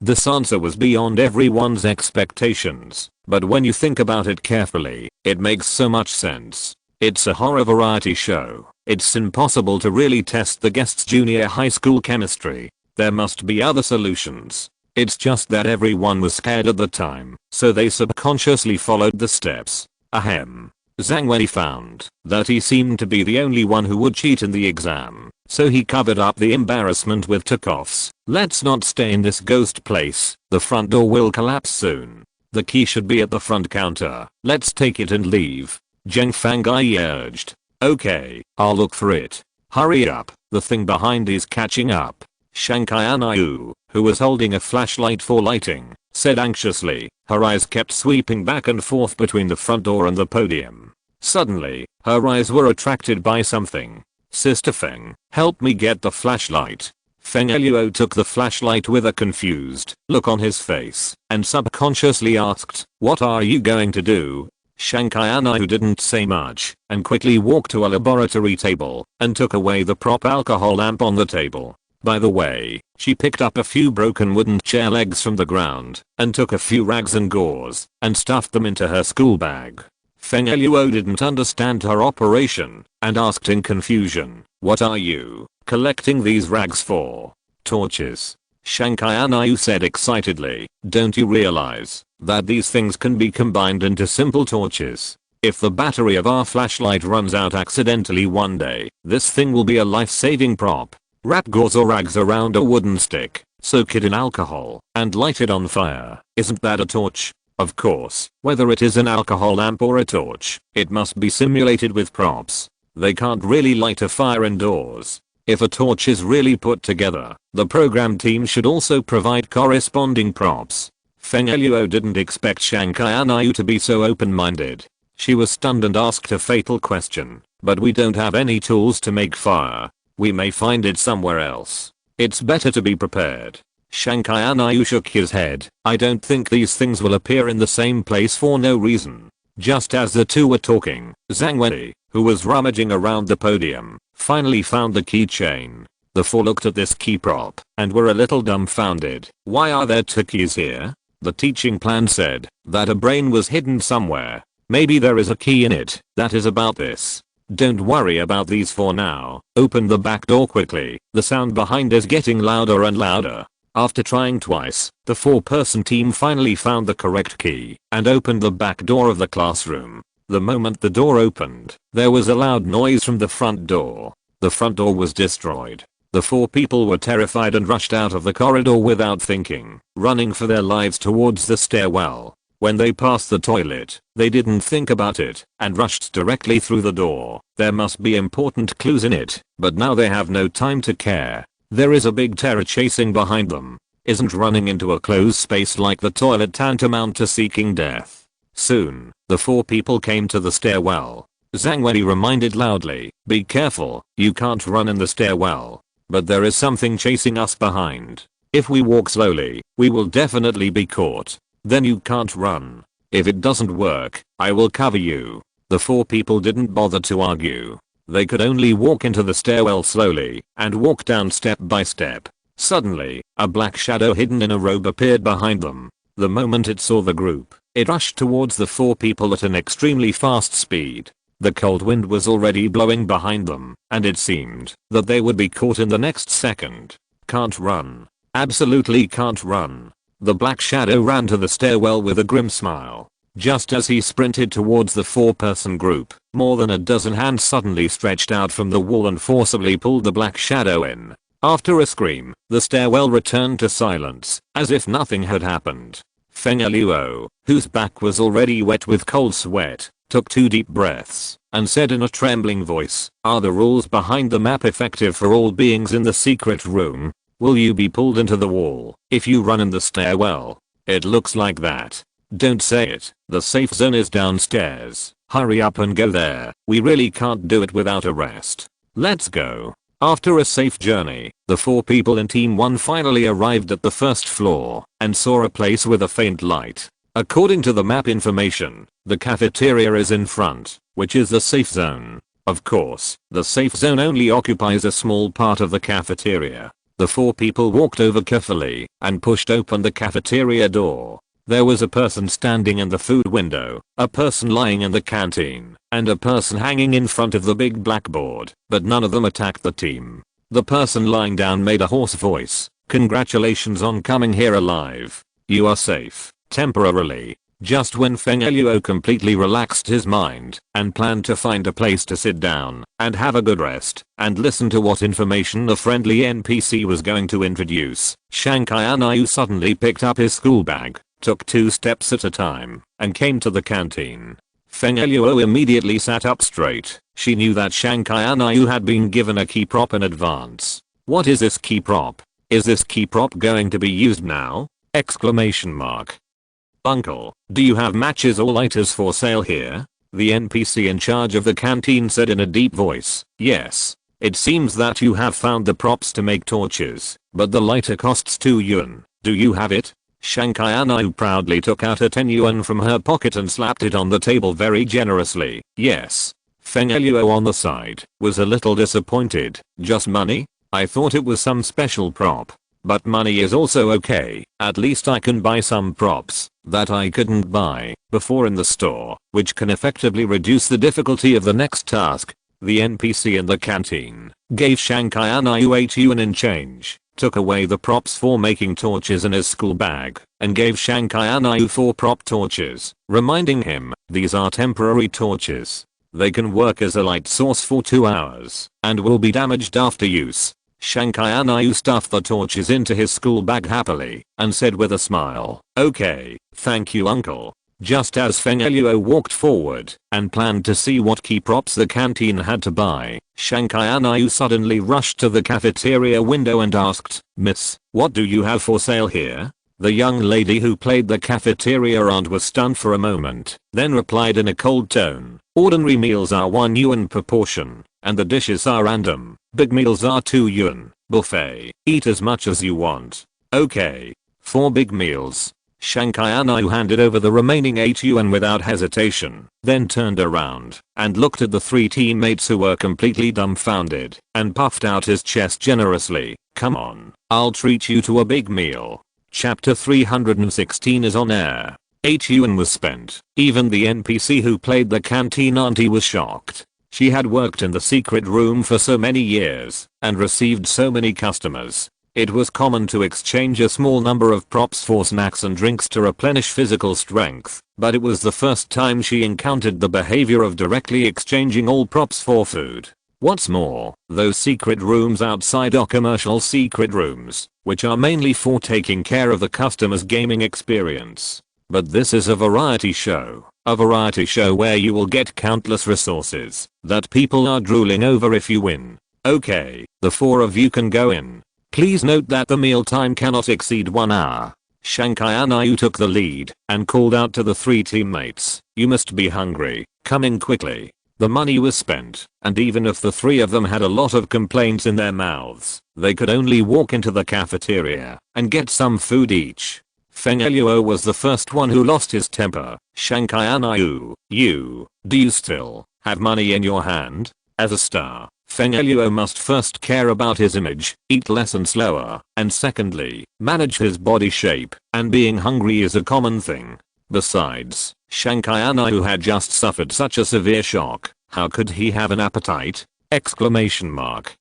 This answer was beyond everyone's expectations, but when you think about it carefully, it makes so much sense. It's a horror variety show. It's impossible to really test the guests' junior high school chemistry. There must be other solutions. It's just that everyone was scared at the time, so they subconsciously followed the steps. Ahem. Zhang Wenyi found that he seemed to be the only one who would cheat in the exam, so he covered up the embarrassment with takeoffs. Let's not stay in this ghost place. The front door will collapse soon. The key should be at the front counter. Let's take it and leave. Zheng Fangai urged. Okay, I'll look for it. Hurry up, the thing behind is catching up. Shankai Anayu, who was holding a flashlight for lighting, said anxiously. Her eyes kept sweeping back and forth between the front door and the podium. Suddenly, her eyes were attracted by something. Sister Feng, help me get the flashlight. Feng Eluo took the flashlight with a confused look on his face and subconsciously asked, what are you going to do? Shankai Anayu didn't say much and quickly walked to a laboratory table and took away the prop alcohol lamp on the table. By the way, she picked up a few broken wooden chair legs from the ground and took a few rags and gauze and stuffed them into her school bag. Feng Eluo didn't understand her operation and asked in confusion, what are you collecting these rags for? Torches. Shankai Anayu said excitedly, don't you realize that these things can be combined into simple torches? If the battery of our flashlight runs out accidentally one day, this thing will be a life-saving prop. Wrap gauze or rags around a wooden stick, soak it in alcohol, and light it on fire. Isn't that a torch? Of course, whether it is an alcohol lamp or a torch, it must be simulated with props. They can't really light a fire indoors. If a torch is really put together, the program team should also provide corresponding props. Feng Eluo didn't expect Shankai Anayu to be so open-minded. She was stunned and asked a fatal question, but we don't have any tools to make fire. We may find it somewhere else. It's better to be prepared. Shankai Anayu shook his head. I don't think these things will appear in the same place for no reason. Just as the two were talking, Zhang Wenyi, who was rummaging around the podium, finally found the keychain. The 4 looked at this key prop and were a little dumbfounded. Why are there 2 keys here? The teaching plan said that a brain was hidden somewhere. Maybe there is a key in it that is about this. Don't worry about these for now. Open the back door quickly. The sound behind is getting louder and louder. After trying twice, the 4-person team finally found the correct key and opened the back door of the classroom. The moment the door opened, there was a loud noise from the front door. The front door was destroyed. The 4 people were terrified and rushed out of the corridor without thinking, running for their lives towards the stairwell. When they passed the toilet, they didn't think about it and rushed directly through the door. There must be important clues in it, but now they have no time to care. There is a big terror chasing behind them. Isn't running into a closed space like the toilet tantamount to seeking death? Soon, the 4 people came to the stairwell. Zhang Wei reminded loudly, "Be careful, you can't run in the stairwell. But there is something chasing us behind. If we walk slowly, we will definitely be caught. Then you can't run. If it doesn't work, I will cover you." The 4 people didn't bother to argue. They could only walk into the stairwell slowly and walk down step by step. Suddenly, a black shadow hidden in a robe appeared behind them. The moment it saw the group, it rushed towards the 4 people at an extremely fast speed. The cold wind was already blowing behind them, and it seemed that they would be caught in the next second. Can't run. Absolutely can't run. The black shadow ran to the stairwell with a grim smile. Just as he sprinted towards the 4-person group, more than a dozen hands suddenly stretched out from the wall and forcibly pulled the black shadow in. After a scream, the stairwell returned to silence, as if nothing had happened. Feng Luo, whose back was already wet with cold sweat, took 2 deep breaths and said in a trembling voice, "Are the rules behind the map effective for all beings in the secret room? Will you be pulled into the wall if you run in the stairwell?" "It looks like that." "Don't say it. The safe zone is downstairs. Hurry up and go there. We really can't do it without arrest. Let's go." After a safe journey, the 4 people in Team 1 finally arrived at the first floor and saw a place with a faint light. According to the map information, the cafeteria is in front, which is the safe zone. Of course, the safe zone only occupies a small part of the cafeteria. The 4 people walked over carefully and pushed open the cafeteria door. There was a person standing in the food window, a person lying in the canteen, and a person hanging in front of the big blackboard, but none of them attacked the team. The person lying down made a hoarse voice, "Congratulations on coming here alive. You are safe, temporarily." Just when Feng Luo completely relaxed his mind and planned to find a place to sit down and have a good rest and listen to what information a friendly NPC was going to introduce, Shanghai Anayu suddenly picked up his school bag, took 2 steps at a time, and came to the canteen. Feng Luo immediately sat up straight. She knew that Shanghai Anayu had been given a key prop in advance. What is this key prop? Is this key prop going to be used now? Exclamation mark. "Uncle, do you have matches or lighters for sale here?" The NPC in charge of the canteen said in a deep voice. "Yes. It seems that you have found the props to make torches, but the lighter costs 2 yuan. Do you have it?" Shanghai Anayu proudly took out a 10 yuan from her pocket and slapped it on the table very generously. "Yes." Feng Luo on the side was a little disappointed. "Just money? I thought it was some special prop. But money is also okay. At least I can buy some props that I couldn't buy before in the store, which can effectively reduce the difficulty of the next task." The NPC in the canteen gave Shanghai Anayu 8 yuan in change, took away the props for making torches in his school bag, and gave Shanghai Anayu 4 prop torches, reminding him, "These are temporary torches. They can work as a light source for 2 hours and will be damaged after use." Shanghai Anayu stuffed the torches into his school bag happily and said with a smile, "Okay, thank you uncle." Just as Feng Luo walked forward and planned to see what key props the canteen had to buy, Shanghai Anayu suddenly rushed to the cafeteria window and asked, "Miss, what do you have for sale here?" The young lady who played the cafeteria aunt was stunned for a moment, then replied in a cold tone, "Ordinary meals are 1 yuan per portion, and the dishes are random. Big meals are 2 yuan. Buffet. Eat as much as you want." "Okay. 4 big meals." Shanghai Anayu handed over the remaining 8 yuan without hesitation, then turned around and looked at the 3 teammates who were completely dumbfounded and puffed out his chest generously. "Come on, I'll treat you to a big meal." Chapter 316 is on air. 8 yuan was spent. Even the NPC who played the canteen auntie was shocked. She had worked in the secret room for so many years and received so many customers. It was common to exchange a small number of props for snacks and drinks to replenish physical strength, but it was the first time she encountered the behavior of directly exchanging all props for food. What's more, those secret rooms outside are commercial secret rooms, which are mainly for taking care of the customer's gaming experience. But this is a variety show where you will get countless resources that people are drooling over if you win. Okay, the 4 of you can go in. Please note that the meal time cannot exceed 1 hour. Shankai Anayu took the lead and called out to the 3 teammates, "You must be hungry, come in quickly." The money was spent, and even if the 3 of them had a lot of complaints in their mouths, they could only walk into the cafeteria and get some food each. Feng Eluo was the first one who lost his temper. "Shankai Anayu, do you still have money in your hand?" As a star, Feng Eluo must first care about his image, eat less and slower, and secondly, manage his body shape, and being hungry is a common thing. Besides, Shankai Anayu had just suffered such a severe shock. How could he have an appetite? Exclamation mark.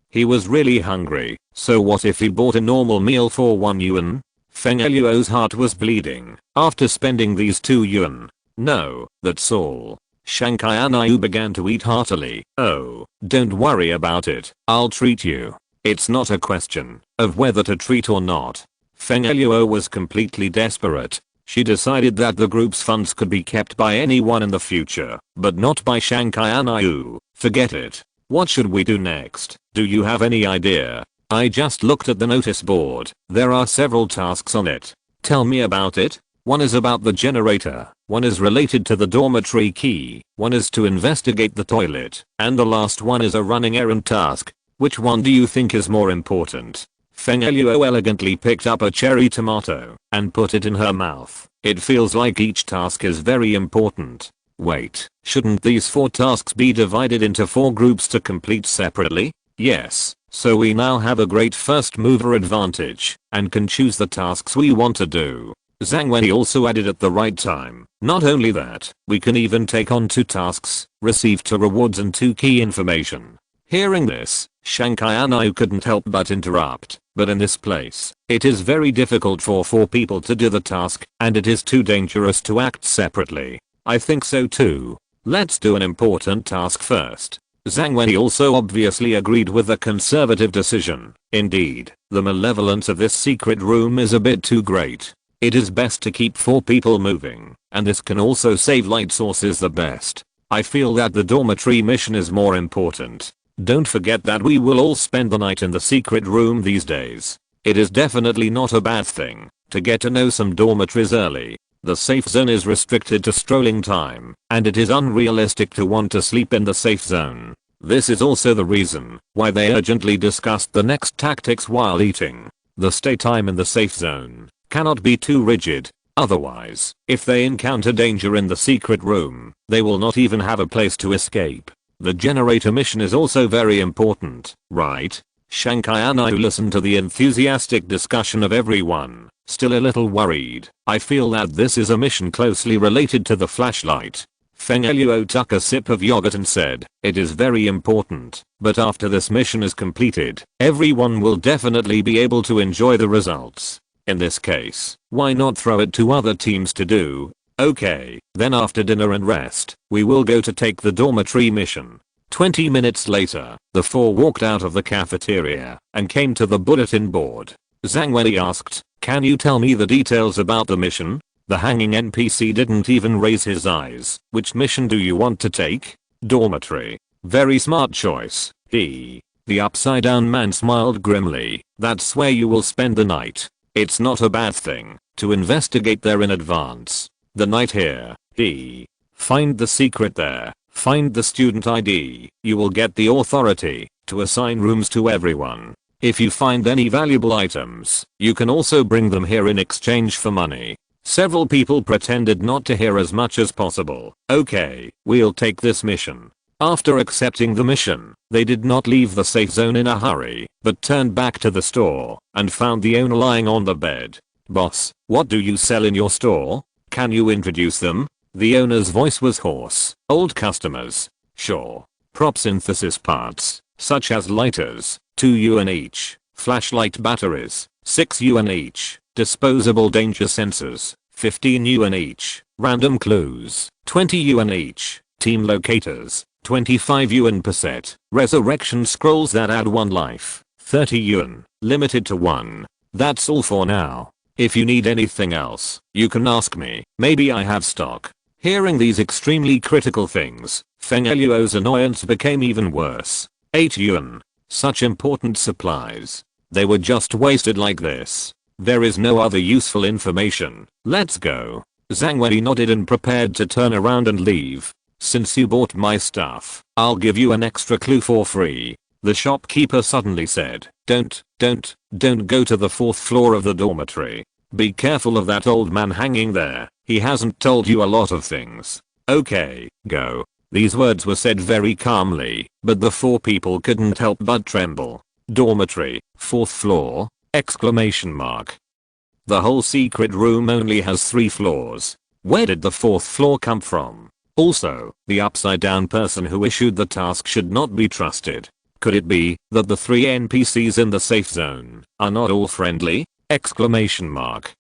He was really hungry, so what if he bought a normal meal for 1 yuan? Feng Eluo's heart was bleeding after spending these 2 yuan. "No, that's all." Shankai Anayu began to eat heartily. "Oh, don't worry about it, I'll treat you. It's not a question of whether to treat or not." Feng Eluo was completely desperate. She decided that the group's funds could be kept by anyone in the future, but not by Shankai Anayu. Forget it. What should we do next? Do you have any idea? I just looked at the notice board. There are several tasks on it. Tell me about it. One is about the generator, one is related to the dormitory key, one is to investigate the toilet, and the last one is a running errand task. Which one do you think is more important? Feng Eluo elegantly picked up a cherry tomato and put it in her mouth. It feels like each task is very important. Wait, shouldn't these 4 tasks be divided into 4 groups to complete separately? Yes, so we now have a great first mover advantage and can choose the tasks we want to do. Zhang Wenyi also added at the right time. Not only that, we can even take on 2 tasks, receive 2 rewards and 2 key information. Hearing this, Shankai Anayu couldn't help but interrupt. But in this place, it is very difficult for 4 people to do the task, and it is too dangerous to act separately. I think so too. Let's do an important task first. Zhang Wenyi also obviously agreed with the conservative decision. Indeed, the malevolence of this secret room is a bit too great. It is best to keep 4 people moving, and this can also save light sources the best. I feel that the dormitory mission is more important. Don't forget that we will all spend the night in the secret room these days. It is definitely not a bad thing to get to know some dormitories early. The safe zone is restricted to strolling time, and it is unrealistic to want to sleep in the safe zone. This is also the reason why they urgently discussed the next tactics while eating. The stay time in the safe zone cannot be too rigid. Otherwise, if they encounter danger in the secret room, they will not even have a place to escape. The generator mission is also very important, right? Shankai Anayu listened to the enthusiastic discussion of everyone, still a little worried. I feel that this is a mission closely related to the flashlight. Feng Eluo took a sip of yogurt and said, "It is very important, but after this mission is completed, everyone will definitely be able to enjoy the results. In this case, why not throw it to other teams to do? Okay, then after dinner and rest, we will go to take the dormitory mission." 20 minutes later, the 4 walked out of the cafeteria and came to the bulletin board. Zhang Wenyi asked, "Can you tell me the details about the mission?" The hanging NPC didn't even raise his eyes. "Which mission do you want to take?" "Dormitory." "Very smart choice." The upside down man smiled grimly. "That's where you will spend the night. It's not a bad thing to investigate there in advance. The night here. Find the secret there. Find the student ID. You will get the authority to assign rooms to everyone. If you find any valuable items, you can also bring them here in exchange for money." Several people pretended not to hear as much as possible. "Okay, we'll take this mission." After accepting the mission, they did not leave the safe zone in a hurry, but turned back to the store and found the owner lying on the bed. "Boss, what do you sell in your store? Can you introduce them?" The owner's voice was hoarse. "Old customers. Sure. Prop synthesis parts, such as lighters, 2 UN each, flashlight batteries, 6 UN each, disposable danger sensors, 15 UN each, random clues, 20 UN each, team locators, 25 UN per set, resurrection scrolls that add 1 life, 30 UN, limited to 1. That's all for now. If you need anything else, you can ask me, maybe I have stock. Hearing these extremely critical things, Feng Eluo's annoyance became even worse. 8 yuan. Such important supplies. They were just wasted like this. There is no other useful information. Let's go. Zhang Wei nodded and prepared to turn around and leave. Since you bought my stuff, I'll give you an extra clue for free. The shopkeeper suddenly said, Don't go to the 4th floor of the dormitory. Be careful of that old man hanging there. He hasn't told you a lot of things. Okay, go. These words were said very calmly, but the 4 people couldn't help but tremble. Dormitory, 4th floor? Exclamation mark. The whole secret room only has 3 floors. Where did the 4th floor come from? Also, the upside down person who issued the task should not be trusted. Could it be that the 3 NPCs in the safe zone are not all friendly? Exclamation mark.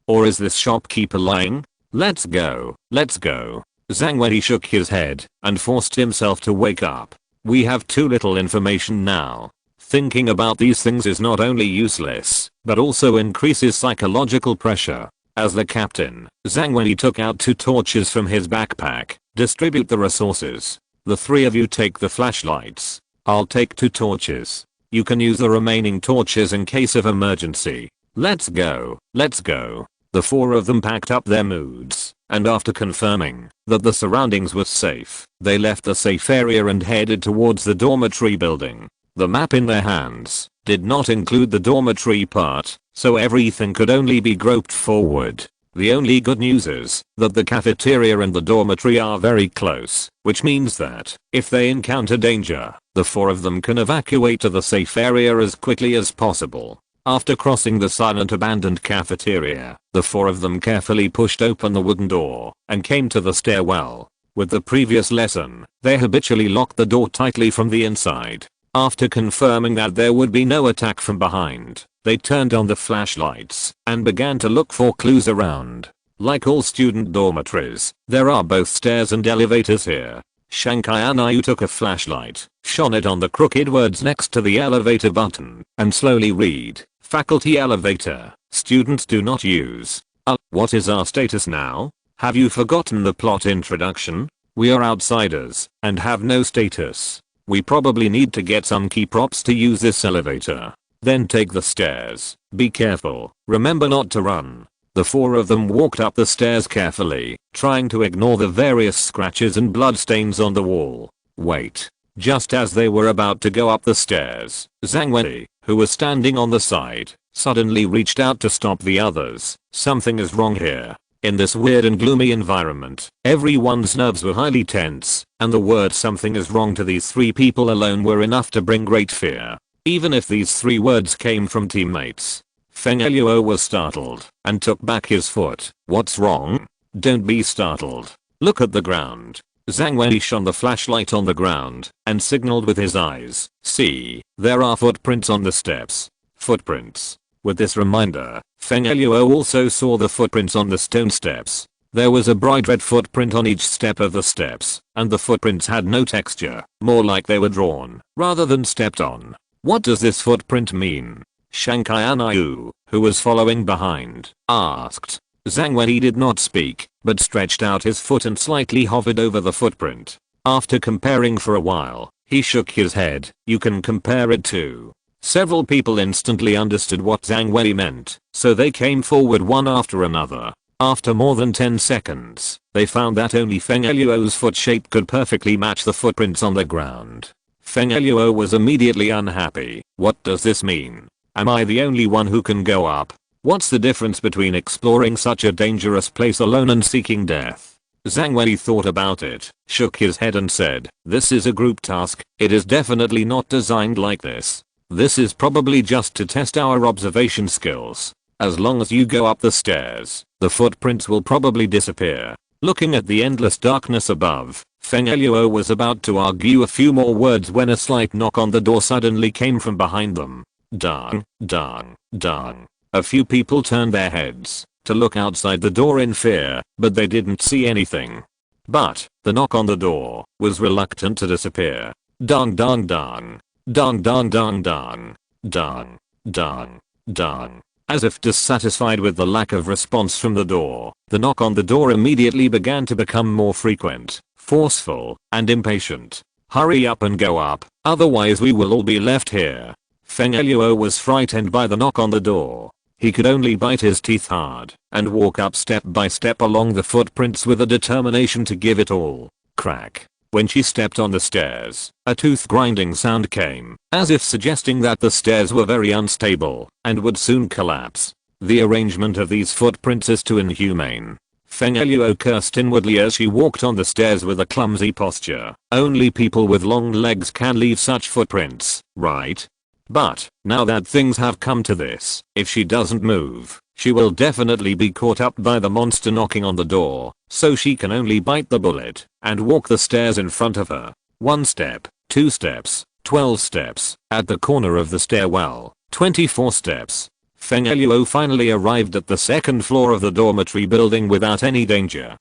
Or is this shopkeeper lying? Let's go. Zhang Wei shook his head and forced himself to wake up. We have too little information now. Thinking about these things is not only useless, but also increases psychological pressure. As the captain, Zhang Wei took out 2 torches from his backpack. Distribute the resources. The 3 of you take the flashlights. I'll take 2 torches. You can use the remaining torches in case of emergency. Let's go. The 4 of them packed up their moods, and after confirming that the surroundings were safe, they left the safe area and headed towards the dormitory building. The map in their hands did not include the dormitory part, so everything could only be groped forward. The only good news is that the cafeteria and the dormitory are very close, which means that if they encounter danger, the 4 of them can evacuate to the safe area as quickly as possible. After crossing the silent abandoned cafeteria, the 4 of them carefully pushed open the wooden door and came to the stairwell. With the previous lesson, they habitually locked the door tightly from the inside. After confirming that there would be no attack from behind, they turned on the flashlights and began to look for clues around. Like all student dormitories, there are both stairs and elevators here. Shankai Anayu took a flashlight, shone it on the crooked words next to the elevator button, and slowly read, Faculty elevator, students do not use. What is our status now? Have you forgotten the plot introduction? We are outsiders, and have no status. We probably need to get some key props to use this elevator. Then take the stairs. Be careful, remember not to run. The 4 of them walked up the stairs carefully, trying to ignore the various scratches and bloodstains on the wall. Wait. Just as they were about to go up the stairs, Zhang Wei, who was standing on the side, suddenly reached out to stop the others. Something is wrong here. In this weird and gloomy environment, everyone's nerves were highly tense, and the word something is wrong to these 3 people alone were enough to bring great fear. Even if these 3 words came from teammates. Feng Eluo was startled and took back his foot. What's wrong? Don't be startled. Look at the ground. Zhang Wei shone the flashlight on the ground and signaled with his eyes. See, there are footprints on the steps. Footprints. With this reminder, Feng Eluo also saw the footprints on the stone steps. There was a bright red footprint on each step of the steps, and the footprints had no texture, more like they were drawn, rather than stepped on. What does this footprint mean? Shankai Anayu, who was following behind, asked. Zhang Wei did not speak, but stretched out his foot and slightly hovered over the footprint. After comparing for a while, he shook his head. You can compare it to. Several people instantly understood what Zhang Wei meant, so they came forward one after another. After more than 10 seconds, they found that only Feng Eluo's foot shape could perfectly match the footprints on the ground. Feng Eluo was immediately unhappy. What does this mean? Am I the only one who can go up? What's the difference between exploring such a dangerous place alone and seeking death? Zhang Wei thought about it, shook his head and said, this is a group task, it is definitely not designed like this. This is probably just to test our observation skills. As long as you go up the stairs, the footprints will probably disappear. Looking at the endless darkness above, Feng Luo was about to argue a few more words when a slight knock on the door suddenly came from behind them. Dang, dang, dang. A few people turned their heads to look outside the door in fear, but they didn't see anything. But the knock on the door was reluctant to disappear. Dang, dang, dang. Dang, dang, dang, dang. Dang, dang, dang. As if dissatisfied with the lack of response from the door, the knock on the door immediately began to become more frequent, forceful, and impatient. Hurry up and go up, otherwise we will all be left here. Feng Luo was frightened by the knock on the door. He could only bite his teeth hard and walk up step by step along the footprints with a determination to give it all. Crack. When she stepped on the stairs, a tooth grinding sound came, as if suggesting that the stairs were very unstable and would soon collapse. The arrangement of these footprints is too inhumane. Feng Luo cursed inwardly as she walked on the stairs with a clumsy posture. Only people with long legs can leave such footprints, right? But now that things have come to this, if she doesn't move, she will definitely be caught up by the monster knocking on the door, so she can only bite the bullet and walk the stairs in front of her. 1 step, 2 steps, 12 steps, at the corner of the stairwell, 24 steps. Feng Luo finally arrived at the 2nd floor of the dormitory building without any danger.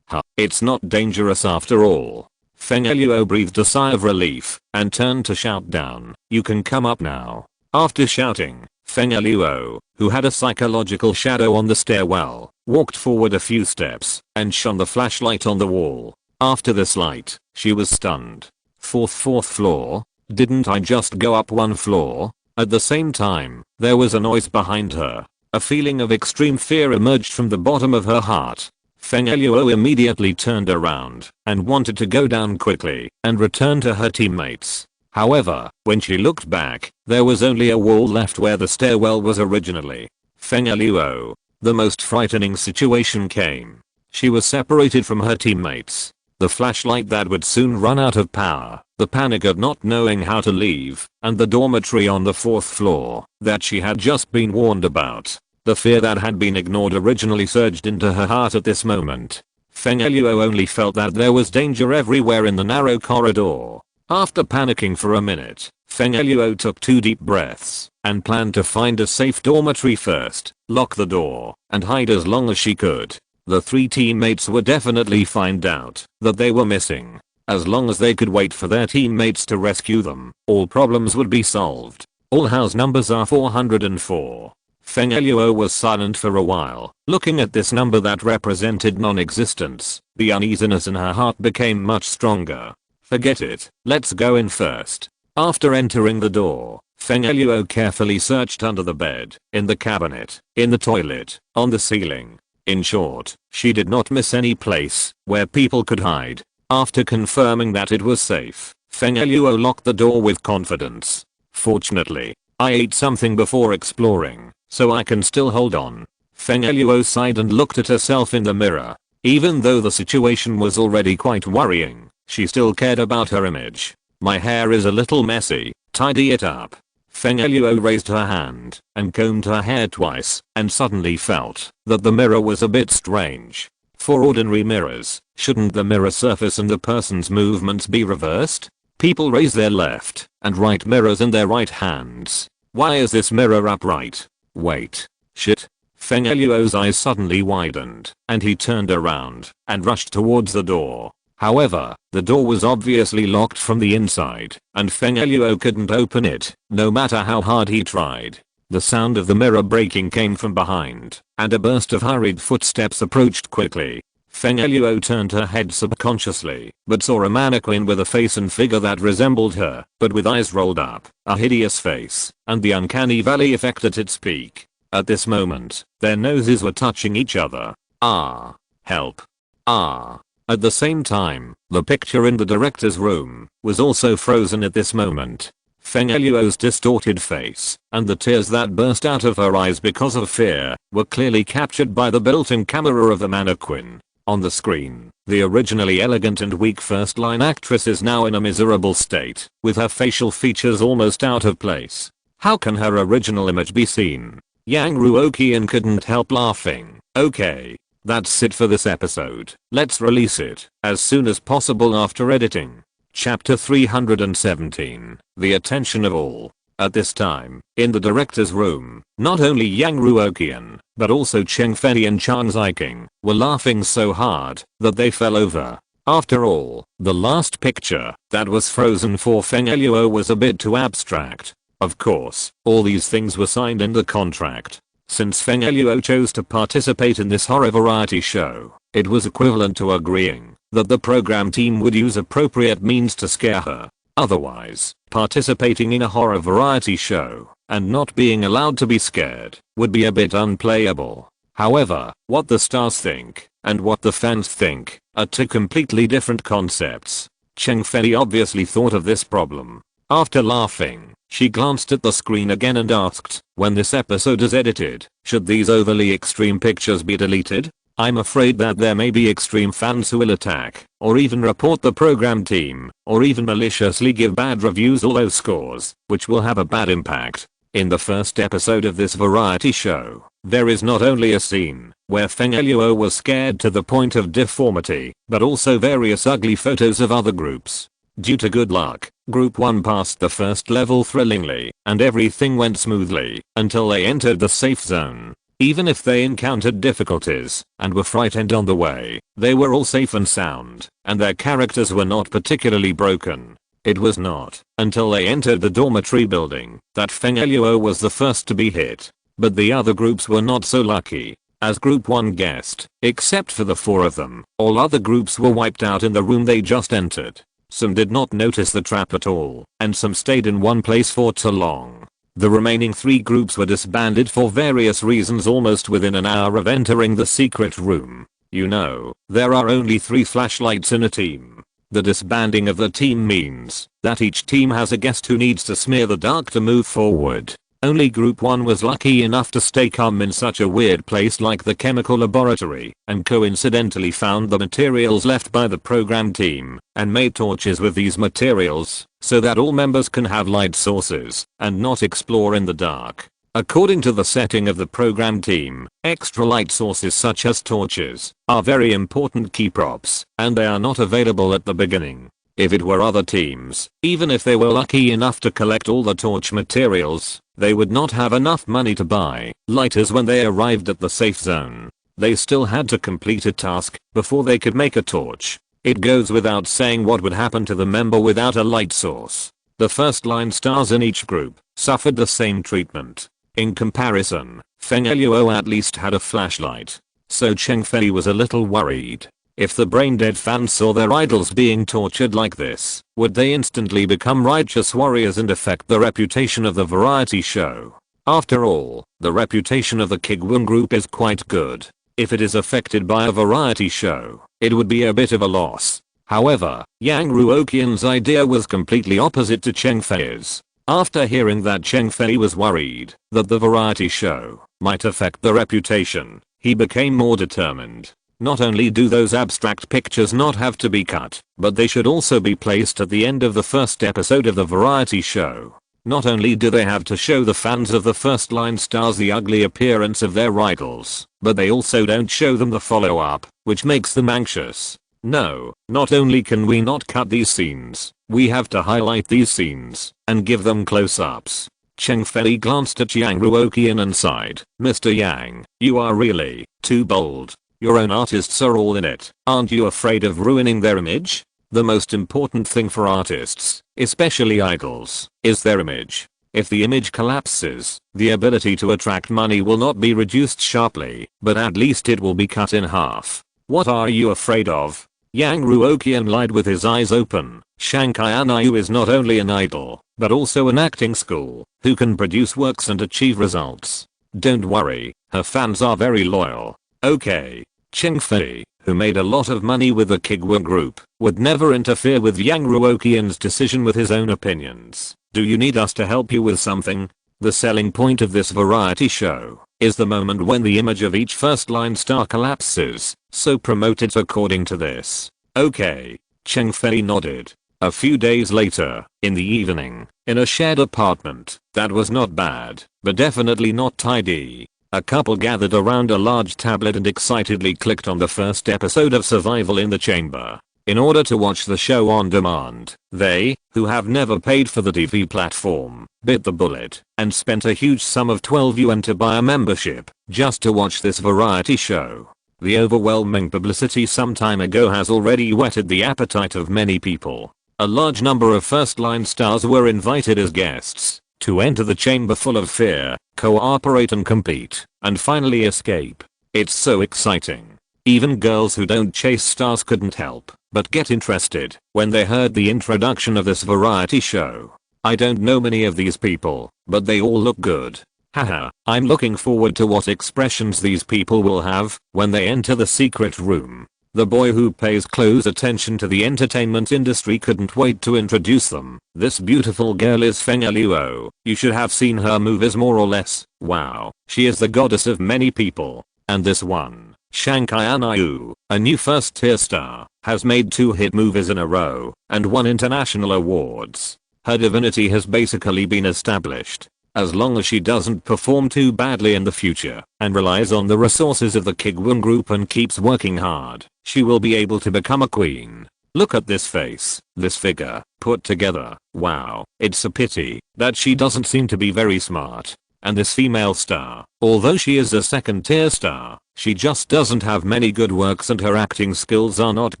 It's not dangerous after all. Feng Luo breathed a sigh of relief and turned to shout down, "You can come up now." After shouting, Feng Luo, who had a psychological shadow on the stairwell, walked forward a few steps and shone the flashlight on the wall. After this light, she was stunned. Fourth floor? Didn't I just go up 1 floor? At the same time, there was a noise behind her. A feeling of extreme fear emerged from the bottom of her heart. Feng Luo immediately turned around and wanted to go down quickly and return to her teammates. However, when she looked back, there was only a wall left where the stairwell was originally. Feng Luo. The most frightening situation came. She was separated from her teammates. The flashlight that would soon run out of power, the panic of not knowing how to leave, and the dormitory on the 4th floor that she had just been warned about. The fear that had been ignored originally surged into her heart at this moment. Feng Luo only felt that there was danger everywhere in the narrow corridor. After panicking for a minute, Feng Luo took 2 deep breaths and planned to find a safe dormitory first, lock the door, and hide as long as she could. The 3 teammates would definitely find out that they were missing. As long as they could wait for their teammates to rescue them, all problems would be solved. All house numbers are 404. Feng Luo was silent for a while, looking at this number that represented non-existence. The uneasiness in her heart became much stronger. Forget it, let's go in first. After entering the door, Feng Luo carefully searched under the bed, in the cabinet, in the toilet, on the ceiling. In short, she did not miss any place where people could hide. After confirming that it was safe, Feng Luo locked the door with confidence. Fortunately, I ate something before exploring, so I can still hold on. Feng Luo sighed and looked at herself in the mirror. Even though the situation was already quite worrying, she still cared about her image. My hair is a little messy, tidy it up. Feng Luo raised her hand and combed her hair twice and suddenly felt that the mirror was a bit strange. For ordinary mirrors, shouldn't the mirror surface and the person's movements be reversed? People raise their left and right mirrors in their right hands. Why is this mirror upright? Wait. Shit. Feng Luo's eyes suddenly widened and he turned around and rushed towards the door. However, the door was obviously locked from the inside and Feng Luo couldn't open it, no matter how hard he tried. The sound of the mirror breaking came from behind and a burst of hurried footsteps approached quickly. Feng Luo turned her head subconsciously, but saw a mannequin with a face and figure that resembled her, but with eyes rolled up, a hideous face, and the uncanny valley effect at its peak. At this moment, their noses were touching each other. Ah. Help. Ah. At the same time, the picture in the director's room was also frozen at this moment. Feng Luo's distorted face and the tears that burst out of her eyes because of fear were clearly captured by the built-in camera of the mannequin. On the screen, the originally elegant and weak first-line actress is now in a miserable state, with her facial features almost out of place. How can her original image be seen? Yang Ruoqian couldn't help laughing. Okay. That's it for this episode. Let's release it as soon as possible after editing. Chapter 317. The attention of all. At this time, in the director's room, not only Yang Ruoqian, but also Cheng Fei and Chang Ziking were laughing so hard that they fell over. After all, the last picture that was frozen for Feng Eluo was a bit too abstract. Of course, all these things were signed in the contract. Since Feng Eluo chose to participate in this horror variety show, it was equivalent to agreeing that the program team would use appropriate means to scare her. Otherwise, participating in a horror variety show and not being allowed to be scared would be a bit unplayable. However, what the stars think and what the fans think are two completely different concepts. Cheng Fei obviously thought of this problem. After laughing, she glanced at the screen again and asked, when this episode is edited, should these overly extreme pictures be deleted? I'm afraid that there may be extreme fans who will attack, or even report the program team, or even maliciously give bad reviews or low scores, which will have a bad impact. In the first episode of this variety show, there is not only a scene where Feng Eluo was scared to the point of deformity, but also various ugly photos of other groups. Due to good luck, Group 1 passed the first level thrillingly, and everything went smoothly until they entered the safe zone. Even if they encountered difficulties and were frightened on the way, they were all safe and sound, and their characters were not particularly broken. It was not until they entered the dormitory building that Feng Eluo was the first to be hit. But the other groups were not so lucky. As Group 1 guessed, except for the 4 of them, all other groups were wiped out in the room they just entered. Some did not notice the trap at all, and some stayed in one place for too long. The remaining 3 groups were disbanded for various reasons almost within an hour of entering the secret room. You know, there are only 3 flashlights in a team. The disbanding of the team means that each team has a guest who needs to smear the dark to move forward. Only Group 1 was lucky enough to stay calm in such a weird place like the chemical laboratory, and coincidentally found the materials left by the program team, and made torches with these materials, so that all members can have light sources, and not explore in the dark. According to the setting of the program team, extra light sources such as torches are very important key props, and they are not available at the beginning. If it were other teams, even if they were lucky enough to collect all the torch materials, they would not have enough money to buy lighters when they arrived at the safe zone. They still had to complete a task before they could make a torch. It goes without saying what would happen to the member without a light source. The first line stars in each group suffered the same treatment. In comparison, Feng Eluo at least had a flashlight. So Cheng Fei was a little worried. If the brain-dead fans saw their idols being tortured like this, would they instantly become righteous warriors and affect the reputation of the variety show? After all, the reputation of the Kuiguang group is quite good. If it is affected by a variety show, it would be a bit of a loss. However, Yang Ruoqian's idea was completely opposite to Cheng Fei's. After hearing that Cheng Fei was worried that the variety show might affect the reputation, he became more determined. Not only do those abstract pictures not have to be cut, but they should also be placed at the end of the first episode of the variety show. Not only do they have to show the fans of the first line stars the ugly appearance of their idols, but they also don't show them the follow-up, which makes them anxious. No, not only can we not cut these scenes, we have to highlight these scenes and give them close-ups. Cheng Fei glanced at Yang Ruoqian and sighed, Mr. Yang, you are really too bold. Your own artists are all in it. Aren't you afraid of ruining their image? The most important thing for artists, especially idols, is their image. If the image collapses, the ability to attract money will not be reduced sharply, but at least it will be cut in half. What are you afraid of? Yang Ruoqian lied with his eyes open. Shanghai Anayu is not only an idol, but also an acting school, who can produce works and achieve results. Don't worry, her fans are very loyal. Okay. Cheng Fei, who made a lot of money with the Kuiguang group, would never interfere with Yang Ruoqian's decision with his own opinions. Do you need us to help you with something? The selling point of this variety show is the moment when the image of each first line star collapses, so promote it according to this. Okay. Cheng Fei nodded. A few days later, in the evening, in a shared apartment that was not bad, but definitely not tidy. A couple gathered around a large tablet and excitedly clicked on the first episode of Survival in the Chamber. In order to watch the show on demand, they, who have never paid for the TV platform, bit the bullet and spent a huge sum of 12 yuan to buy a membership just to watch this variety show. The overwhelming publicity some time ago has already whetted the appetite of many people. A large number of first-line stars were invited as guests to enter the chamber full of fear, cooperate and compete, and finally escape. It's so exciting. Even girls who don't chase stars couldn't help but get interested when they heard the introduction of this variety show. I don't know many of these people, but they all look good. Haha, I'm looking forward to what expressions these people will have when they enter the secret room. The boy who pays close attention to the entertainment industry couldn't wait to introduce them. This beautiful girl is Feng Luo. You should have seen her movies more or less. Wow, she is the goddess of many people. And this one, Shanghai Anayu, a new first-tier star, has made 2 hit movies in a row and won international awards. Her divinity has basically been established. As long as she doesn't perform too badly in the future and relies on the resources of the Kuiguang group and keeps working hard, she will be able to become a queen. Look at this face, this figure, put together. Wow, it's a pity that she doesn't seem to be very smart. And this female star, although she is a second-tier star, she just doesn't have many good works and her acting skills are not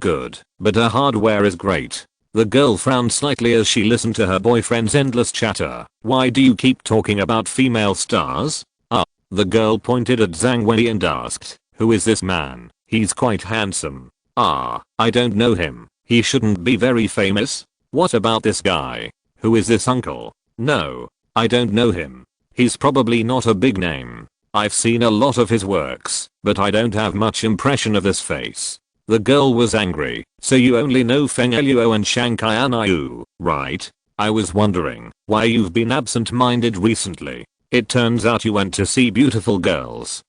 good, but her hardware is great. The girl frowned slightly as she listened to her boyfriend's endless chatter. Why do you keep talking about female stars? The girl pointed at Zhang Wei and asked, who is this man? He's quite handsome. I don't know him. He shouldn't be very famous. What about this guy? Who is this uncle? No, I don't know him. He's probably not a big name. I've seen a lot of his works, but I don't have much impression of this face. The girl was angry. So you only know Feng Luo and Shanghai Anayu, right? I was wondering why you've been absent-minded recently. It turns out you went to see beautiful girls.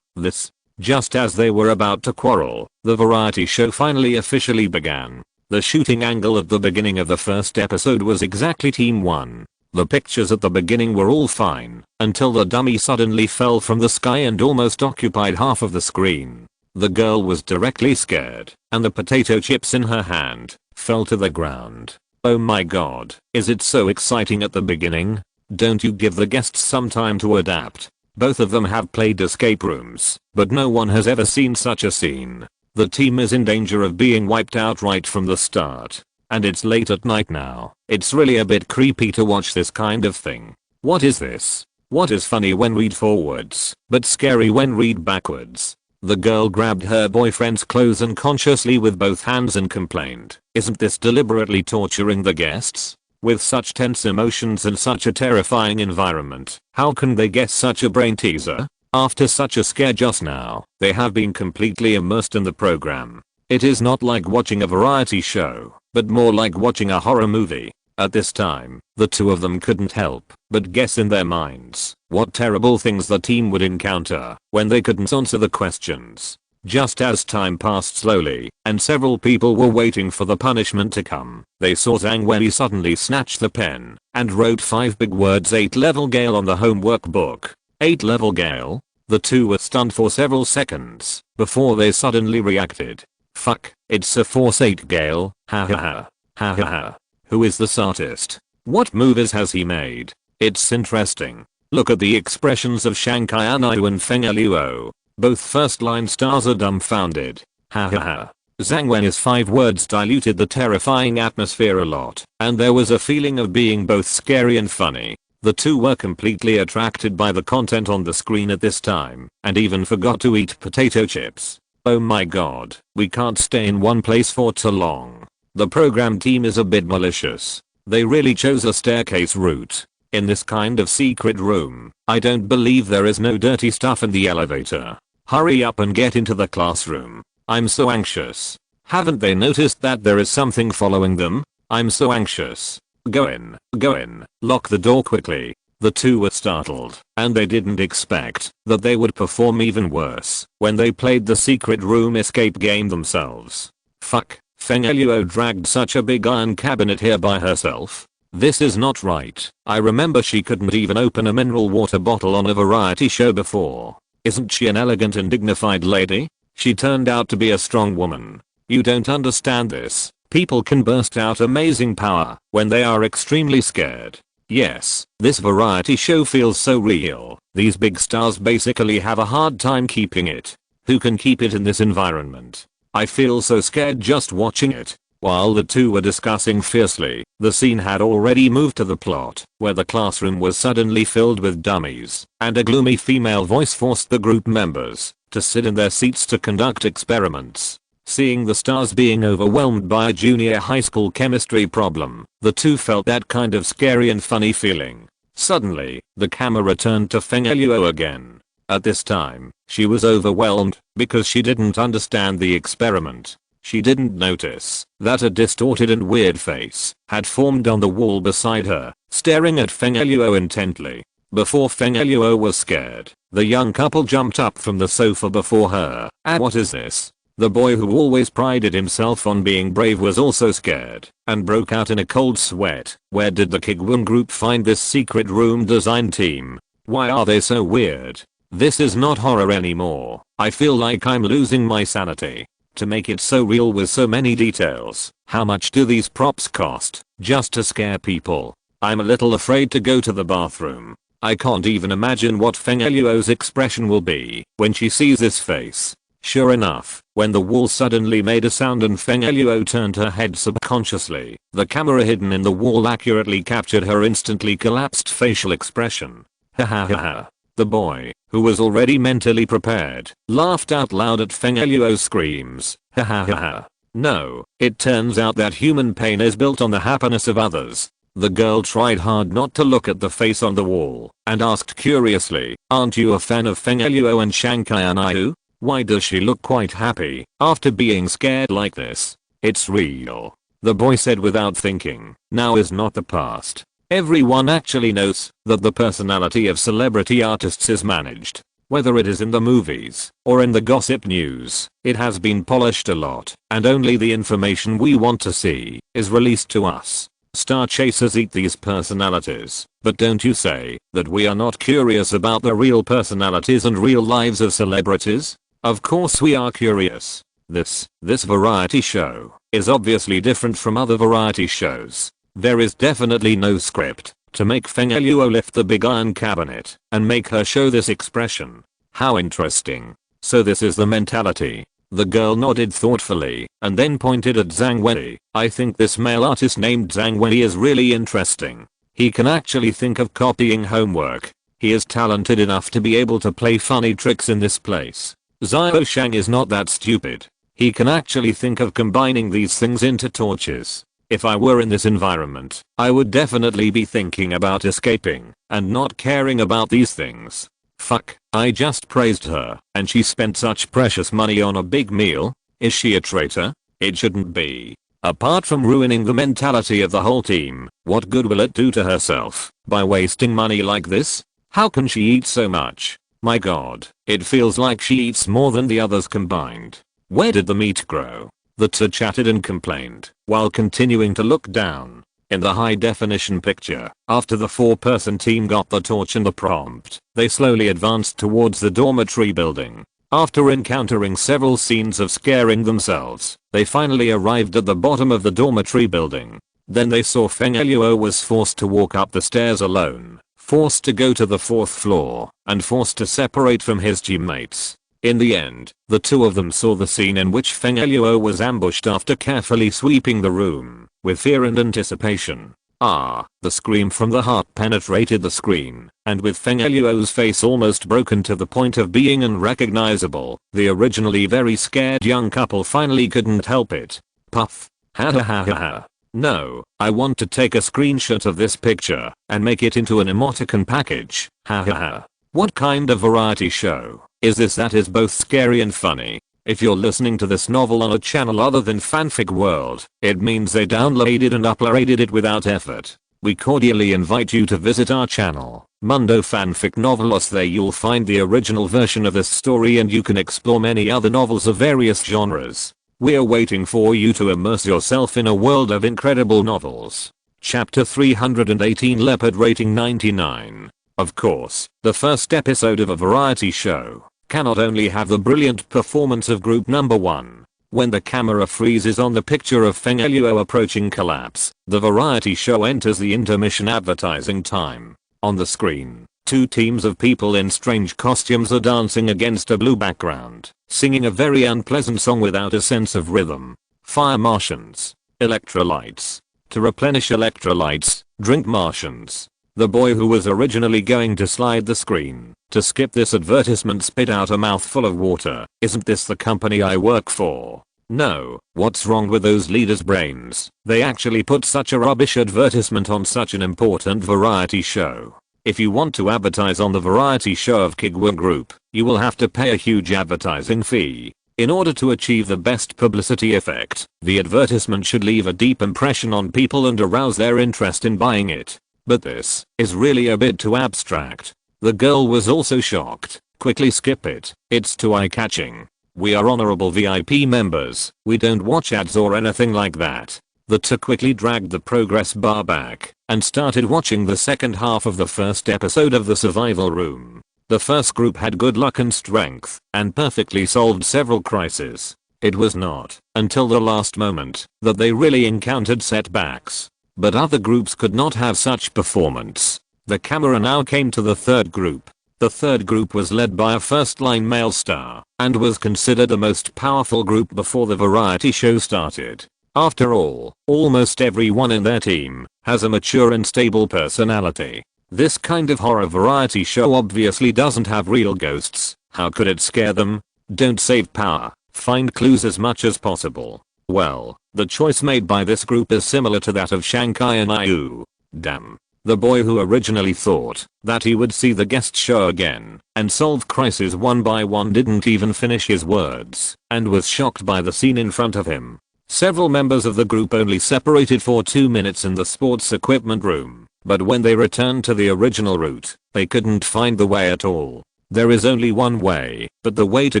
This. Just as they were about to quarrel, the variety show finally officially began. The shooting angle at the beginning of the first episode was exactly Team 1. The pictures at the beginning were all fine, until the dummy suddenly fell from the sky and almost occupied half of the screen. The girl was directly scared, and the potato chips in her hand fell to the ground. Oh my god, is it so exciting at the beginning? Don't you give the guests some time to adapt? Both of them have played escape rooms, but no one has ever seen such a scene. The team is in danger of being wiped out right from the start. And it's late at night now. It's really a bit creepy to watch this kind of thing. What is this? What is funny when read forwards, but scary when read backwards? The girl grabbed her boyfriend's clothes unconsciously with both hands and complained, isn't this deliberately torturing the guests? With such tense emotions and such a terrifying environment, how can they guess such a brain teaser? After such a scare just now, they have been completely immersed in the program. It is not like watching a variety show, but more like watching a horror movie. At this time, the two of them couldn't help but guess in their minds what terrible things the team would encounter when they couldn't answer the questions. Just as time passed slowly, and several people were waiting for the punishment to come, they saw Zhang Wei suddenly snatch the pen and wrote 5 big words 8-level Gale on the homework book. 8-level Gale? The two were stunned for several seconds before they suddenly reacted. Fuck, it's a Force 8 Gale, ha ha ha. Ha ha ha. Who is this artist? What movies has he made? It's interesting. Look at the expressions of Shanghai Anayu and Feng Luo. Both first-line stars are dumbfounded. Ha ha ha. Zhang Wen's 5 words diluted the terrifying atmosphere a lot, and there was a feeling of being both scary and funny. The two were completely attracted by the content on the screen at this time, and even forgot to eat potato chips. Oh my god, we can't stay in one place for too long. The program team is a bit malicious. They really chose a staircase route. In this kind of secret room, I don't believe there is no dirty stuff in the elevator. Hurry up and get into the classroom. I'm so anxious. Haven't they noticed that there is something following them? I'm so anxious. Go in, lock the door quickly. The two were startled, and they didn't expect that they would perform even worse when they played the secret room escape game themselves. Fuck, Feng Luo dragged such a big iron cabinet here by herself. This is not right. I remember she couldn't even open a mineral water bottle on a variety show before. Isn't she an elegant and dignified lady? She turned out to be a strong woman. You don't understand this. People can burst out amazing power when they are extremely scared. Yes, this variety show feels so real. These big stars basically have a hard time keeping it. Who can keep it in this environment? I feel so scared just watching it. While the two were discussing fiercely, the scene had already moved to the plot, where the classroom was suddenly filled with dummies, and a gloomy female voice forced the group members to sit in their seats to conduct experiments. Seeing the stars being overwhelmed by a junior high school chemistry problem, the two felt that kind of scary and funny feeling. Suddenly, the camera turned to Feng Eluo again. At this time, she was overwhelmed because she didn't understand the experiment. She didn't notice that a distorted and weird face had formed on the wall beside her, staring at Feng Eluo intently. Before Feng Eluo was scared, the young couple jumped up from the sofa before her. And what is this? The boy who always prided himself on being brave was also scared and broke out in a cold sweat. Where did the Kuiguang group find this secret room design team? Why are they so weird? This is not horror anymore. I feel like I'm losing my sanity. To make it so real with so many details, how much do these props cost just to scare people? I'm a little afraid to go to the bathroom. I can't even imagine what Feng Eluo's expression will be when she sees this face. Sure enough, when the wall suddenly made a sound and Feng Eluo turned her head subconsciously, the camera hidden in the wall accurately captured her instantly collapsed facial expression. Ha ha ha ha. The boy, who was already mentally prepared, laughed out loud at Feng Eluo's screams. Ha ha ha ha. No, it turns out that human pain is built on the happiness of others. The girl tried hard not to look at the face on the wall and asked curiously, aren't you a fan of Feng Eluo and Shankai Anayu? Why does she look quite happy after being scared like this? It's real. The boy said without thinking. Now is not the past. Everyone actually knows that the personality of celebrity artists is managed. Whether it is in the movies or in the gossip news, it has been polished a lot, and only the information we want to see is released to us. Star chasers eat these personalities, but don't you say that we are not curious about the real personalities and real lives of celebrities? Of course we are curious. This variety show is obviously different from other variety shows. There is definitely no script to make Feng Eluo lift the big iron cabinet and make her show this expression. How interesting. So this is the mentality. The girl nodded thoughtfully and then pointed at Zhang Wei. I think this male artist named Zhang Wei is really interesting. He can actually think of copying homework. He is talented enough to be able to play funny tricks in this place. Xiao Shang is not that stupid. He can actually think of combining these things into torches. If I were in this environment, I would definitely be thinking about escaping and not caring about these things. Fuck, I just praised her and she spent such precious money on a big meal. Is she a traitor? It shouldn't be. Apart from ruining the mentality of the whole team, what good will it do to herself by wasting money like this? How can she eat so much? My god, it feels like she eats more than the others combined. Where did the meat grow? The two chatted and complained while continuing to look down. In the high definition picture, after the 4-person team got the torch and the prompt, they slowly advanced towards the dormitory building. After encountering several scenes of scaring themselves, they finally arrived at the bottom of the dormitory building. Then they saw Feng Eluo was forced to walk up the stairs alone, forced to go to the 4th floor, and forced to separate from his teammates. In the end, the two of them saw the scene in which Feng Eluo was ambushed after carefully sweeping the room, with fear and anticipation. The scream from the heart penetrated the screen, and with Feng Eluo's face almost broken to the point of being unrecognizable, the originally very scared young couple finally couldn't help it. Puff. Ha ha ha ha ha. No, I want to take a screenshot of this picture and make it into an emoticon package. Ha ha ha. What kind of variety show is this that is both scary and funny? If you're listening to this novel on a channel other than Fanfic World, it means they downloaded and uploaded it without effort. We cordially invite you to visit our channel, Mundo Fanfic Novelos. There you'll find the original version of this story and you can explore many other novels of various genres. We're waiting for you to immerse yourself in a world of incredible novels. Chapter 318 Leopard rating 99. Of course, the first episode of a variety show cannot only have the brilliant performance of group number 1. When the camera freezes on the picture of Feng Luo approaching collapse, the variety show enters the intermission advertising time. On the screen, two teams of people in strange costumes are dancing against a blue background, singing a very unpleasant song without a sense of rhythm. Fire Martians. Electrolytes. To replenish electrolytes, drink Martians. The boy who was originally going to slide the screen to skip this advertisement spit out a mouthful of water. Isn't this the company I work for? No, what's wrong with those leaders' brains? They actually put such a rubbish advertisement on such an important variety show. If you want to advertise on the variety show of Kuiguang Group, you will have to pay a huge advertising fee. In order to achieve the best publicity effect, the advertisement should leave a deep impression on people and arouse their interest in buying it. But this is really a bit too abstract. The girl was also shocked. Quickly skip it. It's too eye-catching. We are honorable VIP members. We don't watch ads or anything like that. The two quickly dragged the progress bar back and started watching the second half of the first episode of the survival room. The first group had good luck and strength and perfectly solved several crises. It was not until the last moment that they really encountered setbacks. But other groups could not have such performance. The camera now came to the third group. The third group was led by a first-line male star and was considered the most powerful group before the variety show started. After all, almost everyone in their team has a mature and stable personality. This kind of horror variety show obviously doesn't have real ghosts. How could it scare them? Don't save power. Find clues as much as possible. Well, the choice made by this group is similar to that of Shanghai and Iu. Damn. The boy who originally thought that he would see the guest show again and solve crises one by one didn't even finish his words and was shocked by the scene in front of him. Several members of the group only separated for 2 minutes in the sports equipment room, but when they returned to the original route, they couldn't find the way at all. There is only one way, but the way to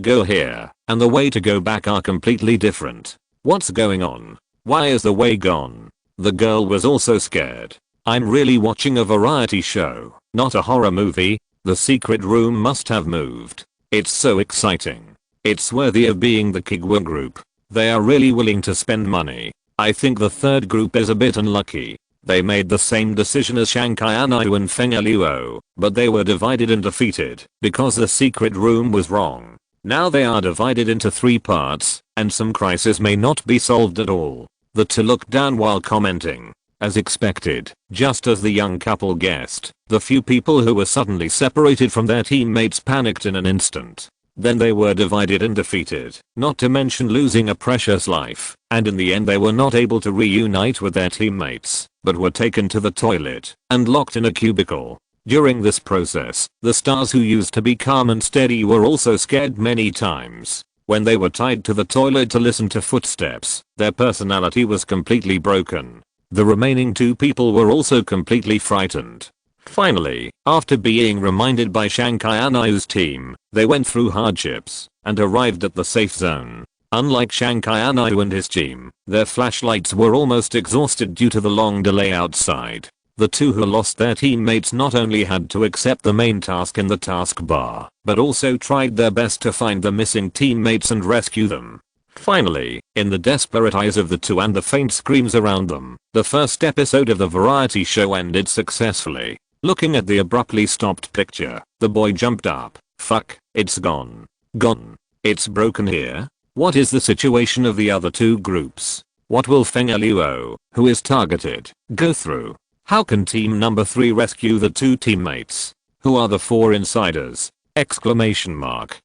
go here and the way to go back are completely different. What's going on? Why is the way gone? The girl was also scared. I'm really watching a variety show, not a horror movie. The secret room must have moved. It's so exciting. It's worthy of being the Kuiguang group. They are really willing to spend money. I think the third group is a bit unlucky. They made the same decision as Shanghai Aniu and Feng Luo, but they were divided and defeated because the secret room was wrong. Now they are divided into 3 parts, and some crises may not be solved at all. The two looked down while commenting. As expected, just as the young couple guessed, the few people who were suddenly separated from their teammates panicked in an instant. Then they were divided and defeated, not to mention losing a precious life, and in the end they were not able to reunite with their teammates, but were taken to the toilet and locked in a cubicle. During this process, the stars who used to be calm and steady were also scared many times. When they were tied to the toilet to listen to footsteps, their personality was completely broken. The remaining 2 people were also completely frightened. Finally, after being reminded by Shanghai Aniu's team, they went through hardships and arrived at the safe zone. Unlike Shanghai Aniu and his team, their flashlights were almost exhausted due to the long delay outside. The 2 who lost their teammates not only had to accept the main task in the taskbar, but also tried their best to find the missing teammates and rescue them. Finally, in the desperate eyes of the 2 and the faint screams around them, the first episode of the variety show ended successfully. Looking at the abruptly stopped picture, the boy jumped up. Fuck, it's gone. Gone. It's broken here? What is the situation of the other 2 groups? What will Feng Luo, who is targeted, go through? How can team number 3 rescue the 2 teammates? Who are the 4 insiders? Exclamation mark.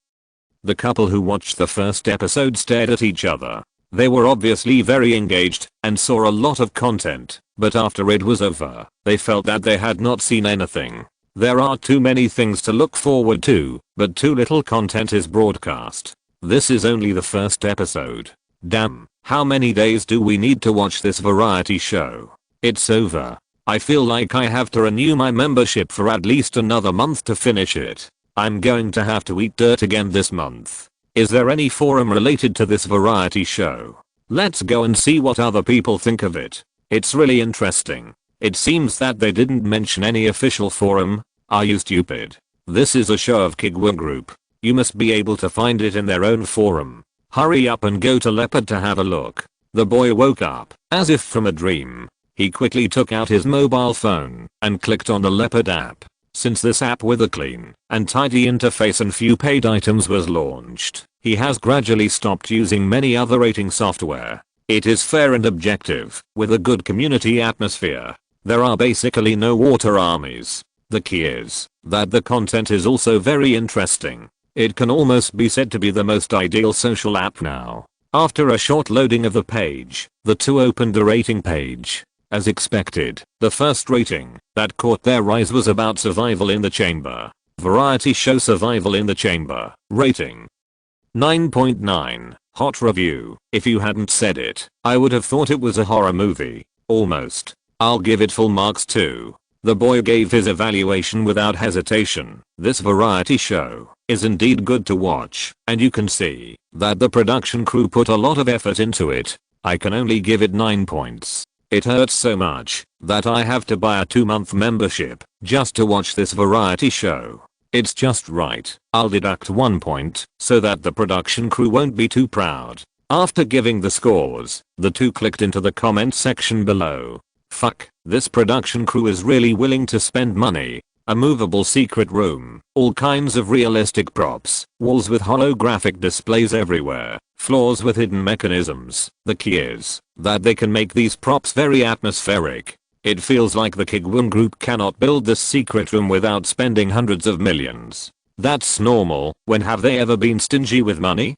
The couple who watched the first episode stared at each other. They were obviously very engaged and saw a lot of content, but after it was over, they felt that they had not seen anything. There are too many things to look forward to, but too little content is broadcast. This is only the first episode. Damn, how many days do we need to watch this variety show? It's over. I feel like I have to renew my membership for at least another month to finish it. I'm going to have to eat dirt again this month. Is there any forum related to this variety show? Let's go and see what other people think of it. It's really interesting. It seems that they didn't mention any official forum. Are you stupid? This is a show of Kuiguang Group. You must be able to find it in their own forum. Hurry up and go to Leopard to have a look. The boy woke up, as if from a dream. He quickly took out his mobile phone and clicked on the Leopard app. Since this app with a clean and tidy interface and few paid items was launched, he has gradually stopped using many other rating software. It is fair and objective, with a good community atmosphere. There are basically no water armies. The key is that the content is also very interesting. It can almost be said to be the most ideal social app now. After a short loading of the page, the two opened the rating page. As expected, the first rating that caught their eyes was about survival in the chamber. Variety show survival in the chamber. Rating 9.9. Hot review. If you hadn't said it, I would have thought it was a horror movie. Almost. I'll give it full marks too. The boy gave his evaluation without hesitation. This variety show is indeed good to watch, and you can see that the production crew put a lot of effort into it. I can only give it 9 points. It hurts so much that I have to buy a 2-month membership just to watch this variety show. It's just right. I'll deduct 1 point so that the production crew won't be too proud. After giving the scores, the two clicked into the comment section below. Fuck, this production crew is really willing to spend money. A movable secret room, all kinds of realistic props, walls with holographic displays everywhere, floors with hidden mechanisms. The key is that they can make these props very atmospheric. It feels like the Kuiguang Group cannot build this secret room without spending hundreds of millions. That's normal. When have they ever been stingy with money?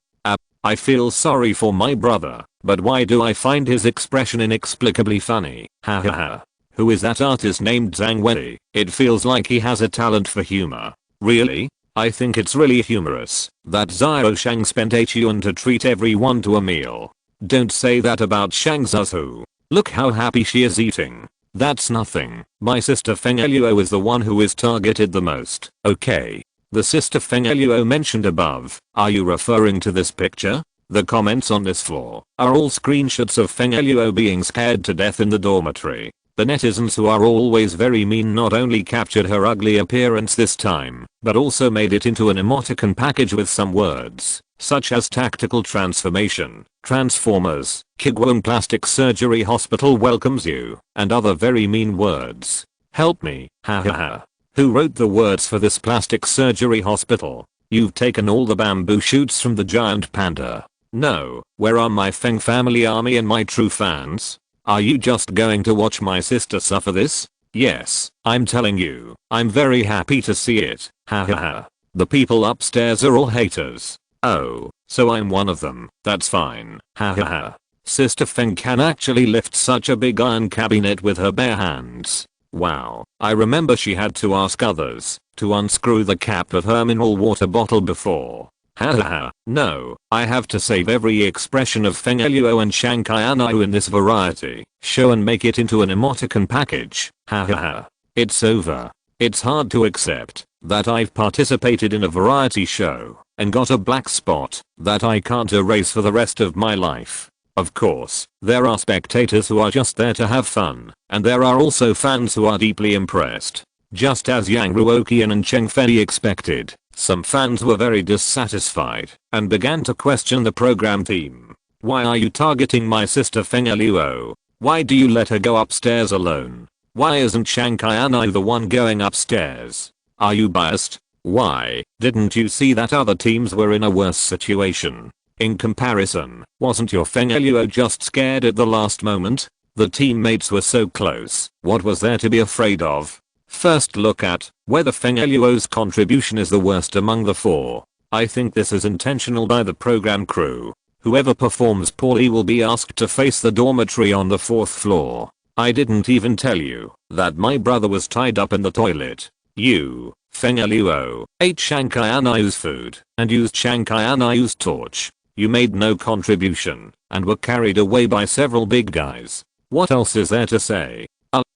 I feel sorry for my brother, but why do I find his expression inexplicably funny? Ha ha ha. Who is that artist named Zhang Wei? It feels like he has a talent for humor. Really? I think it's really humorous that Xiao Shang spent 8 yuan to treat everyone to a meal. Don't say that about Shang Zuzu. Look how happy she is eating. That's nothing. My sister Feng Eluo is the one who is targeted the most. Okay. The sister Feng Eluo mentioned above. Are you referring to this picture? The comments on this floor are all screenshots of Feng Eluo being scared to death in the dormitory. The netizens, who are always very mean, not only captured her ugly appearance this time, but also made it into an emoticon package with some words, such as tactical transformation, transformers, Kuiguang Plastic Surgery Hospital welcomes you, and other very mean words. Help me, ha ha ha. Who wrote the words for this plastic surgery hospital? You've taken all the bamboo shoots from the giant panda. No, where are my Feng family army and my true fans? Are you just going to watch my sister suffer this? Yes, I'm telling you, I'm very happy to see it. Ha ha ha. The people upstairs are all haters. Oh, so I'm one of them. That's fine. Ha ha ha. Sister Feng can actually lift such a big iron cabinet with her bare hands. Wow, I remember she had to ask others to unscrew the cap of her mineral water bottle before. Ha ha ha. No, I have to save every expression of Feng Eluo and Shanghai Anau in this variety show and make it into an emoticon package. Ha ha ha. It's over. It's hard to accept that I've participated in a variety show and got a black spot that I can't erase for the rest of my life. Of course, there are spectators who are just there to have fun, and there are also fans who are deeply impressed. Just as Yang Ruoqian and Cheng Fei expected, some fans were very dissatisfied and began to question the program team. Why are you targeting my sister Feng Eluo? Why do you let her go upstairs alone? Why isn't Shanghai Anai the one going upstairs? Are you biased? Why didn't you see that other teams were in a worse situation? In comparison, wasn't your Feng Eluo just scared at the last moment? The teammates were so close. What was there to be afraid of? First look at whether Feng Eluo's contribution is the worst among the four. I think this is intentional by the program crew. Whoever performs poorly will be asked to face the dormitory on the 4th floor. I didn't even tell you that my brother was tied up in the toilet. You, Feng Eluo, ate Shanghai Anai's food and used Shanghai Anai's torch. You made no contribution and were carried away by several big guys. What else is there to say?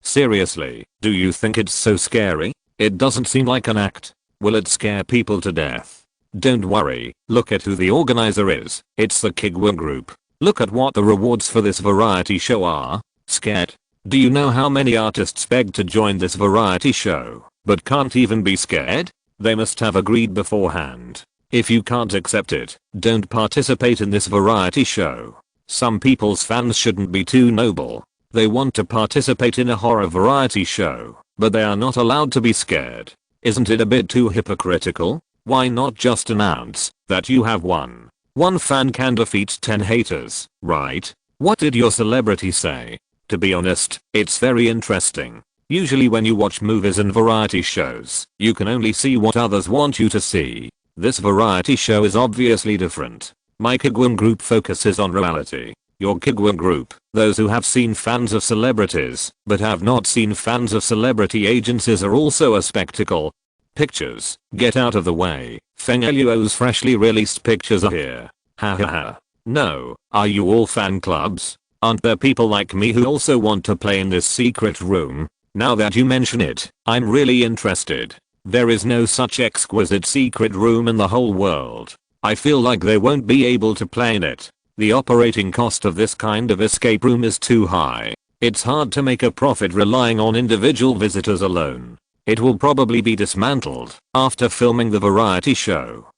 Seriously, do you think it's so scary? It doesn't seem like an act. Will it scare people to death? Don't worry, look at who the organizer is. It's the Kuiguang Group. Look at what the rewards for this variety show are. Scared? Do you know how many artists beg to join this variety show, but can't even be scared? They must have agreed beforehand. If you can't accept it, don't participate in this variety show. Some people's fans shouldn't be too noble. They want to participate in a horror variety show, but they are not allowed to be scared. Isn't it a bit too hypocritical? Why not just announce that you have won? One fan can defeat 10 haters, right? What did your celebrity say? To be honest, it's very interesting. Usually when you watch movies and variety shows, you can only see what others want you to see. This variety show is obviously different. My Kuiguang group focuses on reality. Your Kuiguang group, those who have seen fans of celebrities, but have not seen fans of celebrity agencies, are also a spectacle. Pictures, get out of the way. Feng Luo's freshly released pictures are here. Ha ha ha. No, are you all fan clubs? Aren't there people like me who also want to play in this secret room? Now that you mention it, I'm really interested. There is no such exquisite secret room in the whole world. I feel like they won't be able to play in it. The operating cost of this kind of escape room is too high. It's hard to make a profit relying on individual visitors alone. It will probably be dismantled after filming the variety show.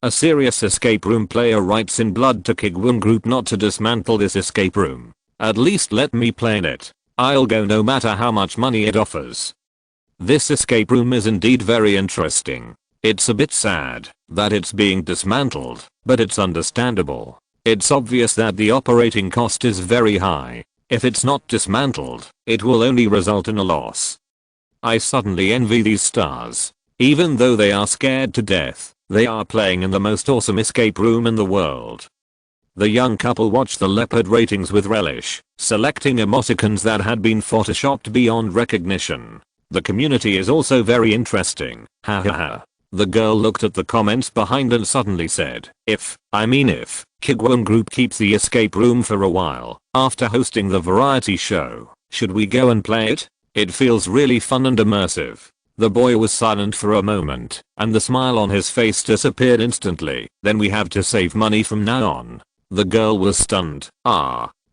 A serious escape room player writes in blood to Kuiguang group not to dismantle this escape room. At least let me play in it. I'll go no matter how much money it offers. This escape room is indeed very interesting. It's a bit sad that it's being dismantled, but it's understandable. It's obvious that the operating cost is very high. If it's not dismantled, it will only result in a loss. I suddenly envy these stars. Even though they are scared to death, they are playing in the most awesome escape room in the world. The young couple watched the leopard ratings with relish, selecting emoticons that had been photoshopped beyond recognition. The community is also very interesting. Ha ha ha. The girl looked at the comments behind and suddenly said, if Kuiguang group keeps the escape room for a while, after hosting the variety show, should we go and play it? It feels really fun and immersive. The boy was silent for a moment, and the smile on his face disappeared instantly. Then we have to save money from now on. The girl was stunned.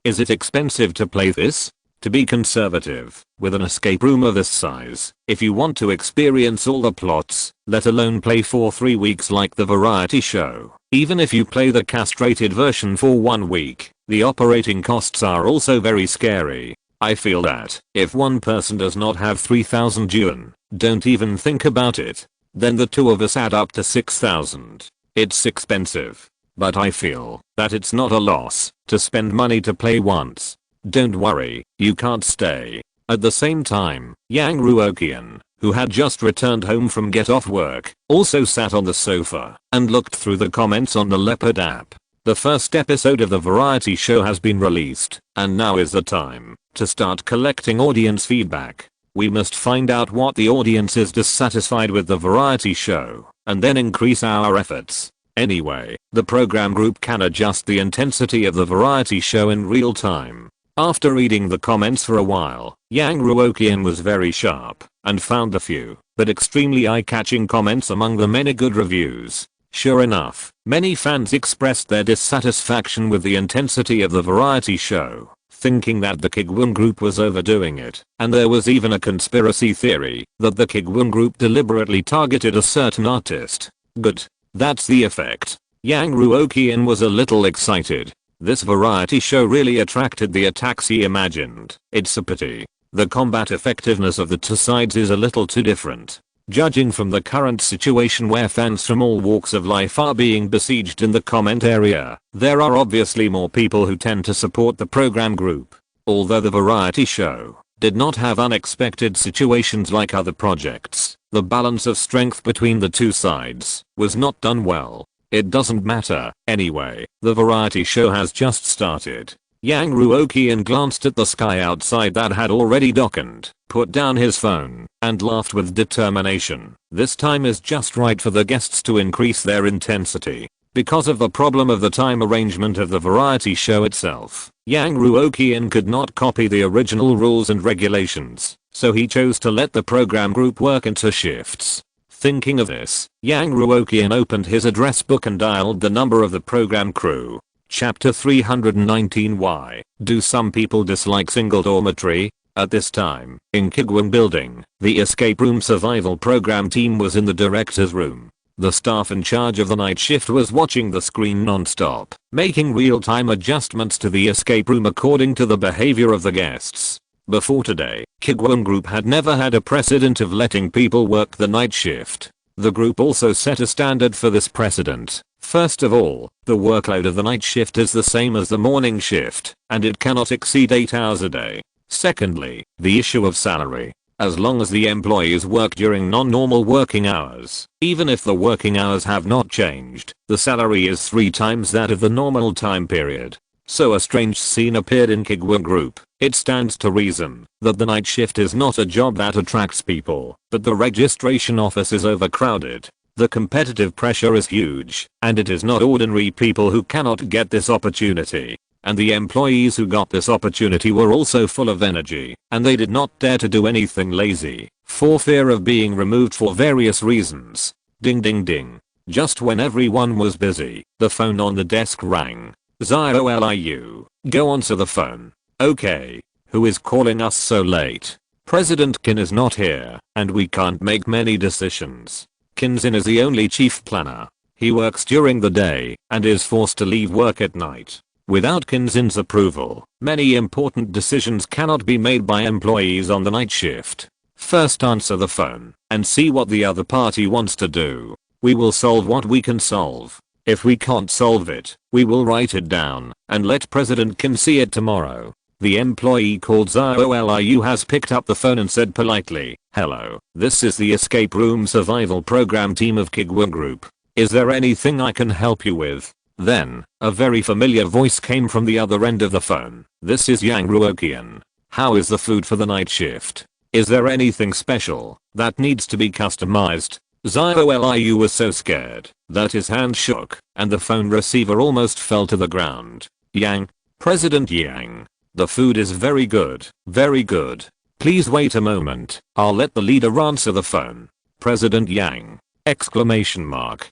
Is it expensive to play this? To be conservative, with an escape room of this size, if you want to experience all the plots, let alone play for 3 weeks like the variety show, even if you play the castrated version for 1 week, the operating costs are also very scary. I feel that, if one person does not have 3,000 yuan, don't even think about it, then the two of us add up to 6,000. It's expensive. But I feel that it's not a loss to spend money to play once. Don't worry, you can't stay. At the same time, Yang Ruoqian, who had just returned home from get off work, also sat on the sofa and looked through the comments on the Leopard app. The first episode of the variety show has been released, and now is the time to start collecting audience feedback. We must find out what the audience is dissatisfied with the variety show, and then increase our efforts. Anyway, the program group can adjust the intensity of the variety show in real time. After reading the comments for a while, Yang Ruoqian was very sharp and found the few but extremely eye-catching comments among the many good reviews. Sure enough, many fans expressed their dissatisfaction with the intensity of the variety show, thinking that the Kuiguang group was overdoing it, and there was even a conspiracy theory that the Kuiguang group deliberately targeted a certain artist. Good. That's the effect. Yang Ruoqian was a little excited. This variety show really attracted the attacks he imagined. It's a pity. The combat effectiveness of the two sides is a little too different. Judging from the current situation where fans from all walks of life are being besieged in the comment area, there are obviously more people who tend to support the program group. Although the variety show did not have unexpected situations like other projects, the balance of strength between the two sides was not done well. It doesn't matter. Anyway, the variety show has just started. Yang Ruoqian glanced at the sky outside that had already darkened, put down his phone, and laughed with determination. This time is just right for the guests to increase their intensity. Because of the problem of the time arrangement of the variety show itself, Yang Ruoqian could not copy the original rules and regulations, so he chose to let the program group work into shifts. Thinking of this, Yang Ruoqian opened his address book and dialed the number of the program crew. Chapter 319. Why do some people dislike single dormitory? At this time, in Kuiguang building, the escape room survival program team was in the director's room. The staff in charge of the night shift was watching the screen non-stop, making real-time adjustments to the escape room according to the behavior of the guests. Before today, Kuiguang Group had never had a precedent of letting people work the night shift. The group also set a standard for this precedent. First of all, the workload of the night shift is the same as the morning shift, and it cannot exceed 8 hours a day. Secondly, the issue of salary. As long as the employees work during non-normal working hours, even if the working hours have not changed, the salary is 3 times that of the normal time period. So a strange scene appeared in Kuiguang Group. It stands to reason that the night shift is not a job that attracts people, but the registration office is overcrowded. The competitive pressure is huge, and it is not ordinary people who cannot get this opportunity. And the employees who got this opportunity were also full of energy, and they did not dare to do anything lazy, for fear of being removed for various reasons. Ding ding ding. Just when everyone was busy, the phone on the desk rang. ZIOLIU. Go answer the phone. Okay. Who is calling us so late? President Kin is not here, and we can't make many decisions. Kinzin is the only chief planner. He works during the day, and is forced to leave work at night. Without Kinzin's approval, many important decisions cannot be made by employees on the night shift. First answer the phone, and see what the other party wants to do. We will solve what we can solve. If we can't solve it, we will write it down, and let President Kim see it tomorrow. The employee called ZIOLIU has picked up the phone and said politely, "Hello, this is the escape room survival program team of Kuiguang Group. Is there anything I can help you with?" Then, a very familiar voice came from the other end of the phone. "This is Yang Ruoqian. How is the food for the night shift? Is there anything special that needs to be customized?" ZIOLIU was so scared that his hand shook, and the phone receiver almost fell to the ground. "Yang, President Yang. The food is very good, very good. Please wait a moment, I'll let the leader answer the phone." President Yang! Exclamation mark.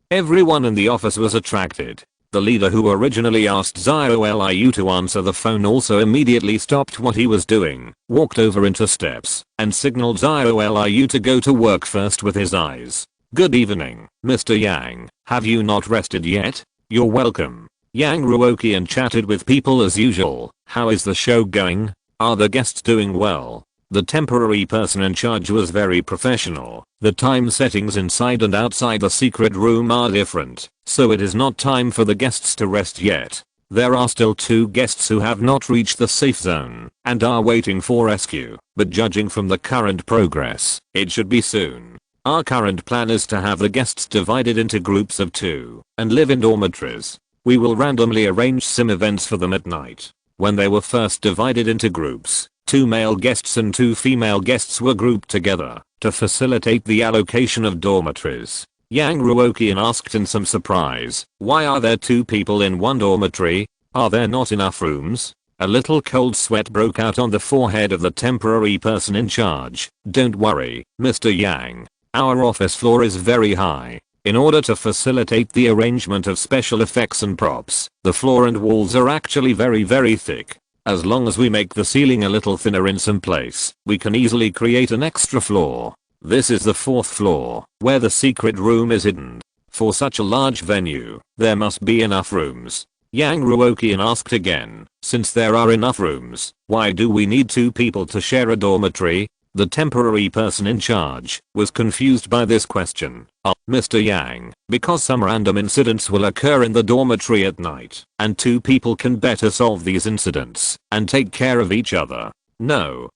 Everyone in the office was attracted. The leader who originally asked ZIOLIU to answer the phone also immediately stopped what he was doing, walked over into steps, and signaled ZIOLIU to go to work first with his eyes. "Good evening, Mr. Yang. Have you not rested yet? You're welcome." Yang Ruoqian chatted with people as usual. "How is the show going? Are the guests doing well?" The temporary person in charge was very professional. The time settings inside and outside the secret room are different, so it is not time for the guests to rest yet. There are still 2 guests who have not reached the safe zone and are waiting for rescue, but judging from the current progress, it should be soon. Our current plan is to have the guests divided into groups of 2 and live in dormitories. We will randomly arrange sim events for them at night. When they were first divided into groups, 2 male guests and 2 female guests were grouped together to facilitate the allocation of dormitories. Yang Ruoqian asked in some surprise, "Why are there 2 people in one dormitory? Are there not enough rooms?" A little cold sweat broke out on the forehead of the temporary person in charge. "Don't worry, Mr. Yang. Our office floor is very high. In order to facilitate the arrangement of special effects and props, the floor and walls are actually very thick. As long as we make the ceiling a little thinner in some place, we can easily create an extra floor. This is the 4th floor, where the secret room is hidden. For such a large venue, there must be enough rooms." Yang Ruoqian asked again, "Since there are enough rooms, why do we need 2 people to share a dormitory?" The temporary person in charge was confused by this question. Mr. Yang, because some random incidents will occur in the dormitory at night, and 2 people can better solve these incidents and take care of each other." No,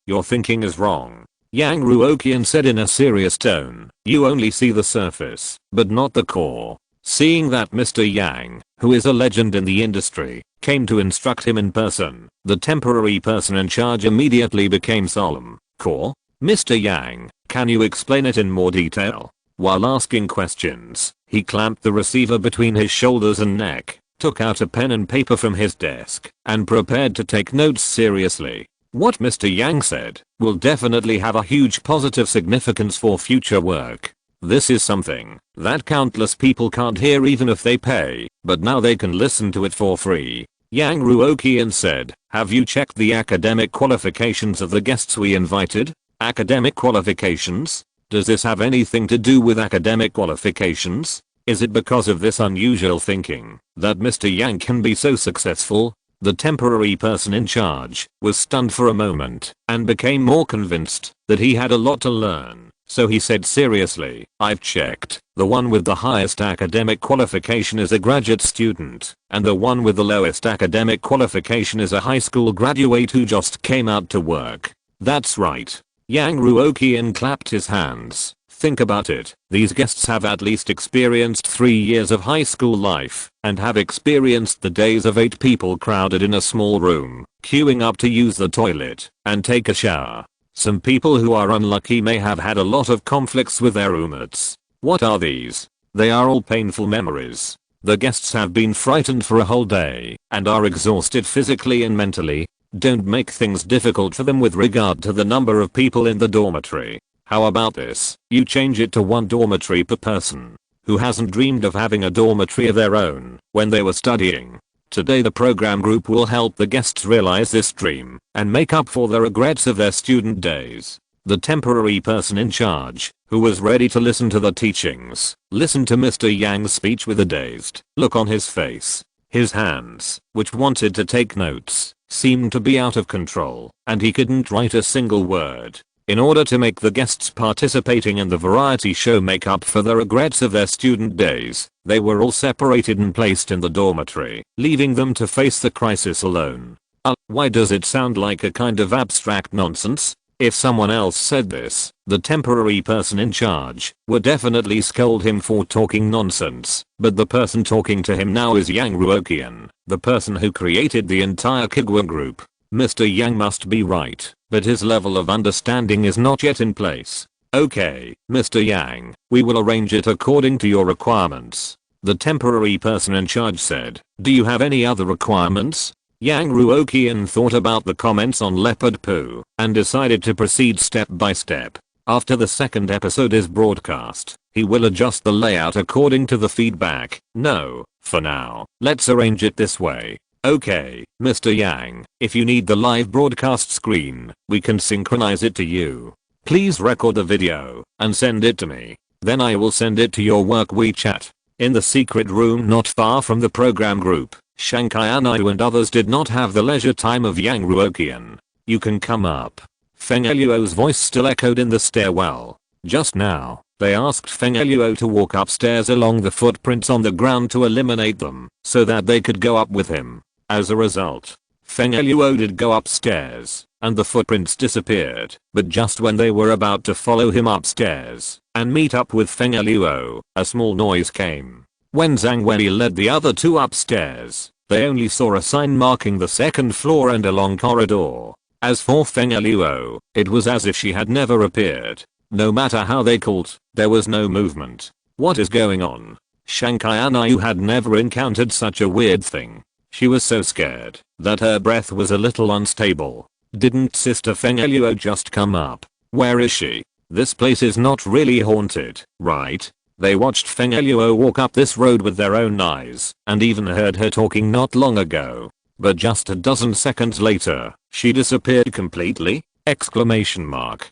your thinking is wrong," Yang Ruoqian said in a serious tone. "You only see the surface, but not the core." Seeing that Mr. Yang, who is a legend in the industry, came to instruct him in person, the temporary person in charge immediately became solemn. "Core? Mr. Yang, can you explain it in more detail?" While asking questions, he clamped the receiver between his shoulders and neck, took out a pen and paper from his desk, and prepared to take notes seriously. What Mr. Yang said will definitely have a huge positive significance for future work. This is something that countless people can't hear even if they pay, but now they can listen to it for free. Yang Ruoqian said, "Have you checked the academic qualifications of the guests we invited?" Academic qualifications? Does this have anything to do with academic qualifications? Is it because of this unusual thinking that Mr. Yang can be so successful? The temporary person in charge was stunned for a moment and became more convinced that he had a lot to learn. So he said seriously, "I've checked. The one with the highest academic qualification is a graduate student, and the one with the lowest academic qualification is a high school graduate who just came out to work." That's right. Yang Ruoqian clapped his hands. Think about it. These guests have at least experienced 3 years of high school life and have experienced the days of 8 people crowded in a small room, queuing up to use the toilet and take a shower. Some people who are unlucky may have had a lot of conflicts with their roommates. What are these? They are all painful memories. The guests have been frightened for a whole day and are exhausted physically and mentally. Don't make things difficult for them with regard to the number of people in the dormitory. How about this? You change it to 1 dormitory per person. Who hasn't dreamed of having a dormitory of their own when they were studying? Today the program group will help the guests realize this dream and make up for the regrets of their student days. The temporary person in charge, who was ready to listen to the teachings, listened to Mr. Yang's speech with a dazed look on his face. His hands, which wanted to take notes, seemed to be out of control, and he couldn't write a single word. In order to make the guests participating in the variety show make up for the regrets of their student days, they were all separated and placed in the dormitory, leaving them to face the crisis alone. Why does it sound like a kind of abstract nonsense? If someone else said this, the temporary person in charge would definitely scold him for talking nonsense, but the person talking to him now is Yang Ruoqian, the person who created the entire Kuiguang group. Mr. Yang must be right, but his level of understanding is not yet in place. Okay, Mr. Yang, we will arrange it according to your requirements. The temporary person in charge said. Do you have any other requirements? Yang Ruoqian thought about the comments on leopard poo and decided to proceed step by step. After the second episode is broadcast, he will adjust the layout according to the feedback. No, for now, let's arrange it this way. Okay, Mr. Yang, if you need the live broadcast screen, we can synchronize it to you. Please record the video and send it to me. Then I will send it to your work WeChat. In the secret room not far from the program group, Shankai Anayu and others did not have the leisure time of Yang Ruoqian. You can come up. Feng Eluo's voice still echoed in the stairwell. Just now, they asked Feng Eluo to walk upstairs along the footprints on the ground to eliminate them, so that they could go up with him. As a result, Feng Eluo did go upstairs, and the footprints disappeared, but just when they were about to follow him upstairs and meet up with Feng Eluo, a small noise came. When Zhang Wei led the other 2 upstairs, they only saw a sign marking the 2nd floor and a long corridor. As for Feng Eluo, it was as if she had never appeared. No matter how they called, there was no movement. What is going on? Shankai Anayu had never encountered such a weird thing. She was so scared that her breath was a little unstable. Didn't Sister Feng Eluo just come up? Where is she? This place is not really haunted, right? They watched Feng Eluo walk up this road with their own eyes and even heard her talking not long ago. But just a dozen seconds later, she disappeared completely? Exclamation mark.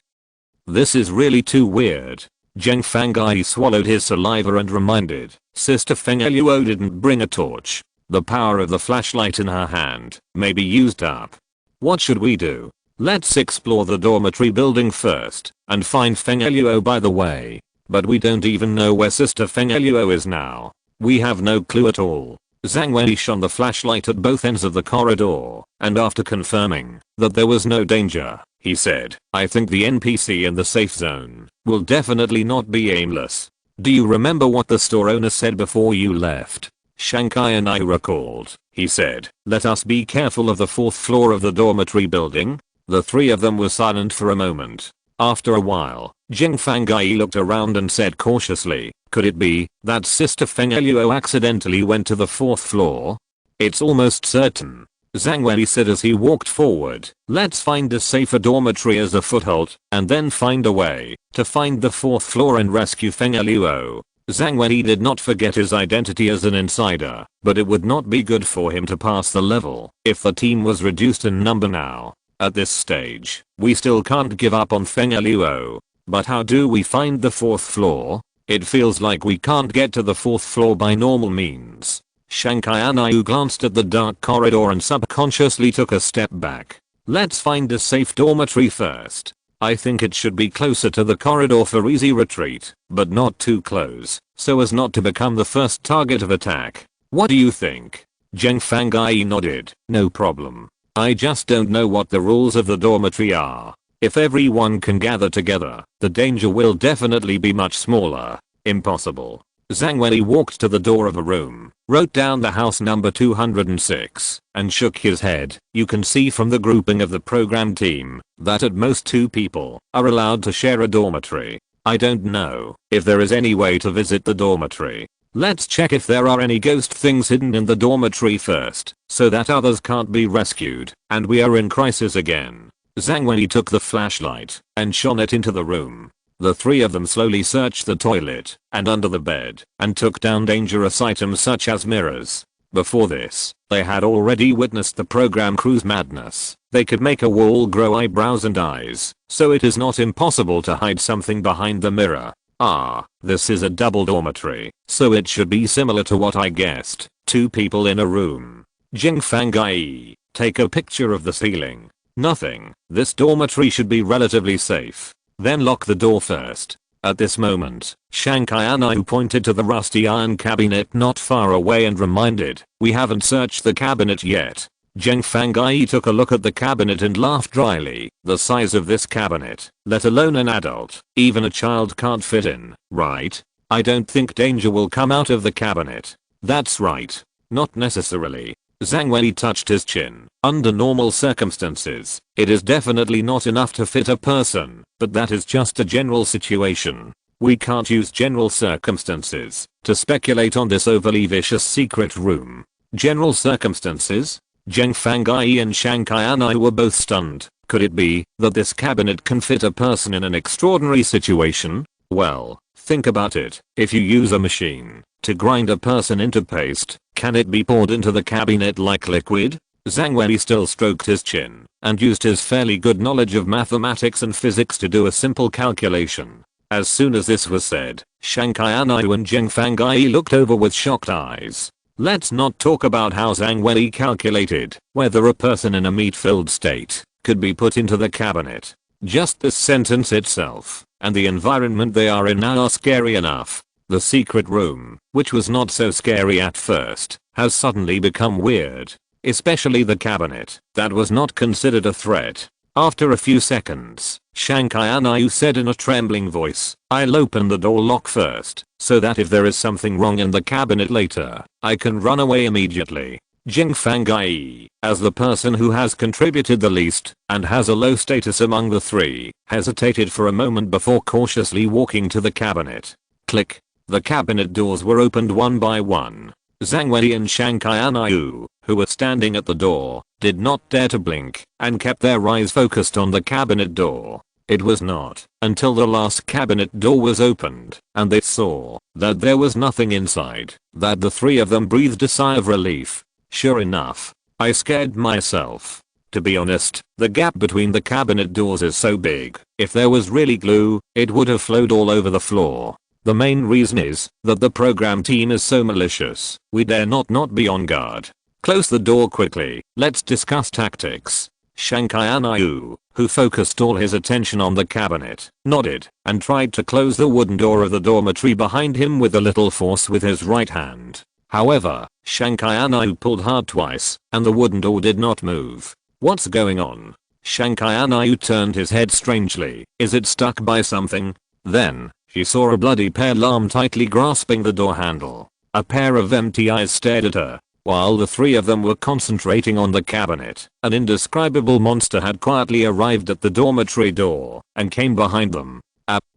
This is really too weird. Zheng Fangai swallowed his saliva and reminded, Sister Feng Eluo didn't bring a torch. The power of the flashlight in her hand may be used up. What should we do? Let's explore the dormitory building first and find Feng Eluo by the way. But we don't even know where Sister Feng Eluo is now. We have no clue at all. Zhang Wei shone the flashlight at both ends of the corridor, and after confirming that there was no danger, he said, I think the NPC in the safe zone will definitely not be aimless. Do you remember what the store owner said before you left? Shankai and I recalled. He said, let us be careful of the 4th floor of the dormitory building. The 3 of them were silent for a moment. After a while, Zheng Fangai looked around and said cautiously, could it be that Sister Feng Eluo accidentally went to the 4th floor? It's almost certain. Zhang Wei said as he walked forward. Let's find a safer dormitory as a foothold, and then find a way to find the 4th floor and rescue Feng Luo. Zhang Wei did not forget his identity as an insider, but it would not be good for him to pass the level if the team was reduced in number now. At this stage, we still can't give up on Feng Luo. But how do we find the 4th floor? It feels like we can't get to the 4th floor by normal means. Shanghai Anayu glanced at the dark corridor and subconsciously took a step back. Let's find a safe dormitory first. I think it should be closer to the corridor for easy retreat, but not too close, so as not to become the first target of attack. What do you think? Zheng Fangai nodded. No problem. I just don't know what the rules of the dormitory are. If everyone can gather together, the danger will definitely be much smaller. Impossible. Zhang Wei walked to the door of a room, wrote down the house number 206, and shook his head. You can see from the grouping of the program team that at most 2 people are allowed to share a dormitory. I don't know if there is any way to visit the dormitory. Let's check if there are any ghost things hidden in the dormitory first, so that others can't be rescued, and we are in crisis again. Zhang Wei took the flashlight and shone it into the room. The 3 of them slowly searched the toilet and under the bed and took down dangerous items such as mirrors. Before this, they had already witnessed the program crew's madness. They could make a wall grow eyebrows and eyes, so it is not impossible to hide something behind the mirror. Ah, this is a double dormitory, so it should be similar to what I guessed. 2 people in a room. Jing Fangai, take a picture of the ceiling. Nothing. This dormitory should be relatively safe. Then lock the door first. At this moment, Shanghai Anayu pointed to the rusty iron cabinet not far away and reminded, we haven't searched the cabinet yet. Zheng Fangai took a look at the cabinet and laughed dryly. The size of this cabinet, let alone an adult, even a child can't fit in, right? I don't think danger will come out of the cabinet. That's right. Not necessarily. Zhang Wei touched his chin. Under normal circumstances, it is definitely not enough to fit a person, but that is just a general situation. We can't use general circumstances to speculate on this overly vicious secret room. General circumstances? Zheng Fangai and Shanghai Anai were both stunned. Could it be that this cabinet can fit a person in an extraordinary situation? Well, think about it. If you use a machine to grind a person into paste, can it be poured into the cabinet like liquid? Zhang Wei still stroked his chin and used his fairly good knowledge of mathematics and physics to do a simple calculation. As soon as this was said, Shanghai Anai and Zheng Fangai looked over with shocked eyes. Let's not talk about how Zhang Wei calculated whether a person in a meat-filled state could be put into the cabinet. Just this sentence itself and the environment they are in now are scary enough. The secret room, which was not so scary at first, has suddenly become weird. Especially the cabinet that was not considered a threat. After a few seconds, Shanghai Anayu said in a trembling voice, I'll open the door lock first, so that if there is something wrong in the cabinet later, I can run away immediately. Jing Fangai, as the person who has contributed the least and has a low status among the 3, hesitated for a moment before cautiously walking to the cabinet. Click. The cabinet doors were opened one by one. Zhang Wei and Shanghai Anayu, who were standing at the door, did not dare to blink and kept their eyes focused on the cabinet door. It was not until the last cabinet door was opened and they saw that there was nothing inside that the 3 of them breathed a sigh of relief. Sure enough, I scared myself. To be honest, the gap between the cabinet doors is so big, if there was really glue, it would have flowed all over the floor. The main reason is that the program team is so malicious, we dare not be on guard. Close the door quickly, let's discuss tactics. Shanghai Anayu, who focused all his attention on the cabinet, nodded and tried to close the wooden door of the dormitory behind him with a little force with his right hand. However, Shanghai Anayu pulled hard twice and the wooden door did not move. What's going on? Shanghai Anayu turned his head strangely. Is it stuck by something? Then, she saw a bloody pale arm tightly grasping the door handle. A pair of empty eyes stared at her. While the 3 of them were concentrating on the cabinet, an indescribable monster had quietly arrived at the dormitory door and came behind them.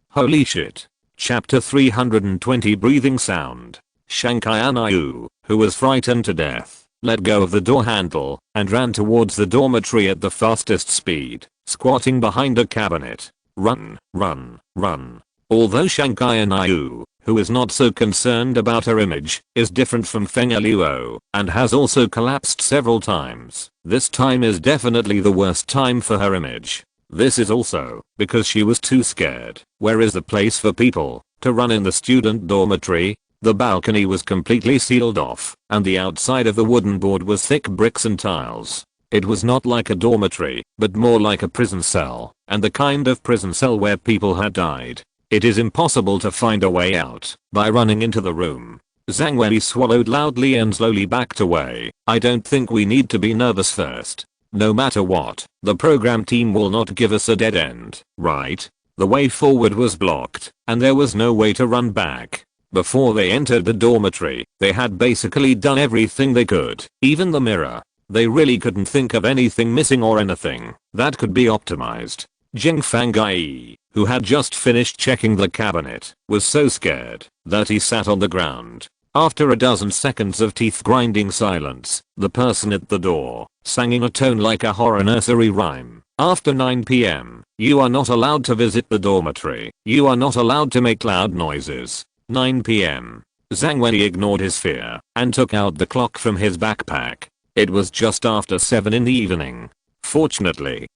Holy shit. Chapter 320 Breathing Sound. Shanghai Anayu, who was frightened to death, let go of the door handle, and ran towards the dormitory at the fastest speed, squatting behind a cabinet. Run, run, run. Although Shanghai Anayu, who is not so concerned about her image, is different from Feng Luo, and has also collapsed several times, this time is definitely the worst time for her image. This is also because she was too scared. Where is the place for people to run in the student dormitory? The balcony was completely sealed off, and the outside of the wooden board was thick bricks and tiles. It was not like a dormitory, but more like a prison cell, and the kind of prison cell where people had died. It is impossible to find a way out by running into the room. Zhang Wei swallowed loudly and slowly backed away. I don't think we need to be nervous first. No matter what, the program team will not give us a dead end, right? The way forward was blocked, and there was no way to run back. Before they entered the dormitory, they had basically done everything they could, even the mirror. They really couldn't think of anything missing or anything that could be optimized. Zheng Fangai, who had just finished checking the cabinet, was so scared that he sat on the ground. After a dozen seconds of teeth-grinding silence, the person at the door sang in a tone like a horror nursery rhyme. After 9 p.m., you are not allowed to visit the dormitory. You are not allowed to make loud noises. 9 p.m. Zhang Wei ignored his fear and took out the clock from his backpack. It was just after 7 in the evening. Fortunately,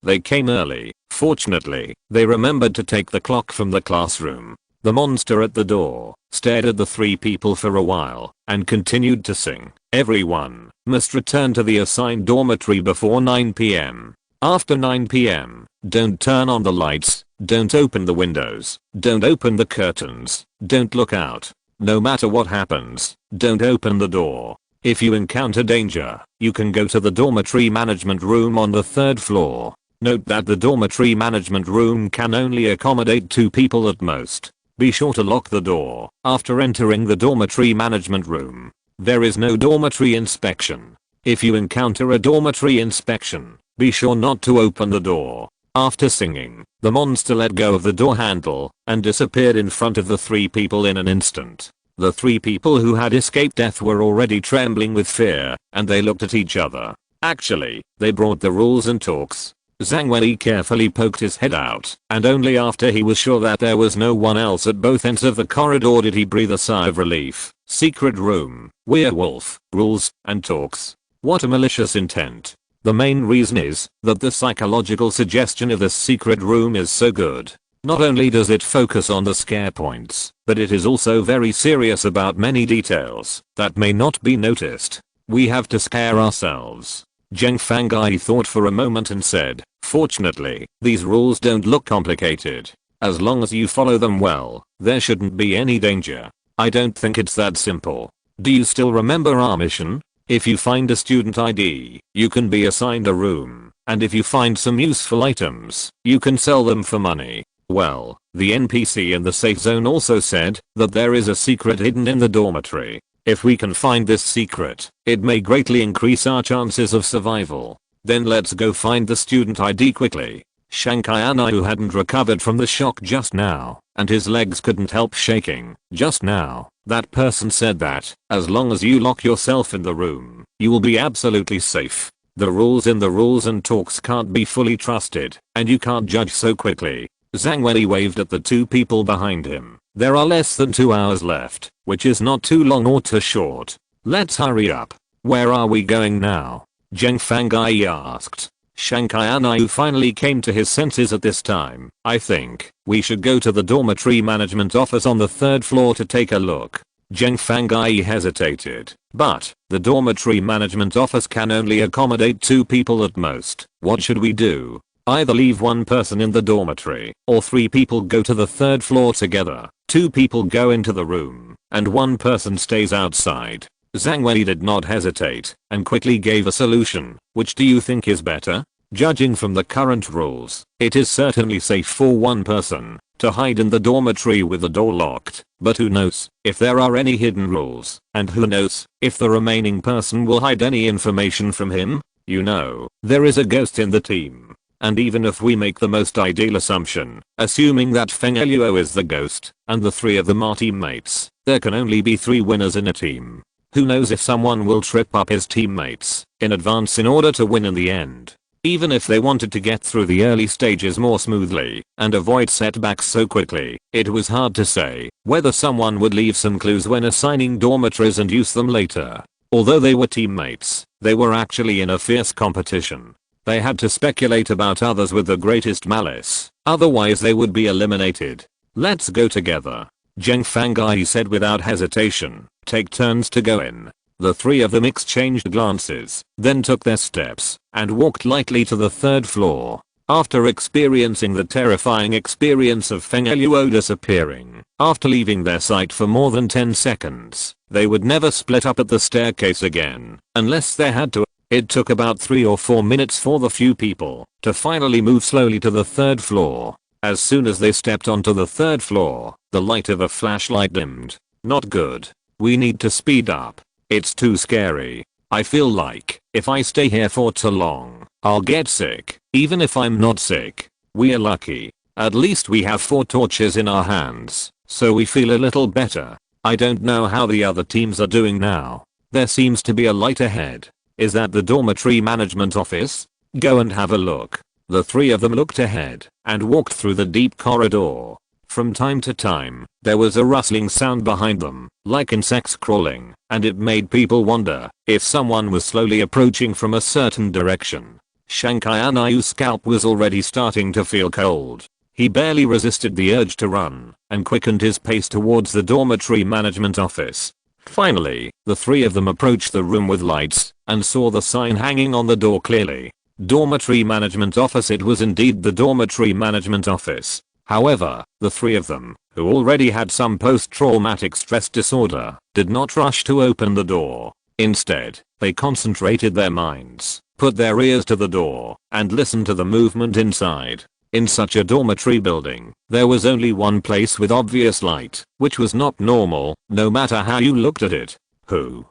they came early. Fortunately, they remembered to take the clock from the classroom. The monster at the door stared at the three people for a while and continued to sing. Everyone must return to the assigned dormitory before 9 p.m. After 9 p.m., don't turn on the lights, don't open the windows, don't open the curtains, don't look out. No matter what happens, don't open the door. If you encounter danger, you can go to the dormitory management room on the 3rd floor. Note that the dormitory management room can only accommodate 2 people at most. Be sure to lock the door after entering the dormitory management room. There is no dormitory inspection. If you encounter a dormitory inspection, be sure not to open the door. After singing, the monster let go of the door handle and disappeared in front of the 3 people in an instant. The 3 people who had escaped death were already trembling with fear, and they looked at each other. Actually, they brought the rules and talks. Zhang Wei carefully poked his head out, and only after he was sure that there was no one else at both ends of the corridor did he breathe a sigh of relief. Secret room, werewolf, rules, and talks. What a malicious intent. The main reason is that the psychological suggestion of this secret room is so good. Not only does it focus on the scare points, but it is also very serious about many details that may not be noticed. We have to scare ourselves. Zheng Fangai thought for a moment and said, fortunately, these rules don't look complicated. As long as you follow them well, there shouldn't be any danger. I don't think it's that simple. Do you still remember our mission? If you find a student ID, you can be assigned a room, and if you find some useful items, you can sell them for money. Well, the NPC in the safe zone also said that there is a secret hidden in the dormitory. If we can find this secret, it may greatly increase our chances of survival. Then let's go find the student ID quickly. Shanghai Anayu hadn't recovered from the shock just now, and his legs couldn't help shaking. Just now, that person said that, as long as you lock yourself in the room, you will be absolutely safe. The rules in the rules and talks can't be fully trusted, and you can't judge so quickly. Zhang Wei waved at the 2 people behind him. There are less than 2 hours left, which is not too long or too short. Let's hurry up. Where are we going now? Zheng Fangai asked. Shanghai Anayu finally came to his senses at this time. I think we should go to the dormitory management office on the 3rd floor to take a look. Zheng Fangai hesitated. But the dormitory management office can only accommodate 2 people at most. What should we do? Either leave 1 person in the dormitory, or 3 people go to the 3rd floor together. 2 people go into the room, and 1 person stays outside. Zhang Wei did not hesitate, and quickly gave a solution. Which do you think is better? Judging from the current rules, it is certainly safe for 1 person to hide in the dormitory with the door locked. But who knows if there are any hidden rules, and who knows if the remaining person will hide any information from him? You know, there is a ghost in the team. And even if we make the most ideal assumption, assuming that Feng Luo is the ghost, and the 3 of them are teammates, there can only be 3 winners in a team. Who knows if someone will trip up his teammates in advance in order to win in the end. Even if they wanted to get through the early stages more smoothly and avoid setbacks so quickly, it was hard to say whether someone would leave some clues when assigning dormitories and use them later. Although they were teammates, they were actually in a fierce competition. They had to speculate about others with the greatest malice, otherwise they would be eliminated. "Let's go together," Zheng Fangai said without hesitation. "Take turns to go in." The three of them exchanged glances, then took their steps and walked lightly to the third floor. After experiencing the terrifying experience of Feng Eluo disappearing after leaving their sight for more than 10 seconds, they would never split up at the staircase again unless they had to. It took about 3 or 4 minutes for the few people to finally move slowly to the third floor. As soon as they stepped onto the third floor, the light of a flashlight dimmed. "Not good. We need to speed up. It's too scary. I feel like if I stay here for too long, I'll get sick, even if I'm not sick." "We are lucky. At least we have 4 torches in our hands, so we feel a little better." "I don't know how the other teams are doing now. There seems to be a light ahead. Is that the dormitory management office? Go and have a look." The three of them looked ahead and walked through the deep corridor. From time to time, there was a rustling sound behind them, like insects crawling, and it made people wonder if someone was slowly approaching from a certain direction. Shankai Anayu's scalp was already starting to feel cold. He barely resisted the urge to run and quickened his pace towards the dormitory management office. Finally, the three of them approached the room with lights and saw the sign hanging on the door clearly. Dormitory management office. It was indeed the dormitory management office. However, the three of them, who already had some post-traumatic stress disorder, did not rush to open the door. Instead, they concentrated their minds, put their ears to the door, and listened to the movement inside. In such a dormitory building, there was only one place with obvious light, which was not normal, no matter how you looked at it. Who?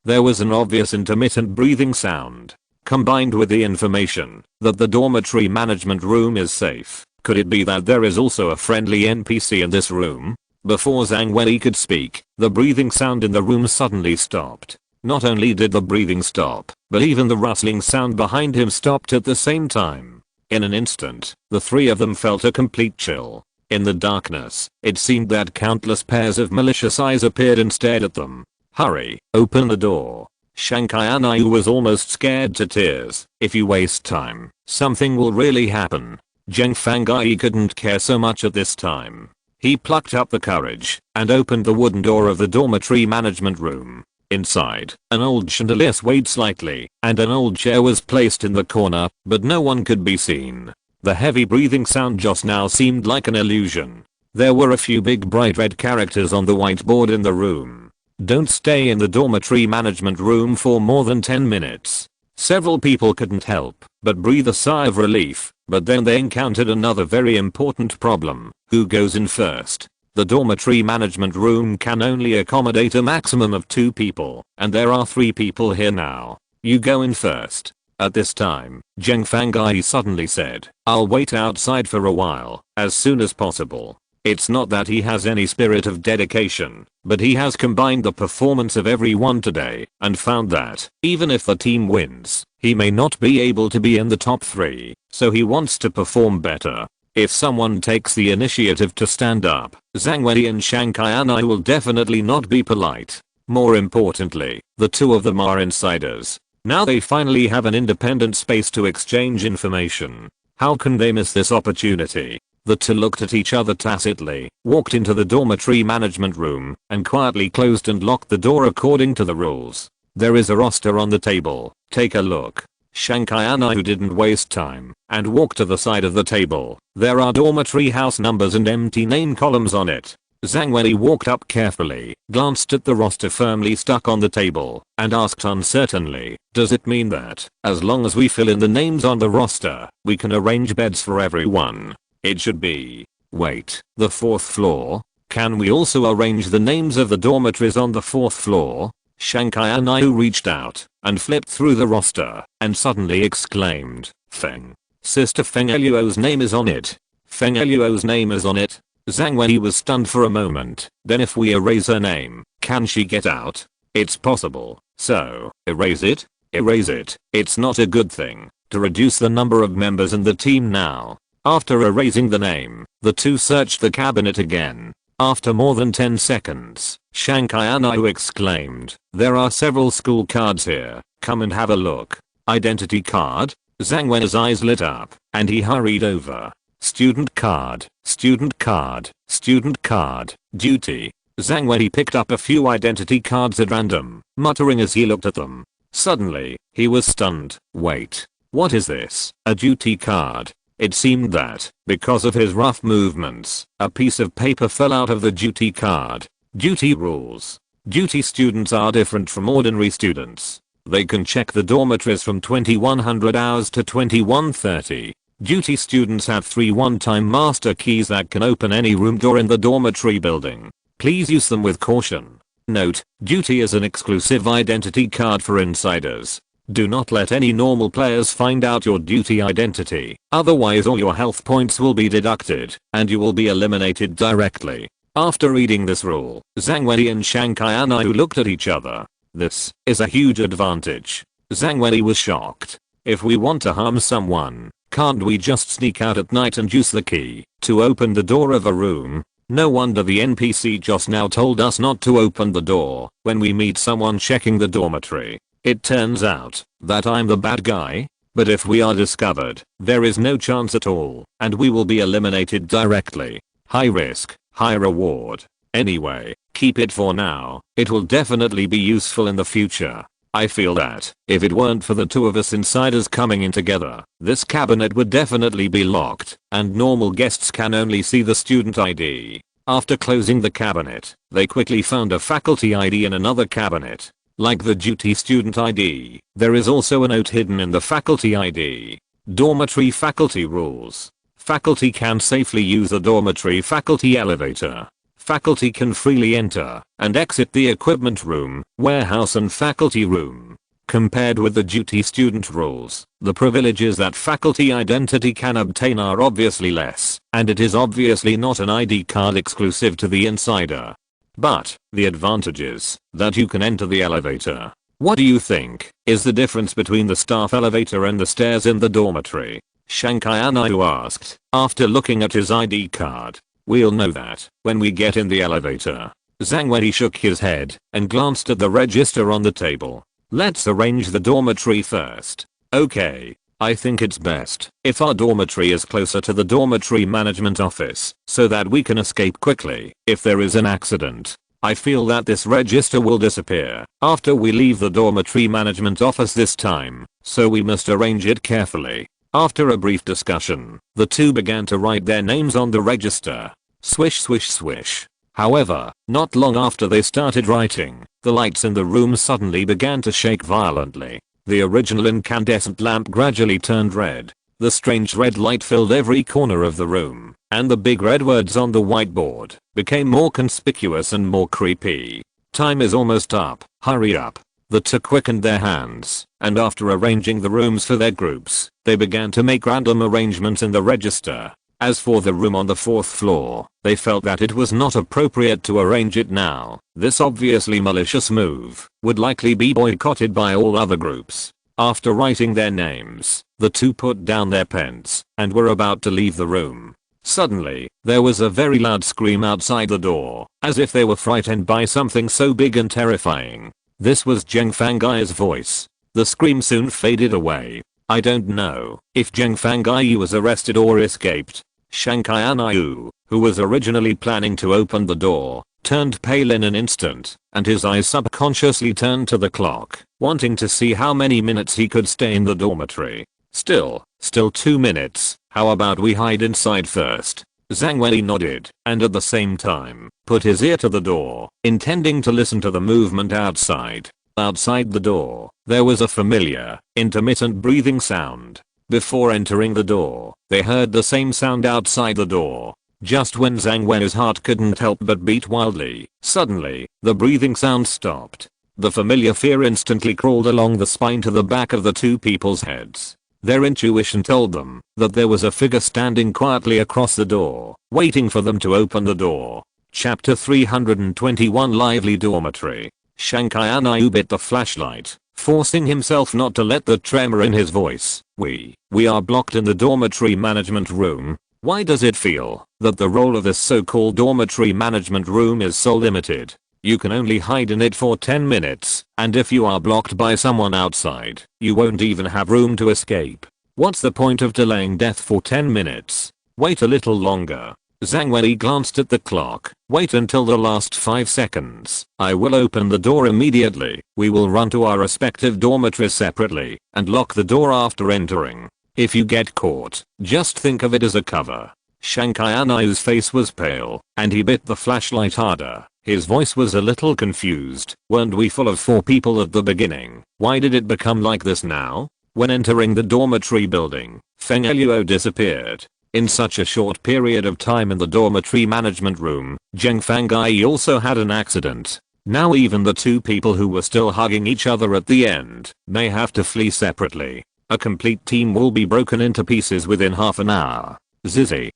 There was an obvious intermittent breathing sound. Combined with the information that the dormitory management room is safe, could it be that there is also a friendly NPC in this room? Before Zhang Wenyi could speak, the breathing sound in the room suddenly stopped. Not only did the breathing stop, but even the rustling sound behind him stopped at the same time. In an instant, the three of them felt a complete chill. In the darkness, it seemed that countless pairs of malicious eyes appeared and stared at them. "Hurry, open the door." Shankai Anayu was almost scared to tears. "If you waste time, something will really happen." Zheng Fangai couldn't care so much at this time. He plucked up the courage and opened the wooden door of the dormitory management room. Inside, an old chandelier swayed slightly, and an old chair was placed in the corner, but no one could be seen. The heavy breathing sound just now seemed like an illusion. There were a few big bright red characters on the whiteboard in the room. "Don't stay in the dormitory management room for more than 10 minutes. Several people couldn't help but breathe a sigh of relief, but then they encountered another very important problem. Who goes in first? The dormitory management room can only accommodate a maximum of 2 people, and there are 3 people here now. You go in first. At this time, Zheng Fangai suddenly said, "I'll wait outside for a while, as soon as possible." It's not that he has any spirit of dedication, but he has combined the performance of everyone today and found that, even if the team wins, he may not be able to be in the top 3, so he wants to perform better. If someone takes the initiative to stand up, Zhang Wenyi and Shankai Anai will definitely not be polite. More importantly, the two of them are insiders. Now they finally have an independent space to exchange information. How can they miss this opportunity? The two looked at each other tacitly, walked into the dormitory management room, and quietly closed and locked the door according to the rules. "There is a roster on the table. Take a look." Shankai Anai didn't waste time and walked to the side of the table. There are dormitory house numbers and empty name columns on it. Zhang Wenyi walked up carefully, glanced at the roster firmly stuck on the table, and asked uncertainly, "Does it mean that, as long as we fill in the names on the roster, we can arrange beds for everyone?" It should be. Wait, the 4th floor? Can we also arrange the names of the dormitories on the 4th floor? Shankai Anayu reached out and flipped through the roster and suddenly exclaimed, "Feng. Sister Feng Eluo's name is on it. Feng Eluo's name is on it." Zhang Wenyi was stunned for a moment. "Then if we erase her name, Can she get out? It's possible. So, erase it? Erase it. It's not a good thing to reduce the number of members in the team now. After erasing the name, the two searched the cabinet again. After more than 10 seconds, Shankayanai exclaimed, "There are several school cards here. Come and have a look." Identity card? Zhang Wen's eyes lit up, and he hurried over. Student card, student card, student card, duty. Zhang Wen picked up a few identity cards at random, muttering as he looked at them. Suddenly, he was stunned. Wait, what is this? A duty card? It seemed that, because of his rough movements, a piece of paper fell out of the duty card. Duty rules. Duty students are different from ordinary students. They can check the dormitories from 2100 hours to 2130. Duty students have 3 one-time master keys that can open any room door in the dormitory building. Please use them with caution. Note, duty is an exclusive identity card for insiders. Do not let any normal players find out your duty identity, otherwise all your health points will be deducted, and you will be eliminated directly. After reading this rule, Zhang Wenyi and Shankayanai looked at each other. This is a huge advantage. Zhang Wenyi was shocked. If we want to harm someone, can't we just sneak out at night and use the key to open the door of a room? No wonder the NPC just now told us not to open the door when we meet someone checking the dormitory. It turns out that I'm the bad guy, but if we are discovered, there is no chance at all, and we will be eliminated directly. High risk, high reward. Anyway, keep it for now. It will definitely be useful in the future. I feel that, if it weren't for the two of us insiders coming in together, this cabinet would definitely be locked, and normal guests can only see the student ID. After closing the cabinet, they quickly found a faculty ID in another cabinet. Like the duty student ID, there is also a note hidden in the faculty ID. Dormitory faculty rules. Faculty can safely use the dormitory faculty elevator. Faculty can freely enter and exit the equipment room, warehouse and faculty room. Compared with the duty student rules, the privileges that faculty identity can obtain are obviously less, and it is obviously not an ID card exclusive to the insider. But, the advantage is that you can enter the elevator. What do you think is the difference between the staff elevator and the stairs in the dormitory? Shankayanai asked, after looking at his ID card. We'll know that when we get in the elevator. Zhang Wenyi shook his head and glanced at the register on the table. Let's arrange the dormitory first. Okay. I think it's best if our dormitory is closer to the dormitory management office so that we can escape quickly if there is an accident. I feel that this register will disappear after we leave the dormitory management office this time, so we must arrange it carefully. After a brief discussion, the two began to write their names on the register. Swish swish swish. However, not long after they started writing, the lights in the room suddenly began to shake violently. The original incandescent lamp gradually turned red. The strange red light filled every corner of the room, and the big red words on the whiteboard became more conspicuous and more creepy. Time is almost up, hurry up. The two quickened their hands, and after arranging the rooms for their groups, they began to make random arrangements in the register. As for the room on the 4th floor, they felt that it was not appropriate to arrange it now. This obviously malicious move would likely be boycotted by all other groups. After writing their names, the two put down their pens and were about to leave the room. Suddenly, there was a very loud scream outside the door, as if they were frightened by something so big and terrifying. This was Zheng Fangai's voice. The scream soon faded away. I don't know if Zheng Fangai was arrested or escaped. Shankayanai, who was originally planning to open the door, turned pale in an instant, and his eyes subconsciously turned to the clock, wanting to see how many minutes he could stay in the dormitory. Still 2 minutes. How about we hide inside first? Zhang Wenyi nodded, and at the same time, put his ear to the door, intending to listen to the movement outside. Outside the door, there was a familiar, intermittent breathing sound. Before entering the door, they heard the same sound outside the door. Just when Zhang Wenyi's heart couldn't help but beat wildly, suddenly, the breathing sound stopped. The familiar fear instantly crawled along the spine to the back of the two people's heads. Their intuition told them that there was a figure standing quietly across the door, waiting for them to open the door. Chapter 321 Lively Dormitory. Shanghai Anayu bit the flashlight, forcing himself not to let the tremor in his voice. We are blocked in the dormitory management room. Why does it feel that the role of this so-called dormitory management room is so limited? You can only hide in it for 10 minutes, and if you are blocked by someone outside, you won't even have room to escape. What's the point of delaying death for 10 minutes? Wait a little longer. Zhang Wei glanced at the clock. Wait until the last 5 seconds. I will open the door immediately. We will run to our respective dormitories separately and lock the door after entering. If you get caught, just think of it as a cover. Shanghai Anayu's face was pale, and he bit the flashlight harder. His voice was a little confused. Weren't we full of 4 people at the beginning? Why did it become like this now? When entering the dormitory building, Feng Eluo disappeared. In such a short period of time in the dormitory management room, Zheng Fangai also had an accident. Now even the 2 people who were still hugging each other at the end may have to flee separately. A complete team will be broken into pieces within half an hour. Zizzy.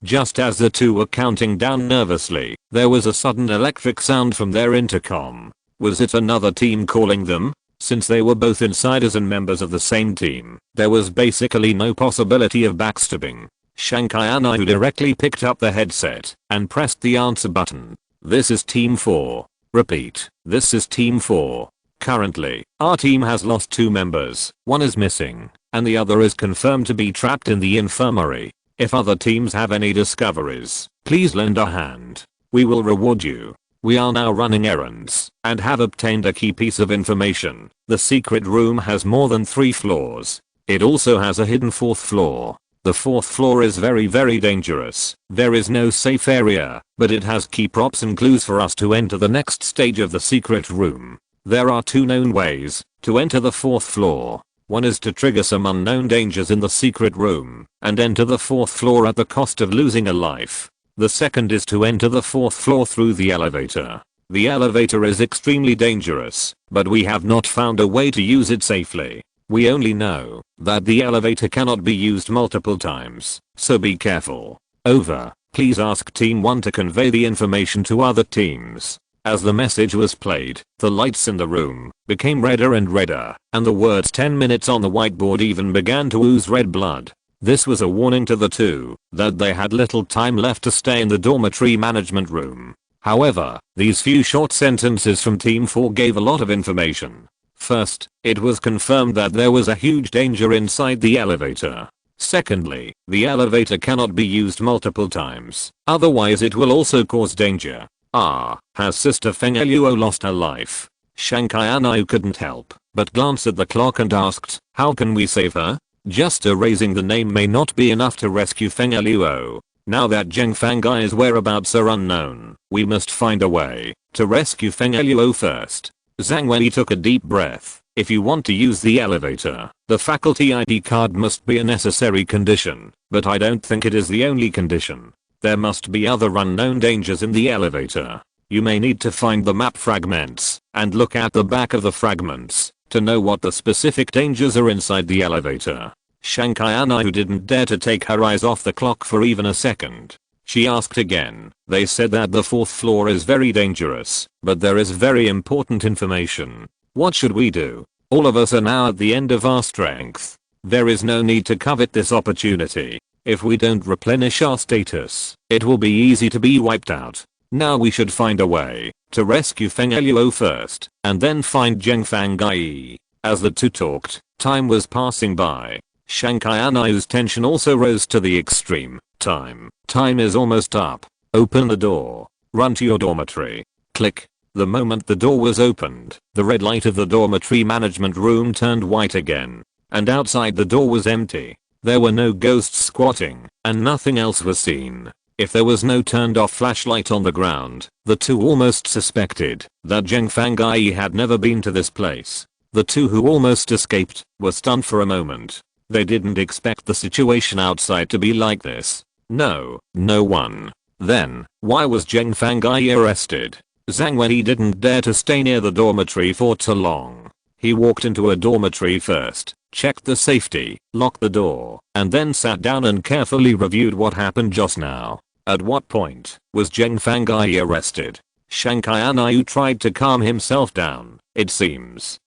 Just as the 2 were counting down nervously, there was a sudden electric sound from their intercom. Was it another team calling them? Since they were both insiders and members of the same team, there was basically no possibility of backstabbing. Shanghai Anayu directly picked up the headset and pressed the answer button. This is Team 4. Repeat, this is Team 4. Currently, our team has lost 2 members. One is missing, and the other is confirmed to be trapped in the infirmary. If other teams have any discoveries, please lend a hand. We will reward you. We are now running errands and have obtained a key piece of information. The secret room has more than 3 floors. It also has a hidden 4th floor. The 4th floor is very dangerous. There is no safe area, but it has key props and clues for us to enter the next stage of the secret room. There are 2 known ways to enter the 4th floor. One is to trigger some unknown dangers in the secret room and enter the 4th floor at the cost of losing a life. The second is to enter the 4th floor through the elevator. The elevator is extremely dangerous, but we have not found a way to use it safely. We only know that the elevator cannot be used multiple times, so be careful. Over. Please ask Team 1 to convey the information to other teams. As the message was played, the lights in the room became redder and redder, and the words 10 minutes on the whiteboard even began to ooze red blood. This was a warning to the 2 that they had little time left to stay in the dormitory management room. However, these few short sentences from Team 4 gave a lot of information. First, it was confirmed that there was a huge danger inside the elevator. Secondly, the elevator cannot be used multiple times, otherwise it will also cause danger. Has Sister Feng Eluo lost her life? Shanghai Anayu couldn't help but glance at the clock and asked, how can we save her? Just erasing the name may not be enough to rescue Feng Eluo. Now that Zheng Fangai's whereabouts are unknown, we must find a way to rescue Feng Eluo first. Zhang Wei took a deep breath. If you want to use the elevator, the faculty ID card must be a necessary condition, but I don't think it is the only condition. There must be other unknown dangers in the elevator. You may need to find the map fragments and look at the back of the fragments to know what the specific dangers are inside the elevator. Shanghai Anayu didn't dare to take her eyes off the clock for even a second. She asked again. They said that the 4th floor is very dangerous, but there is very important information. What should we do? All of us are now at the end of our strength. There is no need to covet this opportunity. If we don't replenish our status, it will be easy to be wiped out. Now we should find a way to rescue Feng Eluo first, and then find Zheng Fangai. As the 2 talked, time was passing by. Shanghai Anayu's tension also rose to the extreme. Time is almost up. Open the door. Run to your dormitory. Click. The moment the door was opened, the red light of the dormitory management room turned white again. And outside the door was empty. There were no ghosts squatting, and nothing else was seen. If there was no turned off flashlight on the ground, the 2 almost suspected that Zheng Fangai had never been to this place. The 2 who almost escaped were stunned for a moment. They didn't expect the situation outside to be like this. No one. Then, why was Zheng Fangai arrested? Zhang Wei didn't dare to stay near the dormitory for too long. He walked into a dormitory first, checked the safety, locked the door, and then sat down and carefully reviewed what happened just now. At what point was Zheng Fangai arrested? Shankai Anayu tried to calm himself down. It seems.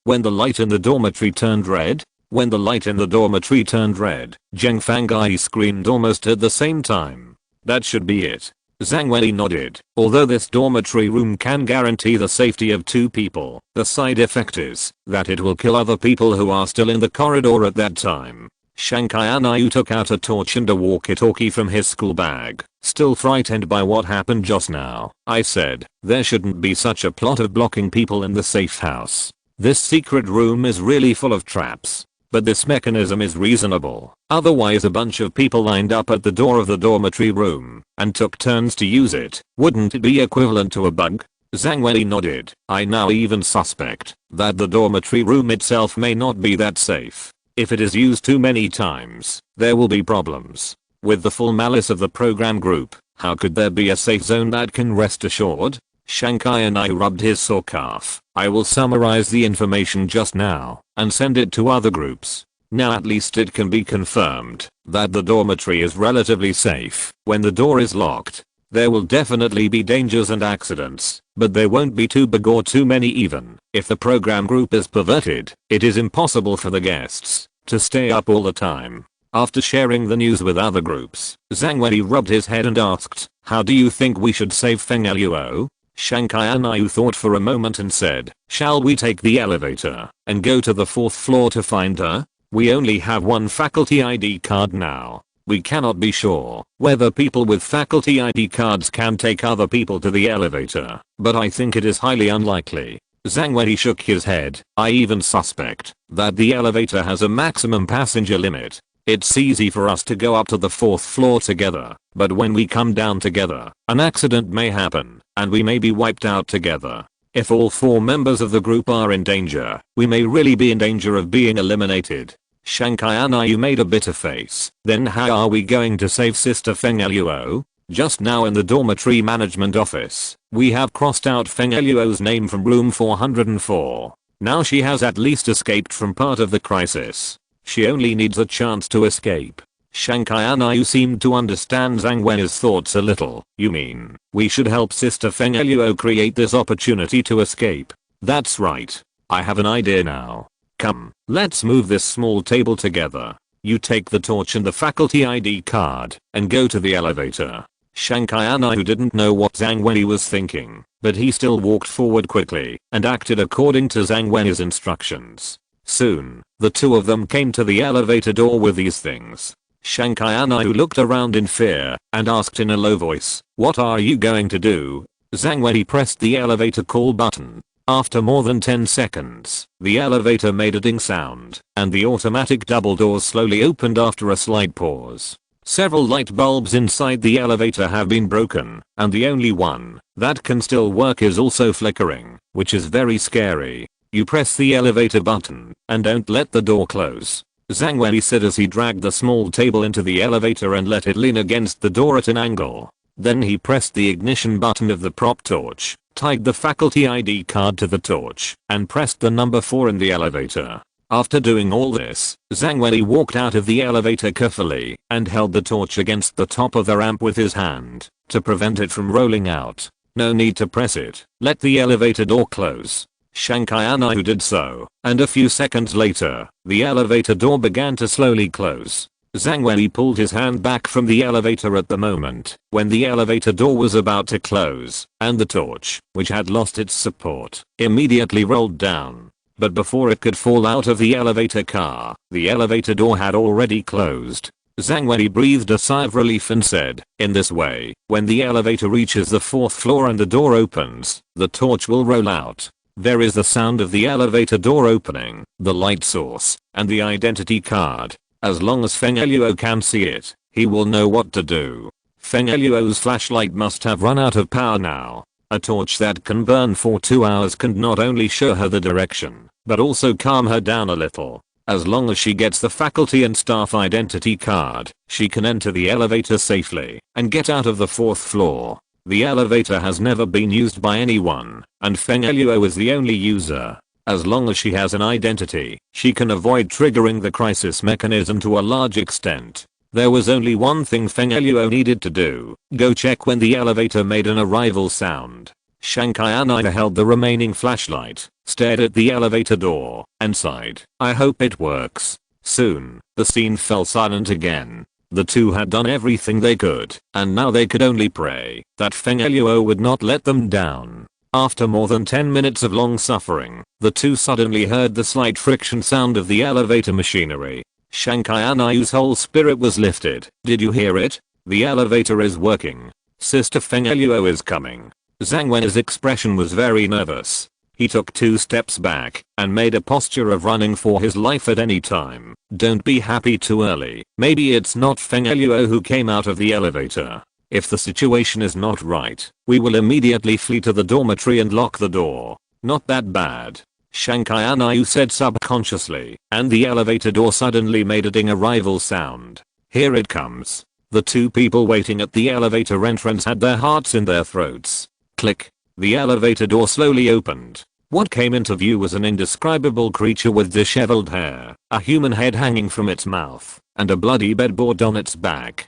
When the light in the dormitory turned red? When the light in the dormitory turned red, Zheng Fangai screamed almost at the same time. That should be it. Zhang Wei nodded. Although this dormitory room can guarantee the safety of 2 people, the side effect is that it will kill other people who are still in the corridor at that time. Shankai Anayu took out a torch and a walkie-talkie from his school bag. Still frightened by what happened just now, I said, there shouldn't be such a plot of blocking people in the safe house. This secret room is really full of traps. But this mechanism is reasonable. Otherwise a bunch of people lined up at the door of the dormitory room and took turns to use it. Wouldn't it be equivalent to a bug? Zhang Wei nodded. I now even suspect that the dormitory room itself may not be that safe. If it is used too many times, there will be problems. With the full malice of the program group, how could there be a safe zone that can rest assured? Shankai and I rubbed his sore calf. I will summarize the information just now and send it to other groups. Now at least it can be confirmed that the dormitory is relatively safe. When the door is locked, there will definitely be dangers and accidents, but there won't be too big or too many even. If the program group is perverted, it is impossible for the guests to stay up all the time. After sharing the news with other groups, Zhang Wei rubbed his head and asked, how do you think we should save Feng Luo? Shankai Anayu thought for a moment and said, shall we take the elevator and go to the 4th floor to find her? We only have one faculty ID card now. We cannot be sure whether people with faculty ID cards can take other people to the elevator, but I think it is highly unlikely. Zhang Wei shook his head. I even suspect that the elevator has a maximum passenger limit. It's easy for us to go up to the 4th floor together, but when we come down together, an accident may happen, and we may be wiped out together. If all 4 members of the group are in danger, we may really be in danger of being eliminated. Shankai Anayu made a bitter face. Then how are we going to save Sister Feng Luo? Just now in the dormitory management office, we have crossed out Feng Luo's name from room 404. Now she has at least escaped from part of the crisis. She only needs a chance to escape. Shankai Anayu seemed to understand Zhang Wei's thoughts a little. You mean, we should help Sister Feng Luo create this opportunity to escape? That's right. I have an idea now. Come, let's move this small table together. You take the torch and the faculty ID card and go to the elevator. Shankai Anayu didn't know what Zhang Wei was thinking, but he still walked forward quickly and acted according to Zhang Wei's instructions. Soon, the 2 of them came to the elevator door with these things. Shankai Anayu looked around in fear and asked in a low voice, what are you going to do? Zhang Wei pressed the elevator call button. After more than 10 seconds, the elevator made a ding sound, and the automatic double doors slowly opened after a slight pause. Several light bulbs inside the elevator have been broken, and the only one that can still work is also flickering, which is very scary. You press the elevator button, and don't let the door close. Zhang Wei said as he dragged the small table into the elevator and let it lean against the door at an angle. Then he pressed the ignition button of the prop torch, tied the faculty ID card to the torch, and pressed the number 4 in the elevator. After doing all this, Zhang Wei walked out of the elevator carefully and held the torch against the top of the ramp with his hand to prevent it from rolling out. No need to press it. Let the elevator door close. Shankai Anayu did so, and a few seconds later, the elevator door began to slowly close. Zhang Wei pulled his hand back from the elevator at the moment when the elevator door was about to close, and the torch, which had lost its support, immediately rolled down. But before it could fall out of the elevator car, the elevator door had already closed. Zhang Wei breathed a sigh of relief and said, in this way, when the elevator reaches the 4th floor and the door opens, the torch will roll out. There is the sound of the elevator door opening, the light source, and the identity card. As long as Feng Luo can see it, he will know what to do. Feng Luo's flashlight must have run out of power now. A torch that can burn for 2 hours can not only show her the direction, but also calm her down a little. As long as she gets the faculty and staff identity card, she can enter the elevator safely and get out of the 4th floor. The elevator has never been used by anyone, and Feng Luo is the only user. As long as she has an identity, she can avoid triggering the crisis mechanism to a large extent. There was only one thing Feng Eluo needed to do, go check when the elevator made an arrival sound. Shanghai Anai held the remaining flashlight, stared at the elevator door, and sighed. I hope it works. Soon, the scene fell silent again. The two had done everything they could, and now they could only pray that Feng Eluo would not let them down. After more than 10 minutes of long suffering, the two suddenly heard the slight friction sound of the elevator machinery. Shanghai Anai's whole spirit was lifted. Did you hear it? The elevator is working. Sister Feng Eluo is coming. Zhang Wen's expression was very nervous. He took 2 steps back and made a posture of running for his life at any time. Don't be happy too early. Maybe it's not Feng Eluo who came out of the elevator. If the situation is not right, we will immediately flee to the dormitory and lock the door. Not that bad. Shanghai Anai said subconsciously, and the elevator door suddenly made a ding arrival sound. Here it comes. The two people waiting at the elevator entrance had their hearts in their throats. Click. The elevator door slowly opened. What came into view was an indescribable creature with disheveled hair, a human head hanging from its mouth, and a bloody bedboard on its back.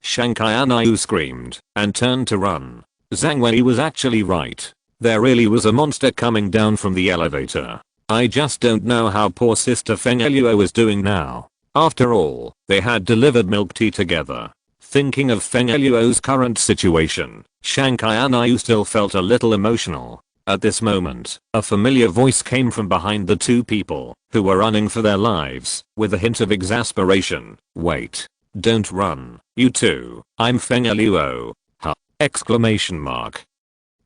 Shanghai Anai screamed and turned to run. Zhang Wei was actually right. There really was a monster coming down from the elevator. I just don't know how poor Sister Feng Eluo is doing now. After all, they had delivered milk tea together. Thinking of Feng Eluo's current situation, Shanghai Anai still felt a little emotional. At this moment, a familiar voice came from behind the two people, who were running for their lives, with a hint of exasperation. Wait. Don't run, you two. I'm Feng Eluo. Huh? Exclamation mark.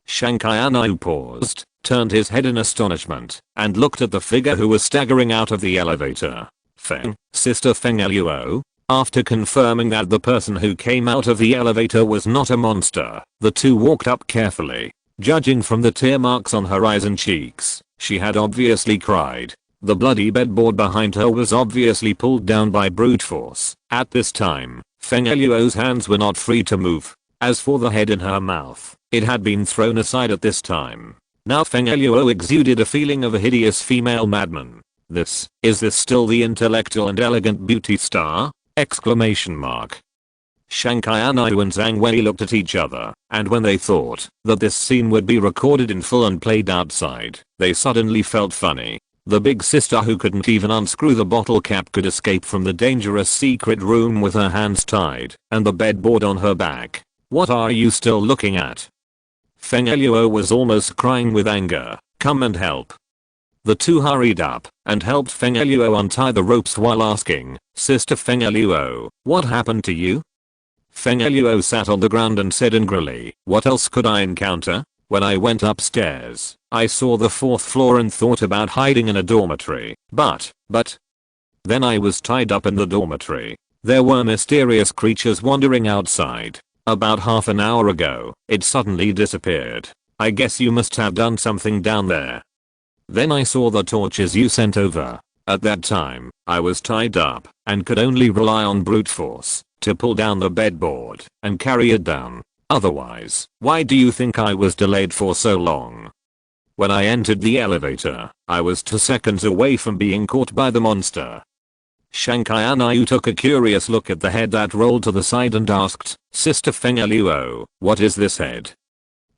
Shanghai Anai paused, turned his head in astonishment, and looked at the figure who was staggering out of the elevator. Feng, Sister Feng Eluo? After confirming that the person who came out of the elevator was not a monster, the two walked up carefully. Judging from the tear marks on her eyes and cheeks, she had obviously cried. The bloody bedboard behind her was obviously pulled down by brute force. At this time, Feng Eluo's hands were not free to move. As for the head in her mouth, it had been thrown aside at this time. Now Feng Eluo exuded a feeling of a hideous female madman. Is this still the intellectual and elegant beauty star? Exclamation mark. Shanghai Anai and Zhang Wei looked at each other, and when they thought that this scene would be recorded in full and played outside, they suddenly felt funny. The big sister who couldn't even unscrew the bottle cap could escape from the dangerous secret room with her hands tied and the bedboard on her back. What are you still looking at? Feng Eluo was almost crying with anger. Come and help. The two hurried up and helped Feng Eluo untie the ropes while asking, Sister Feng Eluo, what happened to you? Feng Eluo sat on the ground and said angrily, what else could I encounter? When I went upstairs, I saw the 4th floor and thought about hiding in a dormitory, but then I was tied up in the dormitory. There were mysterious creatures wandering outside. About half an hour ago, it suddenly disappeared. I guess you must have done something down there. Then I saw the torches you sent over. At that time, I was tied up and could only rely on brute force to pull down the bedboard and carry it down. Otherwise, why do you think I was delayed for so long? When I entered the elevator, I was 2 seconds away from being caught by the monster. Shanghai Anai took a curious look at the head that rolled to the side and asked, Sister Feng Eluo, what is this head?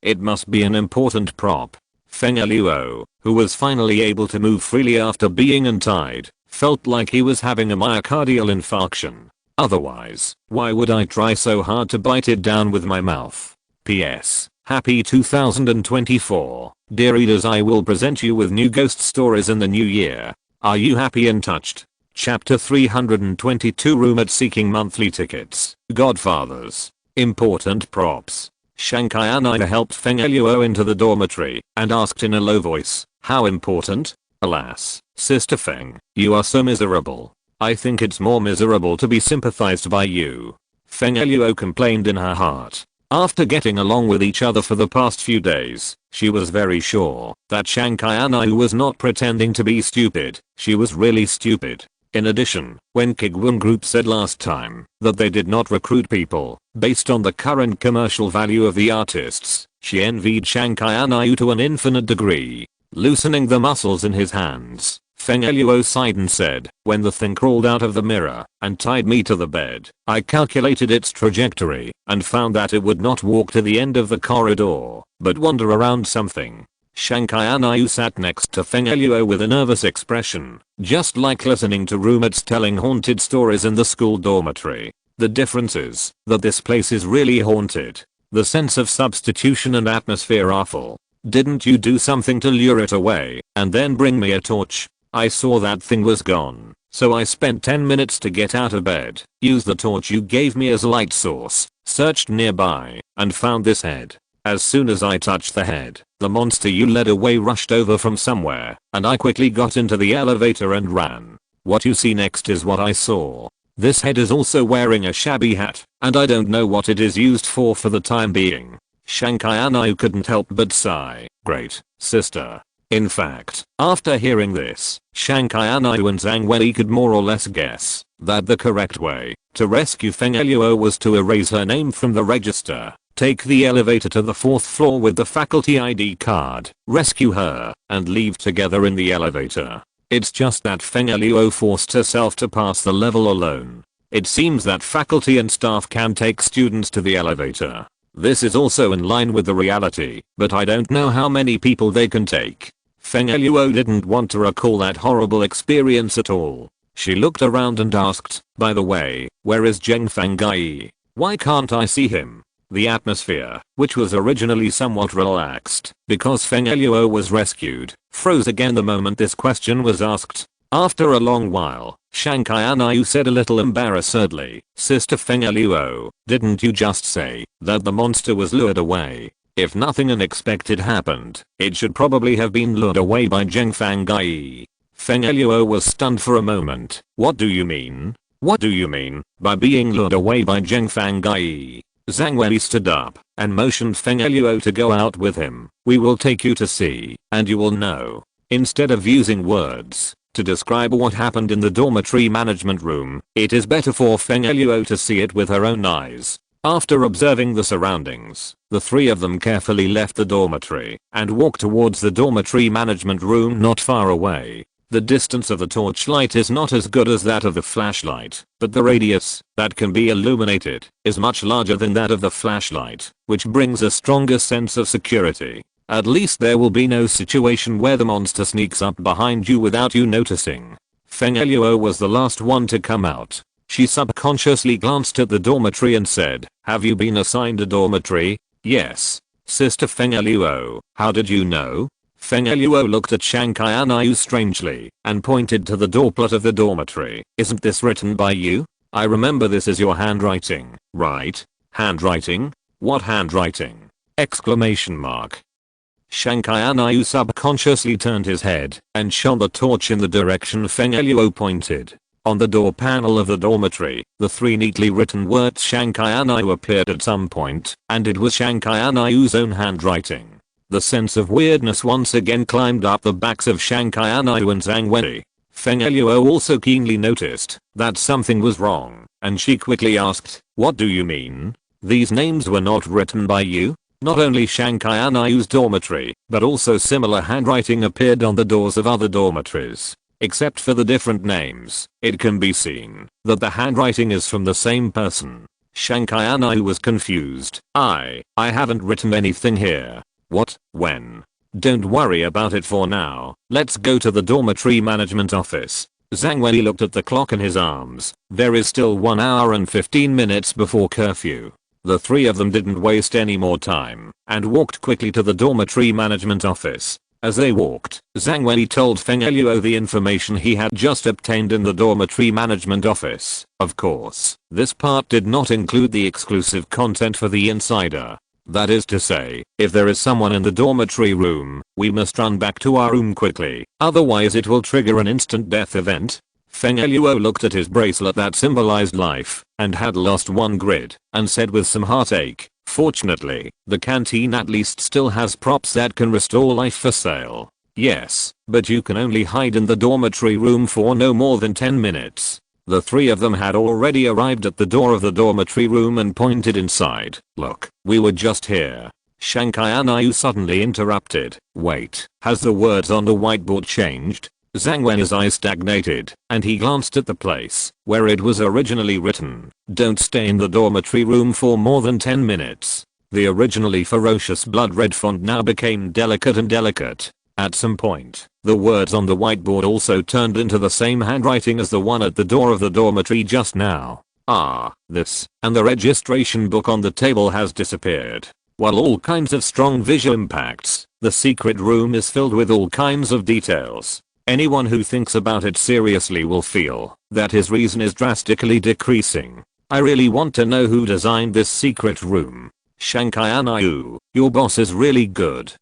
It must be an important prop. Feng Eluo, who was finally able to move freely after being untied, felt like he was having a myocardial infarction. Otherwise, why would I try so hard to bite it down with my mouth? PS. Happy 2024. Dear readers, I will present you with new ghost stories in the new year. Are you happy and touched? Chapter 322, Rumored seeking monthly tickets. Godfathers. Important props. Shanghai Anai helped Feng Eluo into the dormitory and asked in a low voice, how important? Alas, Sister Feng, you are so miserable. I think it's more miserable to be sympathized by you. Feng Eluo complained in her heart. After getting along with each other for the past few days, she was very sure that Shanghai Anai was not pretending to be stupid. She was really stupid. In addition, when Kuiguang Group said last time that they did not recruit people based on the current commercial value of the artists, she envied Shanghai Anai to an infinite degree. Loosening the muscles in his hands, Feng Luo sighed and said, when the thing crawled out of the mirror and tied me to the bed, I calculated its trajectory and found that it would not walk to the end of the corridor, but wander around something. Shankai Anayu sat next to Feng Luo with a nervous expression, just like listening to roommates telling haunted stories in the school dormitory. The difference is that this place is really haunted. The sense of substitution and atmosphere are awful. Didn't you do something to lure it away and then bring me a torch? I saw that thing was gone, so I spent 10 minutes to get out of bed, used the torch you gave me as a light source, searched nearby, and found this head. As soon as I touched the head, the monster you led away rushed over from somewhere, and I quickly got into the elevator and ran. What you see next is what I saw. This head is also wearing a shabby hat, and I don't know what it is used for the time being. Shankai Anayu couldn't help but sigh. Great, sister. In fact, after hearing this, Shankai Anayu and Zhang Wei could more or less guess that the correct way to rescue Feng Luo was to erase her name from the register, take the elevator to the 4th floor with the faculty ID card, rescue her, and leave together in the elevator. It's just that Feng Luo forced herself to pass the level alone. It seems that faculty and staff can take students to the elevator. This is also in line with the reality, but I don't know how many people they can take. Feng Luo didn't want to recall that horrible experience at all. She looked around and asked, by the way, where is Zheng Fanggai? Why can't I see him? The atmosphere, which was originally somewhat relaxed because Feng Luo was rescued, froze again the moment this question was asked. After a long while, Shankai Anayu said a little embarrassedly, Sister Feng Luo, didn't you just say that the monster was lured away? If nothing unexpected happened, it should probably have been lured away by Zheng Fanggai. Feng Luo was stunned for a moment. What do you mean? What do you mean by being lured away by Zheng Fanggai? Zhang Wei stood up and motioned Feng Luo to go out with him. We will take you to see, and you will know. Instead of using words to describe what happened in the dormitory management room, it is better for Feng Luo to see it with her own eyes. After observing the surroundings, the three of them carefully left the dormitory and walked towards the dormitory management room not far away. The distance of the torchlight is not as good as that of the flashlight, but the radius that can be illuminated is much larger than that of the flashlight, which brings a stronger sense of security. At least there will be no situation where the monster sneaks up behind you without you noticing. Feng Luo was the last one to come out. She subconsciously glanced at the dormitory and said, have you been assigned a dormitory? Yes. Sister Feng Luo, how did you know? Feng Luo looked at Shankai Anayu strangely and pointed to the doorplate of the dormitory. Isn't this written by you? I remember this is your handwriting, right? Handwriting? What handwriting? Exclamation mark. Shankai Anayu subconsciously turned his head and shone the torch in the direction Feng Luo pointed. On the door panel of the dormitory, the three neatly written words Shankai Anayu appeared at some point, and it was Shankai Anayu's own handwriting. The sense of weirdness once again climbed up the backs of Shankai Anayu and Zhang Wei. Feng Luo also keenly noticed that something was wrong, and she quickly asked, what do you mean? These names were not written by you? Not only Shankai Anayu's dormitory, but also similar handwriting appeared on the doors of other dormitories. Except for the different names, it can be seen that the handwriting is from the same person. Shankai Anayu was confused. I haven't written anything here. What? When? Don't worry about it for now. Let's go to the dormitory management office. Zhang Wei looked at the clock in his arms. There is still 1 hour and 15 minutes before curfew. The three of them didn't waste any more time and walked quickly to the dormitory management office. As they walked, Zhang Wei told Feng Luo the information he had just obtained in the dormitory management office. Of course, this part did not include the exclusive content for the insider. That is to say, if there is someone in the dormitory room, we must run back to our room quickly, otherwise it will trigger an instant death event. Feng Luo looked at his bracelet that symbolized life and had lost 1 grid and said with some heartache, fortunately, the canteen at least still has props that can restore life for sale. Yes, but you can only hide in the dormitory room for no more than 10 minutes. The three of them had already arrived at the door of the dormitory room and pointed inside. Look, we were just here. Shankai Anayu suddenly interrupted. Wait, has the words on the whiteboard changed? Zhang Wen's eyes stagnated, and he glanced at the place where it was originally written, "Don't stay in the dormitory room for more than 10 minutes." The originally ferocious blood red font now became delicate. At some point, the words on the whiteboard also turned into the same handwriting as the one at the door of the dormitory just now. This, and the registration book on the table has disappeared. While all kinds of strong visual impacts, the secret room is filled with all kinds of details. Anyone who thinks about it seriously will feel that his reason is drastically decreasing. I really want to know who designed this secret room. Shankai, your boss is really good.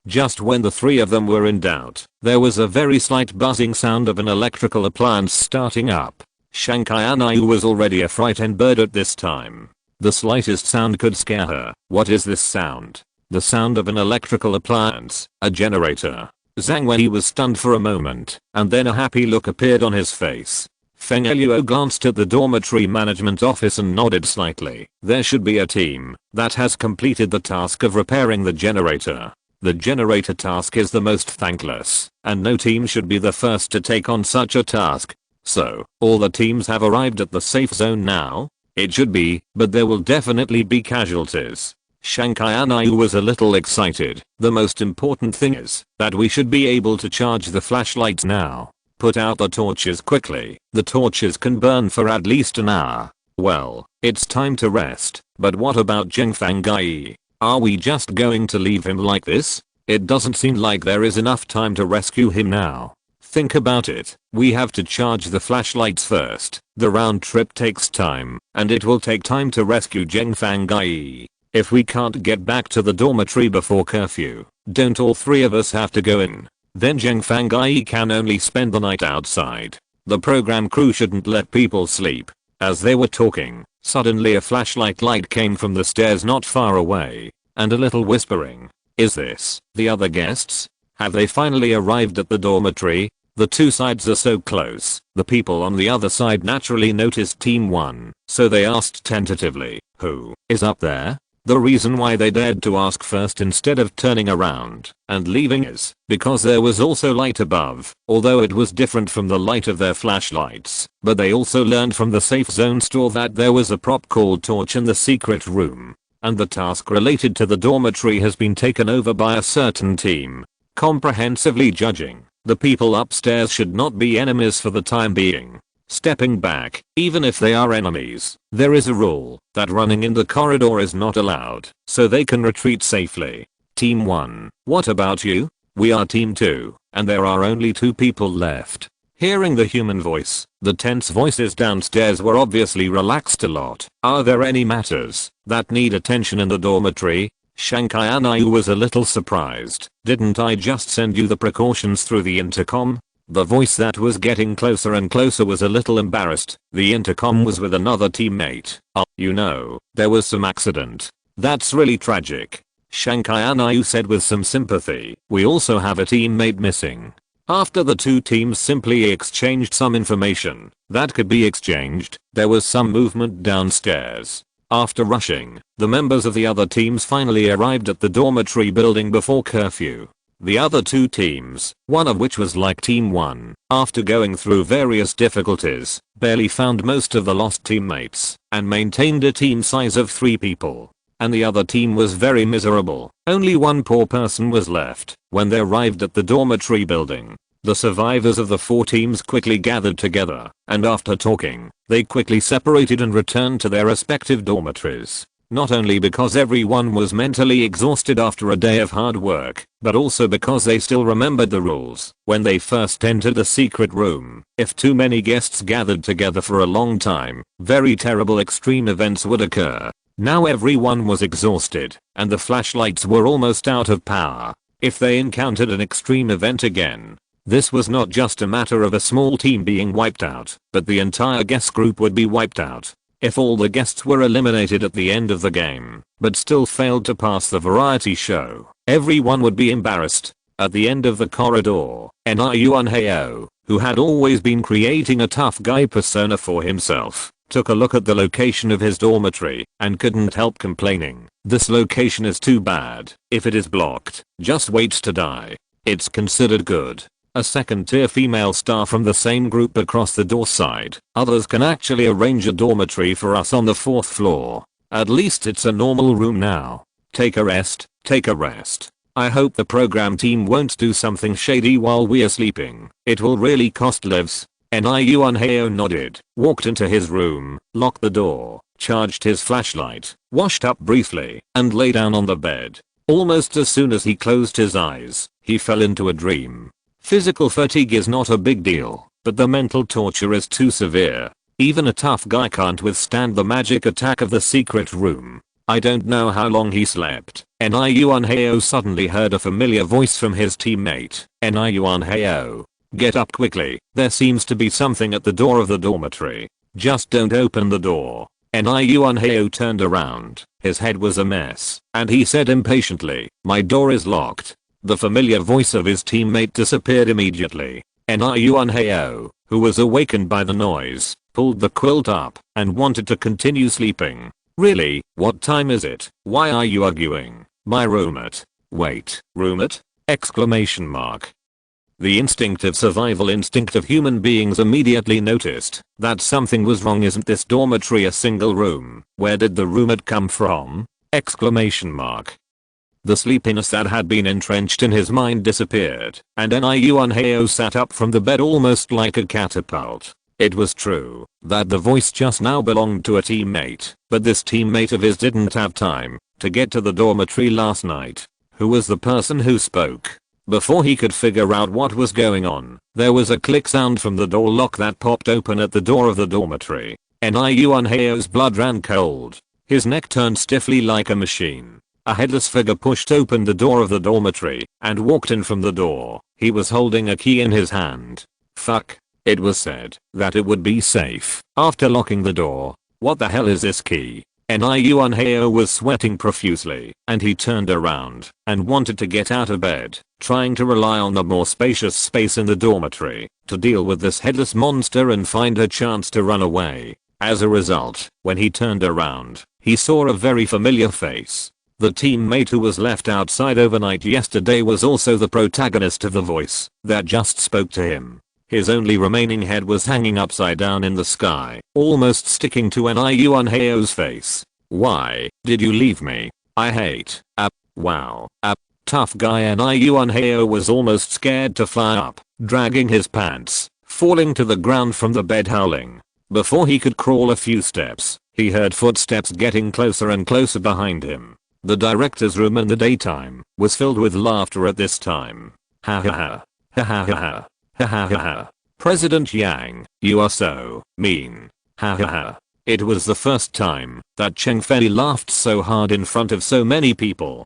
Just when the three of them were in doubt, there was a very slight buzzing sound of an electrical appliance starting up. Shankai was already a frightened bird at this time. The slightest sound could scare her. What is this sound? The sound of an electrical appliance, a generator. Zhang Wen was stunned for a moment, and then a happy look appeared on his face. Feng Eluo glanced at the dormitory management office and nodded slightly. There should be a team that has completed the task of repairing the generator. The generator task is the most thankless, and no team should be the first to take on such a task. So, all the teams have arrived at the safe zone now? It should be, but there will definitely be casualties. Shankai was a little excited. The most important thing is that we should be able to charge the flashlights now. Put out the torches quickly. The torches can burn for at least an hour. Well, it's time to rest. But what about Zhengfang? Are we just going to leave him like this? It doesn't seem like there is enough time to rescue him now. Think about it. We have to charge the flashlights first. The round trip takes time, and it will take time to rescue Zhengfang. If we can't get back to the dormitory before curfew, don't all three of us have to go in? Then Zhengfang can only spend the night outside. The program crew shouldn't let people sleep. As they were talking, suddenly a flashlight light came from the stairs not far away, and a little whispering. Is this the other guests? Have they finally arrived at the dormitory? The two sides are so close. The people on the other side naturally noticed Team 1, so they asked tentatively, who is up there? The reason why they dared to ask first instead of turning around and leaving is because there was also light above, although it was different from the light of their flashlights. But they also learned from the safe zone store that there was a prop called torch in the secret room, and the task related to the dormitory has been taken over by a certain team. Comprehensively judging, the people upstairs should not be enemies for the time being. Stepping back, even if they are enemies, there is a rule that running in the corridor is not allowed, so they can retreat safely. Team 1, what about you? We are Team 2, and there are only 2 people left. Hearing the human voice, the tense voices downstairs were obviously relaxed a lot. Are there any matters that need attention in the dormitory? Shankai was a little surprised. Didn't I just send you the precautions through the intercom? The voice that was getting closer and closer was a little embarrassed. The intercom was with another teammate. You know, there was some accident. That's really tragic. Shankai said with some sympathy. We also have a teammate missing. After the two teams simply exchanged some information that could be exchanged, there was some movement downstairs. After rushing, the members of the other teams finally arrived at the dormitory building before curfew. The other 2 teams, one of which was like Team 1, after going through various difficulties, barely found most of the lost teammates and maintained a team size of 3 people. And the other team was very miserable. Only one poor person was left. When they arrived at the dormitory building, the survivors of the 4 teams quickly gathered together, and after talking, they quickly separated and returned to their respective dormitories. Not only because everyone was mentally exhausted after a day of hard work, but also because they still remembered the rules when they first entered the secret room. If too many guests gathered together for a long time, very terrible extreme events would occur. Now everyone was exhausted, and the flashlights were almost out of power. If they encountered an extreme event again, this was not just a matter of a small team being wiped out, but the entire guest group would be wiped out. If all the guests were eliminated at the end of the game, but still failed to pass the variety show, everyone would be embarrassed. At the end of the corridor, Yuan Heo, who had always been creating a tough guy persona for himself, took a look at the location of his dormitory and couldn't help complaining. This location is too bad. If it is blocked, just wait to die. It's considered good. A second-tier female star from the same group across the door sighed. Others can actually arrange a dormitory for us on the 4th floor. At least it's a normal room now. Take a rest, take a rest. I hope the program team won't do something shady while we are sleeping. It will really cost lives. Niu Anheo nodded, walked into his room, locked the door, charged his flashlight, washed up briefly, and lay down on the bed. Almost as soon as he closed his eyes, he fell into a dream. Physical fatigue is not a big deal, but the mental torture is too severe. Even a tough guy can't withstand the magic attack of the secret room. I don't know how long he slept. Niu Anheo suddenly heard a familiar voice from his teammate. Niu Anheo, get up quickly, there seems to be something at the door of the dormitory. Just don't open the door. Niu Anheo turned around. His head was a mess, and he said impatiently, my door is locked. The familiar voice of his teammate disappeared immediately. Niu Anheo, who was awakened by the noise, pulled the quilt up and wanted to continue sleeping. Really, what time is it? Why are you arguing? My roommate. Wait, roommate? Exclamation mark. The instinctive survival instinct of human beings immediately noticed that something was wrong. Isn't this dormitory a single room? Where did the roommate come from? Exclamation mark. The sleepiness that had been entrenched in his mind disappeared, and Niu Anheo sat up from the bed almost like a catapult. It was true that the voice just now belonged to a teammate, but this teammate of his didn't have time to get to the dormitory last night. Who was the person who spoke? Before he could figure out what was going on, there was a click sound from the door lock that popped open at the door of the dormitory. Niu Anheo's blood ran cold. His neck turned stiffly like a machine. A headless figure pushed open the door of the dormitory and walked in from the door. He was holding a key in his hand. Fuck. It was said that it would be safe after locking the door. What the hell is this key? Niu Anheo was sweating profusely, and he turned around and wanted to get out of bed, trying to rely on the more spacious space in the dormitory to deal with this headless monster and find a chance to run away. As a result, when he turned around, he saw a very familiar face. The teammate who was left outside overnight yesterday was also the protagonist of the voice that just spoke to him. His only remaining head was hanging upside down in the sky, almost sticking to Niu Anheo's face. Why did you leave me? I hate. Wow. Tough guy. Niu Anheo was almost scared to fly up, dragging his pants, falling to the ground from the bed howling. Before he could crawl a few steps, he heard footsteps getting closer and closer behind him. The director's room in the daytime was filled with laughter at this time. Ha ha ha. Ha ha ha ha. Ha ha ha ha. President Yang, you are so mean. Ha ha ha. It was the first time that Cheng Fei laughed so hard in front of so many people.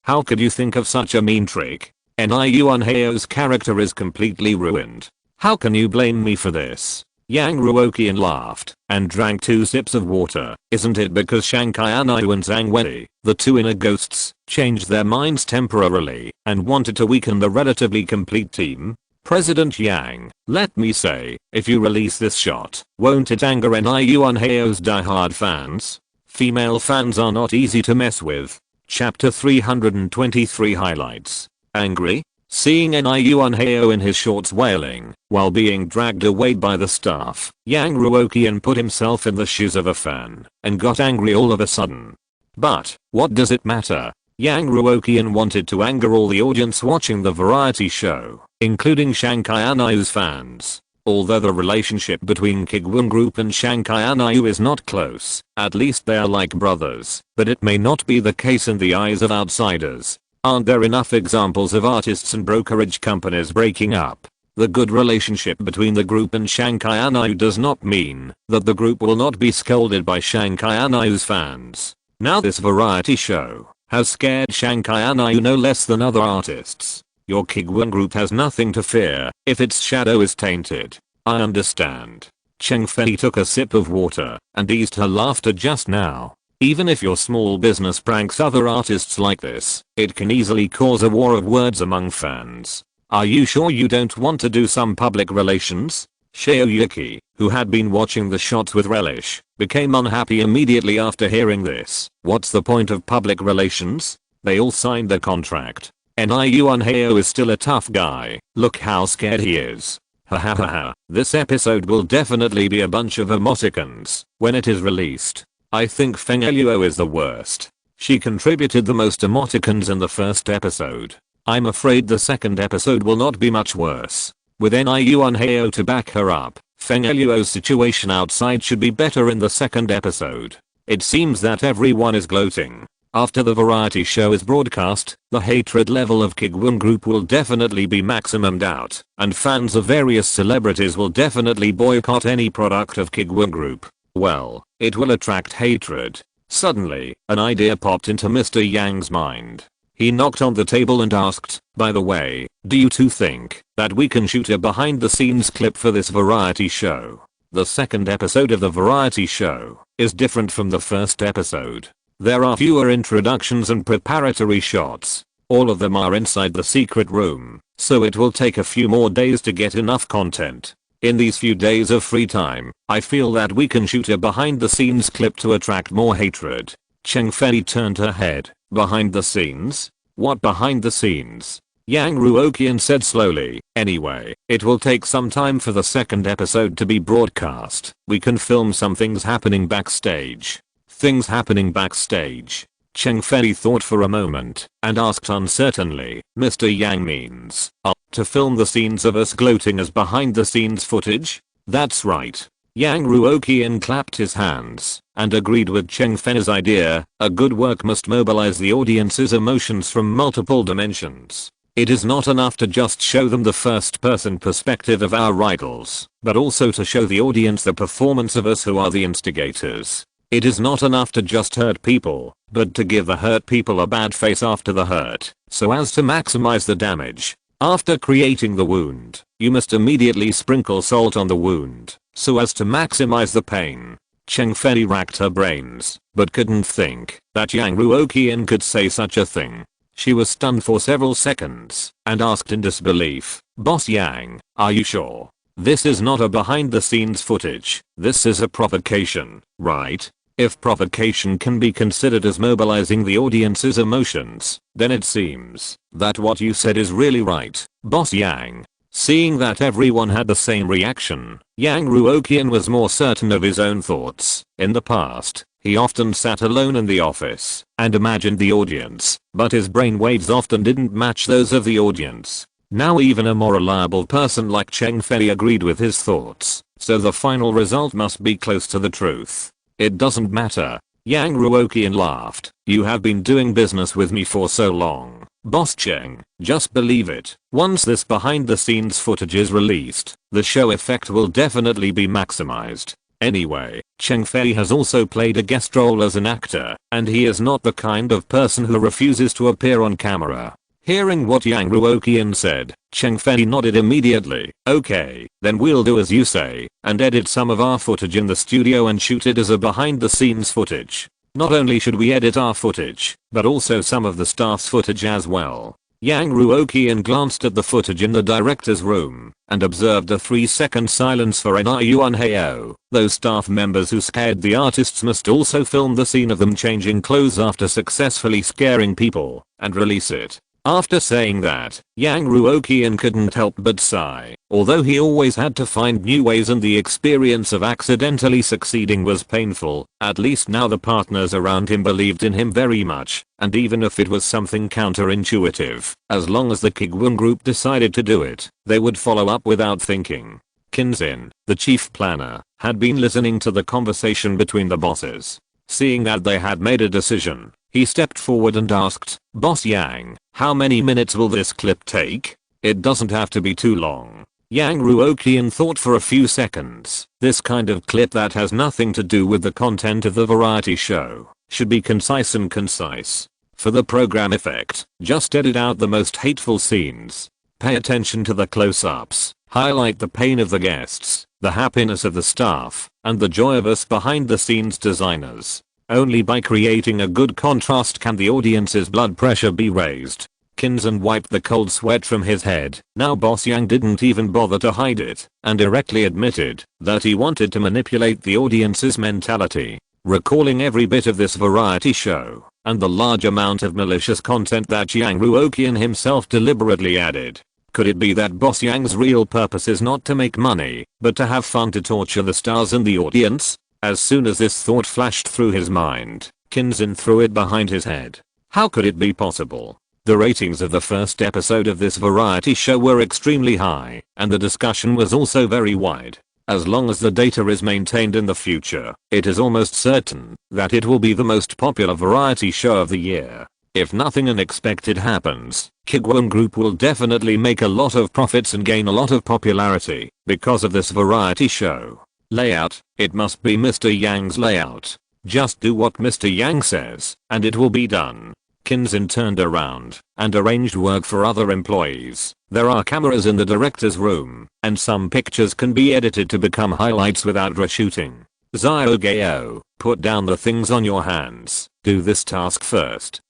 How could you think of such a mean trick? Niu Anheo's character is completely ruined. How can you blame me for this? Yang Ruoqian laughed and drank 2 sips of water. Isn't it because Shankai Niu and Zhang Wei, the 2 inner ghosts, changed their minds temporarily and wanted to weaken the relatively complete team? President Yang, let me say, if you release this shot, won't it anger Niu Anheo's diehard fans? Female fans are not easy to mess with. Chapter 323 highlights. Angry? Seeing Niu Anheo in his shorts wailing while being dragged away by the staff, Yang Ruoqian put himself in the shoes of a fan and got angry all of a sudden. But what does it matter? Yang Ruoqian wanted to anger all the audience watching the variety show, including Shankai Niu's fans. Although the relationship between Kuiguang Group and Shankai Niu is not close, at least they are like brothers, but it may not be the case in the eyes of outsiders. Aren't there enough examples of artists and brokerage companies breaking up? The good relationship between the group and Shankai Niu does not mean that the group will not be scolded by Shankai Niu's fans. Now this variety show has scared Shankai Niu no less than other artists. Your Kuiguang Group has nothing to fear if its shadow is tainted. I understand. Cheng Fei took a sip of water and eased her laughter just now. Even if your small business pranks other artists like this, it can easily cause a war of words among fans. Are you sure you don't want to do some public relations? Xiaoyuki, who had been watching the shots with relish, became unhappy immediately after hearing this. What's the point of public relations? They all signed the contract. NIU Anheo is still a tough guy. Look how scared he is. Ha ha ha ha. This episode will definitely be a bunch of emoticons when it is released. I think Fengeluo is the worst. She contributed the most emoticons in the first episode. I'm afraid the second episode will not be much worse. With NIU Anheo to back her up, Fengeluo's situation outside should be better in the second episode. It seems that everyone is gloating. After the variety show is broadcast, the hatred level of Kuiguang group will definitely be maximumed out, and fans of various celebrities will definitely boycott any product of Kuiguang group. Well, it will attract hatred. Suddenly, an idea popped into Mr. Yang's mind. He knocked on the table and asked, by the way, do you two think that we can shoot a behind the scenes clip for this variety show? The second episode of the variety show is different from the first episode. There are fewer introductions and preparatory shots. All of them are inside the secret room, so it will take a few more days to get enough content. In these few days of free time, I feel that we can shoot a behind the scenes clip to attract more hatred. Cheng Fei turned her head. Behind the scenes? What behind the scenes? Yang Ruoqian said slowly. Anyway, it will take some time for the second episode to be broadcast. We can film some things happening backstage. Things happening backstage. Cheng Fei thought for a moment and asked uncertainly, Mr. Yang means, to film the scenes of us gloating as behind the scenes footage? That's right. Yang Ruoqian clapped his hands and agreed with Cheng Fei's idea. A good work must mobilize the audience's emotions from multiple dimensions. It is not enough to just show them the first person perspective of our idols, but also to show the audience the performance of us who are the instigators. It is not enough to just hurt people, but to give the hurt people a bad face after the hurt, so as to maximize the damage. After creating the wound, you must immediately sprinkle salt on the wound, so as to maximize the pain. Cheng Fei racked her brains, but couldn't think that Yang Ruoqian could say such a thing. She was stunned for several seconds and asked in disbelief, Boss Yang, are you sure? This is not a behind the scenes footage, this is a provocation, right? If provocation can be considered as mobilizing the audience's emotions, then it seems that what you said is really right, Boss Yang. Seeing that everyone had the same reaction, Yang Ruoqian was more certain of his own thoughts. In the past, he often sat alone in the office and imagined the audience, but his brain waves often didn't match those of the audience. Now even a more reliable person like Cheng Fei agreed with his thoughts, so the final result must be close to the truth. It doesn't matter. Yang Ruoqian laughed. You have been doing business with me for so long, Boss Cheng. Just believe it. Once this behind the scenes footage is released, the show effect will definitely be maximized. Anyway, Cheng Fei has also played a guest role as an actor, and he is not the kind of person who refuses to appear on camera. Hearing what Yang Ruoqian said, Cheng Fei nodded immediately. Okay, then we'll do as you say, and edit some of our footage in the studio and shoot it as a behind the scenes footage. Not only should we edit our footage, but also some of the staff's footage as well. Yang Ruoqian glanced at the footage in the director's room and observed a 3-second silence for NIU Anheo. Those staff members who scared the artists must also film the scene of them changing clothes after successfully scaring people and release it. After saying that, Yang Ruoqian couldn't help but sigh. Although he always had to find new ways and the experience of accidentally succeeding was painful, at least now the partners around him believed in him very much, and even if it was something counterintuitive, as long as the Kuiguang group decided to do it, they would follow up without thinking. Kinzin, the chief planner, had been listening to the conversation between the bosses. Seeing that they had made a decision, he stepped forward and asked, Boss Yang, how many minutes will this clip take? It doesn't have to be too long. Yang Ruoqian thought for a few seconds. This kind of clip that has nothing to do with the content of the variety show should be concise and concise. For the program effect, just edit out the most hateful scenes. Pay attention to the close-ups. Highlight the pain of the guests, the happiness of the staff, and the joy of us behind the scenes designers. Only by creating a good contrast can the audience's blood pressure be raised. Kinzin wiped the cold sweat from his head. Now Boss Yang didn't even bother to hide it, and directly admitted that he wanted to manipulate the audience's mentality. recalling every bit of this variety show, and the large amount of malicious content that Yang Ruoqian himself deliberately added. Could it be that Boss Yang's real purpose is not to make money, but to have fun, to torture the stars and the audience? As soon as this thought flashed through his mind, Kinzin threw it behind his head. How could it be possible? The ratings of the first episode of this variety show were extremely high, and the discussion was also very wide. As long as the data is maintained in the future, it is almost certain that it will be the most popular variety show of the year. If nothing unexpected happens, Kuiguang Group will definitely make a lot of profits and gain a lot of popularity because of this variety show. Layout: it must be Mr. Yang's layout. Just do what Mr. Yang says, and it will be done. Kinzin turned around and arranged work for other employees. There are cameras in the director's room, and some pictures can be edited to become highlights without reshooting. Xiaogao, put down the things on your hands. Do this task first.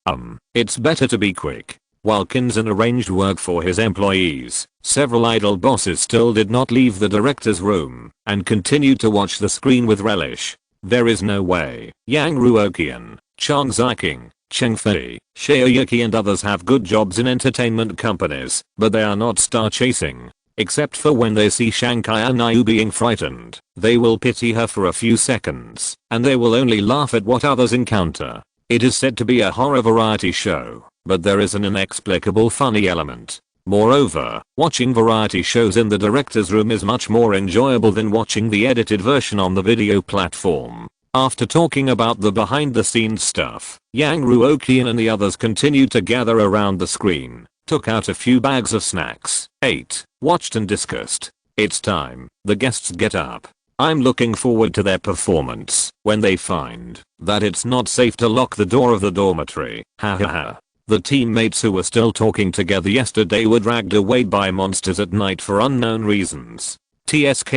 It's better to be quick. While Kinzin arranged work for his employees, several idle bosses still did not leave the director's room and continued to watch the screen with relish. There is no way. Yang Ruoqian, Chang Ziking, Cheng Fei, Xiaoyuki and others have good jobs in entertainment companies, but they are not star chasing. Except for when they see Shanghai Anayu being frightened, they will pity her for a few seconds, and they will only laugh at what others encounter. It is said to be a horror variety show, but there is an inexplicable funny element. Moreover, watching variety shows in the director's room is much more enjoyable than watching the edited version on the video platform. After talking about the behind the scenes stuff, Yang Ruoqian and the others continued to gather around the screen, took out a few bags of snacks, ate, watched and discussed. It's time. The guests get up. I'm looking forward to their performance when they find that it's not safe to lock the door of the dormitory. Ha. The teammates who were still talking together yesterday were dragged away by monsters at night for unknown reasons. TSK.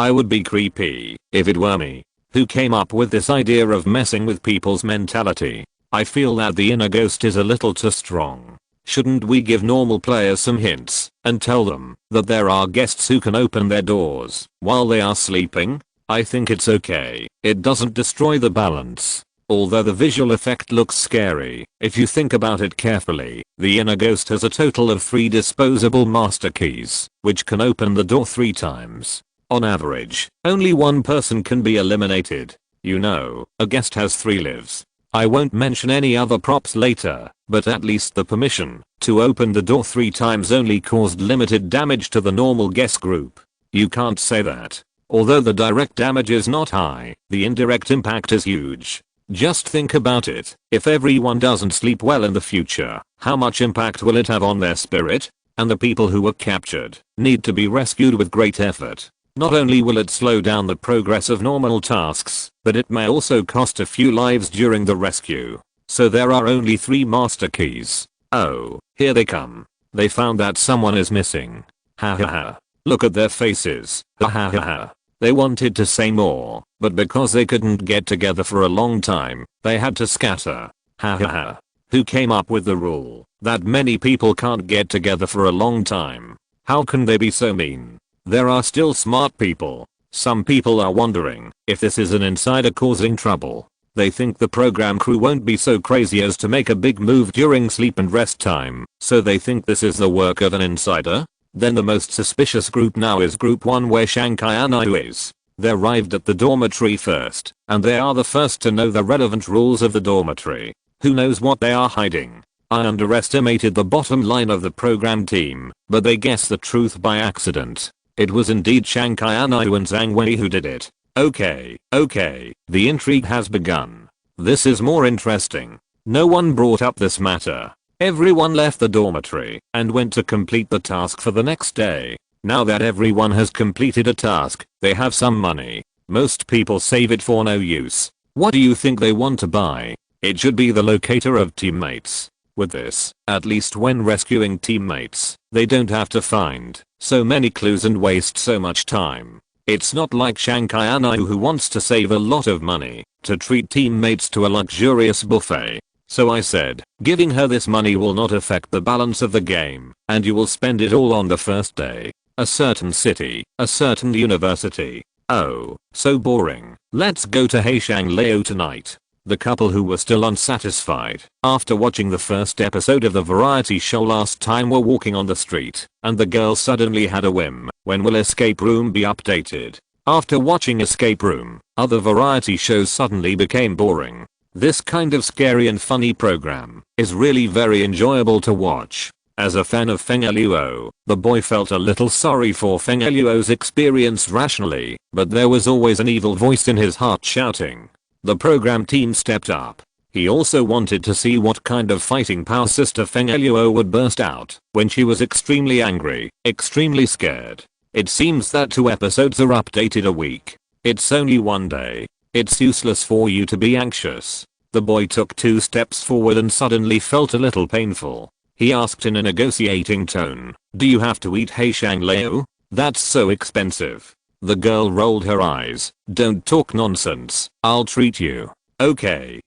I would be creepy if it were me. Who came up with this idea of messing with people's mentality? I feel that the inner ghost is a little too strong. Shouldn't we give normal players some hints and tell them that there are guests who can open their doors while they are sleeping? I think it's okay. It doesn't destroy the balance. Although the visual effect looks scary, if you think about it carefully, the inner ghost has a total of 3 disposable master keys, which can open the door 3 times. On average, only 1 person can be eliminated. You know, a guest has 3 lives. I won't mention any other props later, but at least the permission to open the door 3 times only caused limited damage to the normal guest group. You can't say that. Although the direct damage is not high, the indirect impact is huge. Just think about it. If everyone doesn't sleep well in the future, how much impact will it have on their spirit? And the people who were captured need to be rescued with great effort. Not only will it slow down the progress of normal tasks, but it may also cost a few lives during the rescue. So there are only 3 master keys. Oh, here they come. They found that someone is missing. Ha. Look at their faces. Ha. They wanted to say more, but because they couldn't get together for a long time, they had to scatter. Ha. Who came up with the rule that many people can't get together for a long time? How can they be so mean? There are still smart people. Some people are wondering if this is an insider causing trouble. They think the program crew won't be so crazy as to make a big move during sleep and rest time, so they think this is the work of an insider? Then the most suspicious group now is Group 1, where Shanghai Anayu is. They arrived at the dormitory first, and they are the first to know the relevant rules of the dormitory. Who knows what they are hiding? I underestimated the bottom line of the program team, but they guessed the truth by accident. It was indeed Shanghai Anayu and Zhang Wei who did it. Okay, the intrigue has begun. This is more interesting. No one brought up this matter. Everyone left the dormitory and went to complete the task for the next day. Now that everyone has completed a task, they have some money. Most people save it for no use. What do you think they want to buy? It should be the locator of teammates. With this, at least when rescuing teammates, they don't have to find so many clues and waste so much time. It's not like Shanghai Anayu, who wants to save a lot of money to treat teammates to a luxurious buffet. So I said, giving her this money will not affect the balance of the game, and you will spend it all on the first day. A certain city, a certain university. Oh, so boring. Let's go to Heishang Leo tonight. The couple who were still unsatisfied after watching the first episode of the variety show last time were walking on the street, and the girl suddenly had a whim. When will Escape Room be updated? After watching Escape Room, other variety shows suddenly became boring. This kind of scary and funny program is really very enjoyable to watch. As a fan of Feng Luo, the boy felt a little sorry for Feng Luo's experience rationally, but there was always an evil voice in his heart shouting. The program team stepped up. He also wanted to see what kind of fighting power Sister Feng Luo would burst out when she was extremely angry, extremely scared. It seems that 2 episodes are updated a week. It's only one day. It's useless for you to be anxious. The boy took 2 steps forward and suddenly felt a little painful. He asked in a negotiating tone, "Do you have to eat Heishang Leo? That's so expensive." The girl rolled her eyes. "Don't talk nonsense. I'll treat you." Okay.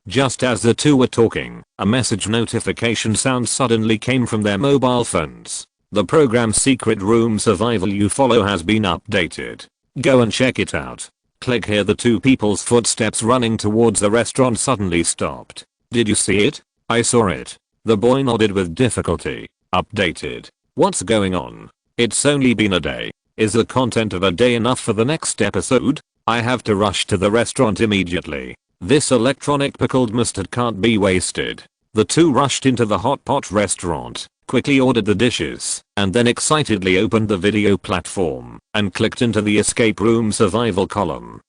Just as the two were talking, a message notification sound suddenly came from their mobile phones. The program's Secret Room Survival You Follow has been updated. Go and check it out. Click here. The 2 people's footsteps running towards the restaurant suddenly stopped. Did you see it? I saw it. The boy nodded with difficulty. Updated. What's going on? It's only been a day. Is the content of a day enough for the next episode? I have to rush to the restaurant immediately. This electronic pickled mustard can't be wasted. The 2 rushed into the hot pot restaurant, quickly ordered the dishes, and then excitedly opened the video platform and clicked into the Escape Room Survival column.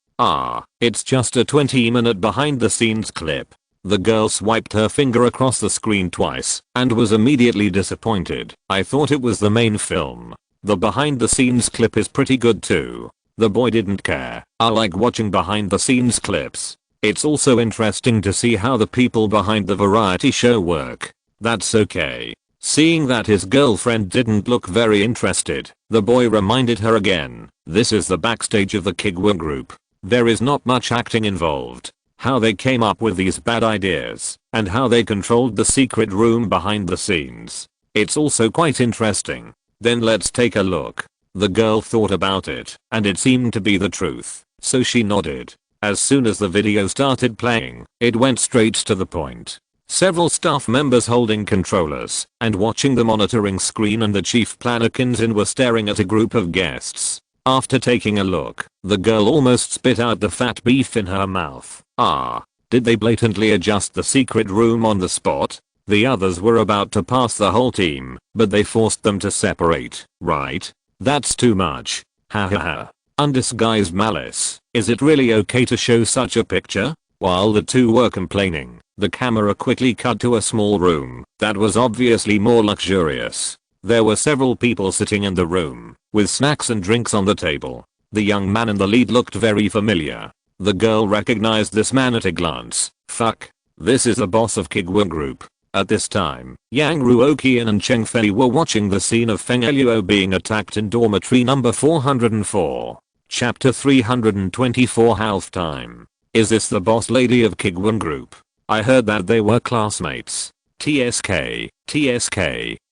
It's just a 20-minute behind the scenes clip. The girl swiped her finger across the screen twice and was immediately disappointed. I thought it was the main film. The behind the scenes clip is pretty good too. The boy didn't care. I like watching behind the scenes clips. It's also interesting to see how the people behind the variety show work. That's okay. Seeing that his girlfriend didn't look very interested, the boy reminded her again. This is the backstage of the Kuiguang group. There is not much acting involved. How they came up with these bad ideas, and how they controlled the secret room behind the scenes. It's also quite interesting. Then let's take a look. The girl thought about it, and it seemed to be the truth, so she nodded. As soon as the video started playing, it went straight to the point. Several staff members holding controllers and watching the monitoring screen, and the chief planner Kinzin were staring at a group of guests. After taking a look, the girl almost spit out the fat beef in her mouth. Did they blatantly adjust the secret room on the spot? The others were about to pass the whole team, but they forced them to separate, right? That's too much. Ha. Undisguised malice. Is it really okay to show such a picture? While the two were complaining, the camera quickly cut to a small room that was obviously more luxurious. There were several people sitting in the room, with snacks and drinks on the table. The young man in the lead looked very familiar. The girl recognized this man at a glance. Fuck. This is the boss of Kuiguang Group. At this time, Yang Ruoqian and Cheng Fei were watching the scene of Feng Luo being attacked in dormitory number 404. Chapter 324 Halftime. Is this the boss lady of Kuiguang Group? I heard that they were classmates. TSK,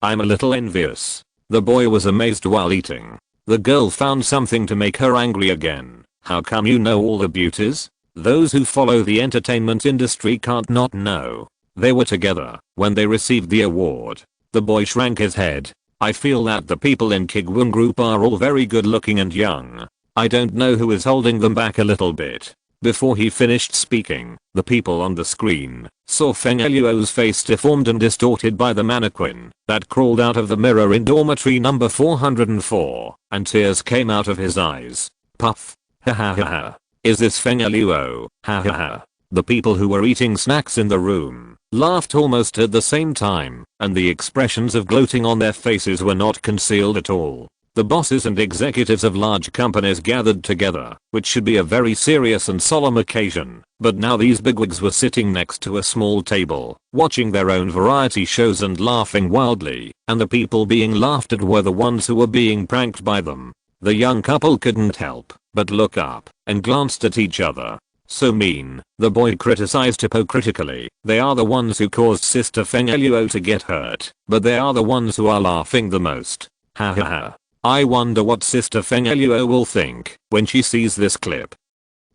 I'm a little envious. The boy was amazed while eating. The girl found something to make her angry again. How come you know all the beauties? Those who follow the entertainment industry can't not know. They were together when they received the award. The boy shrank his head. I feel that the people in Kuiguang Group are all very good looking and young. I don't know who is holding them back a little bit. Before he finished speaking, the people on the screen saw Feng Luo's face deformed and distorted by the mannequin that crawled out of the mirror in dormitory number 404, and tears came out of his eyes. Puff. Ha. Is this Feng Luo? Ha. The people who were eating snacks in the room laughed almost at the same time, and the expressions of gloating on their faces were not concealed at all. The bosses and executives of large companies gathered together, which should be a very serious and solemn occasion, but now these bigwigs were sitting next to a small table, watching their own variety shows and laughing wildly, and the people being laughed at were the ones who were being pranked by them. The young couple couldn't help but look up and glanced at each other. So mean, the boy criticized hypocritically. They are the ones who caused Sister Feng Luo to get hurt, but they are the ones who are laughing the most. Ha. I wonder what Sister Fengeluo will think when she sees this clip.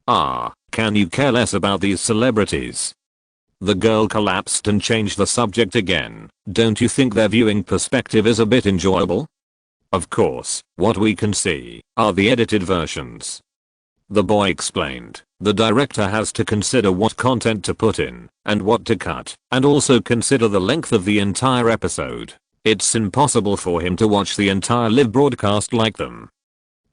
Can you care less about these celebrities? The girl collapsed and changed the subject again. Don't you think their viewing perspective is a bit enjoyable? Of course, what we can see are the edited versions. The boy explained, the director has to consider what content to put in and what to cut, and also consider the length of the entire episode. It's impossible for him to watch the entire live broadcast like them.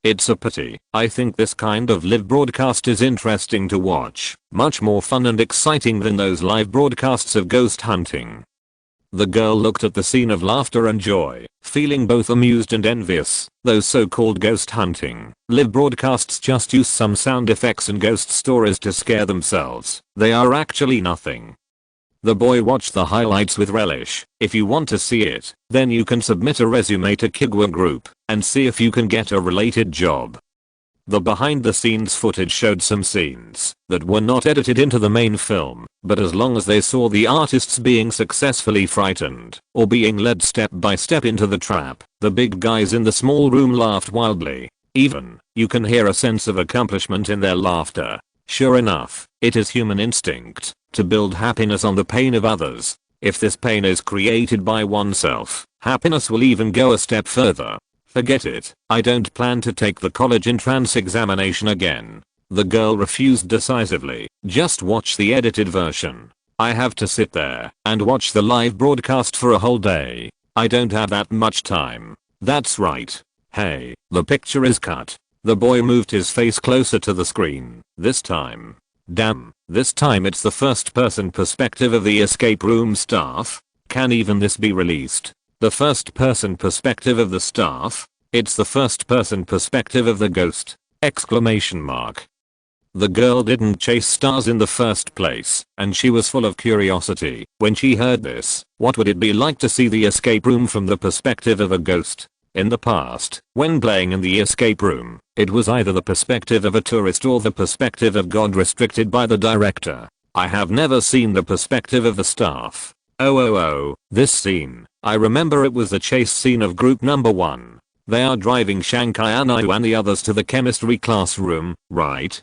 It's a pity. I think this kind of live broadcast is interesting to watch, much more fun and exciting than those live broadcasts of ghost hunting. The girl looked at the scene of laughter and joy, feeling both amused and envious. Those so-called ghost hunting live broadcasts just use some sound effects and ghost stories to scare themselves. They are actually nothing. The boy watched the highlights with relish. If you want to see it, then you can submit a resume to Kuiguang Group and see if you can get a related job. The behind the scenes footage showed some scenes that were not edited into the main film, but as long as they saw the artists being successfully frightened or being led step by step into the trap, the big guys in the small room laughed wildly. Even, you can hear a sense of accomplishment in their laughter. Sure enough, it is human instinct to build happiness on the pain of others. If this pain is created by oneself, happiness will even go a step further. Forget it. I don't plan to take the college entrance examination again. The girl refused decisively. Just watch the edited version. I have to sit there and watch the live broadcast for a whole day. I don't have that much time. That's right. Hey, the picture is cut. The boy moved his face closer to the screen. This time. Damn, this time it's the first person perspective of the escape room staff. Can even this be released? The first person perspective of the staff? It's the first person perspective of the ghost! Exclamation mark. The girl didn't chase stars in the first place, and she was full of curiosity when she heard this. What would it be like to see the escape room from the perspective of a ghost? In the past, when playing in the escape room, it was either the perspective of a tourist or the perspective of God restricted by the director. I have never seen the perspective of the staff. This scene. I remember it was the chase scene of group number 1. They are driving Shankai Anayu and the others to the chemistry classroom, right?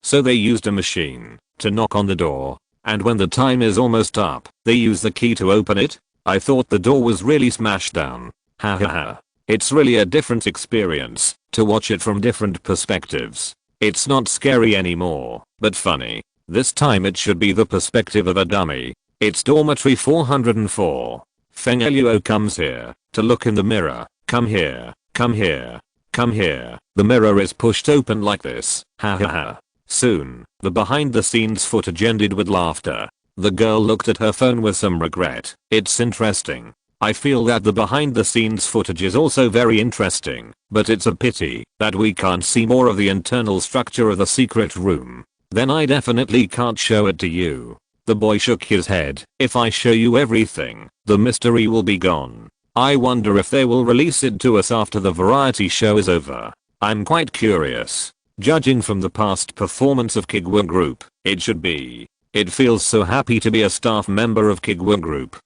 So they used a machine to knock on the door, and when the time is almost up, they use the key to open it? I thought the door was really smashed down. Hahaha. It's really a different experience to watch it from different perspectives. It's not scary anymore, but funny. This time it should be the perspective of a dummy. It's dormitory 404. Fengeluo comes here to look in the mirror. Come here, come here, come here. The mirror is pushed open like this. Hahaha. Soon, the behind the scenes footage ended with laughter. The girl looked at her phone with some regret. It's interesting. I feel that the behind the scenes footage is also very interesting, but it's a pity that we can't see more of the internal structure of the secret room. Then I definitely can't show it to you. The boy shook his head. If I show you everything, the mystery will be gone. I wonder if they will release it to us after the variety show is over. I'm quite curious. Judging from the past performance of Kuiguang Group, it should be. It feels so happy to be a staff member of Kuiguang Group.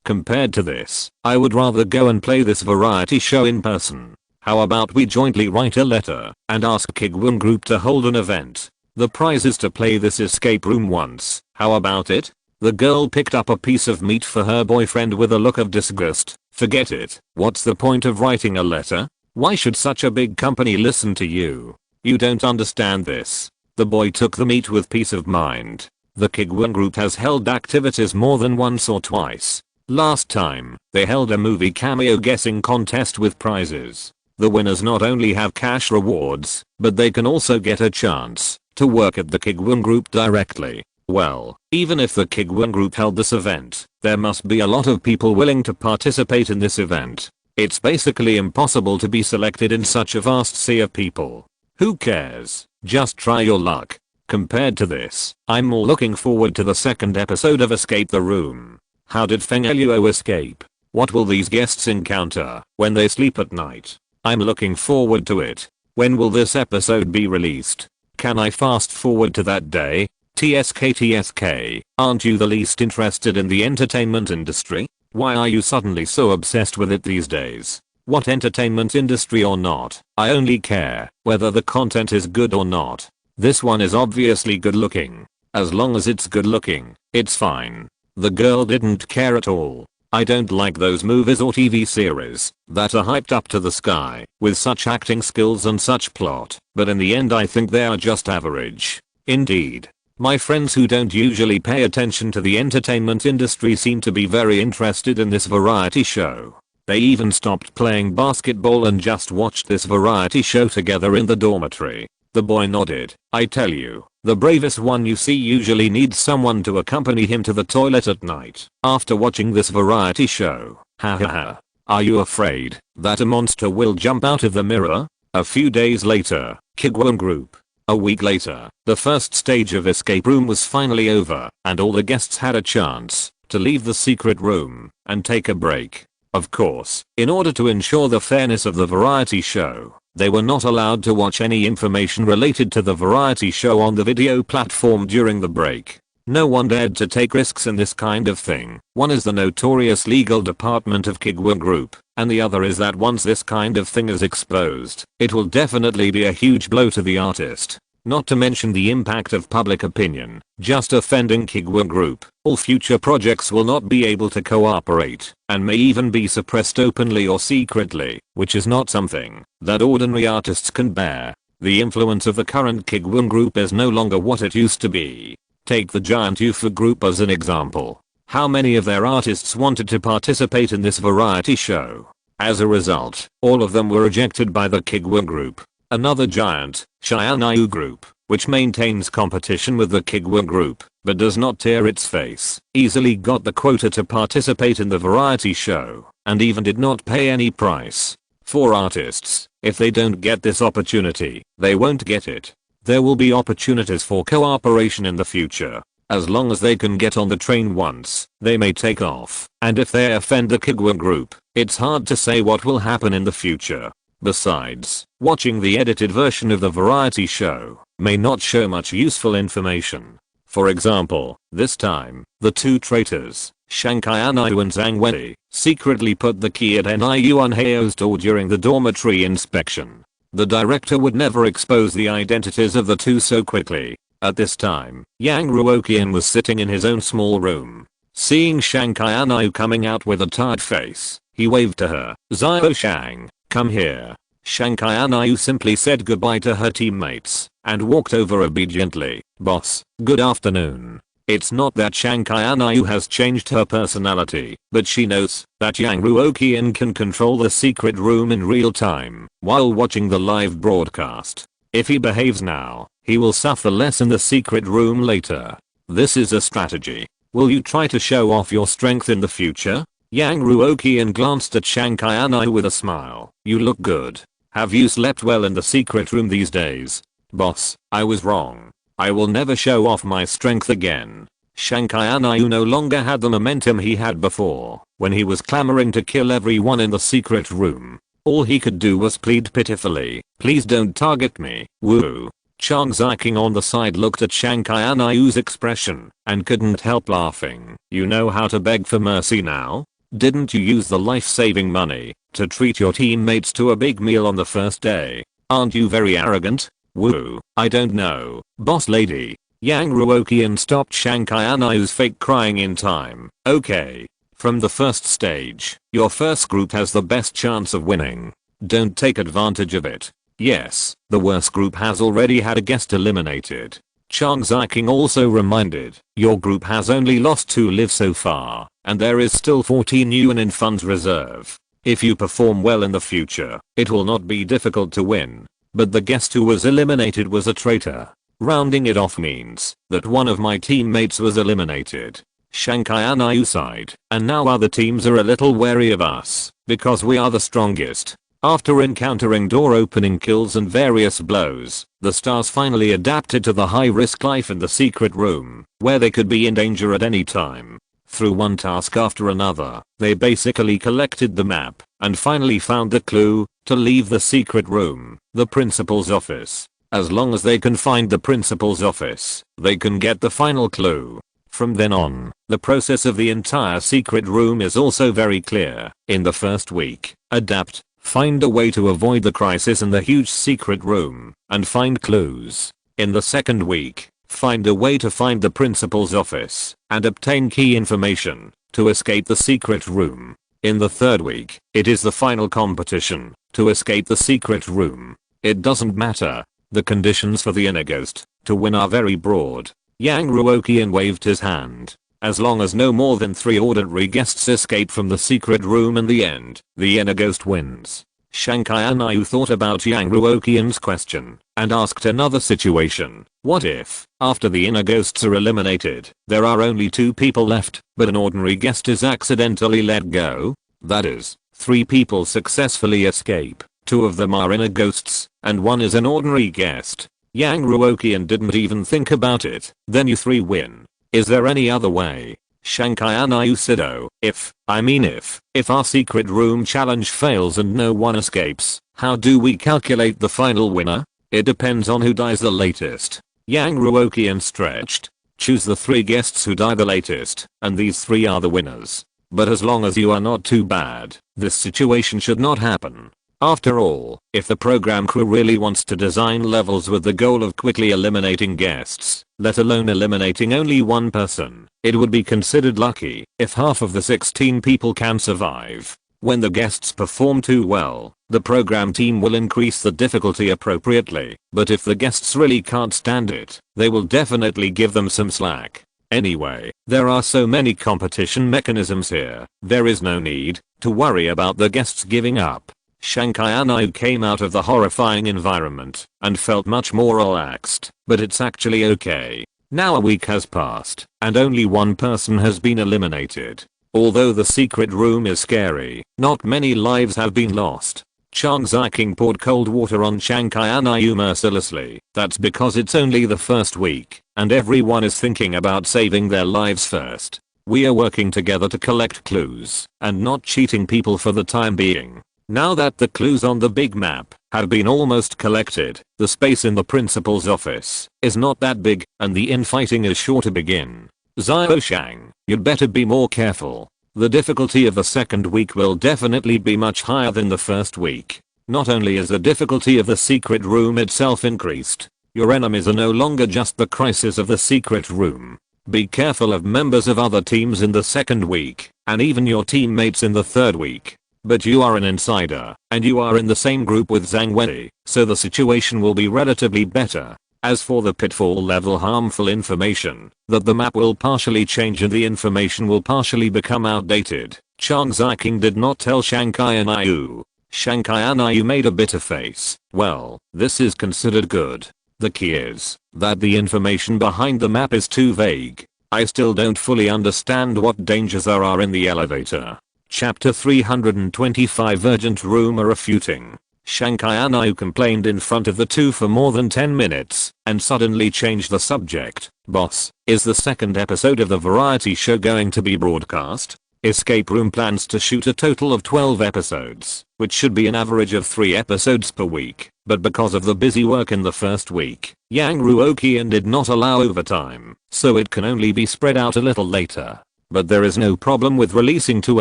Compared to this, I would rather go and play this variety show in person. How about we jointly write a letter and ask Kuiguang Group to hold an event? The prize is to play this escape room once. How about it? The girl picked up a piece of meat for her boyfriend with a look of disgust. Forget it. What's the point of writing a letter? Why should such a big company listen to you? You don't understand this. The boy took the meat with peace of mind. The Kuiguang Group has held activities more than once or twice. Last time, they held a movie cameo guessing contest with prizes. The winners not only have cash rewards, but they can also get a chance to work at the Kuiguang Group directly. Well, even if the Kuiguang Group held this event, there must be a lot of people willing to participate in this event. It's basically impossible to be selected in such a vast sea of people. Who cares? Just try your luck. Compared to this, I'm more looking forward to the second episode of Escape the Room. How did Fengeluo escape? What will these guests encounter when they sleep at night? I'm looking forward to it. When will this episode be released? Can I fast forward to that day? TSK, aren't you the least interested in the entertainment industry? Why are you suddenly so obsessed with it these days? what entertainment industry or not. I only care whether the content is good or not. This one is obviously good looking. As long as it's good looking, it's fine. The girl didn't care at all. I don't like those movies or TV series that are hyped up to the sky with such acting skills and such plot, but in the end I think they are just average. Indeed. My friends who don't usually pay attention to the entertainment industry seem to be very interested in this variety show. They even stopped playing basketball and just watched this variety show together in the dormitory. The boy nodded. I tell you, the bravest one you see usually needs someone to accompany him to the toilet at night after watching this variety show. Ha ha ha. Are you afraid that a monster will jump out of the mirror? A few days later, Kuiguang Group. A week later, the first stage of escape room was finally over and all the guests had a chance to leave the secret room and take a break. Of course, in order to ensure the fairness of the variety show, they were not allowed to watch any information related to the variety show on the video platform during the break. No one dared to take risks in this kind of thing. One is the notorious legal department of Kuiguang Group, and the other is that once this kind of thing is exposed, it will definitely be a huge blow to the artist. Not to mention the impact of public opinion. Just offending Kuiguang Group, all future projects will not be able to cooperate, and may even be suppressed openly or secretly, which is not something that ordinary artists can bear. The influence of the current Kuiguang Group is no longer what it used to be. Take the giant UFO Group as an example. How many of their artists wanted to participate in this variety show? As a result, all of them were rejected by the Kuiguang Group. Another giant, SYNOPSIS Group, which maintains competition with the Kuiguang Group, but does not tear its face, easily got the quota to participate in the variety show, and even did not pay any price. For artists, if they don't get this opportunity, they won't get it. There will be opportunities for cooperation in the future. As long as they can get on the train once, they may take off, and if they offend the Kuiguang Group, it's hard to say what will happen in the future. Besides, watching the edited version of the variety show may not show much useful information. For example, this time, the two traitors, Shanghai Aniu and Zhang Wei, secretly put the key at Niu on Heo's door during the dormitory inspection. The director would never expose the identities of the two so quickly. At this time, Yang Ruoqian was sitting in his own small room. Seeing Shanghai Aniu coming out with a tired face, he waved to her. "Xiao Shang, come here." Shanghai Aniu simply said goodbye to her teammates and walked over obediently. "Boss, good afternoon." It's not that Shanghai Aniu has changed her personality, but she knows that Yang Ruoqian can control the secret room in real time while watching the live broadcast. If he behaves now, he will suffer less in the secret room later. This is a strategy. Will you try to show off your strength in the future? Yang Ruoqian glanced at Shanghai Aniu with a smile. "You look good. Have you slept well in the secret room these days?" "Boss, I was wrong. I will never show off my strength again." Shanghai Aniu no longer had the momentum he had before, when he was clamoring to kill everyone in the secret room. All he could do was plead pitifully, "Please don't target me." Woo. Chang Ziking on the side looked at Shanghai Aniu's expression and couldn't help laughing. "You know how to beg for mercy now? Didn't you use the life-saving money to treat your teammates to a big meal on the first day? Aren't you very arrogant?" "Woo, I don't know, boss lady." Yang Ruoqian stopped Shanghai Aniu's fake crying in time. "Okay. From the first stage, your first group has the best chance of winning. Don't take advantage of it." "Yes, the worst group has already had a guest eliminated." Chang Ziking also reminded, "Your group has only lost 2 lives so far, and there is still 14 yuan in funds reserve. If you perform well in the future, it will not be difficult to win." But the guest who was eliminated was a traitor. Rounding it off means that one of my teammates was eliminated. Shanghai Aniu sighed, "And now other teams are a little wary of us, because we are the strongest." After encountering door-opening kills and various blows, the stars finally adapted to the high-risk life in the secret room, where they could be in danger at any time. Through one task after another, they basically collected the map, and finally found the clue to leave the secret room, the principal's office. As long as they can find the principal's office, they can get the final clue. From then on, the process of the entire secret room is also very clear. In the first week, adapt, find a way to avoid the crisis in the huge secret room, and find clues. In the second week, find a way to find the principal's office, and obtain key information, to escape the secret room. In the third week, it is the final competition, to escape the secret room. It doesn't matter. The conditions for the inner ghost to win are very broad. Yang Ruoqian waved his hand. As long as no more than 3 ordinary guests escape from the secret room in the end, the inner ghost wins. Shankai Anayu thought about Yang Ruoqian's question, and asked another situation. What if, after the inner ghosts are eliminated, there are only 2 people left, but an ordinary guest is accidentally let go? That is, 3 people successfully escape. 2 of them are inner ghosts, and 1 is an ordinary guest. Yang Ruoqian didn't even think about it. Then you 3 win. Is there any other way? Shankai Anayu said, oh, if our secret room challenge fails and no one escapes, how do we calculate the final winner? It depends on who dies the latest. Yang Ruoqian stretched. Choose the 3 guests who die the latest, and these 3 are the winners. But as long as you are not too bad, this situation should not happen. After all, if the program crew really wants to design levels with the goal of quickly eliminating guests, let alone eliminating only 1 person, it would be considered lucky if half of the 16 people can survive. When the guests perform too well, the program team will increase the difficulty appropriately, but if the guests really can't stand it, they will definitely give them some slack. Anyway, there are so many competition mechanisms here, there is no need to worry about the guests giving up. Shankai Anayu came out of the horrifying environment and felt much more relaxed, but it's actually okay. Now a week has passed, and only 1 person has been eliminated. Although the secret room is scary, not many lives have been lost. Chang Ziking poured cold water on Shankai Anayu mercilessly. That's because it's only the first week, and everyone is thinking about saving their lives first. We are working together to collect clues, and not cheating people for the time being. Now that the clues on the big map have been almost collected, the space in the principal's office is not that big, and the infighting is sure to begin. Xiao Shang, you'd better be more careful. The difficulty of the second week will definitely be much higher than the first week. Not only is the difficulty of the secret room itself increased, your enemies are no longer just the crisis of the secret room. Be careful of members of other teams in the second week, and even your teammates in the third week. But you are an insider, and you are in the same group with Zhang Wei, so the situation will be relatively better. As for the pitfall level harmful information, that the map will partially change and the information will partially become outdated, Chang Ziking did not tell Shankai Anayu. Shankai Anayu made a bitter face. Well, this is considered good. The key is that the information behind the map is too vague. I still don't fully understand what dangers there are in the elevator. Chapter 325 Urgent Rumor Refuting. Shankai Anayu complained in front of the 2 for more than 10 minutes, and suddenly changed the subject. Boss, is the second episode of the variety show going to be broadcast? Escape Room plans to shoot a total of 12 episodes, which should be an average of 3 episodes per week, but because of the busy work in the first week, Yang Ruoqian did not allow overtime, so it can only be spread out a little later. But there is no problem with releasing 2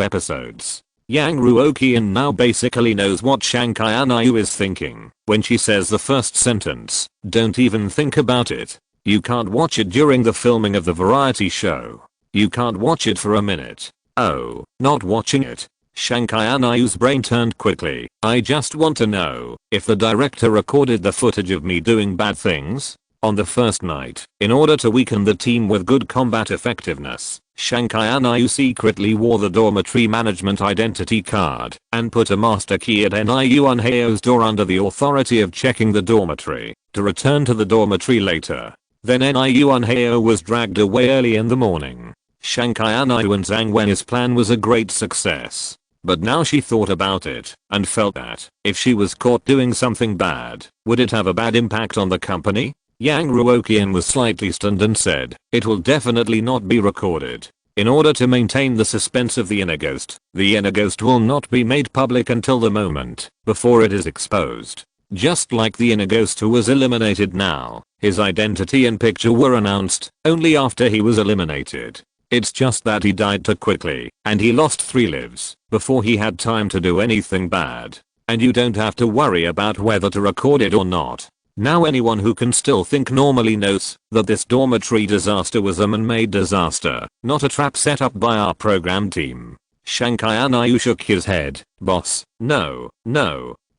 episodes. Yang Ruoqian now basically knows what Shankai Anayu is thinking when she says the first sentence. Don't even think about it. You can't watch it during the filming of the variety show. You can't watch it for a minute. Oh, not watching it. Shankai Anayu's brain turned quickly. I just want to know if the director recorded the footage of me doing bad things. On the first night, in order to weaken the team with good combat effectiveness, Shankai Anayu secretly wore the dormitory management identity card and put a master key at NIU Unheo's door under the authority of checking the dormitory to return to the dormitory later. Then NIU Unheo was dragged away early in the morning. Shankai Anayu and Zhang Wen's plan was a great success. But now she thought about it and felt that if she was caught doing something bad, would it have a bad impact on the company? Yang Ruoqian was slightly stunned and said, it will definitely not be recorded. In order to maintain the suspense of the inner ghost will not be made public until the moment before it is exposed. Just like the inner ghost who was eliminated now, his identity and picture were announced only after he was eliminated. It's just that he died too quickly, and he lost 3 lives before he had time to do anything bad. and you don't have to worry about whether to record it or not. Now anyone who can still think normally knows that this dormitory disaster was a man-made disaster, not a trap set up by our program team. Shankai Anayu shook his head. Boss, no.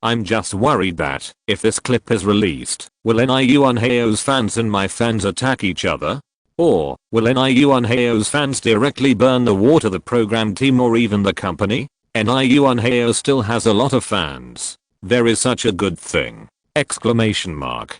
I'm just worried that, if this clip is released, will NIU Unheyo's fans and my fans attack each other? Or, will NIU Unheyo's fans directly burn the water the program team or even the company? NIU Unheyo still has a lot of fans. There is such a good thing! Exclamation mark.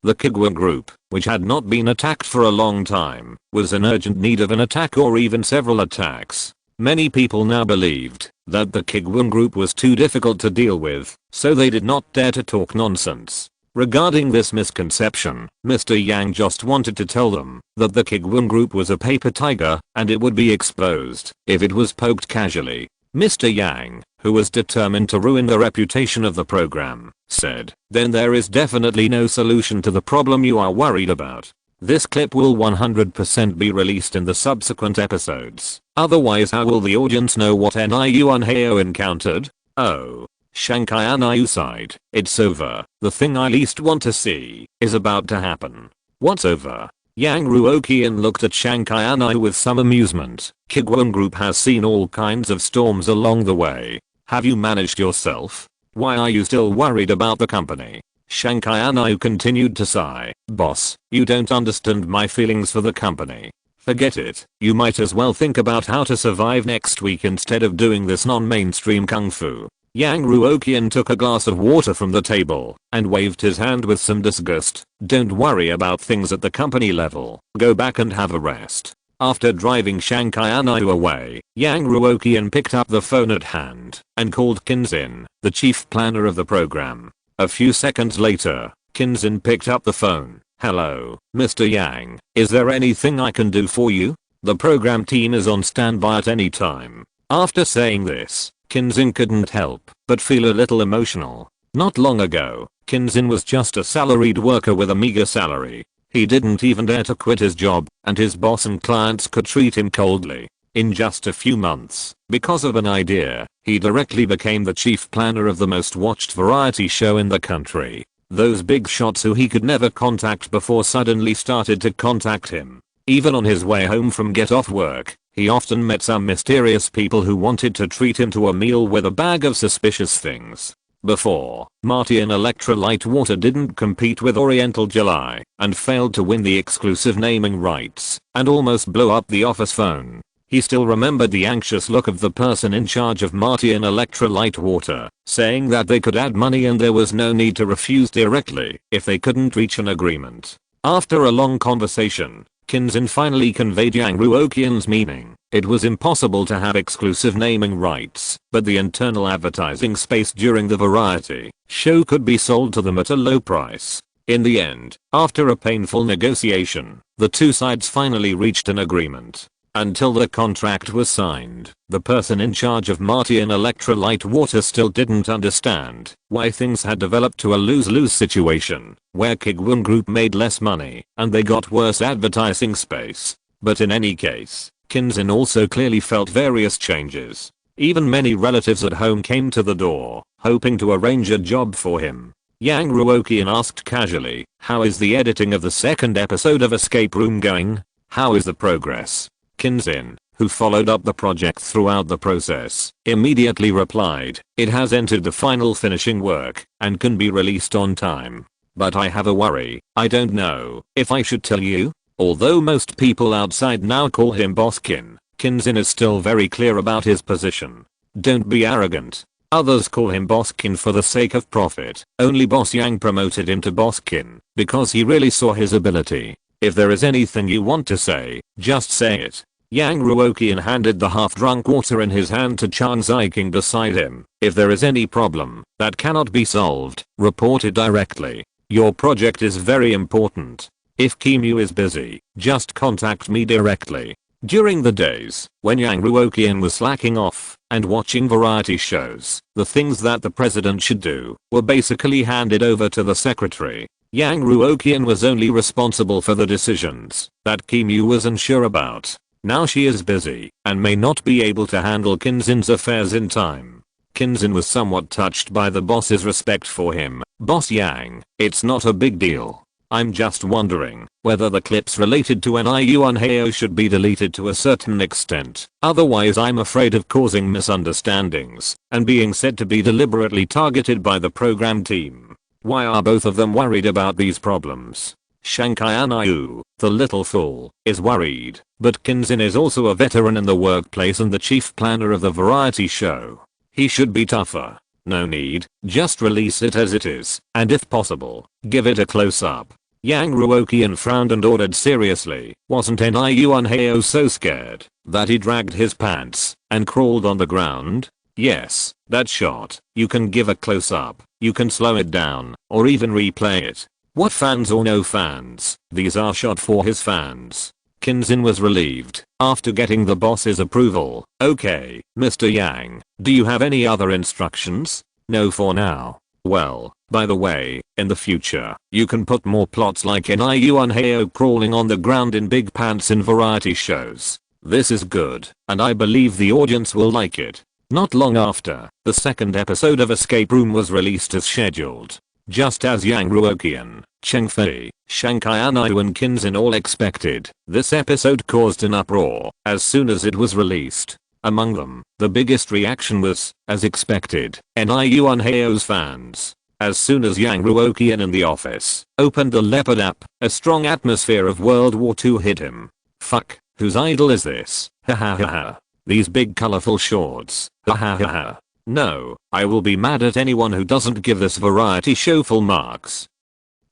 The Kuiguang group, which had not been attacked for a long time, was in urgent need of an attack or even several attacks. Many people now believed that the Kuiguang group was too difficult to deal with, so they did not dare to talk nonsense. Regarding this misconception, Mr. Yang just wanted to tell them that the Kuiguang group was a paper tiger and it would be exposed if it was poked casually. Mr. Yang, who was determined to ruin the reputation of the program, said, "Then there is definitely no solution to the problem you are worried about. This clip will 100% be released in the subsequent episodes. Otherwise how will the audience know what NIU Unheyo encountered?" Oh. Shankai Anayu sighed. "It's over. The thing I least want to see is about to happen." "What's over?" Yang Ruoqian looked at Shankai Anayu with some amusement. "Kuiguang group has seen all kinds of storms along the way. Have you managed yourself? Why are you still worried about the company?" Shankai Anayu continued to sigh. "Boss, you don't understand my feelings for the company. Forget it. You might as well think about how to survive next week instead of doing this non-mainstream kung fu." Yang Ruoqian took a glass of water from the table and waved his hand with some disgust. "Don't worry about things at the company level. Go back and have a rest." After driving Shankai Anayu away, Yang Ruoqian picked up the phone at hand and called Kinzin, the chief planner of the program. A few seconds later, Kinzin picked up the phone. "Hello, Mr. Yang. Is there anything I can do for you? The program team is on standby at any time." After saying this, Kinzin couldn't help but feel a little emotional. Not long ago, Kinzin was just a salaried worker with a meager salary. He didn't even dare to quit his job, and his boss and clients could treat him coldly. In just a few months, because of an idea, he directly became the chief planner of the most watched variety show in the country. Those big shots who he could never contact before suddenly started to contact him. Even on his way home from get off work, he often met some mysterious people who wanted to treat him to a meal with a bag of suspicious things. Before, Martian Electrolyte Water didn't compete with Oriental July and failed to win the exclusive naming rights and almost blew up the office phone. He still remembered the anxious look of the person in charge of Martian Electrolyte Water, saying that they could add money and there was no need to refuse directly if they couldn't reach an agreement. After a long conversation, Kinzin finally conveyed Yang Ruoqian's meaning. It was impossible to have exclusive naming rights, but the internal advertising space during the variety show could be sold to them at a low price. In the end, after a painful negotiation, the two sides finally reached an agreement. Until the contract was signed, the person in charge of Martian Electrolyte Water still didn't understand why things had developed to a lose-lose situation, where Kuiguang Group made less money and they got worse advertising space. But in any case, Kinzin also clearly felt various changes. Even many relatives at home came to the door, hoping to arrange a job for him. Yang Ruoqian asked casually, "How is the editing of the second episode of Escape Room going? How is the progress?" Kinzin, who followed up the project throughout the process, immediately replied, "It has entered the final finishing work and can be released on time. But I have a worry. I don't know if I should tell you." Although most people outside now call him Bosskin, Kinzin is still very clear about his position. "Don't be arrogant." Others call him Bosskin for the sake of profit. Only Boss Yang promoted him to Bosskin because he really saw his ability. "If there is anything you want to say, just say it." Yang Ruoqian handed the half-drunk water in his hand to Chang Ziking beside him. "If there is any problem that cannot be solved, report it directly. Your project is very important. If Kimu is busy, just contact me directly." During the days when Yang Ruoqian was slacking off and watching variety shows, the things that the president should do were basically handed over to the secretary. Yang Ruoqian was only responsible for the decisions that Kimu was unsure about. Now she is busy and may not be able to handle Kinzin's affairs in time. Kinzin was somewhat touched by the boss's respect for him. Boss Yang, it's not a big deal. I'm just wondering whether the clips related to NIU on Heo should be deleted to a certain extent. Otherwise I'm afraid of causing misunderstandings and being said to be deliberately targeted by the program team. Why are both of them worried about these problems? Shankai NIU, the little fool, is worried, but Kinzin is also a veteran in the workplace and the chief planner of the variety show. He should be tougher. No need, just release it as it is, and if possible, give it a close-up. Yang Ruoqian frowned and ordered seriously. Wasn't NIU on Heo so scared that he dragged his pants and crawled on the ground? Yes, that shot. You can give a close-up, you can slow it down, or even replay it. What fans or no fans, these are shot for his fans. Kinzin was relieved after getting the boss's approval. Okay, Mr. Yang, do you have any other instructions? No for now. Well, by the way, in the future, you can put more plots like NIU on Heo crawling on the ground in big pants in variety shows. This is good, and I believe the audience will like it. Not long after, the second episode of Escape Room was released as scheduled. Just as Yang Ruoqian, Chengfei, Shankai NIU and Kinzin all expected, this episode caused an uproar as soon as it was released. Among them, the biggest reaction was, as expected, NIU on Heo's fans. As soon as Yang Ruoqian in the office opened the Leopard app, a strong atmosphere of World War II hit him. Fuck, whose idol is this? Ha ha ha ha. These big colorful shorts. Ha ha ha ha. No, I will be mad at anyone who doesn't give this variety show full marks.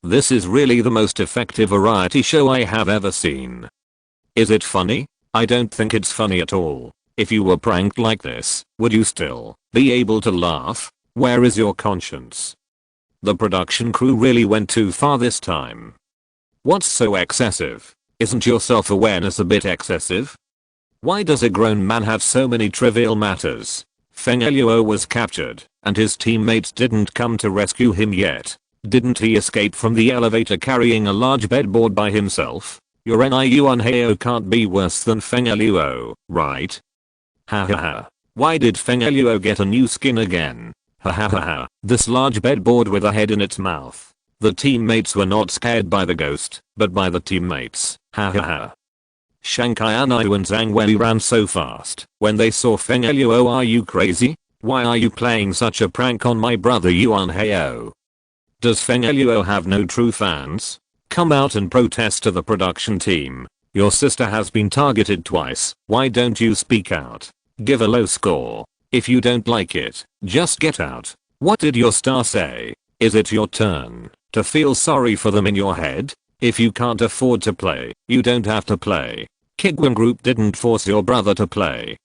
This is really the most effective variety show I have ever seen. Is it funny? I don't think it's funny at all. If you were pranked like this, would you still be able to laugh? Where is your conscience? The production crew really went too far this time. What's so excessive? Isn't your self-awareness a bit excessive? Why does a grown man have so many trivial matters? Feng Luo was captured, and his teammates didn't come to rescue him yet. Didn't he escape from the elevator carrying a large bedboard by himself? Your NIU on Heo can't be worse than Feng Luo, right? Ha ha ha. Why did Feng Luo get a new skin again? Ha ha ha ha. This large bedboard with a head in its mouth. The teammates were not scared by the ghost, but by the teammates. Ha ha ha. Shankai NIU and Zhang Wei ran so fast when they saw Feng Luo. Are you crazy? Why are you playing such a prank on my brother Yuan Heo? Does Feng Luo have no true fans? Come out and protest to the production team. Your sister has been targeted twice. Why don't you speak out? Give a low score. If you don't like it, just get out. What did your star say? Is it your turn to feel sorry for them in your head? If you can't afford to play, you don't have to play. Kuiguang Group didn't force your brother to play.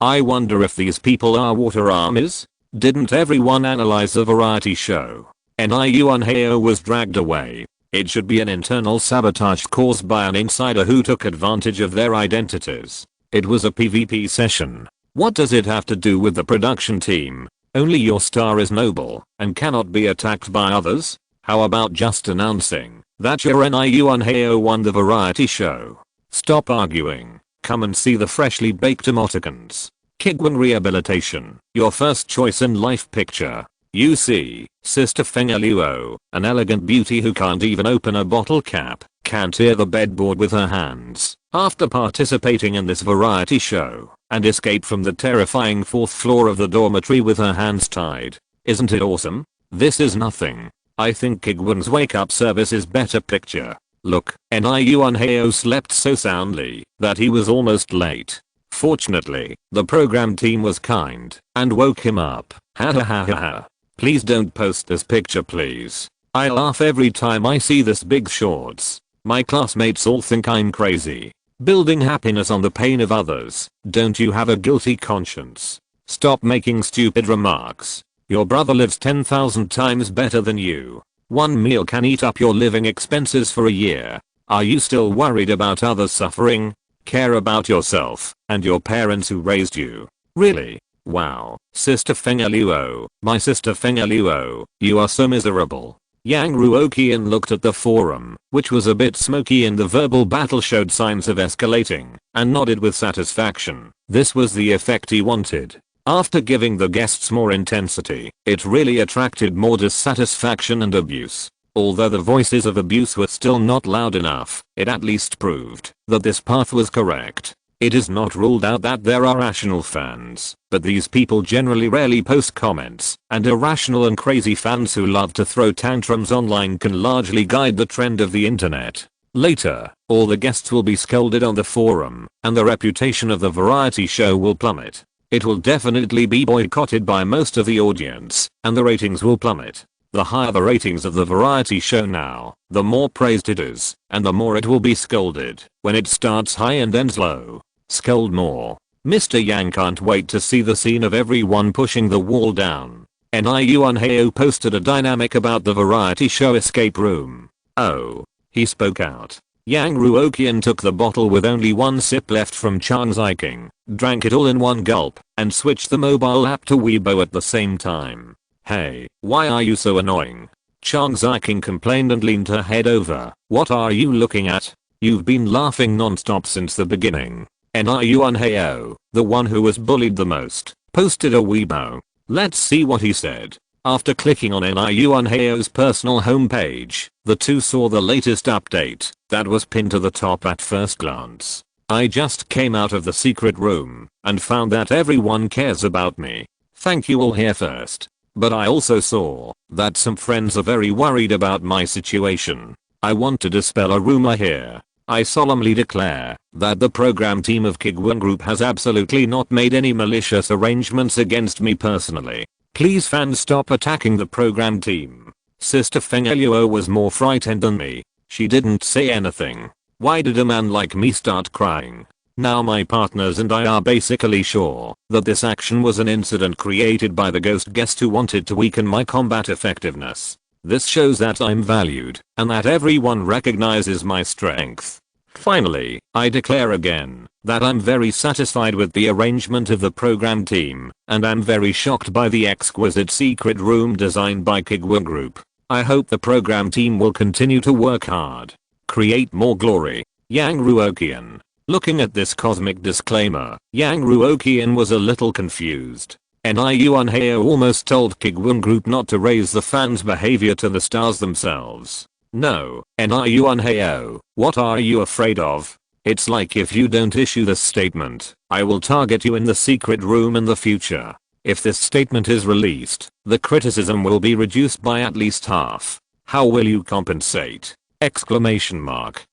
I wonder if these people are water armies? Didn't everyone analyze the variety show? NIU on Heo was dragged away. It should be an internal sabotage caused by an insider who took advantage of their identities. It was a PvP session. What does it have to do with the production team? Only your star is noble and cannot be attacked by others? How about just announcing that your NIU on Heo won the variety show? Stop arguing. Come and see the freshly baked emoticons. Kuiguang Rehabilitation, your first choice in life picture. You see, Sister Feng Luo, an elegant beauty who can't even open a bottle cap, can tear the bedboard with her hands after participating in this variety show and escape from the terrifying 4th floor of the dormitory with her hands tied. Isn't it awesome? This is nothing. I think Kuiguang's wake up service is better picture. Look, NIU on Heo slept so soundly that he was almost late. Fortunately, the program team was kind and woke him up. Ha ha ha ha ha. Please don't post this picture please. I laugh every time I see this big shorts. My classmates all think I'm crazy. Building happiness on the pain of others. Don't you have a guilty conscience? Stop making stupid remarks. Your brother lives 10,000 times better than you. One meal can eat up your living expenses for a year. Are you still worried about others suffering? Care about yourself and your parents who raised you. Really? Wow, Sister Feng Luo, my sister Feng Luo, you are so miserable. Yang Ruoqian looked at the forum, which was a bit smoky and the verbal battle showed signs of escalating, and nodded with satisfaction. This was the effect he wanted. After giving the guests more intensity, it really attracted more dissatisfaction and abuse. Although the voices of abuse were still not loud enough, it at least proved that this path was correct. It is not ruled out that there are rational fans, but these people generally rarely post comments, and irrational and crazy fans who love to throw tantrums online can largely guide the trend of the internet. Later, all the guests will be scolded on the forum, and the reputation of the variety show will plummet. It will definitely be boycotted by most of the audience, and the ratings will plummet. The higher the ratings of the variety show now, the more praised it is, and the more it will be scolded when it starts high and ends low. Scold more. Mr. Yang can't wait to see the scene of everyone pushing the wall down. Yuan Heo posted a dynamic about the variety show escape room. Oh. He spoke out. Yang Ruoqian took the bottle with only one sip left from Chang Ziking, drank it all in one gulp, and switched the mobile app to Weibo at the same time. Hey, why are you so annoying? Chang Ziking complained and leaned her head over. What are you looking at? You've been laughing non-stop since the beginning. Yuan Heo, the one who was bullied the most, posted a Weibo. Let's see what he said. After clicking on Yuan Heo's personal homepage, the two saw the latest update that was pinned to the top at first glance. I just came out of the secret room and found that everyone cares about me. Thank you all here first. But I also saw that some friends are very worried about my situation. I want to dispel a rumor here. I solemnly declare that the program team of Kuiguang Group has absolutely not made any malicious arrangements against me personally. Please fans stop attacking the program team. Sister Feng Eluo was more frightened than me. She didn't say anything. Why did a man like me start crying? Now my partners and I are basically sure that this action was an incident created by the ghost guest who wanted to weaken my combat effectiveness. This shows that I'm valued and that everyone recognizes my strength. Finally, I declare again that I'm very satisfied with the arrangement of the program team, and I'm very shocked by the exquisite secret room designed by Kuiguang Group. I hope the program team will continue to work hard. Create more glory. Yang Ruoqian. Looking at this cosmic disclaimer, Yang Ruoqian was a little confused. Yuan Heo almost told Kuiguang Group not to raise the fans' behavior to the stars themselves. No, Yuan Heo, what are you afraid of? It's like if you don't issue this statement, I will target you in the secret room in the future. If this statement is released, the criticism will be reduced by at least half. How will you compensate? Exclamation mark.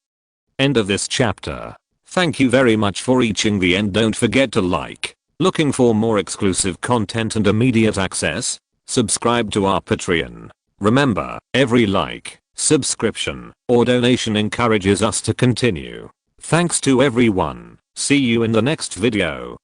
End of this chapter. Thank you very much for reaching the end. Don't forget to like. Looking for more exclusive content and immediate access? Subscribe to our Patreon. Remember, every like, subscription, or donation encourages us to continue. Thanks to everyone. See you in the next video.